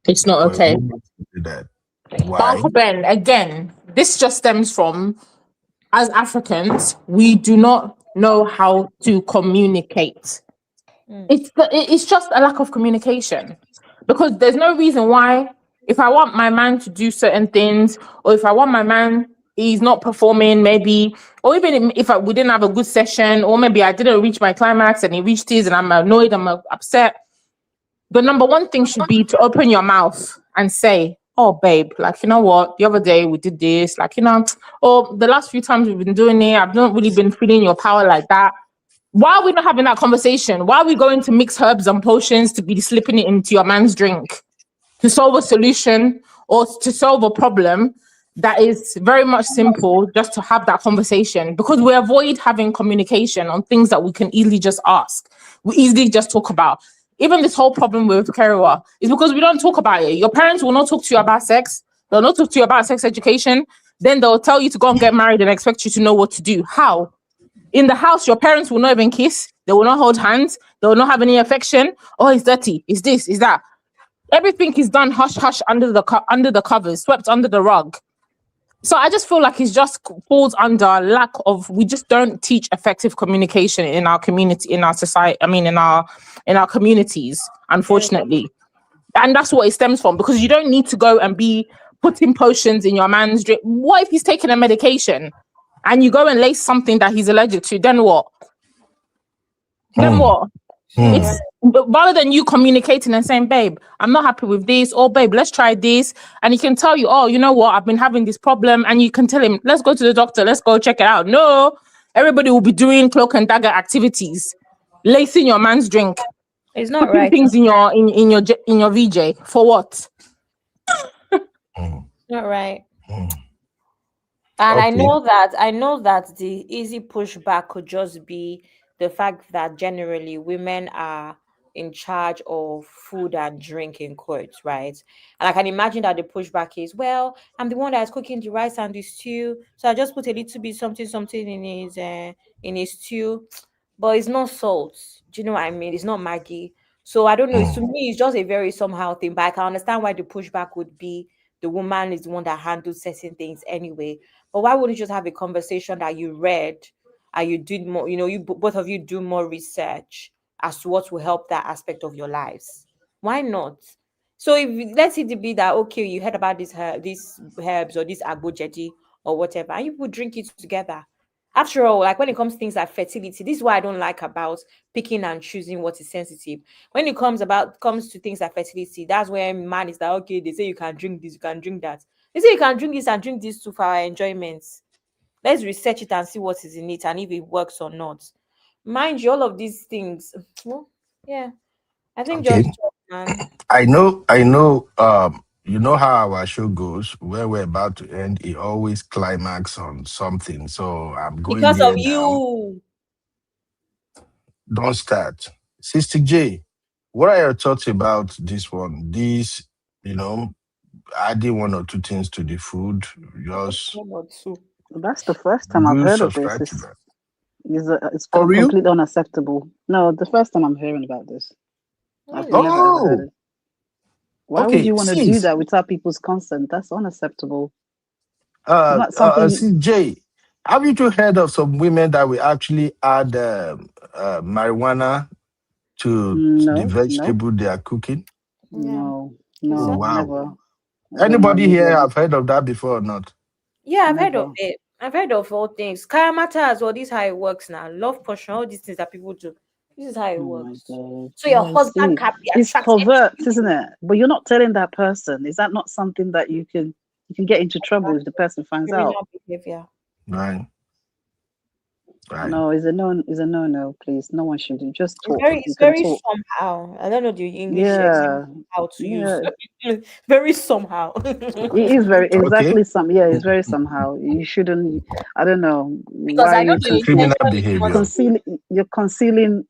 It's not for a okay. woman to do that? But Why? Uncle Ben, again, this just stems from, as Africans, we do not know how to communicate. It's just a lack of communication, because there's no reason why, if I want my man to do certain things, or if I want my man, he's not performing maybe, or even if we didn't have a good session, or maybe I didn't reach my climax and he reached his and I'm annoyed, I'm upset, the number one thing should be to open your mouth and say, oh babe, like, you know what, the other day we did this, like, you know, or the last few times we've been doing it, I've not really been feeling your power like that. Why are we not having that conversation? Why are we going to mix herbs and potions to be slipping it into your man's drink to solve a solution or to solve a problem that is very much simple, just to have that conversation? Because we avoid having communication on things that we can easily just ask. We easily just talk about. Even this whole problem with Kerewa is because we don't talk about it. Your parents will not talk to you about sex. They'll not talk to you about sex education. Then they'll tell you to go and get married and expect you to know what to do. How? In the house, your parents will not even kiss. They will not hold hands. They will not have any affection. Oh, it's dirty. It's this, it's that. Everything is done hush hush under the covers, swept under the rug. So I just feel like it just falls under lack of. We just don't teach effective communication in our community, in our society. I mean, in our communities, unfortunately, and that's what it stems from. Because you don't need to go and be putting potions in your man's drink. What if he's taking a medication? And you go and lace something that he's allergic to, then what? Then what? It's rather than you communicating and saying, babe, I'm not happy with this, or babe, let's try this. And he can tell you, oh, you know what, I've been having this problem. And you can tell him, let's go to the doctor, let's go check it out. No, everybody will be doing cloak and dagger activities, lacing your man's drink. It's not putting right. things in your VJ for what? Not right. And Okay. I know that the easy pushback could just be the fact that generally women are in charge of food and drink in courts, right? And I can imagine that the pushback is, well, I'm the one that's cooking the rice and the stew, so I just put a little bit something in his stew, but it's not salt. Do you know what I mean? It's not Maggie. So I don't know. To me, it's just a very somehow thing. But I can understand why the pushback would be the woman is the one that handles certain things anyway. But why wouldn't you just have a conversation that you read and you did more, you both of you do more research as to what will help that aspect of your lives? Why not? So if let's say it be that, okay, you heard about these herbs or this agbojedi or whatever, and you would drink it together. After all, like when it comes to things like fertility, this is what I don't like about picking and choosing what is sensitive. When it comes to things like fertility, that's where man is like, okay, they say you can drink this, you can drink that. They say you can drink this and drink this too for our enjoyments. Let's research it and see what is in it and if it works or not. Mind you, all of these things. Well, yeah, I think Okay. just man. I know. You know how our show goes. Where we're about to end, it always climax on something. So I'm going Because of there now. you. Don't start. Sister J, what are your thoughts about this one? This, adding one or two things to the food. Just That's the first time I've do heard of this. subscribe to that. It's For real? completely unacceptable. No, the first time I'm hearing about this. I've never ever heard it. Why would you want to do that without people's consent? That's unacceptable. Not something. CJ, have you two heard of some women that will actually add marijuana to the vegetable they are cooking? No, Oh, wow. never. Anybody here have heard of that before or not? Yeah, I've heard of it. I've heard of all things. Karamata as well. This is how it works now. Love potion, all these things that people do. This is how it works. So your husband can be It's attracted. covert, isn't it? But you're not telling that person. Is that not something that you can get into trouble if the person finds out? Criminal behavior. Right. No, is a no, please. No one should do. Just talk. It's very somehow. I don't know the English how to use. Very somehow. It is very exactly it's very somehow. You shouldn't. I don't know. Because I know the criminal behavior. You're concealing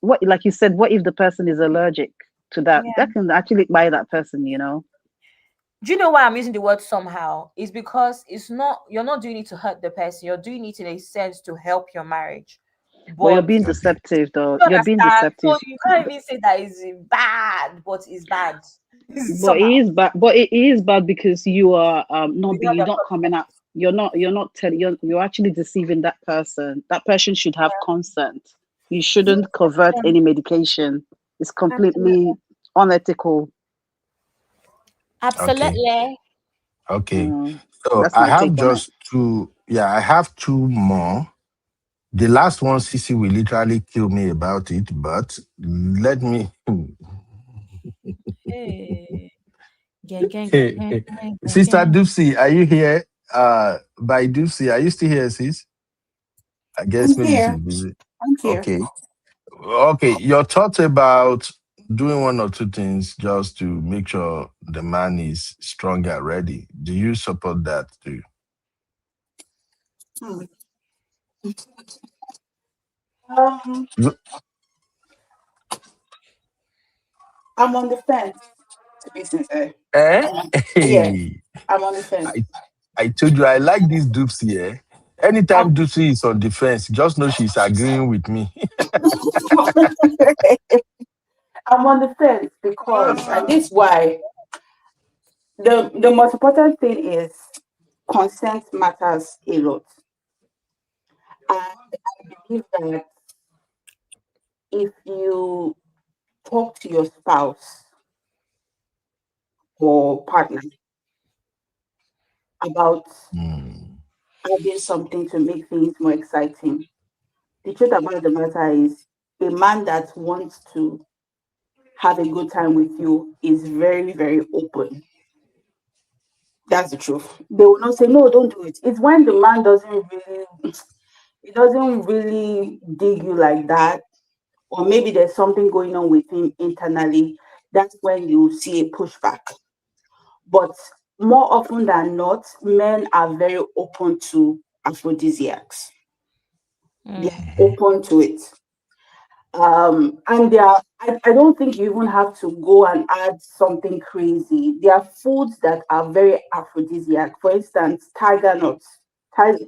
what, like you said. What if the person is allergic to that? That can actually buy that person. Do you know why I'm using the word somehow? It's because you're not doing it to hurt the person. You're doing it in a sense to help your marriage. But you're But being deceptive, though. you You're being understand? So deceptive. you can't even say that is bad, but it's bad. But it Somehow. is bad. But it is bad because you are not Without being. You're the not coming out. You're not telling. You're actually deceiving that person. That person should have consent. You shouldn't convert any medication. It's completely unethical. Okay. Absolutely. Okay. Mm, So that's I my have take on it. just two. Yeah, I have two more. The last one, Sissy will literally kill me about it, but let me. Hey. Gang, gang, gang, gang, gang, gang, Sister gang. Dupsy, are you here? By Dupsy, are you still here, sis? I guess I'm maybe she's here. busy. I'm here. Okay. Okay. Your thoughts about doing one or two things just to make sure the man is strong and ready. Do you support that too? Hmm. Um, I'm on the fence, to be sincere. Eh? Yes, Hey, I'm on the fence. I told you I like this Dupsy, eh? I'm, Anytime Dupsy is on the fence, just know she's agreeing with me. I'm on the fence because, and this why the most important thing is consent matters a lot. And I believe that if you talk to your spouse or partner about Hmm. adding something to make things more exciting, the truth about the matter is a man that wants to have a good time with you is very, very open. That's the truth. They will not say, no, don't do it. It's when the man doesn't really, he doesn't really dig you like that, or maybe there's something going on with him internally. That's when you see a pushback. But more often than not, men are very open to aphrodisiacs. They're open to it. And I don't think you even have to go and add something crazy. There are foods that are very aphrodisiac. For instance, tiger nuts.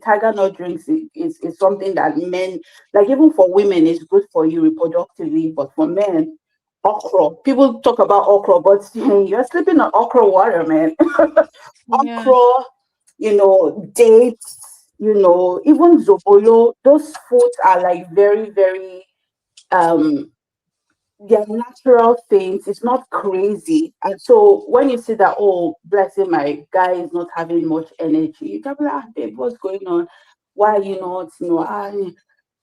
Tiger nut drinks is something that men, like even for women, is good for you reproductively, but for men, okra. People talk about okra, but you're sleeping on okra water, man. Yeah. Okra, dates, even zobolo. Those foods are like very, very um they're natural things. It's not crazy. And so when you see that, oh, blessing, my guy is not having much energy, you can be like, babe, what's going on? Why are you not,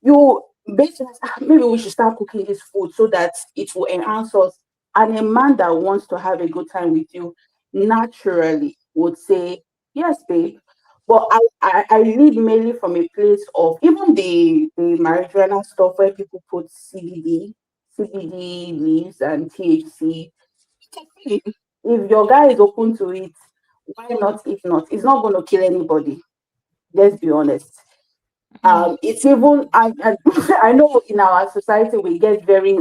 you basically, maybe we should start cooking this food so that it will enhance us. And a man that wants to have a good time with you naturally would say, yes, babe. But I lead mainly from a place of even the marijuana stuff where people put CBD leaves and THC. If your guy is open to it, why not? If not, it's not going to kill anybody. Let's be honest. It's even I know in our society we get very,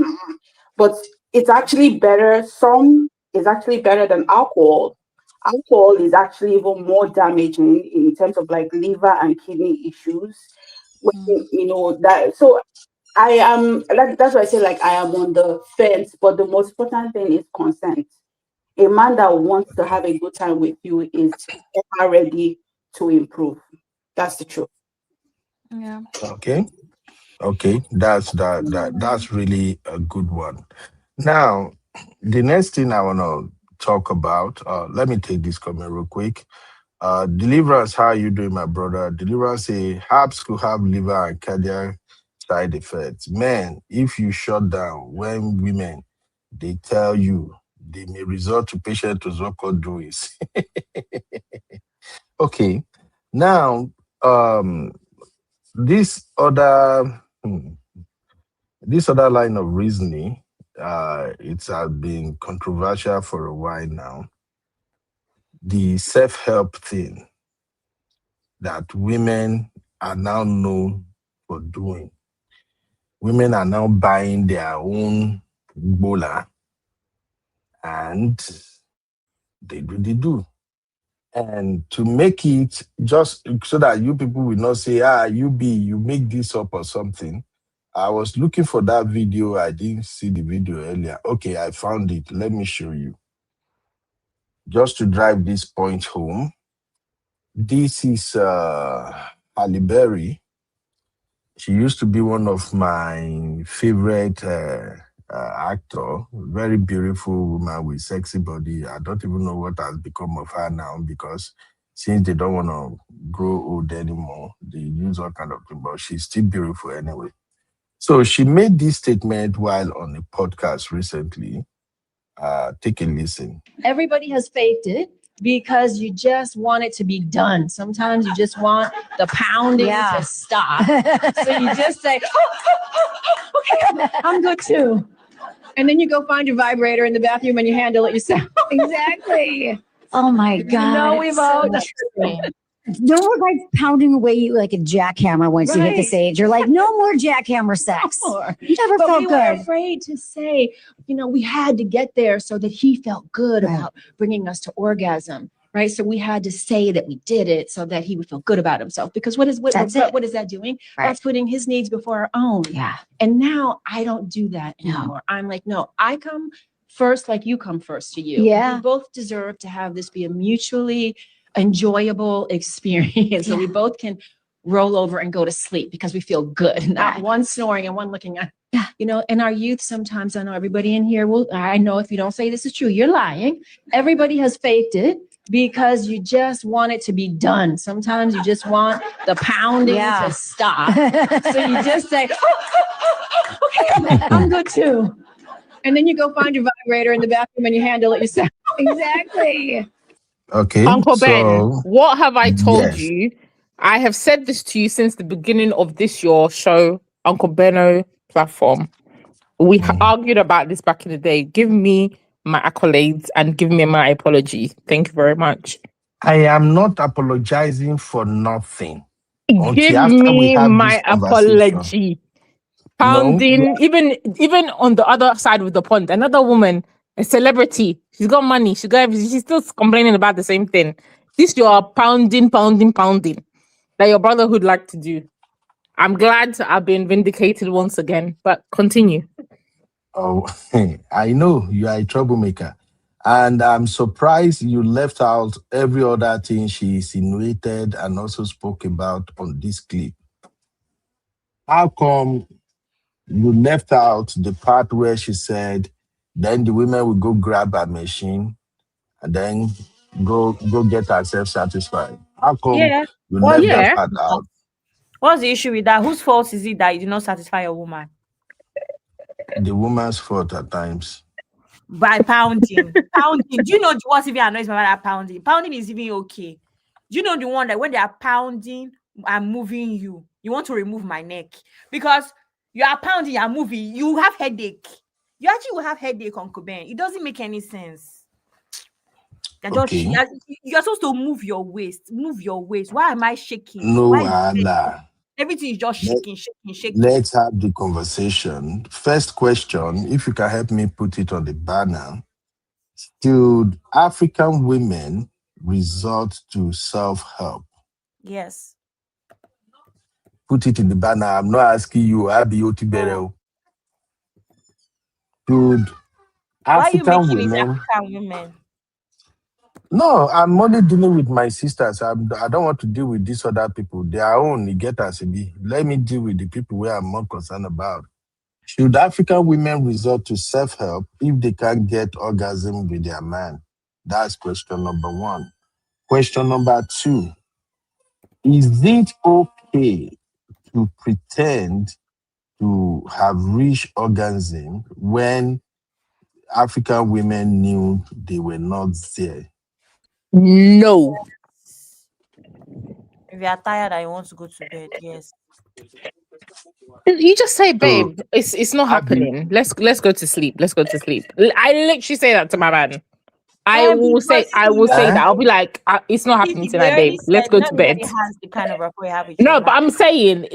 but it's actually better. Some is actually better than alcohol. Alcohol is actually even more damaging in terms of like liver and kidney issues. When that, so I am like that's why I say like I am on the fence, but the most important thing is consent. A man that wants to have a good time with you is ever ready to improve. That's the truth. Yeah. Okay. Okay. That's really a good one. Now, the next thing I wanna talk about, let me take this comment real quick. Deliverance, how you doing, my brother? Deliverance say herbs could have liver and cardiac side effects. Man, if you shut down when women they tell you they may resort to patient to so doings. Okay. Now, um, this other this other line of reasoning, it has been controversial for a while now. The self-help thing that women are now known for doing. Women are now buying their own bola and they do. And to make it just so that you people will not say, you make this up or something. I was looking for that video. I didn't see the video earlier. Okay, I found it. Let me show you. Just to drive this point home. This is Halle Berry. She used to be one of my favorite actor. Very beautiful woman with sexy body. I don't even know what has become of her now, because since they don't want to grow old anymore, they use all kind of things, but she's still beautiful anyway. So she made this statement while on a podcast recently. Take a listen. Everybody has faked it because you just want it to be done. Sometimes you just want the pounding to stop. So you just say, okay, I'm good too. And then you go find your vibrator in the bathroom and you handle it yourself. Exactly. Oh my God. You know, we've all done it. No more like pounding away like a jackhammer once you hit this age. You're like, no more jackhammer sex. No more. Never But felt we good. were afraid to say, we had to get there so that he felt good about bringing us to orgasm, right? So we had to say that we did it so that he would feel good about himself. Because what is that doing? Right. That's putting his needs before our own. Yeah. And now I don't do that anymore. I'm like, no, I come first like you come first to you. Yeah. We both deserve to have this be a mutually enjoyable experience. So we both can roll over and go to sleep because we feel good. Not one snoring and one looking at, in our youth, sometimes I know everybody in here I know if you don't say this is true, you're lying. Everybody has faked it because you just want it to be done. Sometimes you just want the pounding to stop. So you just say, okay, I'm good too. And then you go find your vibrator in the bathroom and you handle it yourself. Exactly. Okay. Uncle Ben, what have I told yes. you? I have said this to you since the beginning of this your show, Uncle Benno platform. We argued about this back in the day. Give me my accolades and give me my apology. Thank you very much. I am not apologizing for nothing. Give me my apology. Pounding, even on the other side of the pond, another woman, a celebrity, she's got money, she's still complaining about the same thing. This you're pounding that your brother would like to do. I'm glad I've been vindicated once again, but continue. Oh, I know you are a troublemaker. And I'm surprised you left out every other thing she insinuated and also spoke about on this clip. How come you left out the part where she said, then the women will go grab a machine and then go get herself satisfied? How come you left that part out? What's the issue with that? Whose fault is it that you did not satisfy a woman? The woman's fault at times. By pounding. Do you know what's even annoys me about that pounding? Pounding is even okay. Do you know the one that when they are pounding and moving you want to remove my neck? Because you are pounding, you are moving, you have headache. You actually will have headache, Uncle Ben. It doesn't make any sense. You're supposed to move your waist. Move your waist. Why am I shaking? No, everything is just shaking. Let's have the conversation. First question, if you can help me put it on the banner. Should African women resort to self-help? Yes. Put it in the banner. I'm not asking you, Abi Otibere. Should African women... African women? No, I'm only dealing with my sisters. I don't want to deal with these other people. Their own, get us be. Let me deal with the people where I'm more concerned about. Should African women resort to self-help if they can't get orgasm with their man? That's question number one. Question number two, is it okay to pretend to have reached orgasm when African women knew they were not there? No. If you are tired and you want to go to bed, yes. You just say, babe, it's not happening. Let's go to sleep. Let's go to sleep. I literally say that to my man. I will say that. I'll be like, it's not happening tonight, babe. Let's go to bed. Has the kind of rapport you have with no, but I'm saying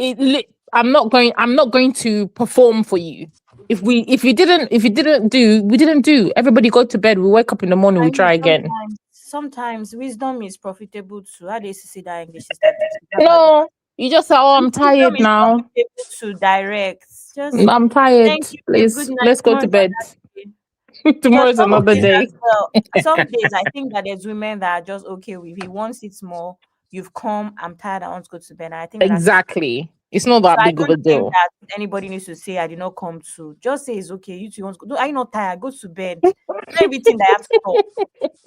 I'm not going to perform for you. If you didn't do, we didn't do. Everybody go to bed. We wake up in the morning. We try again. sometimes wisdom is profitable too. How do you see that English is that? No, you just say, "Oh, I'm Wisdom tired is now. profitable to direct. Just I'm tired. thank you, babe. Good Please, night. let's go Tomorrow to is bed. another day. Yeah, Tomorrow's some another days Okay. day." as well. Some days I think that there's women that are just okay with he wants it more. You've come, I'm tired, I want to go to bed. And I think that is Exactly. It's not so that I big of a don't think deal. that anybody needs to say I did not come to. Just say it's okay. You two want to go. Are you not tired? Go to bed. It's not everything that I have to talk.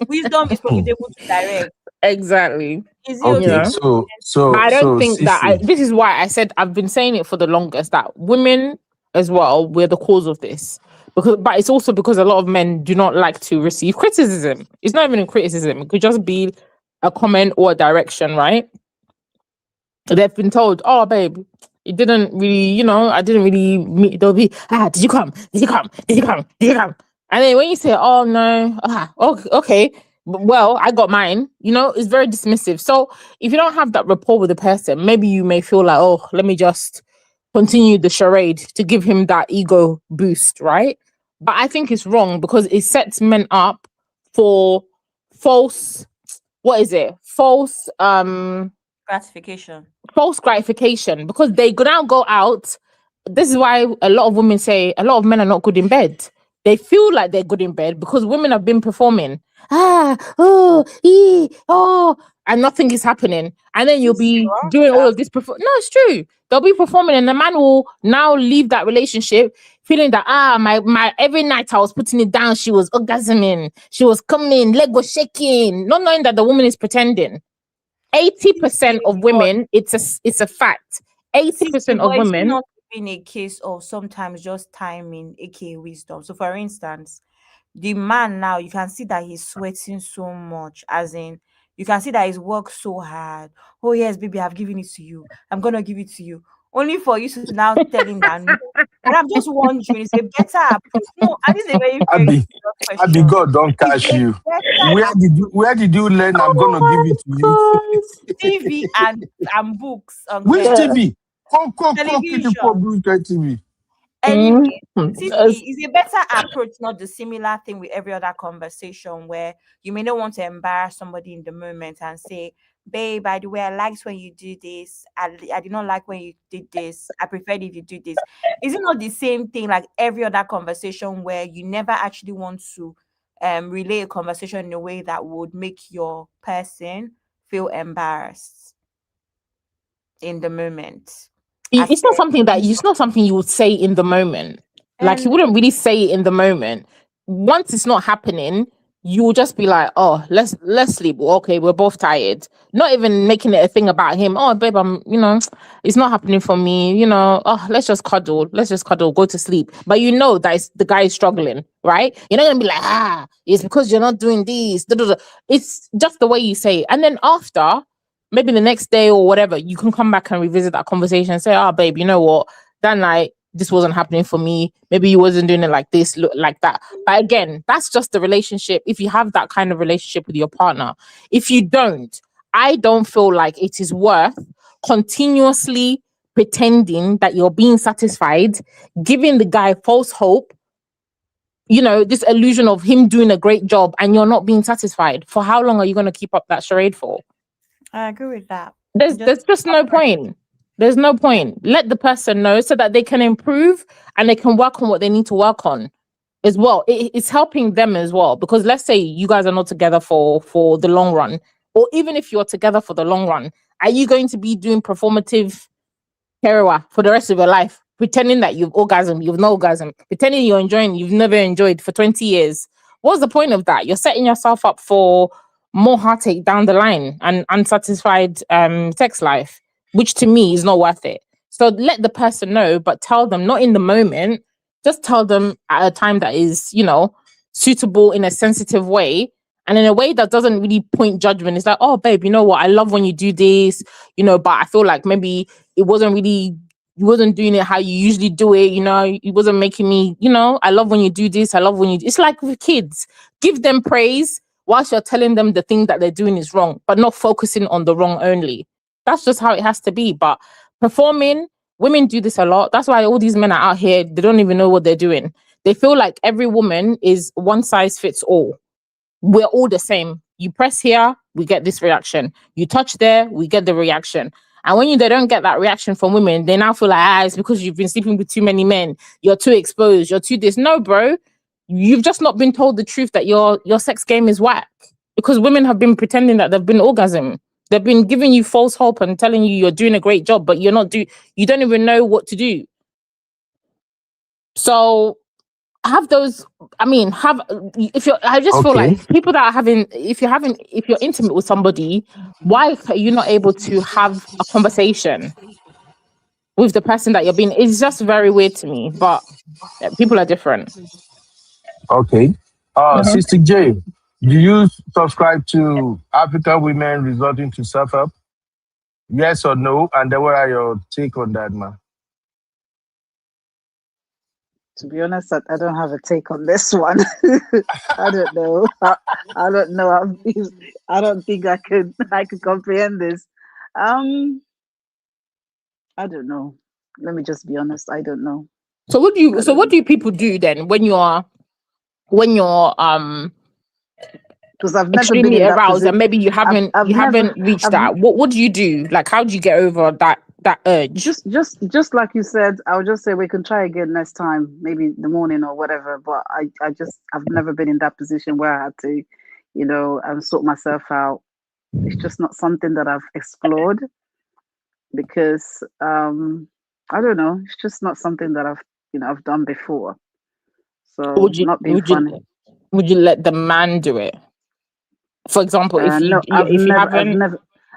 Wisdom is profitable to direct. Exactly. Is it You Okay. okay? know. But I don't think that Sissy. this is why I said I've been saying it for the longest that women as well we're the cause of this. But it's also because a lot of men do not like to receive criticism. It's not even a criticism. It could just be a comment or a direction, right? They've been told, "Oh, babe, it didn't really, I didn't really meet." They'll be, "Did you come? Did you come? Did you come? Did you come?" And then when you say, "Oh no, okay, well, I got mine," it's very dismissive. So if you don't have that rapport with the person, maybe you may feel like, "Oh, let me just continue the charade to give him that ego boost," right? But I think it's wrong because it sets men up for false. What is it? Gratification. False gratification because they now go out. This is why a lot of women say a lot of men are not good in bed. They feel like they're good in bed because women have been performing. And nothing is happening. And then you'll be doing all of this. No, it's true. They'll be performing, and the man will now leave that relationship feeling that my every night I was putting it down, she was orgasming, she was coming, leg was shaking, not knowing that the woman is pretending. 80% of women, it's a fact. 80% of But is it women. not even a case of sometimes just timing, aka wisdom? So, for instance, the man now you can see that he's sweating so much, as in you can see that he's worked so hard. Oh yes, baby, I've given it to you. I'm gonna give it to you. Only for you to now tell him that no. And I'm just wondering, it's a better approach. No, and this is a very, very Abby, serious Abby, question. God don't Is catch a you. better Where did you learn I'm gonna give it to you? TV and books on Which girls. TV? Come, Television. TV. Anyway, As- Sissy, is a better approach, not the similar thing with every other conversation where you may not want to embarrass somebody in the moment and say, "Babe, by the way, I liked when you do this. I did not like when you did this. I preferred if you do this." Is it not the same thing like every other conversation where you never actually want to relay a conversation in a way that would make your person feel embarrassed in the moment? it's not something you would say in the moment. Like you And wouldn't really say it in the moment. Once it's not happening, you will just be like, "Oh, let's sleep. Okay, we're both tired." Not even making it a thing about him. "Oh, babe, it's not happening for me. Oh, let's just cuddle. Let's just cuddle. Go to sleep." But that the guy is struggling, right? You're not gonna be like, "It's because you're not doing this." Da, da, da." It's just the way you say it. And then after, maybe the next day or whatever, you can come back and revisit that conversation and say, "Oh, babe, you know what? That night, this wasn't happening for me. Maybe you wasn't doing it like this, look like that." But again, that's just the relationship. If you have that kind of relationship with your partner, if you don't, I don't feel like it is worth continuously pretending that you're being satisfied, giving the guy false hope, this illusion of him doing a great job and you're not being satisfied. For how long are you going to keep up that charade for? I agree with that. There's just no point. There's no point. Let the person know so that they can improve and they can work on what they need to work on as well. It's helping them as well because let's say you guys are not together for the long run, or even if you're together for the long run, are you going to be doing performative Kerewa for the rest of your life, pretending that you've no orgasm, pretending you're enjoying, you've never enjoyed for 20 years? What's the point of that? You're setting yourself up for more heartache down the line and unsatisfied sex life, which to me is not worth it. So let the person know, but tell them not in the moment. Just tell them at a time that is, suitable in a sensitive way and in a way that doesn't really point judgment. It's like, "Oh, babe, you know what? I love when you do this, but I feel like maybe it wasn't really, you wasn't doing it how you usually do it. It wasn't making me, I love when you do this. I love when you." It's like with kids, give them praise whilst you're telling them the thing that they're doing is wrong, but not focusing on the wrong only. That's just how it has to be. But performing, women do this a lot. That's why all these men are out here, they don't even know what they're doing. They feel like every woman is one size fits all. We're all the same. You press here, we get this reaction. You touch there, we get the reaction. And when they don't get that reaction from women, they now feel like, it's because you've been sleeping with too many men. You're too exposed. You're too this. No, bro. You've just not been told the truth that your sex game is whack. Because women have been pretending that they've been orgasm. They've been giving you false hope and telling you you're doing a great job, but you don't even know what to do. So have those, I just feel like people that are having, if you're intimate with somebody, why are you not able to have a conversation with the person that you're being? It's just very weird to me, but people are different. Okay. Sister J, do you subscribe to African women resorting to self-help? Yes or no? And then what are your take on that, man? To be honest, I don't have a take on this one. I don't know. I don't know. I don't think I could comprehend this. I don't know. Let me just be honest. I don't know. So what do people do then when you're because I've never extremely been in that aroused position. and maybe you haven't reached that. What do you do? Like, how do you get over that urge? Just like you said, I'll just say we can try again next time, maybe in the morning or whatever. But I've never been in that position where I had to, sort myself out. It's just not something that I've explored because I don't know. It's just not something that I've done before. So would you let the man do it? For example, if you haven't,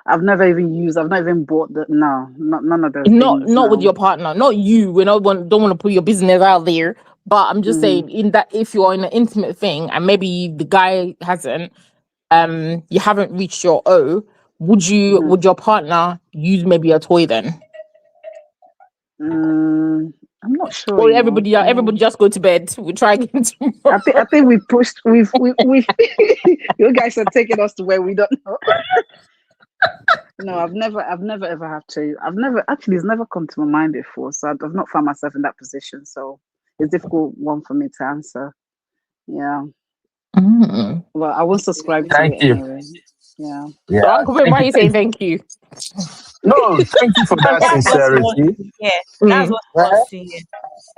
I've never even bought the none of those things. Not with your partner, not you. We don't want to put your business out there. But I'm just saying, in that if you're in an intimate thing and maybe the guy hasn't, you haven't reached your O, would your partner use maybe a toy then? I'm not sure. Or everybody just go to bed. We try again tomorrow. I think we've you guys are taking us to where we don't know. No, I've never ever had to. It's never come to my mind before. So I've not found myself in that position. So it's a difficult one for me to answer. Yeah. Well, I won't subscribe to it anyway. Yeah. So Uncle Ben, why are you saying thank you? No, thank you for that sincerity. That's what he wants to hear.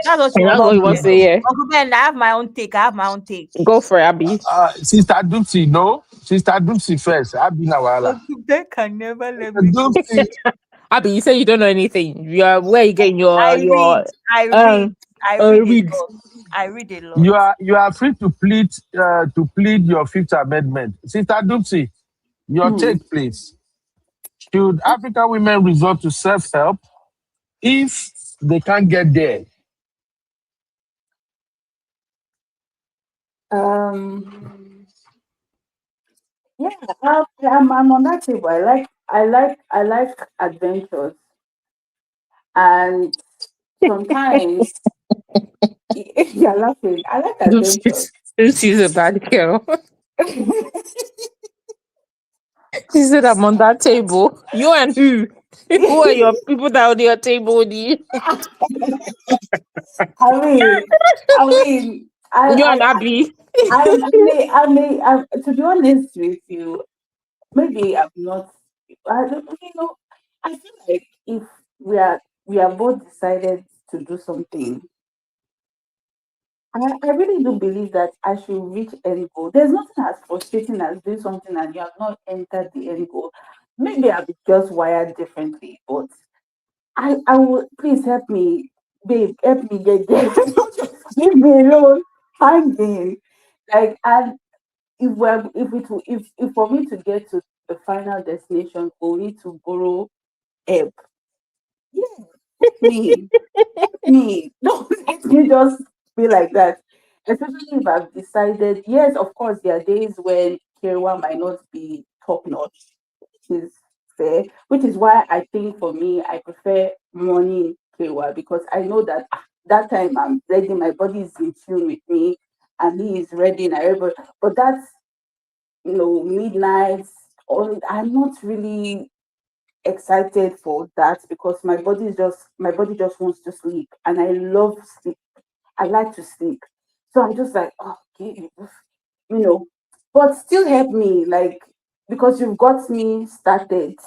That's what he wants to hear. Uncle Ben, I have my own take. Go for it, Abby. Sister Dupsy, no. Sister Dupsy first. Abby Nawala. Uncle Ben can never let me. Dupsy. Abby, you say you don't know anything. Where are you getting your? I read a lot. You are free to plead your Fifth Amendment. Sister Dupsy, your take, please. Should African women resort to self-help if they can't get there? Yeah, I'm on that table. I like adventures, and sometimes you're laughing. I like adventures. She's a bad girl. She said, I'm on that table. You and who? Who are your people that are on your table with you? You and Abby. To be honest with you, maybe I'm not. I feel like if we are both decided to do something, I really do believe that I should reach end goal. There's nothing as frustrating as doing something and you have not entered the end goal. Maybe I'll be just wired differently, but I will. Please help me, babe. Help me get there. Leave me alone. I'm in. Like, and if for me to get to the final destination, we need to borrow help. Yeah, me. Don't let me just be like that. Especially if I've decided. Yes, of course, there are days when Kiriwa might not be top notch, which is fair. Which is why I think for me, I prefer morning Kiriwa because I know that that time I'm ready. My body is in tune with me, and he is ready. And everybody, but that's midnight. Or I'm not really excited for that because my body just wants to sleep, and I love sleep. I like to sleep, so I'm just like, okay, but still help me, like, because you've got me started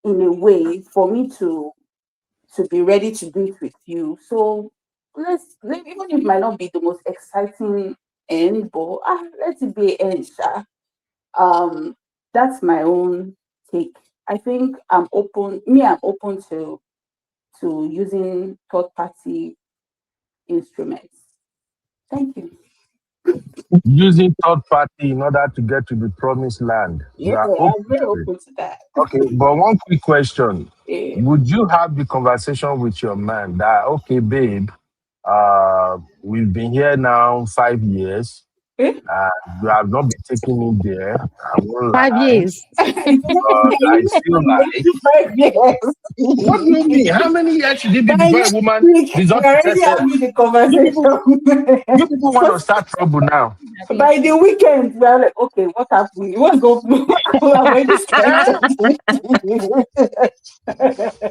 in a way for me to be ready to do it with you. So even if it might not be the most exciting end, but let it be an end. That's my own take. I think I'm open. I'm open to using third party instruments. Thank you. Using third party in order to get to the promised land. Yeah, You are I'm very open to it. open to that. Okay, but one quick question. Yeah. Would you have the conversation with your man that, okay, babe, we've been here now 5 years. You have not been taking me there. I won't 5 lie. years. But I feel like, 5 years. what do you mean? How many years should it be By before a next woman week, is we up already having the conversation. You people want to start trouble now. By the weekend, we are like, okay, what happened? What's going on? We are already started.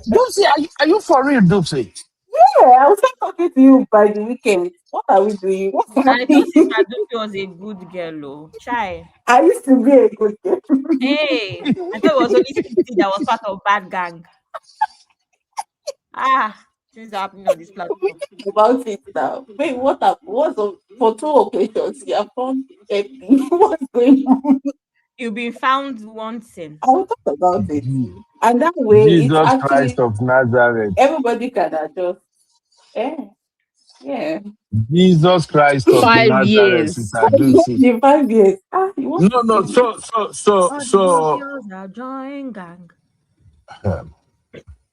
Dupsy, are you for real, Dupsy? Yeah, I was talking to you by the weekend. What are we doing? What's I happening? thought Sister Dupe was a good girl, oh. Chai. I used to be a good girl. Hey, I thought it was only Sissy that was part of bad gang. Things are happening on this platform. About it now. Wait, what happened? For 2 occasions? You have found everything. What's going on? You've been found wanting. I will talk about it. And that way, it's Jesus actually Christ of Nazareth. everybody can adjust. Yeah. Jesus Christ of 5 Nazareth, years. Sister Dupsy. 5 years. You want No. So. Gang.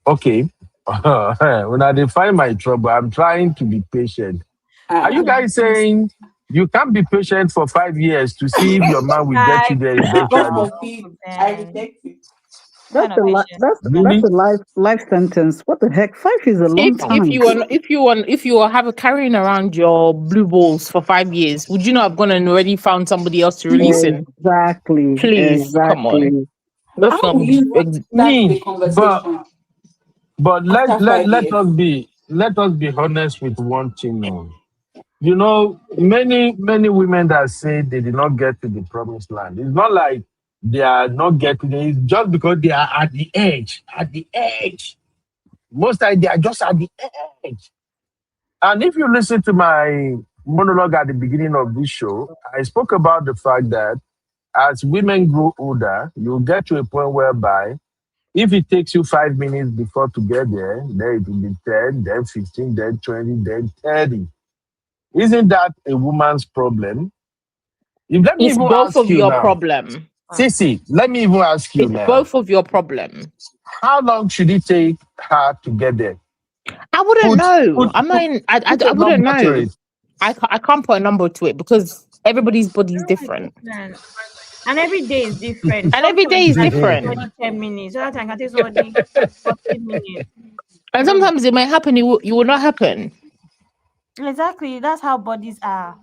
Okay. When I define my trouble, I'm trying to be patient. Are you guys saying you can't be patient for 5 years to see if your man will get you there eventually? I reject it. That's Really? a life sentence. What the heck? 5 is a long time. If you were carrying around your blue balls for 5 years, would you not have gone and already found somebody else to release him? Exactly. Please, come on. Let's not Me, but let us be honest with one thing now. You know, many women that say they did not get to the promised land. It's not like they are not getting it. It's just because they are at the edge. At the edge. Most times they are just at the edge. And if you listen to my monologue at the beginning of this show, I spoke about the fact that as women grow older, you'll get to a point whereby if it takes you 5 minutes before to get there, then it will be 10, then 15, then 20, then 30. Isn't that a woman's problem? It's both of your problem. Sissy, let me even ask you now. It's both of your problem. How long should it take her to get there? I wouldn't know. I wouldn't know. I can't put a number to it because everybody's body is different. And every day is different. And every day is different. 10 minutes. So that time can take somebody 40 minutes. And sometimes it might happen, it will not happen. Exactly. That's how bodies are.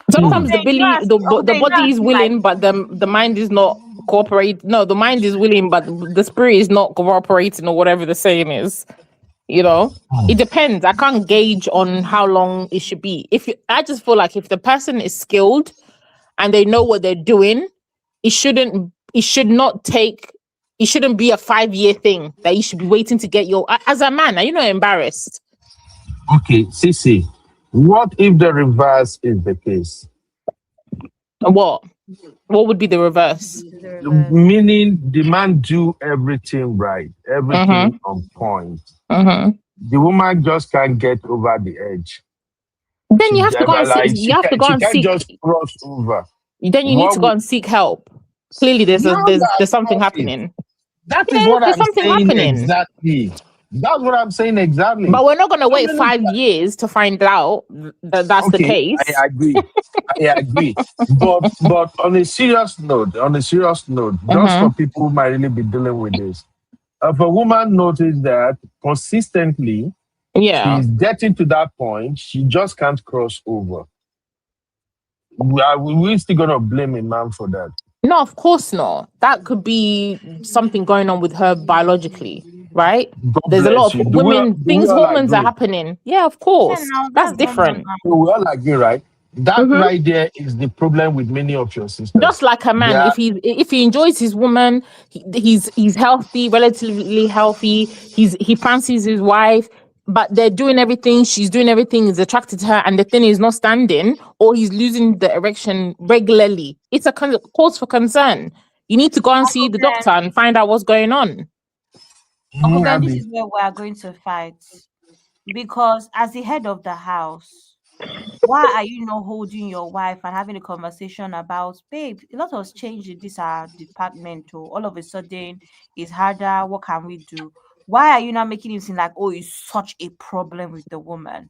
Sometimes the body is willing, but the mind is not cooperating. No, the mind is willing, but the spirit is not cooperating, or whatever the saying is. You know, it depends. I can't gauge on how long it should be. I just feel like if the person is skilled and they know what they're doing, it shouldn't be a 5-year thing that you should be waiting to get your. As a man, are you not embarrassed? Okay, Sissy, what if the reverse is the case? What would be the reverse? Meaning the man do everything right, everything on point. The woman just can't get over the edge. Then you have to go and seek. You have to go and seek. Just cross over. Then you need to go and seek help. Clearly, there's something happening. That is what I'm saying exactly. That's what I'm saying exactly. But we're not going to wait 5 years to find out that that's the case. I agree. But on a serious note, just for people who might really be dealing with this, if a woman notices that consistently she's getting to that point, she just can't cross over. We're still going to blame a man for that. No, of course not. That could be something going on with her biologically, right? There's a lot of women, hormones are happening. Yeah, of course. That's different. We all agree, right? That right there is the problem with many of your sisters. Just like a man, if he enjoys his woman, he's healthy, relatively healthy. He fancies his wife, but they're doing everything. She's doing everything. He's attracted to her, and the thing is not standing, or he's losing the erection regularly. It's a cause for concern. You need to go and see the doctor and find out what's going on. Uncle Ben, this is where we are going to fight, because as the head of the house, why are you not holding your wife and having a conversation about, babe, a lot has changed in this department, or all of a sudden it's harder, what can we do? Why are you not making it seem like, oh, it's such a problem with the woman?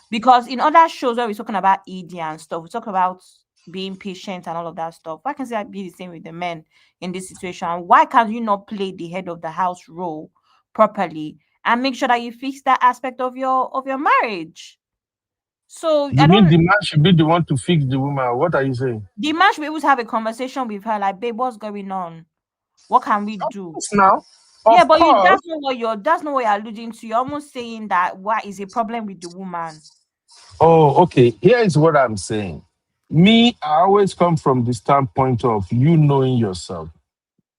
Because in other shows where we're talking about ED and stuff, we talk about being patient and all of that stuff. Why can't it be the same with the men in this situation? Why can't you not play the head of the house role properly and make sure that you fix that aspect of your marriage? So you mean the man should be the one to fix the woman? What are you saying? The man should be able to have a conversation with her, like, babe, what's going on? What can we do? Now, yeah, but that's not what you're alluding to. You're almost saying that what is a problem with the woman? Oh, okay. Here is what I'm saying. Me, I always come from the standpoint of you knowing yourself.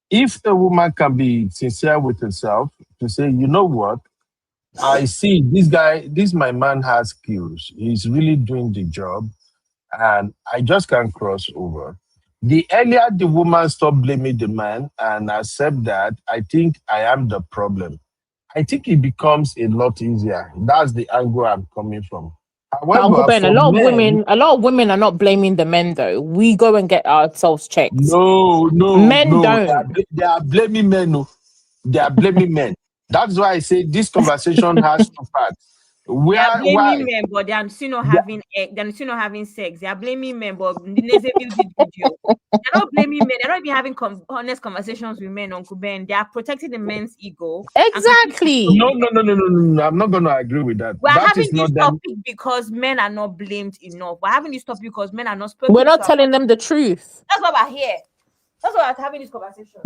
If a woman can be sincere with herself to say, you know what, I see this my man has skills. He's really doing the job, and I just can't cross over. The earlier the woman stop blaming the man and accept that, I think I am the problem. I think it becomes a lot easier. That's the angle I'm coming from. However, Uncle Ben, a lot of women are not blaming the men though. We go and get ourselves checked. No, men don't. They are blaming men. No, they are blaming men. That's why I say this conversation has two parts. They are blaming men, but they are still not having sex. They are blaming men, but NEZEVILLE did video. They're not blaming men. They're not even having honest conversations with men, Uncle Ben. They are protecting the men's ego. Exactly. No. I'm not going to agree with that. We're having this topic because men are not blamed enough. We're having this topic because men are not spoken. We're not telling them the truth. That's why we're here. That's why we're having this conversation.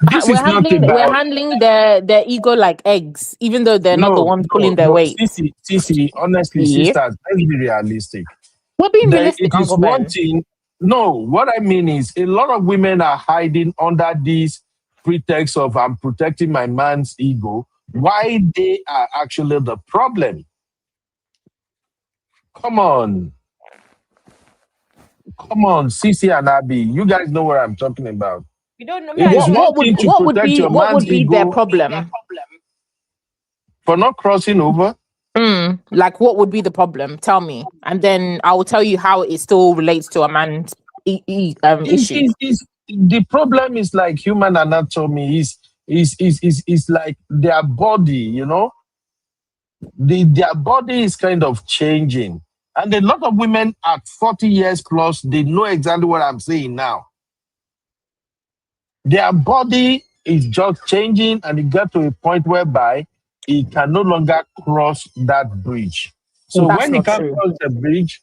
We're handling their ego like eggs, even though they're not the ones pulling their weight. Sissy, honestly, sisters, let's be realistic. We're being realistic, Uncle Ben. No, what I mean is a lot of women are hiding under this pretext of I'm protecting my man's ego. Why they are actually the problem? Come on, Sissy and Abby, you guys know what I'm talking about. You don't know. What would be their problem? For not crossing over? Like, what would be the problem? Tell me, and then I will tell you how it still relates to a man's issue. The problem is like human anatomy. Is like their body, you know. Their body is kind of changing, and a lot of women at 40 years plus, they know exactly what I'm saying now. Their body is just changing, and it got to a point whereby it can no longer cross that bridge. So when it can't cross the bridge,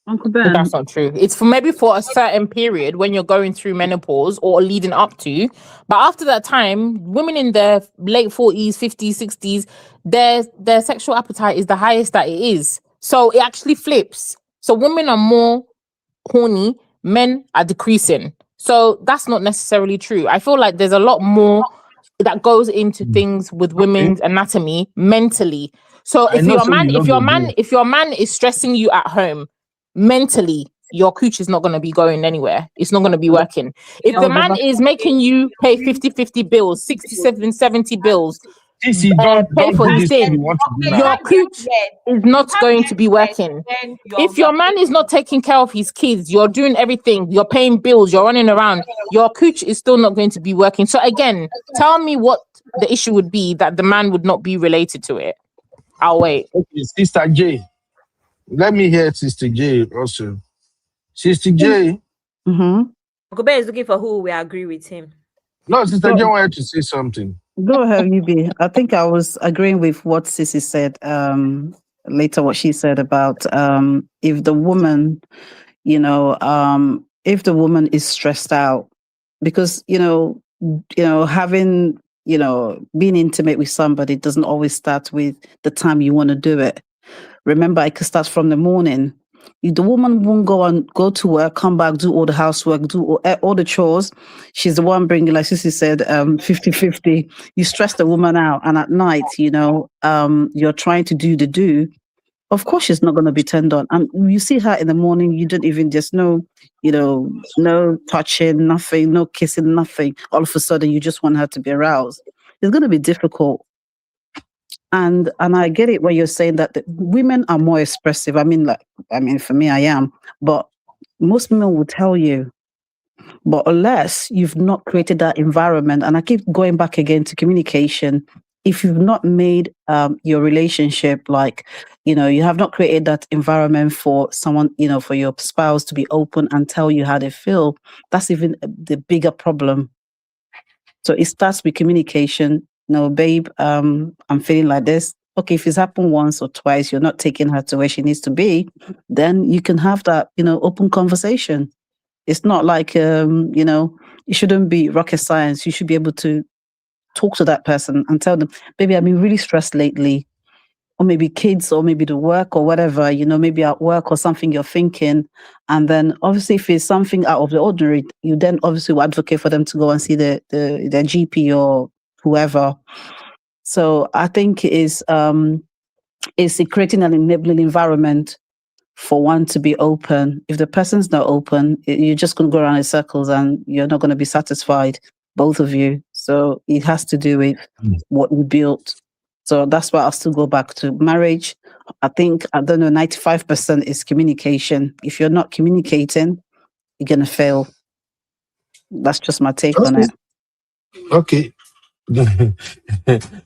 Uncle Ben, that's not true. It's for a certain period when you're going through menopause or leading up to. But after that time, women in their late 40s, 50s, 60s, their sexual appetite is the highest that it is. So it actually flips. So women are more horny, men are decreasing. So that's not necessarily true. I feel like there's a lot more that goes into things with women's anatomy mentally. So if your man is stressing you at home, mentally, your cooch is not going to be going anywhere. It's not going to be working. If the man is making you pay 50-50 bills, 60-70 bills, pay for his thing, your cooch is not going to be working. If your man is not taking care of his kids, you're doing everything, you're paying bills, you're running around, your cooch is still not going to be working. So again, tell me what the issue would be that the man would not be related to it. I'll wait. Okay, Sister J. Let me hear Sister J also. Sister J. Uncle Ben is looking for who we agree with him. No, Sister J wanted to say something. Go ahead, UB. I think I was agreeing with what Sissy said later, what she said about if the woman, if the woman is stressed out, because, having, being intimate with somebody doesn't always start with the time you want to do it. Remember, it could start from the morning. The woman won't go to work, come back, do all the housework, do all the chores. She's the one bringing, like Sissy said, 50-50. You stress the woman out, and at night, you're trying to do. Of course, she's not going to be turned on. And you see her in the morning, you don't even just know, no touching, nothing, no kissing, nothing. All of a sudden, you just want her to be aroused. It's going to be difficult. And I get it when you're saying that the women are more expressive. I mean, for me, I am. But most women will tell you. But unless you've not created that environment, and I keep going back again to communication, if you've not made your relationship you have not created that environment for someone, for your spouse to be open and tell you how they feel, that's even the bigger problem. So it starts with communication. No, babe, I'm feeling like this. Okay, if it's happened once or twice, you're not taking her to where she needs to be, then you can have that, open conversation. It's not like, it shouldn't be rocket science. You should be able to talk to that person and tell them, baby, I've been really stressed lately. Or maybe kids, or maybe the work or whatever, maybe at work or something you're thinking. And then obviously if it's something out of the ordinary, you then obviously will advocate for them to go and see their GP or whoever. So I think it's creating an enabling environment for one to be open. If the person's not open, you're just going to go around in circles and you're not going to be satisfied, both of you. So it has to do with what you built. So that's why I'll still go back to marriage. I think, 95% is communication. If you're not communicating, you're going to fail. That's just my take on it. Okay.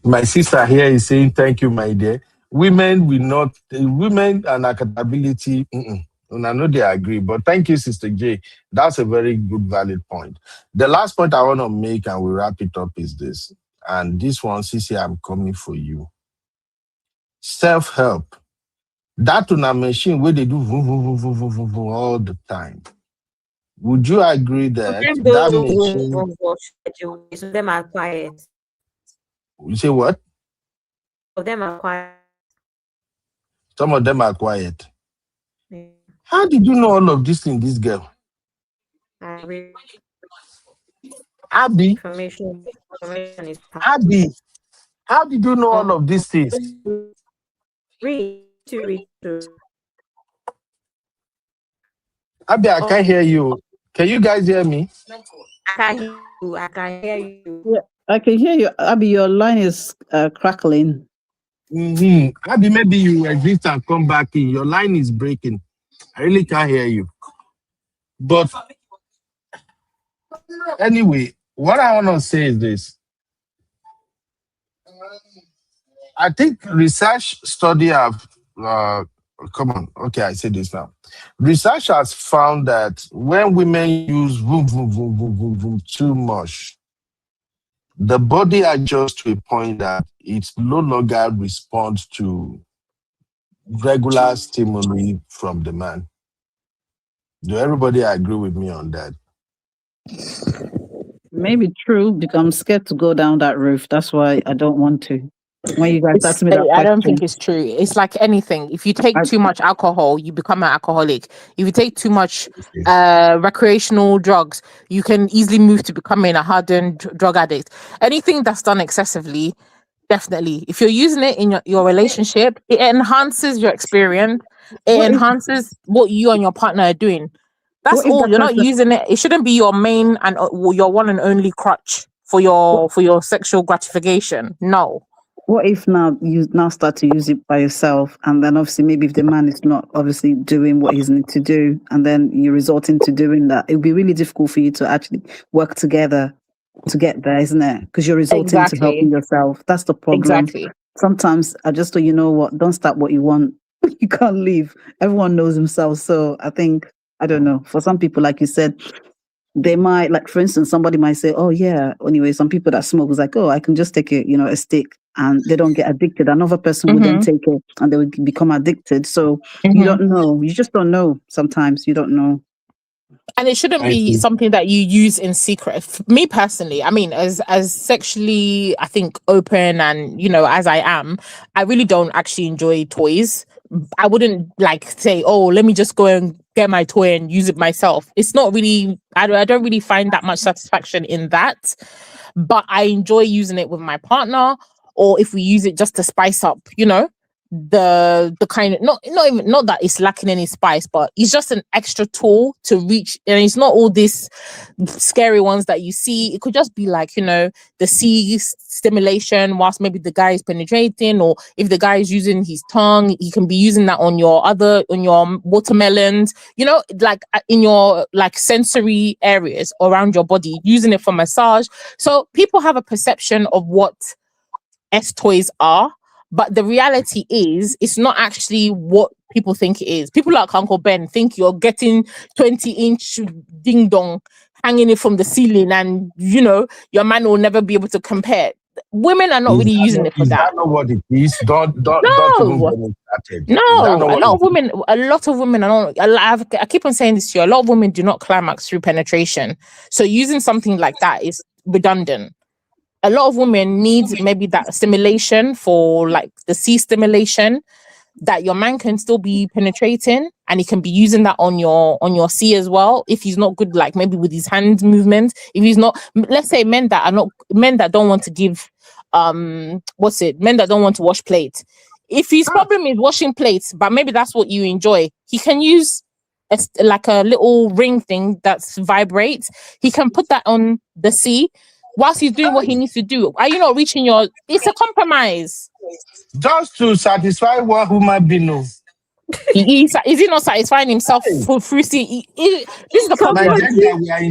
My sister here is saying, thank you, my dear. Women and accountability, and I know they agree, but thank you, Sister J. That's a very good, valid point. The last point I want to make, and we wrap it up, is this. And this one, Sissy, I'm coming for you. Self-help. That on a machine where they do all the time. Would you agree that Some of them are quiet. You say what? Some of them are quiet. Some of them are quiet. Yeah. How did you know all of this in this girl? Abby. Information is Abby. How did you know all of these things? Read. Abby, I can't hear you. Can you guys hear me? I can hear you. Yeah, I can hear you. Abby, your line is crackling. Abby, maybe you exit and come back in. Your line is breaking. I really can't hear you. But anyway, what I want to say is this. I think research study have come on. Okay, I say this now. Research has found that when women use too much, the body adjusts to a point that it no longer responds to regular stimuli from the man. Do everybody agree with me on that? Maybe true, because I'm scared to go down that roof. That's why I don't want to. When you guys ask me that question, I don't think it's true. It's like anything. If you take too much alcohol, you become an alcoholic. If you take too much recreational drugs, you can easily move to becoming a hardened drug addict. Anything that's done excessively, definitely. If you're using it in your relationship, it enhances your experience. It enhances what you and your partner are doing. That's all. You're not using it. It shouldn't be your main and your one and only crutch for your sexual gratification. No. What if now you start to use it by yourself, and then obviously maybe if the man is not obviously doing what he's need to do, and then you resort into doing that, it would be really difficult for you to actually work together to get there, isn't it? Because you're resorting to helping yourself. That's the problem. Exactly. Sometimes I just thought, you know what, don't start what you want. You can't leave. Everyone knows himself. So I think, I don't know, for some people, like you said, they might, like for instance, somebody might say, oh yeah, anyway, some people that smoke is like, oh, I can just take a stick, and they don't get addicted. Another person would then take it and they would become addicted. So you don't know. You just don't know. Sometimes you don't know. And it shouldn't be something that you use in secret. Me personally, I mean, as sexually, I think, open and, as I am, I really don't actually enjoy toys. I wouldn't like say, oh, let me just go and get my toy and use it myself. It's not really, I don't really find that much satisfaction in that, but I enjoy using it with my partner, or if we use it just to spice up, you know, the kind of not that it's lacking any spice, but it's just an extra tool to reach, and it's not all these scary ones that you see. It could just be like, you know, the C stimulation whilst maybe the guy is penetrating, or if the guy is using his tongue, he can be using that on your watermelons, you know, like in your like sensory areas around your body, using it for massage. So people have a perception of what S toys are, but the reality is it's not actually what people think it is. People like Uncle Ben think you're getting 20-inch ding dong hanging it from the ceiling, and you know your man will never be able to compare. Women are not really using it for Is that. that not what it is? Don't even No, get me started. no. A lot of women are not. I keep on saying this to you. A lot of women do not climax through penetration. So using something like that is redundant. A lot of women need maybe that stimulation for like the C stimulation, that your man can still be penetrating and he can be using that on your C as well. If he's not good, like maybe with his hand movements, if he's not, let's say men that don't want to give, men that don't want to wash plates. If his problem is washing plates, but maybe that's what you enjoy, he can use like a little ring thing that vibrates. He can put that on the C whilst he's doing what he needs to do. Are you not reaching your... It's a compromise. Just to satisfy one human being. No. Is he not satisfying himself for free? This is the problem.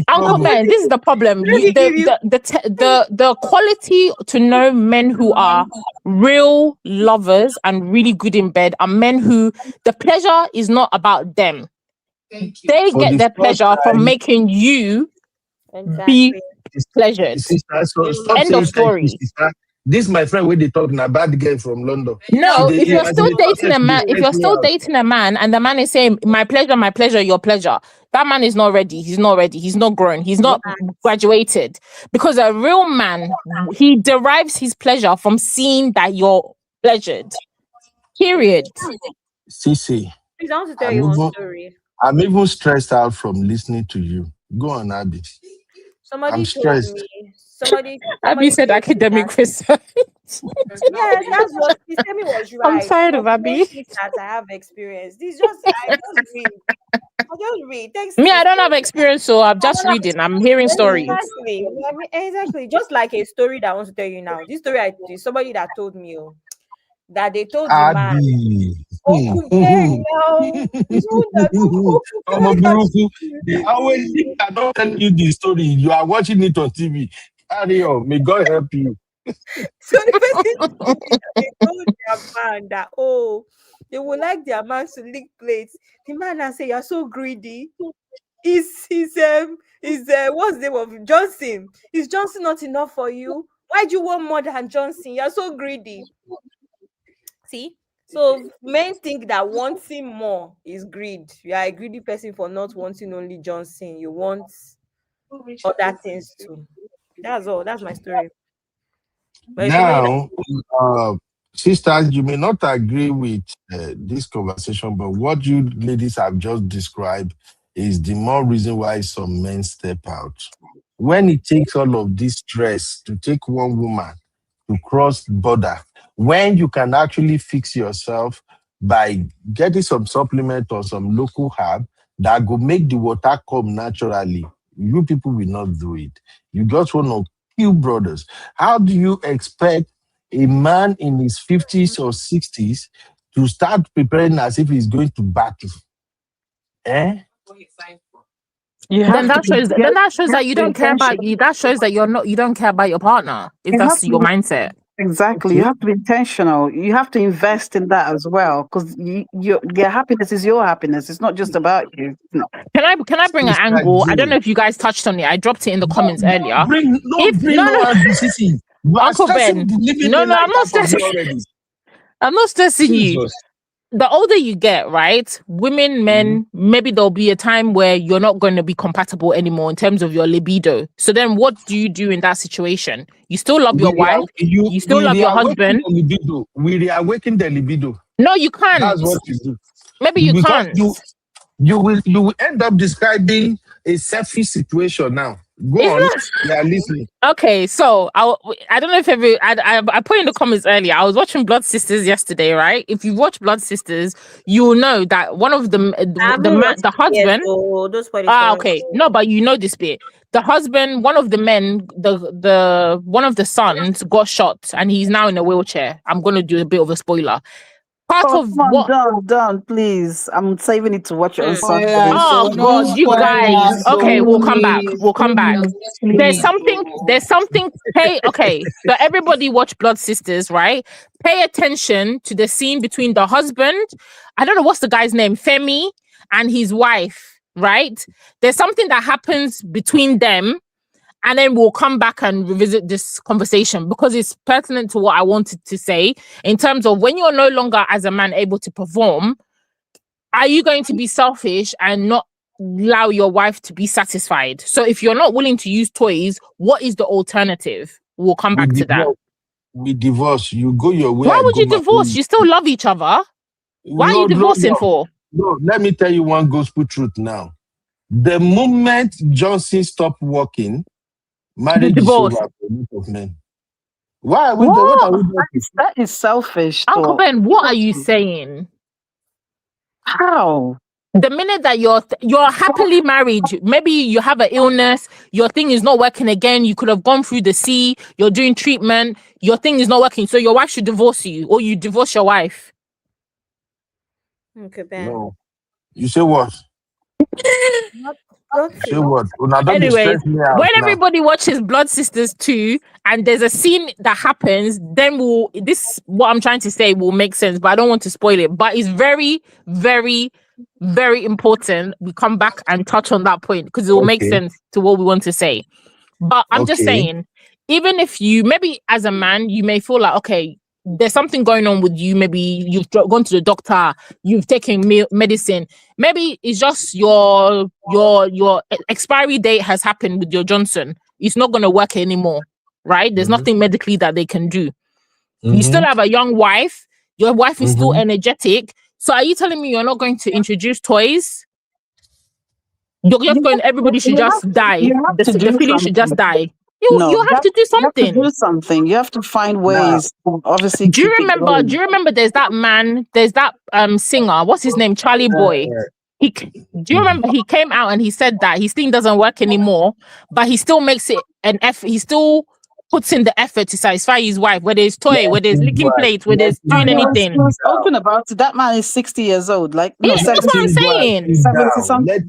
Uncle Ben, this is the problem. The quality to know men who are real lovers and really good in bed are men who the pleasure is not about them. They get their pleasure from making you be pleasured. End of story. This my friend when they talking about the girl from London. No, if you're still dating a man, and the man is saying my pleasure, your pleasure, that man is not ready. He's not ready. He's not grown. He's not graduated. Because a real man, he derives his pleasure from seeing that you're pleasured. Period. Cece, Please, I want to tell you one story. I'm even stressed out from listening to you. Go on, Abby. Somebody told me. Somebody Abby said academic research. Yeah, that's what he said. Me was right. I'm tired of Abby. That I have experience. This I just read. Thanks. Me, I don't have experience, so I'm just reading. I'm hearing stories. Exactly. Just like a story that I want to tell you now. This story, somebody that told me that they told the man. I don't tell you the story. You are watching it on TV. Hurry up. May God help you. So the person they told their man that they would like their man to lick plates. The man and say, "You're so greedy." What's the name of Johnson? Is Johnson not enough for you? Why do you want more than Johnson? You're so greedy. See? So men think that wanting more is greed. You are a greedy person for not wanting only Johnson. You want other things too. That's all. That's my story. But now, sisters, you may not agree with this conversation, but what you ladies have just described is the more reason why some men step out. When it takes all of this stress to take one woman to cross border, when you can actually fix yourself by getting some supplement or some local herb that will make the water come naturally, you people will not do it. You just want to kill brothers. How do you expect a man in his 50s or 60s to start preparing as if he's going to battle? Then that shows that you don't care about you. That shows that you don't care about your partner. If that's your mindset. Exactly. You have to be intentional. You have to invest in that as well, because your happiness is your happiness. It's not just about you. No. Can I bring an angle? I don't know if you guys touched on it. I dropped it in the comments earlier. Uncle Ben. No, I'm not stressing. I'm not stressing you. The older you get, right? Women, men, maybe there'll be a time where you're not going to be compatible anymore in terms of your libido. So then what do you do in that situation? You still love your wife. You still love your husband. We reawaken the libido. No, you can't. That's what you do. Maybe you Because can't. you will end up describing a selfish situation now. Go It's on. not- We are listening. Okay, so I don't know if I put in the comments earlier. I was watching Blood Sisters yesterday, right? If you watch Blood Sisters, you will know that one of the husband. Okay, no, but you know this bit. The husband, one of the men, the one of the sons got shot, and he's now in a wheelchair. I'm gonna do a bit of a spoiler. Part of what? Done, please. I'm saving it to watch it on Sunday. Oh God, you guys. Okay, we'll come back. We'll come back. There's something. Hey, okay. So everybody watch Blood Sisters, right? Pay attention to the scene between the husband. I don't know what's the guy's name, Femi, and his wife. Right? There's something that happens between them. And then we'll come back and revisit this conversation because it's pertinent to what I wanted to say in terms of when you're no longer as a man able to perform, are you going to be selfish and not allow your wife to be satisfied? So if you're not willing to use toys, what is the alternative? We'll come back to that. We divorce. You go your way. Why would you divorce? You still love each other. Why are you divorcing for? No, let me tell you one gospel truth now. The moment Johnson stopped working, marriage is over for a lot of men. Why are we doing what are we doing? That is selfish. Uncle Ben, what are you saying? How? The minute that you're happily married, maybe you have an illness, your thing is not working again, you could have gone through the sea, you're doing treatment, your thing is not working, so your wife should divorce you, or you divorce your wife. Okay, Ben. No. You say what? Say what? Anyway, when everybody watches Blood Sisters 2 and there's a scene that happens, then what I'm trying to say will make sense, but I don't want to spoil it. But it's very, very, very important we come back and touch on that point because it will make sense to what we want to say. But I'm just saying, even if you, maybe as a man, you may feel like, okay, there's something going on with you. Maybe you've gone to the doctor, you've taken medicine. Maybe it's just your expiry date has happened with your Johnson. It's not going to work anymore, right? There's nothing medically that they can do. You still have a young wife. Your wife is still energetic. So are you telling me you're not going to introduce toys? You're just going, everybody should just die. The feeling should just die. You have to do something. You have to do something. You have to find ways. Obviously, do you remember? There's that man. There's that singer. What's his name? Charlie Boy. Do you remember? He came out and he said that his thing doesn't work anymore, but he still makes it an effort. He still puts in the effort to satisfy his wife. Whether it's toy, whether it's licking plates, whether it's doing anything. He was open about it. That man is 60 years old. Like no, that's what I'm saying. 70 something.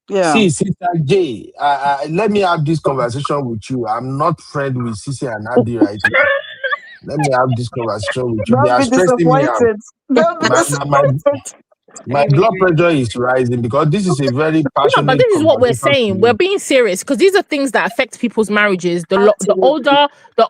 Yeah. See, Sister J, let me have this conversation with you. I'm not friends with Sisi and Adi right now. Let me have this conversation with you. They are stressing me out. My blood pressure is rising because this is a very passionate. No, but this is what we're saying. We're being serious because these are things that affect people's marriages. The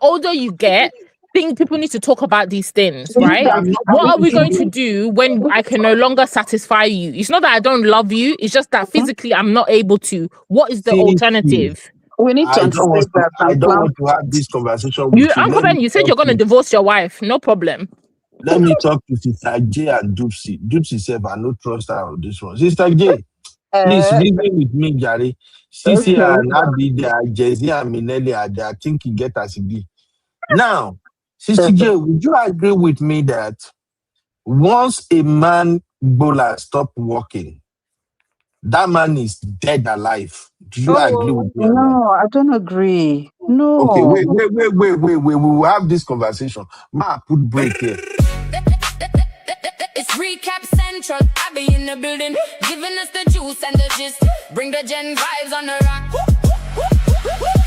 older you get, people need to talk about these things, right? What are we going to do when I can no longer satisfy you? It's not that I don't love you. It's just that physically I'm not able to. What is the alternative? We need to understand that. I don't want to have this conversation with you. Uncle Ben, you said you're going to divorce your wife. No problem. Let me talk to Sister J and Dupsy. Dupsy said, I don't trust her on this one. Sister J, please reason with me, Gary. Sisi and Abi, they are Jay-Z and Minelli, they are thinking get as it be. Now, Sister J, would you agree with me that once a man bowler stop working, that man is dead alive? Do you agree with me? No, I don't agree. No. Okay, wait. We will have this conversation. Ma, put break here. It's Recap Central. I be in the building, giving us the juice and the gist. Bring the gen vibes on the rock.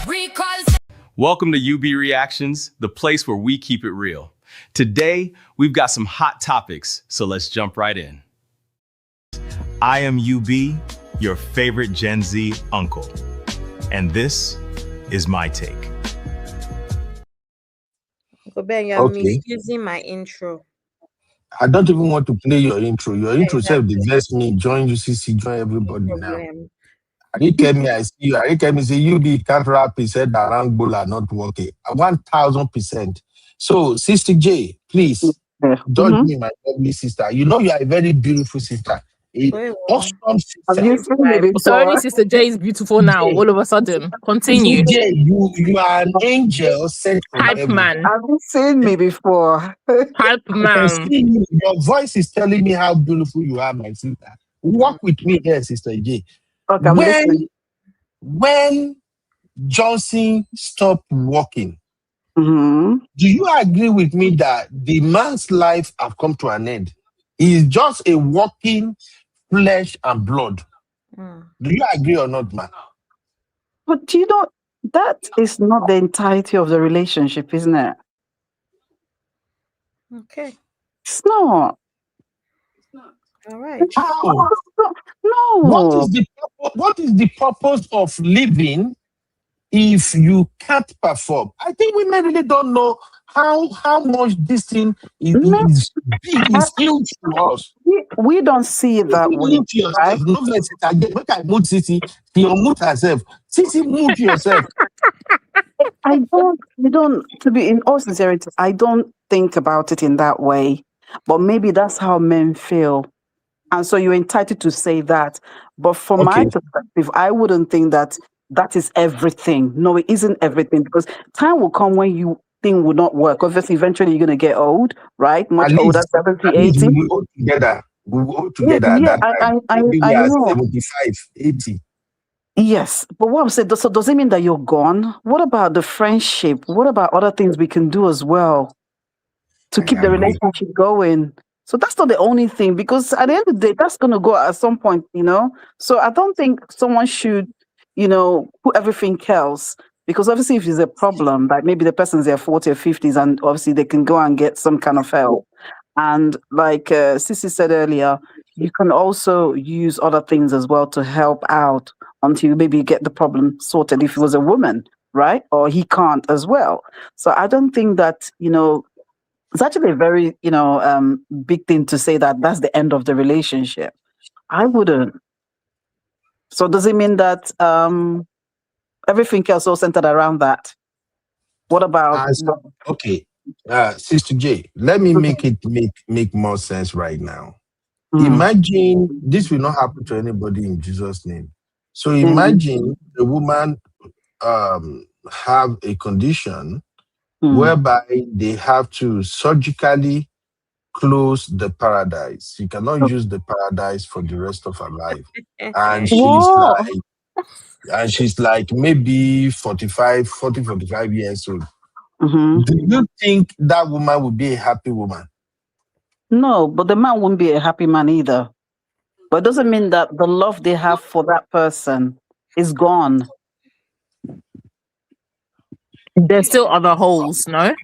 Recalls. Welcome to UB Reactions, the place where we keep it real. Today, we've got some hot topics, so let's jump right in. I am UB, your favorite Gen Z uncle, and this is my take. Uncle Ben, you're misusing my intro. I don't even want to play your intro. Your intro self diverts me. Join UCC, join everybody now. Arikemi, I see you. Arikemi say UB can't rap. He said that around Bola not working. 1000%. So, Sister J, please Judge me, my lovely sister. You know you are a very beautiful sister. Awesome sister. Have you seen me before? So only Sister J is beautiful now, all of a sudden. Continue. J, you are an angel sent from Hype heaven. man. Have you seen me before? Hype I can man. see you. Your voice is telling me how beautiful you are, my sister. Walk with me here, Sister J. Okay, I'm listening. When Johnson stopped walking, Mm-hmm. do you agree with me that the man's life have come to an end? He is just a walking flesh and blood. Do you agree or not, man? But you know, that is not the entirety of the relationship, isn't it? Okay. It's not. All right. How? No. What is the purpose of living if you can't perform? I think women really don't know how much this thing is big, is huge to us. We don't see it that way. Mute yourself. No, make I mute Sissy. You mute herself. Sissy, mute yourself. To be in all sincerity, I don't think about it in that way. But maybe that's how men feel. And so you're entitled to say that. But from my perspective, I wouldn't think that is everything. No, it isn't everything, because time will come when you think will not work. Obviously, eventually you're going to get old, right? Much older, 70, 80. We go together. We go together at that time. Maybe we are 75, 80. Yes, but what I'm saying, so does it mean that you're gone? What about the friendship? What about other things we can do as well to keep the relationship going? So that's not the only thing, because at the end of the day, that's going to go at some point, So I don't think someone should, put everything else, because obviously if there's a problem, like maybe the person's in their 40s or 50s, and obviously they can go and get some kind of help. And like Sissy said earlier, you can also use other things as well to help out until maybe you get the problem sorted if it was a woman, right? Or he can't as well. So I don't think that, it's actually a very, big thing to say that that's the end of the relationship. I wouldn't. So does it mean that everything else all centered around that? What about... Okay. Sister J, let me make it make more sense right now. Imagine this will not happen to anybody in Jesus' name. So imagine a woman have a condition whereby they have to surgically close the paradise. You cannot use the paradise for the rest of her life. And she's like maybe 40, 45 years old. Do you think that woman would be a happy woman? No, but the man wouldn't be a happy man either. But it doesn't mean that the love they have for that person is gone. There's still other holes, no?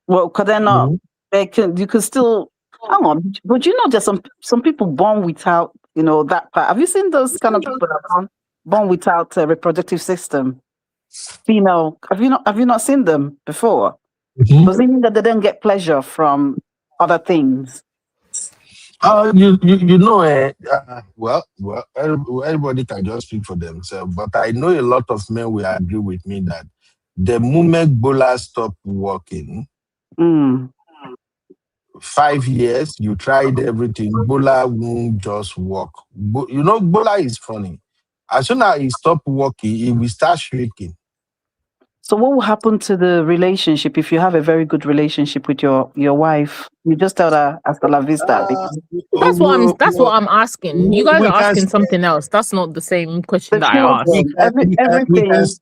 Well, because they're not. You can still. Hang on, but there's some people born without, that part. Have you seen those kind of people that are born without a reproductive system? Female. Have you not seen them before? Does it mean that they don't get pleasure from other things? Well, everybody can just speak for themselves. But I know a lot of men will agree with me that the moment Bola stopped working, 5 years, you tried everything, Bola won't just work. Bola is funny. As soon as he stopped working, he will start shrinking. So what will happen to the relationship if you have a very good relationship with your wife? You just tell her hasta la vista. That's what I'm asking. You guys are asking something else. That's not the same question that I asked.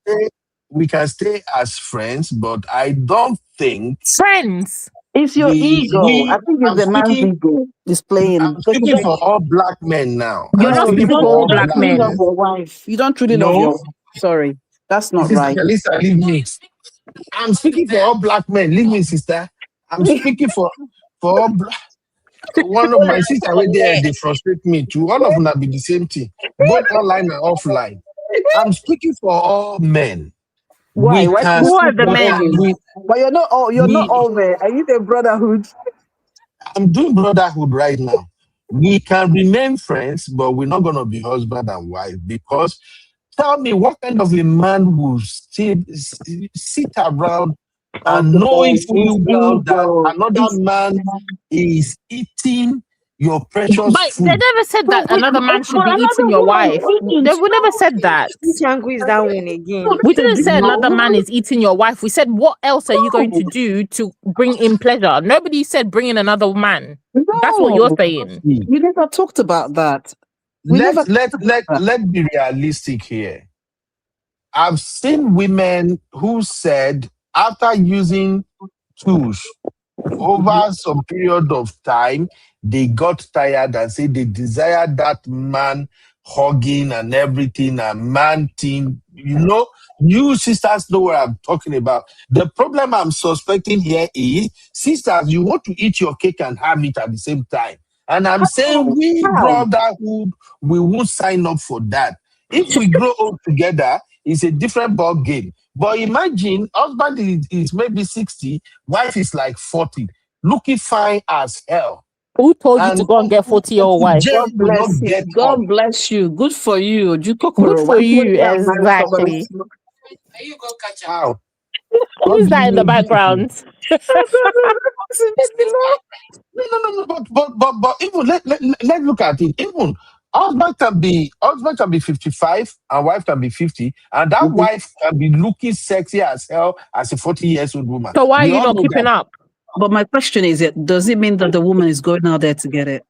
We can stay as friends, but I don't think friends. It's your ego. I think it's the man's ego displaying. I'm speaking for all black men now. You're not speaking for all black men. Love your wife. You don't truly love your wife. Sorry. That's not right. Lisa, leave me. I'm speaking for all black men. Leave me, sister. I'm speaking for all black. One of my sisters right there, they frustrate me too. All of them be the same thing, both online and offline. I'm speaking for all men. Why? Who are the men? But you're not all there. Are you the brotherhood? I'm doing brotherhood right now. We can remain friends, but we're not going to be husband and wife, because tell me, what kind of a man will sit around and knowing fully well that ego. another man is eating your precious But they food. never said that another man should But be eating another your woman wife. wouldn't. We never said that. Which angle is that one No, again? We this is didn't say another no, man is eating your wife. We said, what else are you going to no, do to bring in pleasure? Nobody said bring in another man. That's what you're no. saying. See, We never talked about that. We never let talked about that. let be realistic here. I've seen women who said after using tools over some period of time, they got tired and said they desire that man hugging and everything and man thing. You know, you sisters know what I'm talking about. The problem I'm suspecting here is, sisters, you want to eat your cake and have it at the same time. And I'm saying we How? brotherhood, we won't sign up for that. If we grow old together, it's a different ball game. But imagine husband is maybe 60, wife is like 40, looking fine as hell. Who told you to And go and get 40-year-old wife? Jay God will not bless you. get up. God bless you. Good for you. Good Jukokoro. for Why would you, you have married somebody? exactly. How? Who What is do you that in the mean? background? No. But even let's look at it. Even husband can be 55 and wife can be 50, and that Mhm. wife can be looking sexy as hell as a 40 years old woman. So why are We you all not know keeping that. up? But my question is, does it mean that the woman is going out there to get it?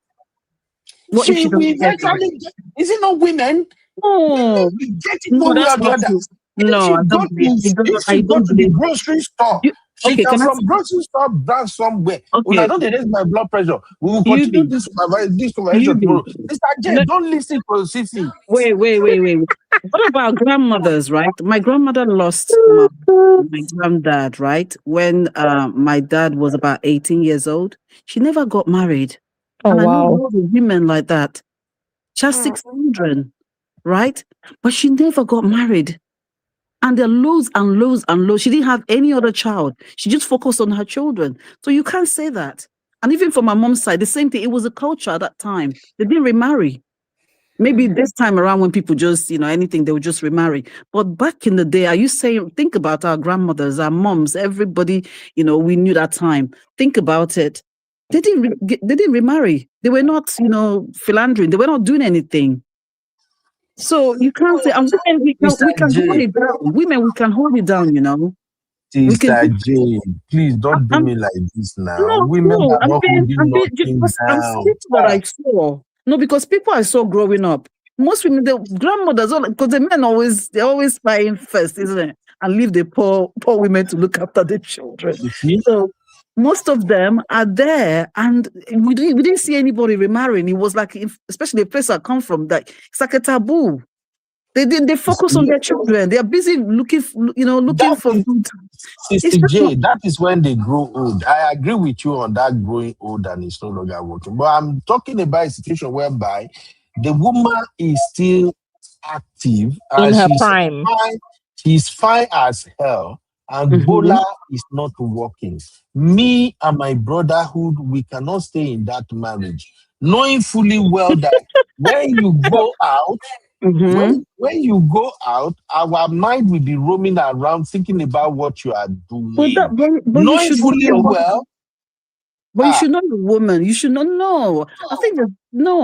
What if She she will doesn't get it? eventually get, is it not women? No, We get it no, one way that's or the not other. true. If No, she I go don't believe. to if I she go don't to the believe. grocery store, You, she okay, can can I? from grocery store brand somewhere. When I Okay, don't raise my blood pressure, we will you continue be, this you conversation be. tomorrow. Mr. J, don't listen to Sissy. Wait. What about grandmothers, right? My grandmother lost my granddad, right? When my dad was about 18 years old. She never got married. Oh, And I know wow. lots of women like that. She has 6 children, right? But she never got married. And there are loads and loads and loads. She didn't have any other child. She just focused on her children. So you can't say that. And even from my mom's side, the same thing. It was a culture at that time. They didn't remarry. Maybe this time around when people just, anything, they would just remarry. But back in the day, are you saying, think about our grandmothers, our moms, everybody, we knew that time. Think about it. They didn't remarry. They were not, philandering. They were not doing anything. So you can't say, and women, Mr. we can hold J, it down. Women, we can hold it down, We can. Sister J, please don't do I'm, me like this now. no, Women no, are not holding nothing because I'm down. saying what I saw. No, because people I saw growing up, most women, the grandmothers, because the men they're always buying first, isn't it? And leave the poor women to look after the children. You see? So most of them are there, and we didn't see anybody remarrying. It was like, especially the place I come from, like it's like a taboo. They focus on their children. They are busy looking That for is, food. It's Sister just not. J, that is when they grow old. I agree with you on that growing old and it's no longer working. But I'm talking about a situation whereby the woman is still active In and her prime. she's fine as hell, and Bola is not working. Me and my brotherhood, we cannot stay in that marriage, knowing fully well that when you go out, when you go out, our mind will be roaming around thinking about what you are doing. But you Knowing should know fully your woman. well, But you should know your woman. You should not know.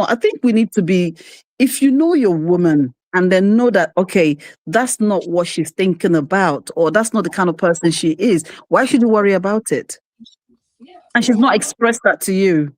I think we need to be, if you know your woman and then know that, okay, that's not what she's thinking about, or that's not the kind of person she is, why should you worry about it? And she's not expressed that to you.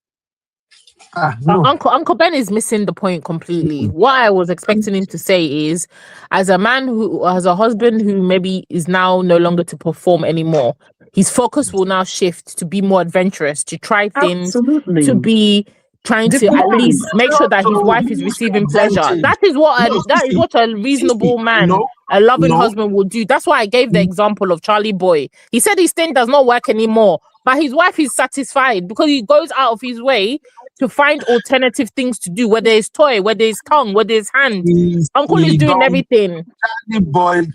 no. Uncle Ben is missing the point completely. What I was expecting him to say is, as a man who has a husband who maybe is now no longer to perform anymore, his focus will now shift to be more adventurous, to try things, Absolutely. to be trying to at least make sure that his wife is receiving pleasure. That is what a reasonable man, a loving husband will do. That's why I gave the example of Charlie Boy. He said his thing does not work anymore, but his wife is satisfied because he goes out of his way to find alternative things to do, whether it's toy, whether it's tongue, whether it's hand. Uncle is doing everything.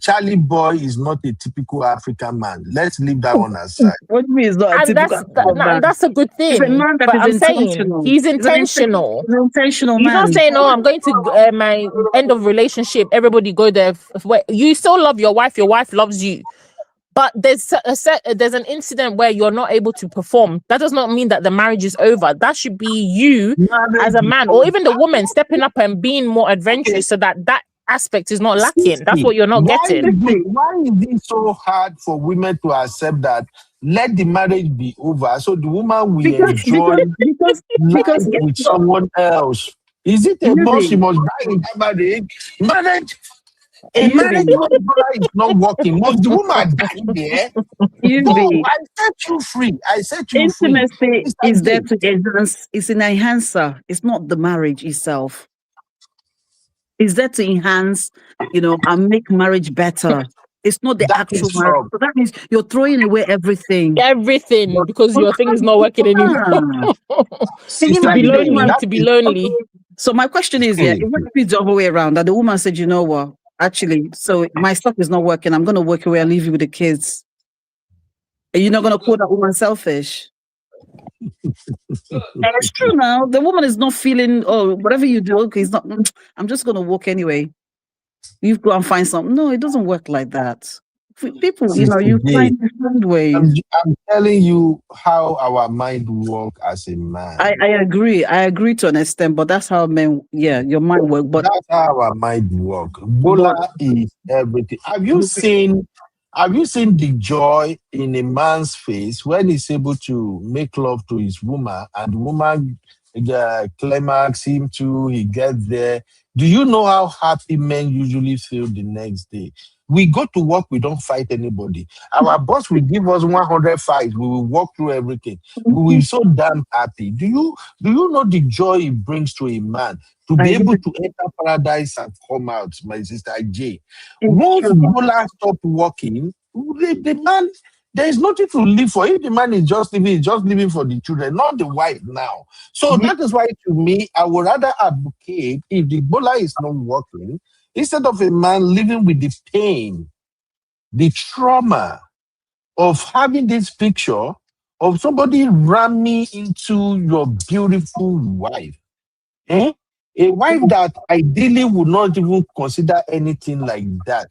Charlie Boy is not a typical African man. Let's leave that one aside. What do you mean is not a typical African man? That's a good thing. It's a man that but is I'm saying intentional. he's intentional. He's an intentional He's man. not saying, "Oh, I'm going to my end of relationship. Everybody go there." You still love your wife. Your wife loves you. But there's there's an incident where you're not able to perform. That does not mean that the marriage is over. That should be you as a man, or even the woman stepping up and being more adventurous, so that aspect is not lacking. That's what you're not getting. Why is it so hard for women to accept that? Let the marriage be over, so the woman will enjoy life with someone else. Is it a must? She must die in that marriage. A marriage is not working. Must the woman die there? No, I set you free. Intimacy is there to enhance. It's an enhancer. It's not the marriage itself. It's there to enhance, and make marriage better. It's not the actual marriage. So that means you're throwing away everything. Everything, because your thing is not working anymore. To be lonely. So my question is, it would be the other way around. That the woman said, you know what? Actually, so my stuff is not working. I'm going to work away and leave you with the kids. Are you not going to call that woman selfish? It's true now. The woman is not feeling, whatever you do, okay, it's not, I'm just going to walk anyway. You go and find something. No, it doesn't work like that. People, you find different ways. I'm telling you how our mind works as a man. I agree. I agree to an extent, but that's how men, your mind works. But that's how our mind works. Bola is everything. Have you seen the joy in a man's face when he's able to make love to his woman and the woman climax him too, he gets there? Do you know how happy men usually feel the next day? We go to work, we don't fight anybody. Our boss will give us 100 fights. We will walk through everything. We will be so damn happy. Do you know the joy it brings to a man to be able to enter paradise and come out, my sister J? Once Bola stop working, the man, there is nothing to live for. If the man is just living for the children, not the wife now. So that is why, to me, I would rather advocate, if the Bola is not working, instead of a man living with the pain, the trauma of having this picture of somebody ramming into your beautiful wife. A wife that ideally would not even consider anything like that.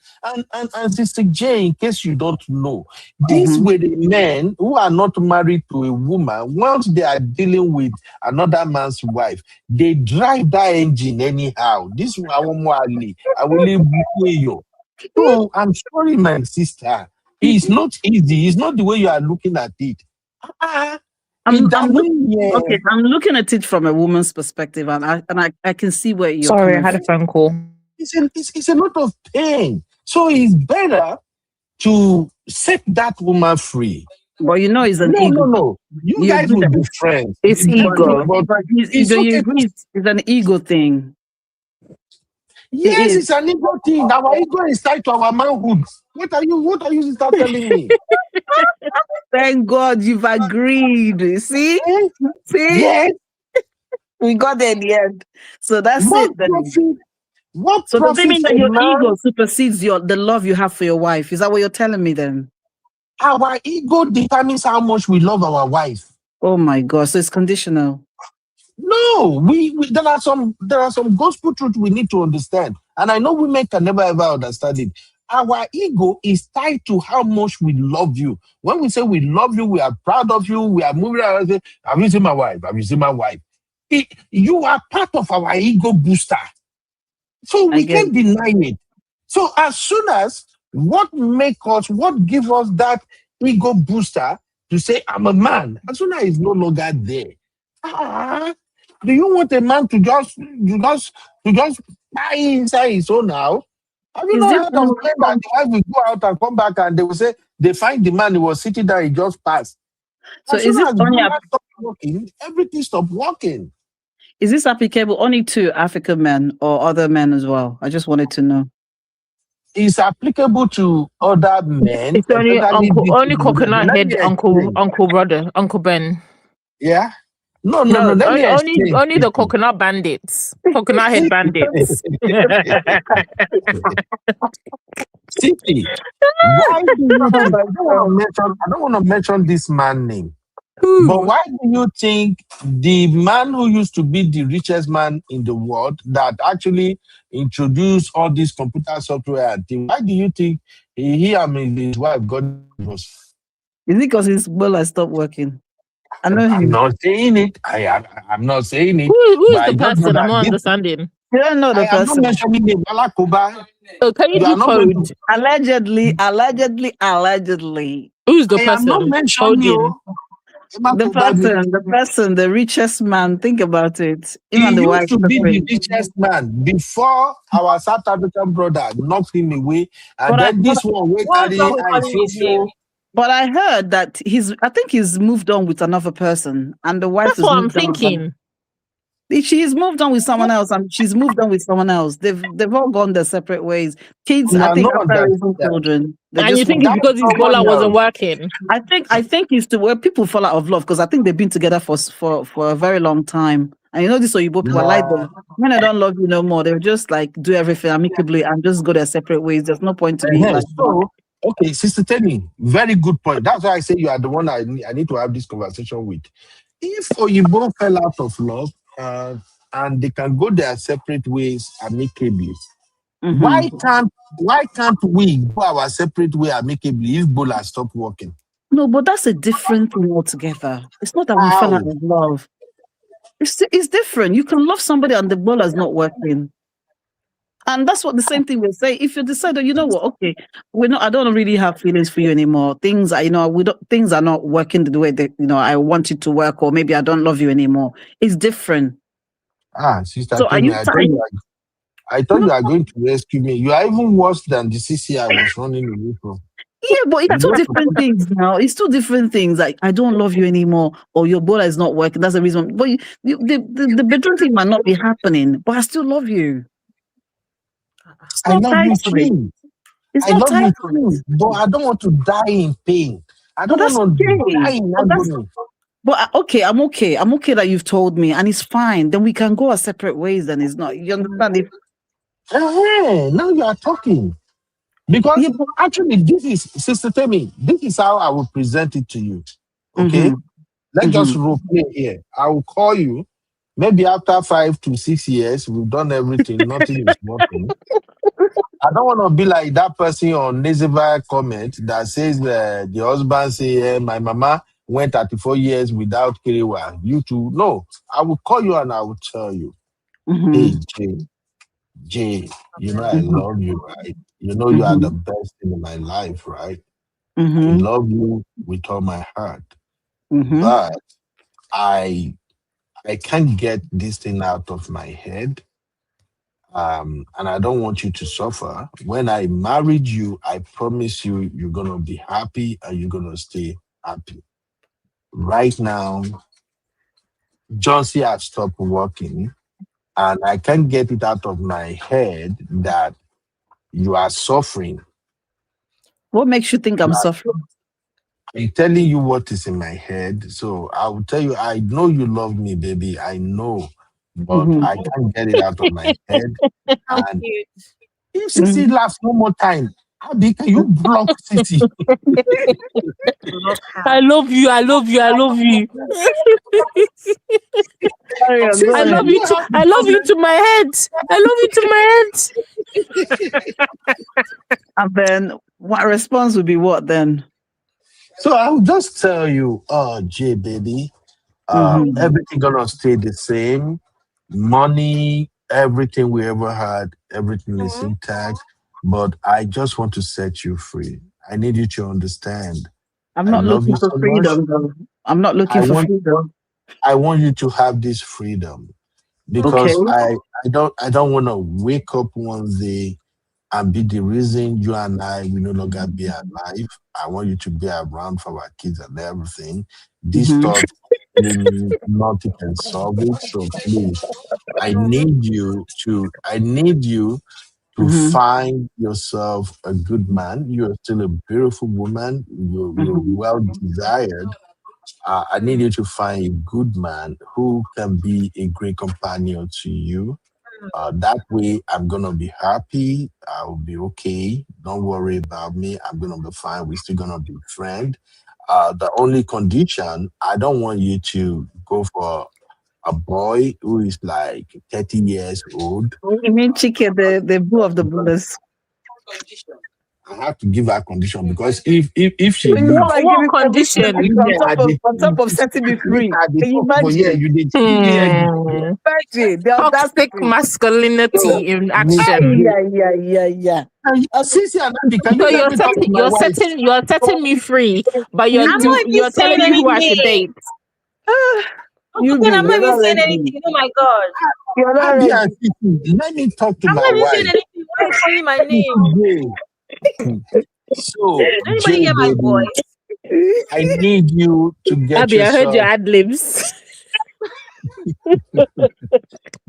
And Sister J, in case you don't know, these were the men who are not married to a woman. Once they are dealing with another man's wife, they drive that engine anyhow. This one, I will leave you. So I'm sorry, my sister. It's not easy. It's not the way you are looking at it. I'm looking at it from a woman's perspective, and I can see where you're. Sorry, I had a phone call. It's a lot of pain. So it's better to set that woman free. Well, it's an ego. No. You guys will be friends. It's ego. It's an ego thing. Yes, it's an ego thing. Our ego is tied to our manhood. What are you telling me? Thank God you've agreed. See? Yes. We got there in the end. So that's it then. So does it mean that your ego supersedes the love you have for your wife? Is that what you're telling me then? Our ego determines how much we love our wife. Oh my God. So it's conditional. No, there are some gospel truth we need to understand. And I know women can never ever understand it. Our ego is tied to how much we love you. When we say we love you, we are proud of you, we are moving around and say, have you seen my wife? Have you seen my wife? You are part of our ego booster. So we can't deny it. So as soon as what gives us that ego booster to say, I'm a man, as soon as it's no longer there. Do you want a man to just die inside his own house? Have you not heard of men that the wife will go out and come back and they will say they find the man who was sitting there, he just passed? So is this only working? Everything stopped working. Is this applicable only to African men or other men as well? I just wanted to know. It's applicable to other men. It's only coconut head, Uncle Ben. Yeah. No. Only the coconut bandits. Coconut head bandits. Simply, why do you I don't want to mention this man's name. But why do you think the man who used to be the richest man in the world that actually introduced all this computer software and thing, why do you think he and his wife got divorced? Is it because his boiler stopped working? I know I'm him. not saying it. I'm not saying it. Who But is I the just know person? I'm that not this, understanding. You don't know the I am not person. mentioning the Balakoba. Oh, can you You are not going decode? to. Allegedly. Who's the I am not person? mentioning Coding. you. The person, the richest man. Think about it. Him and He the used wife to be the separate. richest man before our South African brother knocked him away. And But I, then but, this one went What's carry wrong with I calling so his name? so. but I heard that I think he's moved on with another person, and the wife That's has what I'm moved on. thinking. She's moved on with someone else, and she's moved on with someone else. They've all gone their separate ways. Kids, I Now, think no after understand. raising children, they And you just think want. it's That's because his someone bowler wasn't else. working? I think it's to where people fall out of love because I think they've been together for a very long time. And you know this Oyibo people are like No. them. When they don't love you no more, they'll just like do everything amicably and just go their separate ways. There's no point to be like. So, okay, Sister Tenny, very good point. That's why I say you are the one I need to have this conversation with. If Oyibo fell out of love and they can go their separate ways amicably, why can't we go our separate way amicably if Bola stop working? No, but that's a different thing altogether. It's not that we fell out How? of love. It's different. You can love somebody and the ball is not working. And that's what the same thing will say. If you decide that, you know what, okay, I don't really have feelings for you anymore. Things are, things are not working the way that, I want it to work, or maybe I don't love you anymore. It's different. Sister So are Tenny, you trying? I thought you are going to rescue me. You are even worse than the CC I was running away from. Yeah, but You it's two know, different things now. It's two different things. Like, I don't love you anymore, or your bowler is not working. That's the reason. But the bedroom thing might not be happening, but I still love you. It's I not love tied you to it. too. It's I not love tied you to it. too. But I don't want to die in pain. I But don't that's want to die okay. in But agony. okay, I'm okay. I'm okay that you've told me, and it's fine. Then we can go our separate ways. Then it's not. You understand? Now you are talking. Because actually, this is, Sister Temi, this is how I will present it to you. Okay? Let's just role play here. I will call you. Maybe after 5 to 6 years, we've done everything, nothing is working. I don't want to be like that person on NEZEVILLE comment that says the husband say, my mama went 34 years without Kiriwa. You too. No, I will call you and I will tell you, hey, Jay, I love you, right? You know you are the best thing in my life, right? I love you with all my heart. But I can't get this thing out of my head. And I don't want you to suffer. When I married you, I promise you, you're going to be happy and you're going to stay happy. Right now, Johnson has stopped working and I can't get it out of my head that you are suffering. What makes you think I'm suffering? I'm telling you what is in my head. So I will tell you, I know you love me, baby. I know, but I can't get it out of my head. And if Sissy laughs one more time, Abby, can you block Sissy? I love you. I love you. I love you. I love you too. I love you to my head. I love you to my head. And then what response would be what then? So I'll just tell you, Jay, baby, everything gonna stay the same. Money, everything we ever had, everything is intact. But I just want to set you free. I need you to understand. I'm I not love looking you for so much. freedom, though. I'm not looking for freedom. I want you to have this freedom because I don't want to wake up one day and be the reason you and I will no longer be alive. I want you to be around for our kids and everything. This stuff, nothing can solve it. So please, I need you to find yourself a good man. You're still a beautiful woman. You're well desired. I need you to find a good man who can be a great companion to you. That way, I'm gonna be happy. I will be okay. Don't worry about me. I'm gonna be fine. We're still gonna be friends. The only condition, I don't want you to go for a boy who is like 30 years old. You mean chicken, the boo of the bullets? I have to give her condition because if she What leaves, are What giving condition condition? on top of setting me free? Can you for yeah, imagine? you did Imagine the Toxic audacity. masculinity in action. Yeah. Sisi and Andy, can So you let me talk to my wife? you're setting me free, but I'm not even you're saying telling me who I should anything. date. You I'm not you're even not saying ready. anything. Oh my God. You're not Abby and ready. Sisi, let me talk to I'm my not even saying wife. anything. Why are you calling my name? So, Did anybody Jay, hear my baby, voice? I need you to get Abby, I heard your yourself. ad libs.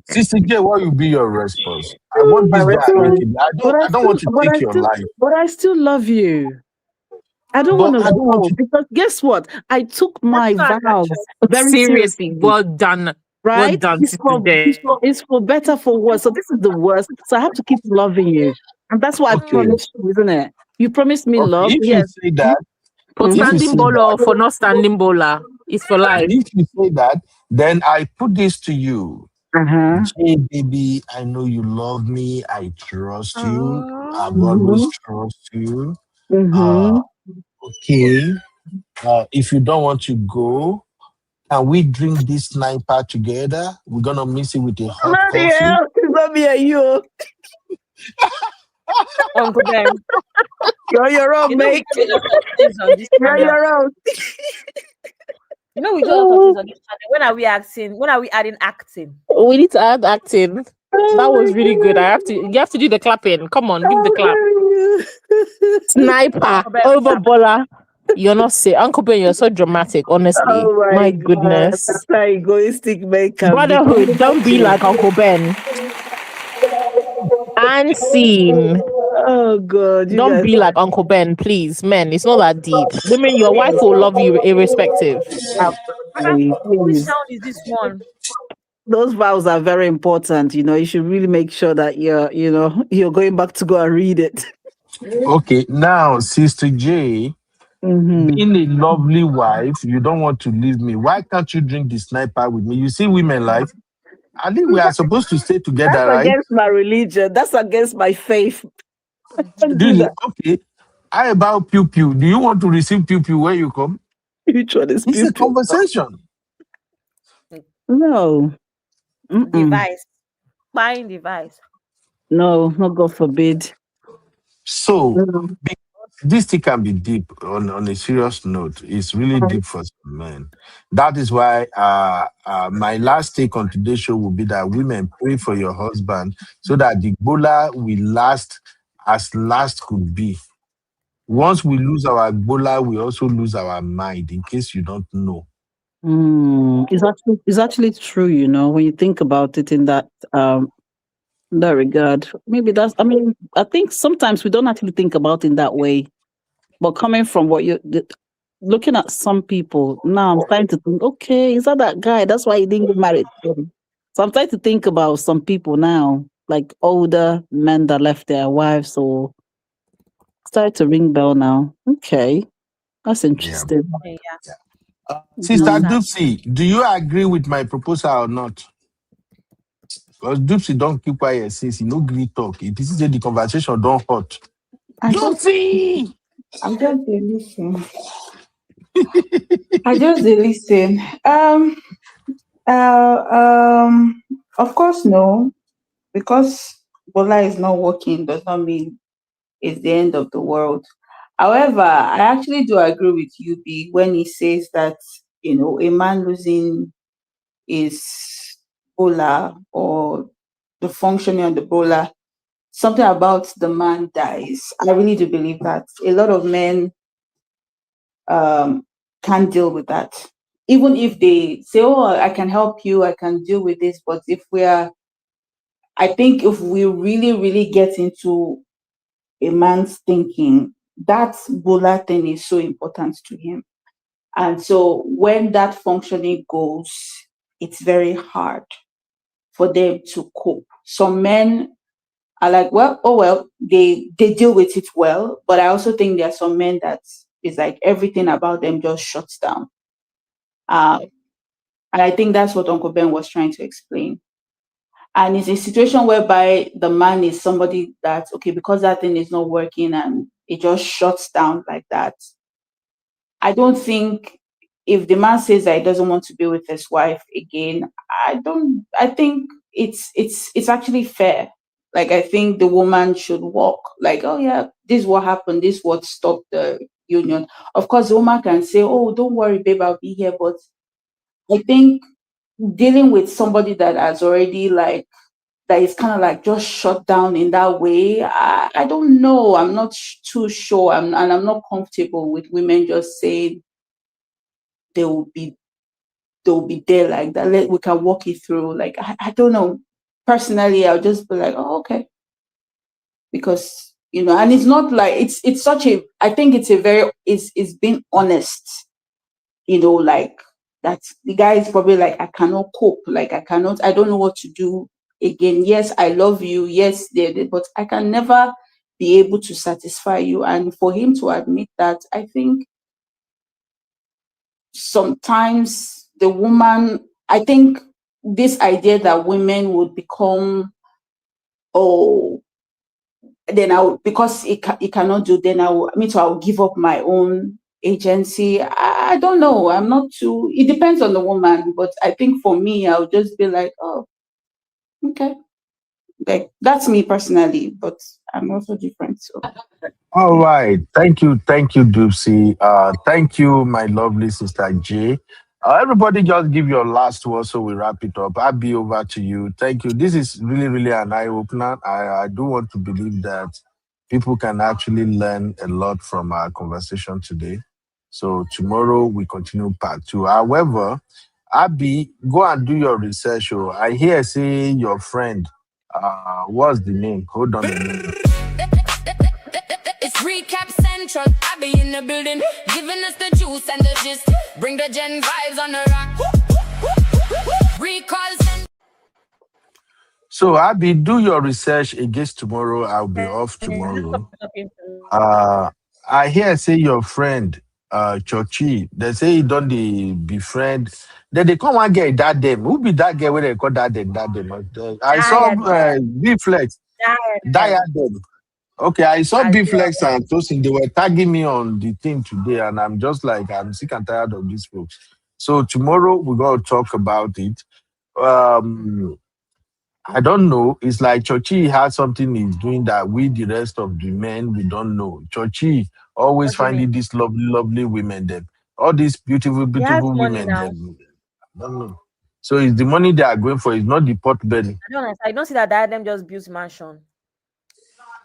Sister J, what will be your response? I want My this guy response. amicably. I don't want to take your life, But I still love you. I don't but want to I don't want go to. because guess what? I took my vows very Seriously, seriously. well done. Well Right? done, It's Sister J. it's for better for worse. So this is the worst. So I have to keep loving you, and that's what I Okay, promised you, isn't it? You promised me okay. love. If you Yes. say that, For if you standing say bowler that, or for not standing bowler, it's for life. if you say that, then I put this to you. Uh-huh. Hey, baby, I know you love me. I trust you. I've always Mm-hmm. trust you. Mm-hmm. Okay. If you don't want to go, can we drink this sniper together? We're gonna mix it with a hot coffee. Maria, it's not me and you. Uncle Ben. You're your own, You know we mate. do a lot of things on this You're channel. your own. You know we do a lot of things on this channel. When are we acting? When are we adding acting? We need to add acting. That was really good. You have to do the clapping. Come on, give the clap. Sniper Uncle Ben, over bowler. You're not sick. Uncle Ben, you're so dramatic, honestly. Oh My my God. goodness. That's how egoistic men can be. Brotherhood, don't be like Uncle Ben. And scene. Oh God, you Don't guys. be like Uncle Ben, please. Men, it's not that deep. Women, your wife will love you irrespective. Absolutely, which please. sound is this one? Those vows are very important. You know, you should really make sure that you're going back to go and read it. Okay, now, Sister J, Mm-hmm. being a lovely wife, you don't want to leave me. Why can't you drink the sniper with me? You see, women life. I think we are supposed to stay together, That's right? against my religion. That's against my faith. I can't do Really? that. Okay. How about pew pew? Do you want to receive pew pew when you come? Which one is It's a people? conversation. No. Mm-mm. Device. Buying device. No, God forbid. So, No. because this thing can be deep on a serious note. It's really deep for some men. That is why my last take on today's show will be that women pray for your husband so that the Ebola will last as last could be. Once we lose our Ebola, we also lose our mind, in case you don't know. It's actually true, you know, when you think about it in that regard. Maybe I think sometimes we don't actually think about it in that way. But coming from looking at some people, now I'm starting to think, okay, is that guy? That's why he didn't get married. So I'm trying to think about some people now, like older men that left their wives or started to ring bell now. Okay, that's Yeah. interesting. Yeah. Sister Mhm. Dupsy, do you agree with my proposal or not? Because Dupsy don't keep quiet since he no agree talk. It is the conversation don't hot. Dupsy! I'm just a listen. I just a listen. Of course, no, because Bola is not working does not mean it's the end of the world. However, I actually do agree with UB when he says that a man losing his Bola or the functioning of the Bola, something about the man dies. I really do believe that a lot of men can't deal with that. Even if they say, "Oh, I can help you, I can deal with this," but I think if we really, really get into a man's thinking, that Bola thing is so important to him. And so when that functioning goes, it's very hard for them to cope. Some men are like, well, oh well, they deal with it well. But I also think there are some men that it's like everything about them just shuts down. And I think that's what Uncle Ben was trying to explain. And it's a situation whereby the man is somebody that, okay, because that thing is not working and it just shuts down like that. I don't think if the man says that he doesn't want to be with his wife again, I think it's actually fair. Like, I think the woman should walk, like, oh yeah, this is what happened, this is what stopped the union. Of course, the woman can say, oh, don't worry, babe, I'll be here. But I think dealing with somebody that has already like that is kind of like just shut down in that way, I don't know. I'm not too sure. And I'm not comfortable with women just saying they will be there like that. We can walk it through. Like, I don't know. Personally, I'll just be like, oh, okay. Because, and it's not like it's such a, I think it's a very, it's being honest, like that the guy is probably like, I cannot cope. Like, I don't know what to do again. Yes, I love you. Yes, but I can never be able to satisfy you. And for him to admit that, I think sometimes the woman, I think this idea that women would become, oh, then because it cannot do, then I'll give up my own agency. I don't know. I'm not too, it depends on the woman, but I think for me, I'll just be like, oh, okay. Like, that's me personally, but I'm also different. So All right. Thank you. Thank you, Dupsy. Thank you, my lovely sister Jay. Everybody just give your last word so we wrap it up. I'll be over to you. Thank you. This is really, really an eye-opener. I do want to believe that people can actually learn a lot from our conversation today. So tomorrow we continue part 2. However, Abby, go and do your research. Oh, I hear say your friend, what's the name? Hold on a minute. It's Recap Central. I be in the building, giving us the juice and the gist. Bring the gen vibes on the rock. Recall Central. So Abby, do your research against tomorrow. I'll be off tomorrow. I hear say your friend, Chochi, they say he don't befriend. Then they come and get that them. Who be that girl when they call that them? I saw B-Flex. Diadem. Okay, I saw B-Flex and Tosin. They were tagging me on the thing today, and I'm just like, I'm sick and tired of these folks. So tomorrow we're going to talk about it. I don't know. It's like Chochi has something he's doing that we, the rest of the men, we don't know. Chochi always finding these lovely, lovely women then. All these beautiful, beautiful women then. I don't know. So it's the money they are going for. It's not the pot belly. I don't see that Diadem just built mansion.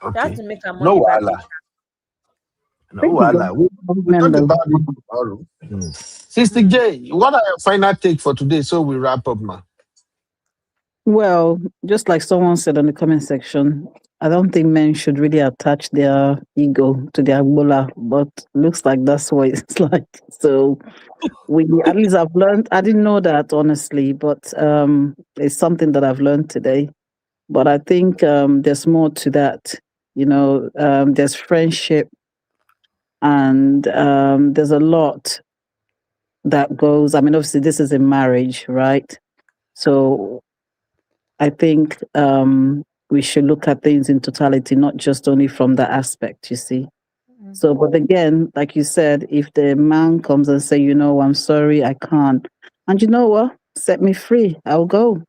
Okay. That's to make some money No back. wala. No wala. We talk about it tomorrow. Sister J, what are your final take for today? So we wrap up, man. Well, just like someone said in the comment section, I don't think men should really attach their ego to their bola, but looks like that's what it's like. So at least I've learned, I didn't know that honestly, but it's something that I've learned today. But I think there's more to that. There's friendship and there's a lot that goes. I mean, obviously this is a marriage, right? So I think we should look at things in totality, not just only from that aspect, you see. So, but again, like you said, if the man comes and say, I'm sorry, I can't. And you know what? Set me free. I'll go.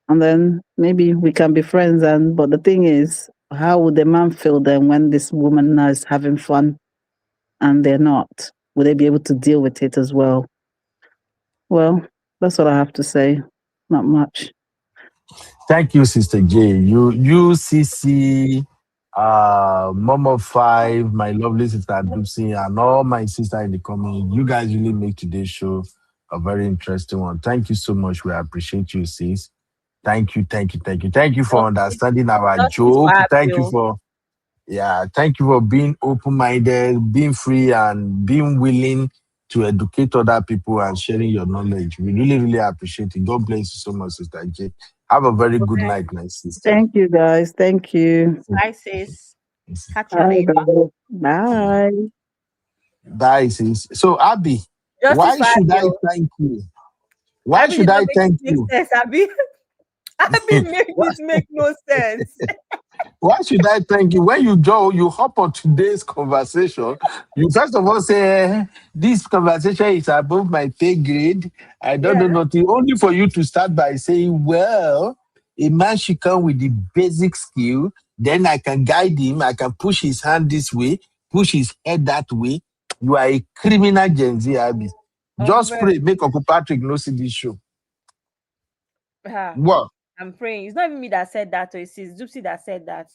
And then maybe we can be friends. But the thing is, how would the man feel then when this woman now is having fun and they're not? Will they be able to deal with it as well? Well, that's what I have to say. Not much. Thank you, Sister J. UCC, Mom of Five, my lovely sister Dupsy, and all my sister in the comment. You guys really make today's show a very interesting one. Thank you so much. We appreciate you, sis. Thank you for understanding our joke. Thank you for being open-minded, being free, and being willing to educate other people and sharing your knowledge. We really, really appreciate it. God bless you so much, Sister J. Have a very good night, my sister. Thank you, guys. Thank you. Bye, sis. Catch you later. Bye. That is so Abby. Justice Why for should I Abby. thank you? Why Abby should did I not make thank it make you? sense, Abby. Abby made it make no sense. Why should I thank you? When you hop on today's conversation, you first of all say, this conversation is above my pay grade. I don't know Yeah. nothing. Only for you to start by saying, well, a man should come with the basic skill. Then I can guide him. I can push his hand this way, push his head that way. You are a criminal Gen Z, Abby. Just pray, make Uncle Patrick no see this show. What? I'm praying. It's not even me that said that, or it's Dupsy that said that.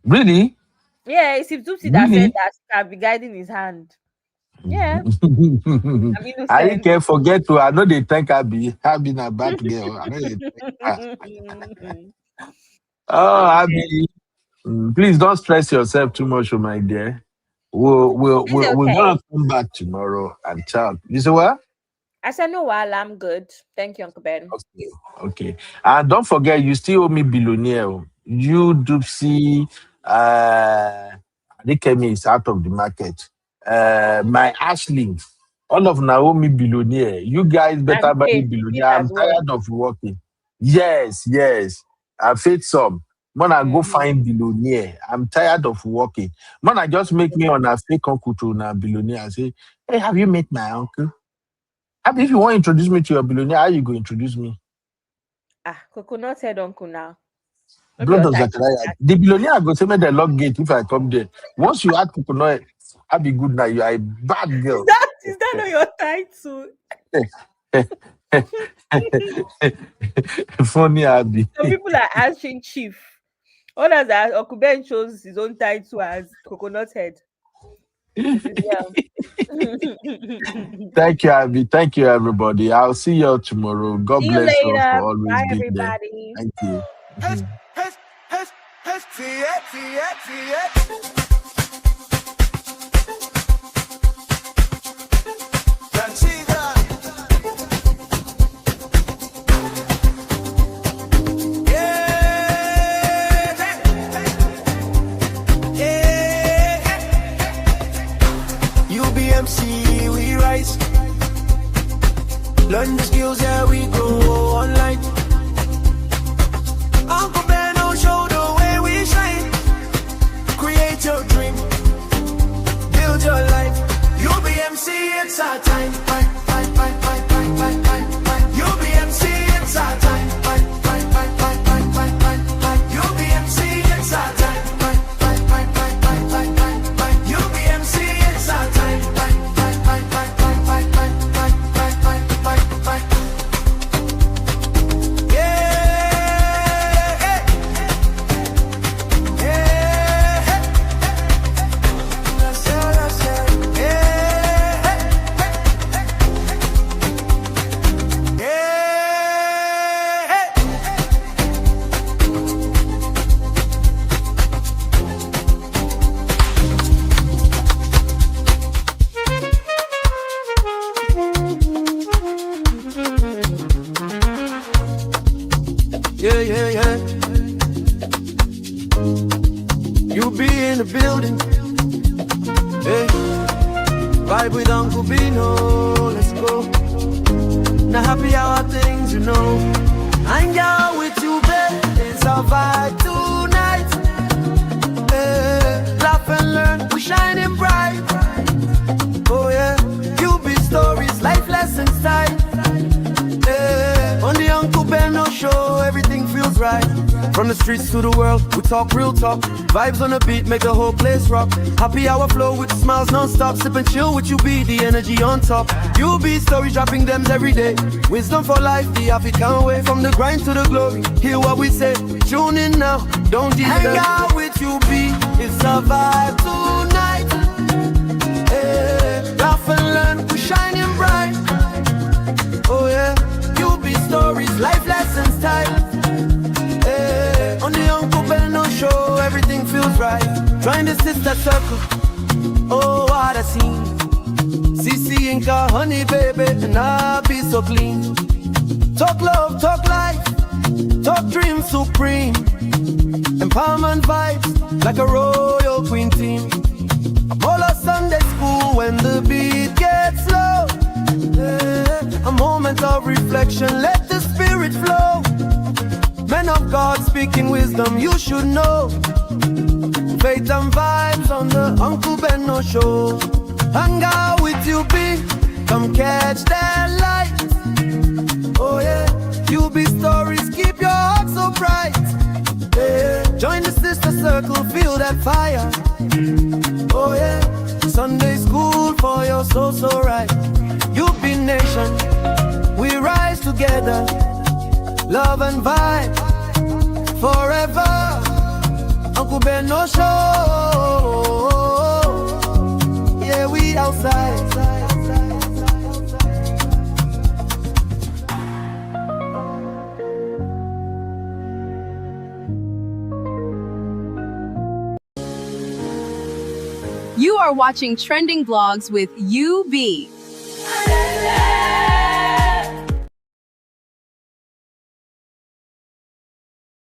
Really? Yeah, it's Dupsy that said that I'll be guiding his hand. Yeah. I can't forget to. I know they think Abby been a bad girl. I know they think Abby, please don't stress yourself too much, my dear. We're gonna come back tomorrow and chat. You say what? I said no, while I'm good. Thank you, Uncle Ben. Okay. And don't forget, you still owe me billionaire. You Dupsy, Adikemi is out of the market. My Ashley, all of Naomi billionaire. You guys better buy me billionaire. I'm tired of working. Yes. I faith some. When I go find billionaire, I'm tired of working. When I just make me on a fake uncle to a billionaire, I say, hey, have you met my uncle? If you want to introduce me to your billionaire, how you go introduce me? Coconut head uncle now. Blood of Zachariah. The billionaire go say me the lock gate if I come there. Once you add coconut, I'll be good now. You are a bad girl. Is that not your title? Funny, Abby. Some people are answering chief. Others are Uncle Ben chose his own title as coconut head. Thank you, Abby. Thank you, everybody. I'll see you all tomorrow. God See bless you you later. for always Bye, being everybody. there. Thank you. UBMC, we rise. Learn the skills, yeah, we go online. Uncle Ben will show the way we shine. Create your dream, build your life. UBMC, it's our time. UBMC, it's our time. UBMC, it's our time. UBMC, it's our time. Yeah. You be in the building. Hey. Vibe with Uncle Bino. Let's go. Now happy hour things, you know. Hang out with you, babe. It's our vibe tonight. Hey. Laugh and learn. We shining bright. Oh yeah. You be stories, life lessons time. On the Uncle Benno show, everything feels right. From the streets to the world, we talk real talk. Vibes on the beat, make the whole place rock. Happy hour flow with smiles non-stop. Sip and chill with you, be the energy on top. You be stories dropping them every day. Wisdom for life, the African way. From the grind to the glory, hear what we say. Tune in now, don't hang out with you, be. It's a vibe tonight. Hey, laugh and learn, we shining bright. Oh yeah. Stories, life lessons time. Hey, on the Uncle Benno show, everything feels right. Join the sister circle. Oh, what a scene. CC Inca, honey baby, and I'll be so clean. Talk love, talk life, talk dream supreme. Empowerment vibes like a royal queen team. All of Sunday school when the beat gets slow. A moment of reflection, let the spirit flow. Men of God speaking wisdom, you should know. Faith and vibes on the Uncle Benno show. Hang out with you, be come catch that light. Oh yeah, you be stories, keep your heart so bright. Yeah. Join the sister circle, feel that fire. Oh yeah, Sunday school for your soul so right. You be nation, we rise together. Love and vibe forever. Uncle Benno show. Yeah, we outside. You are watching Trending Blogs with UB.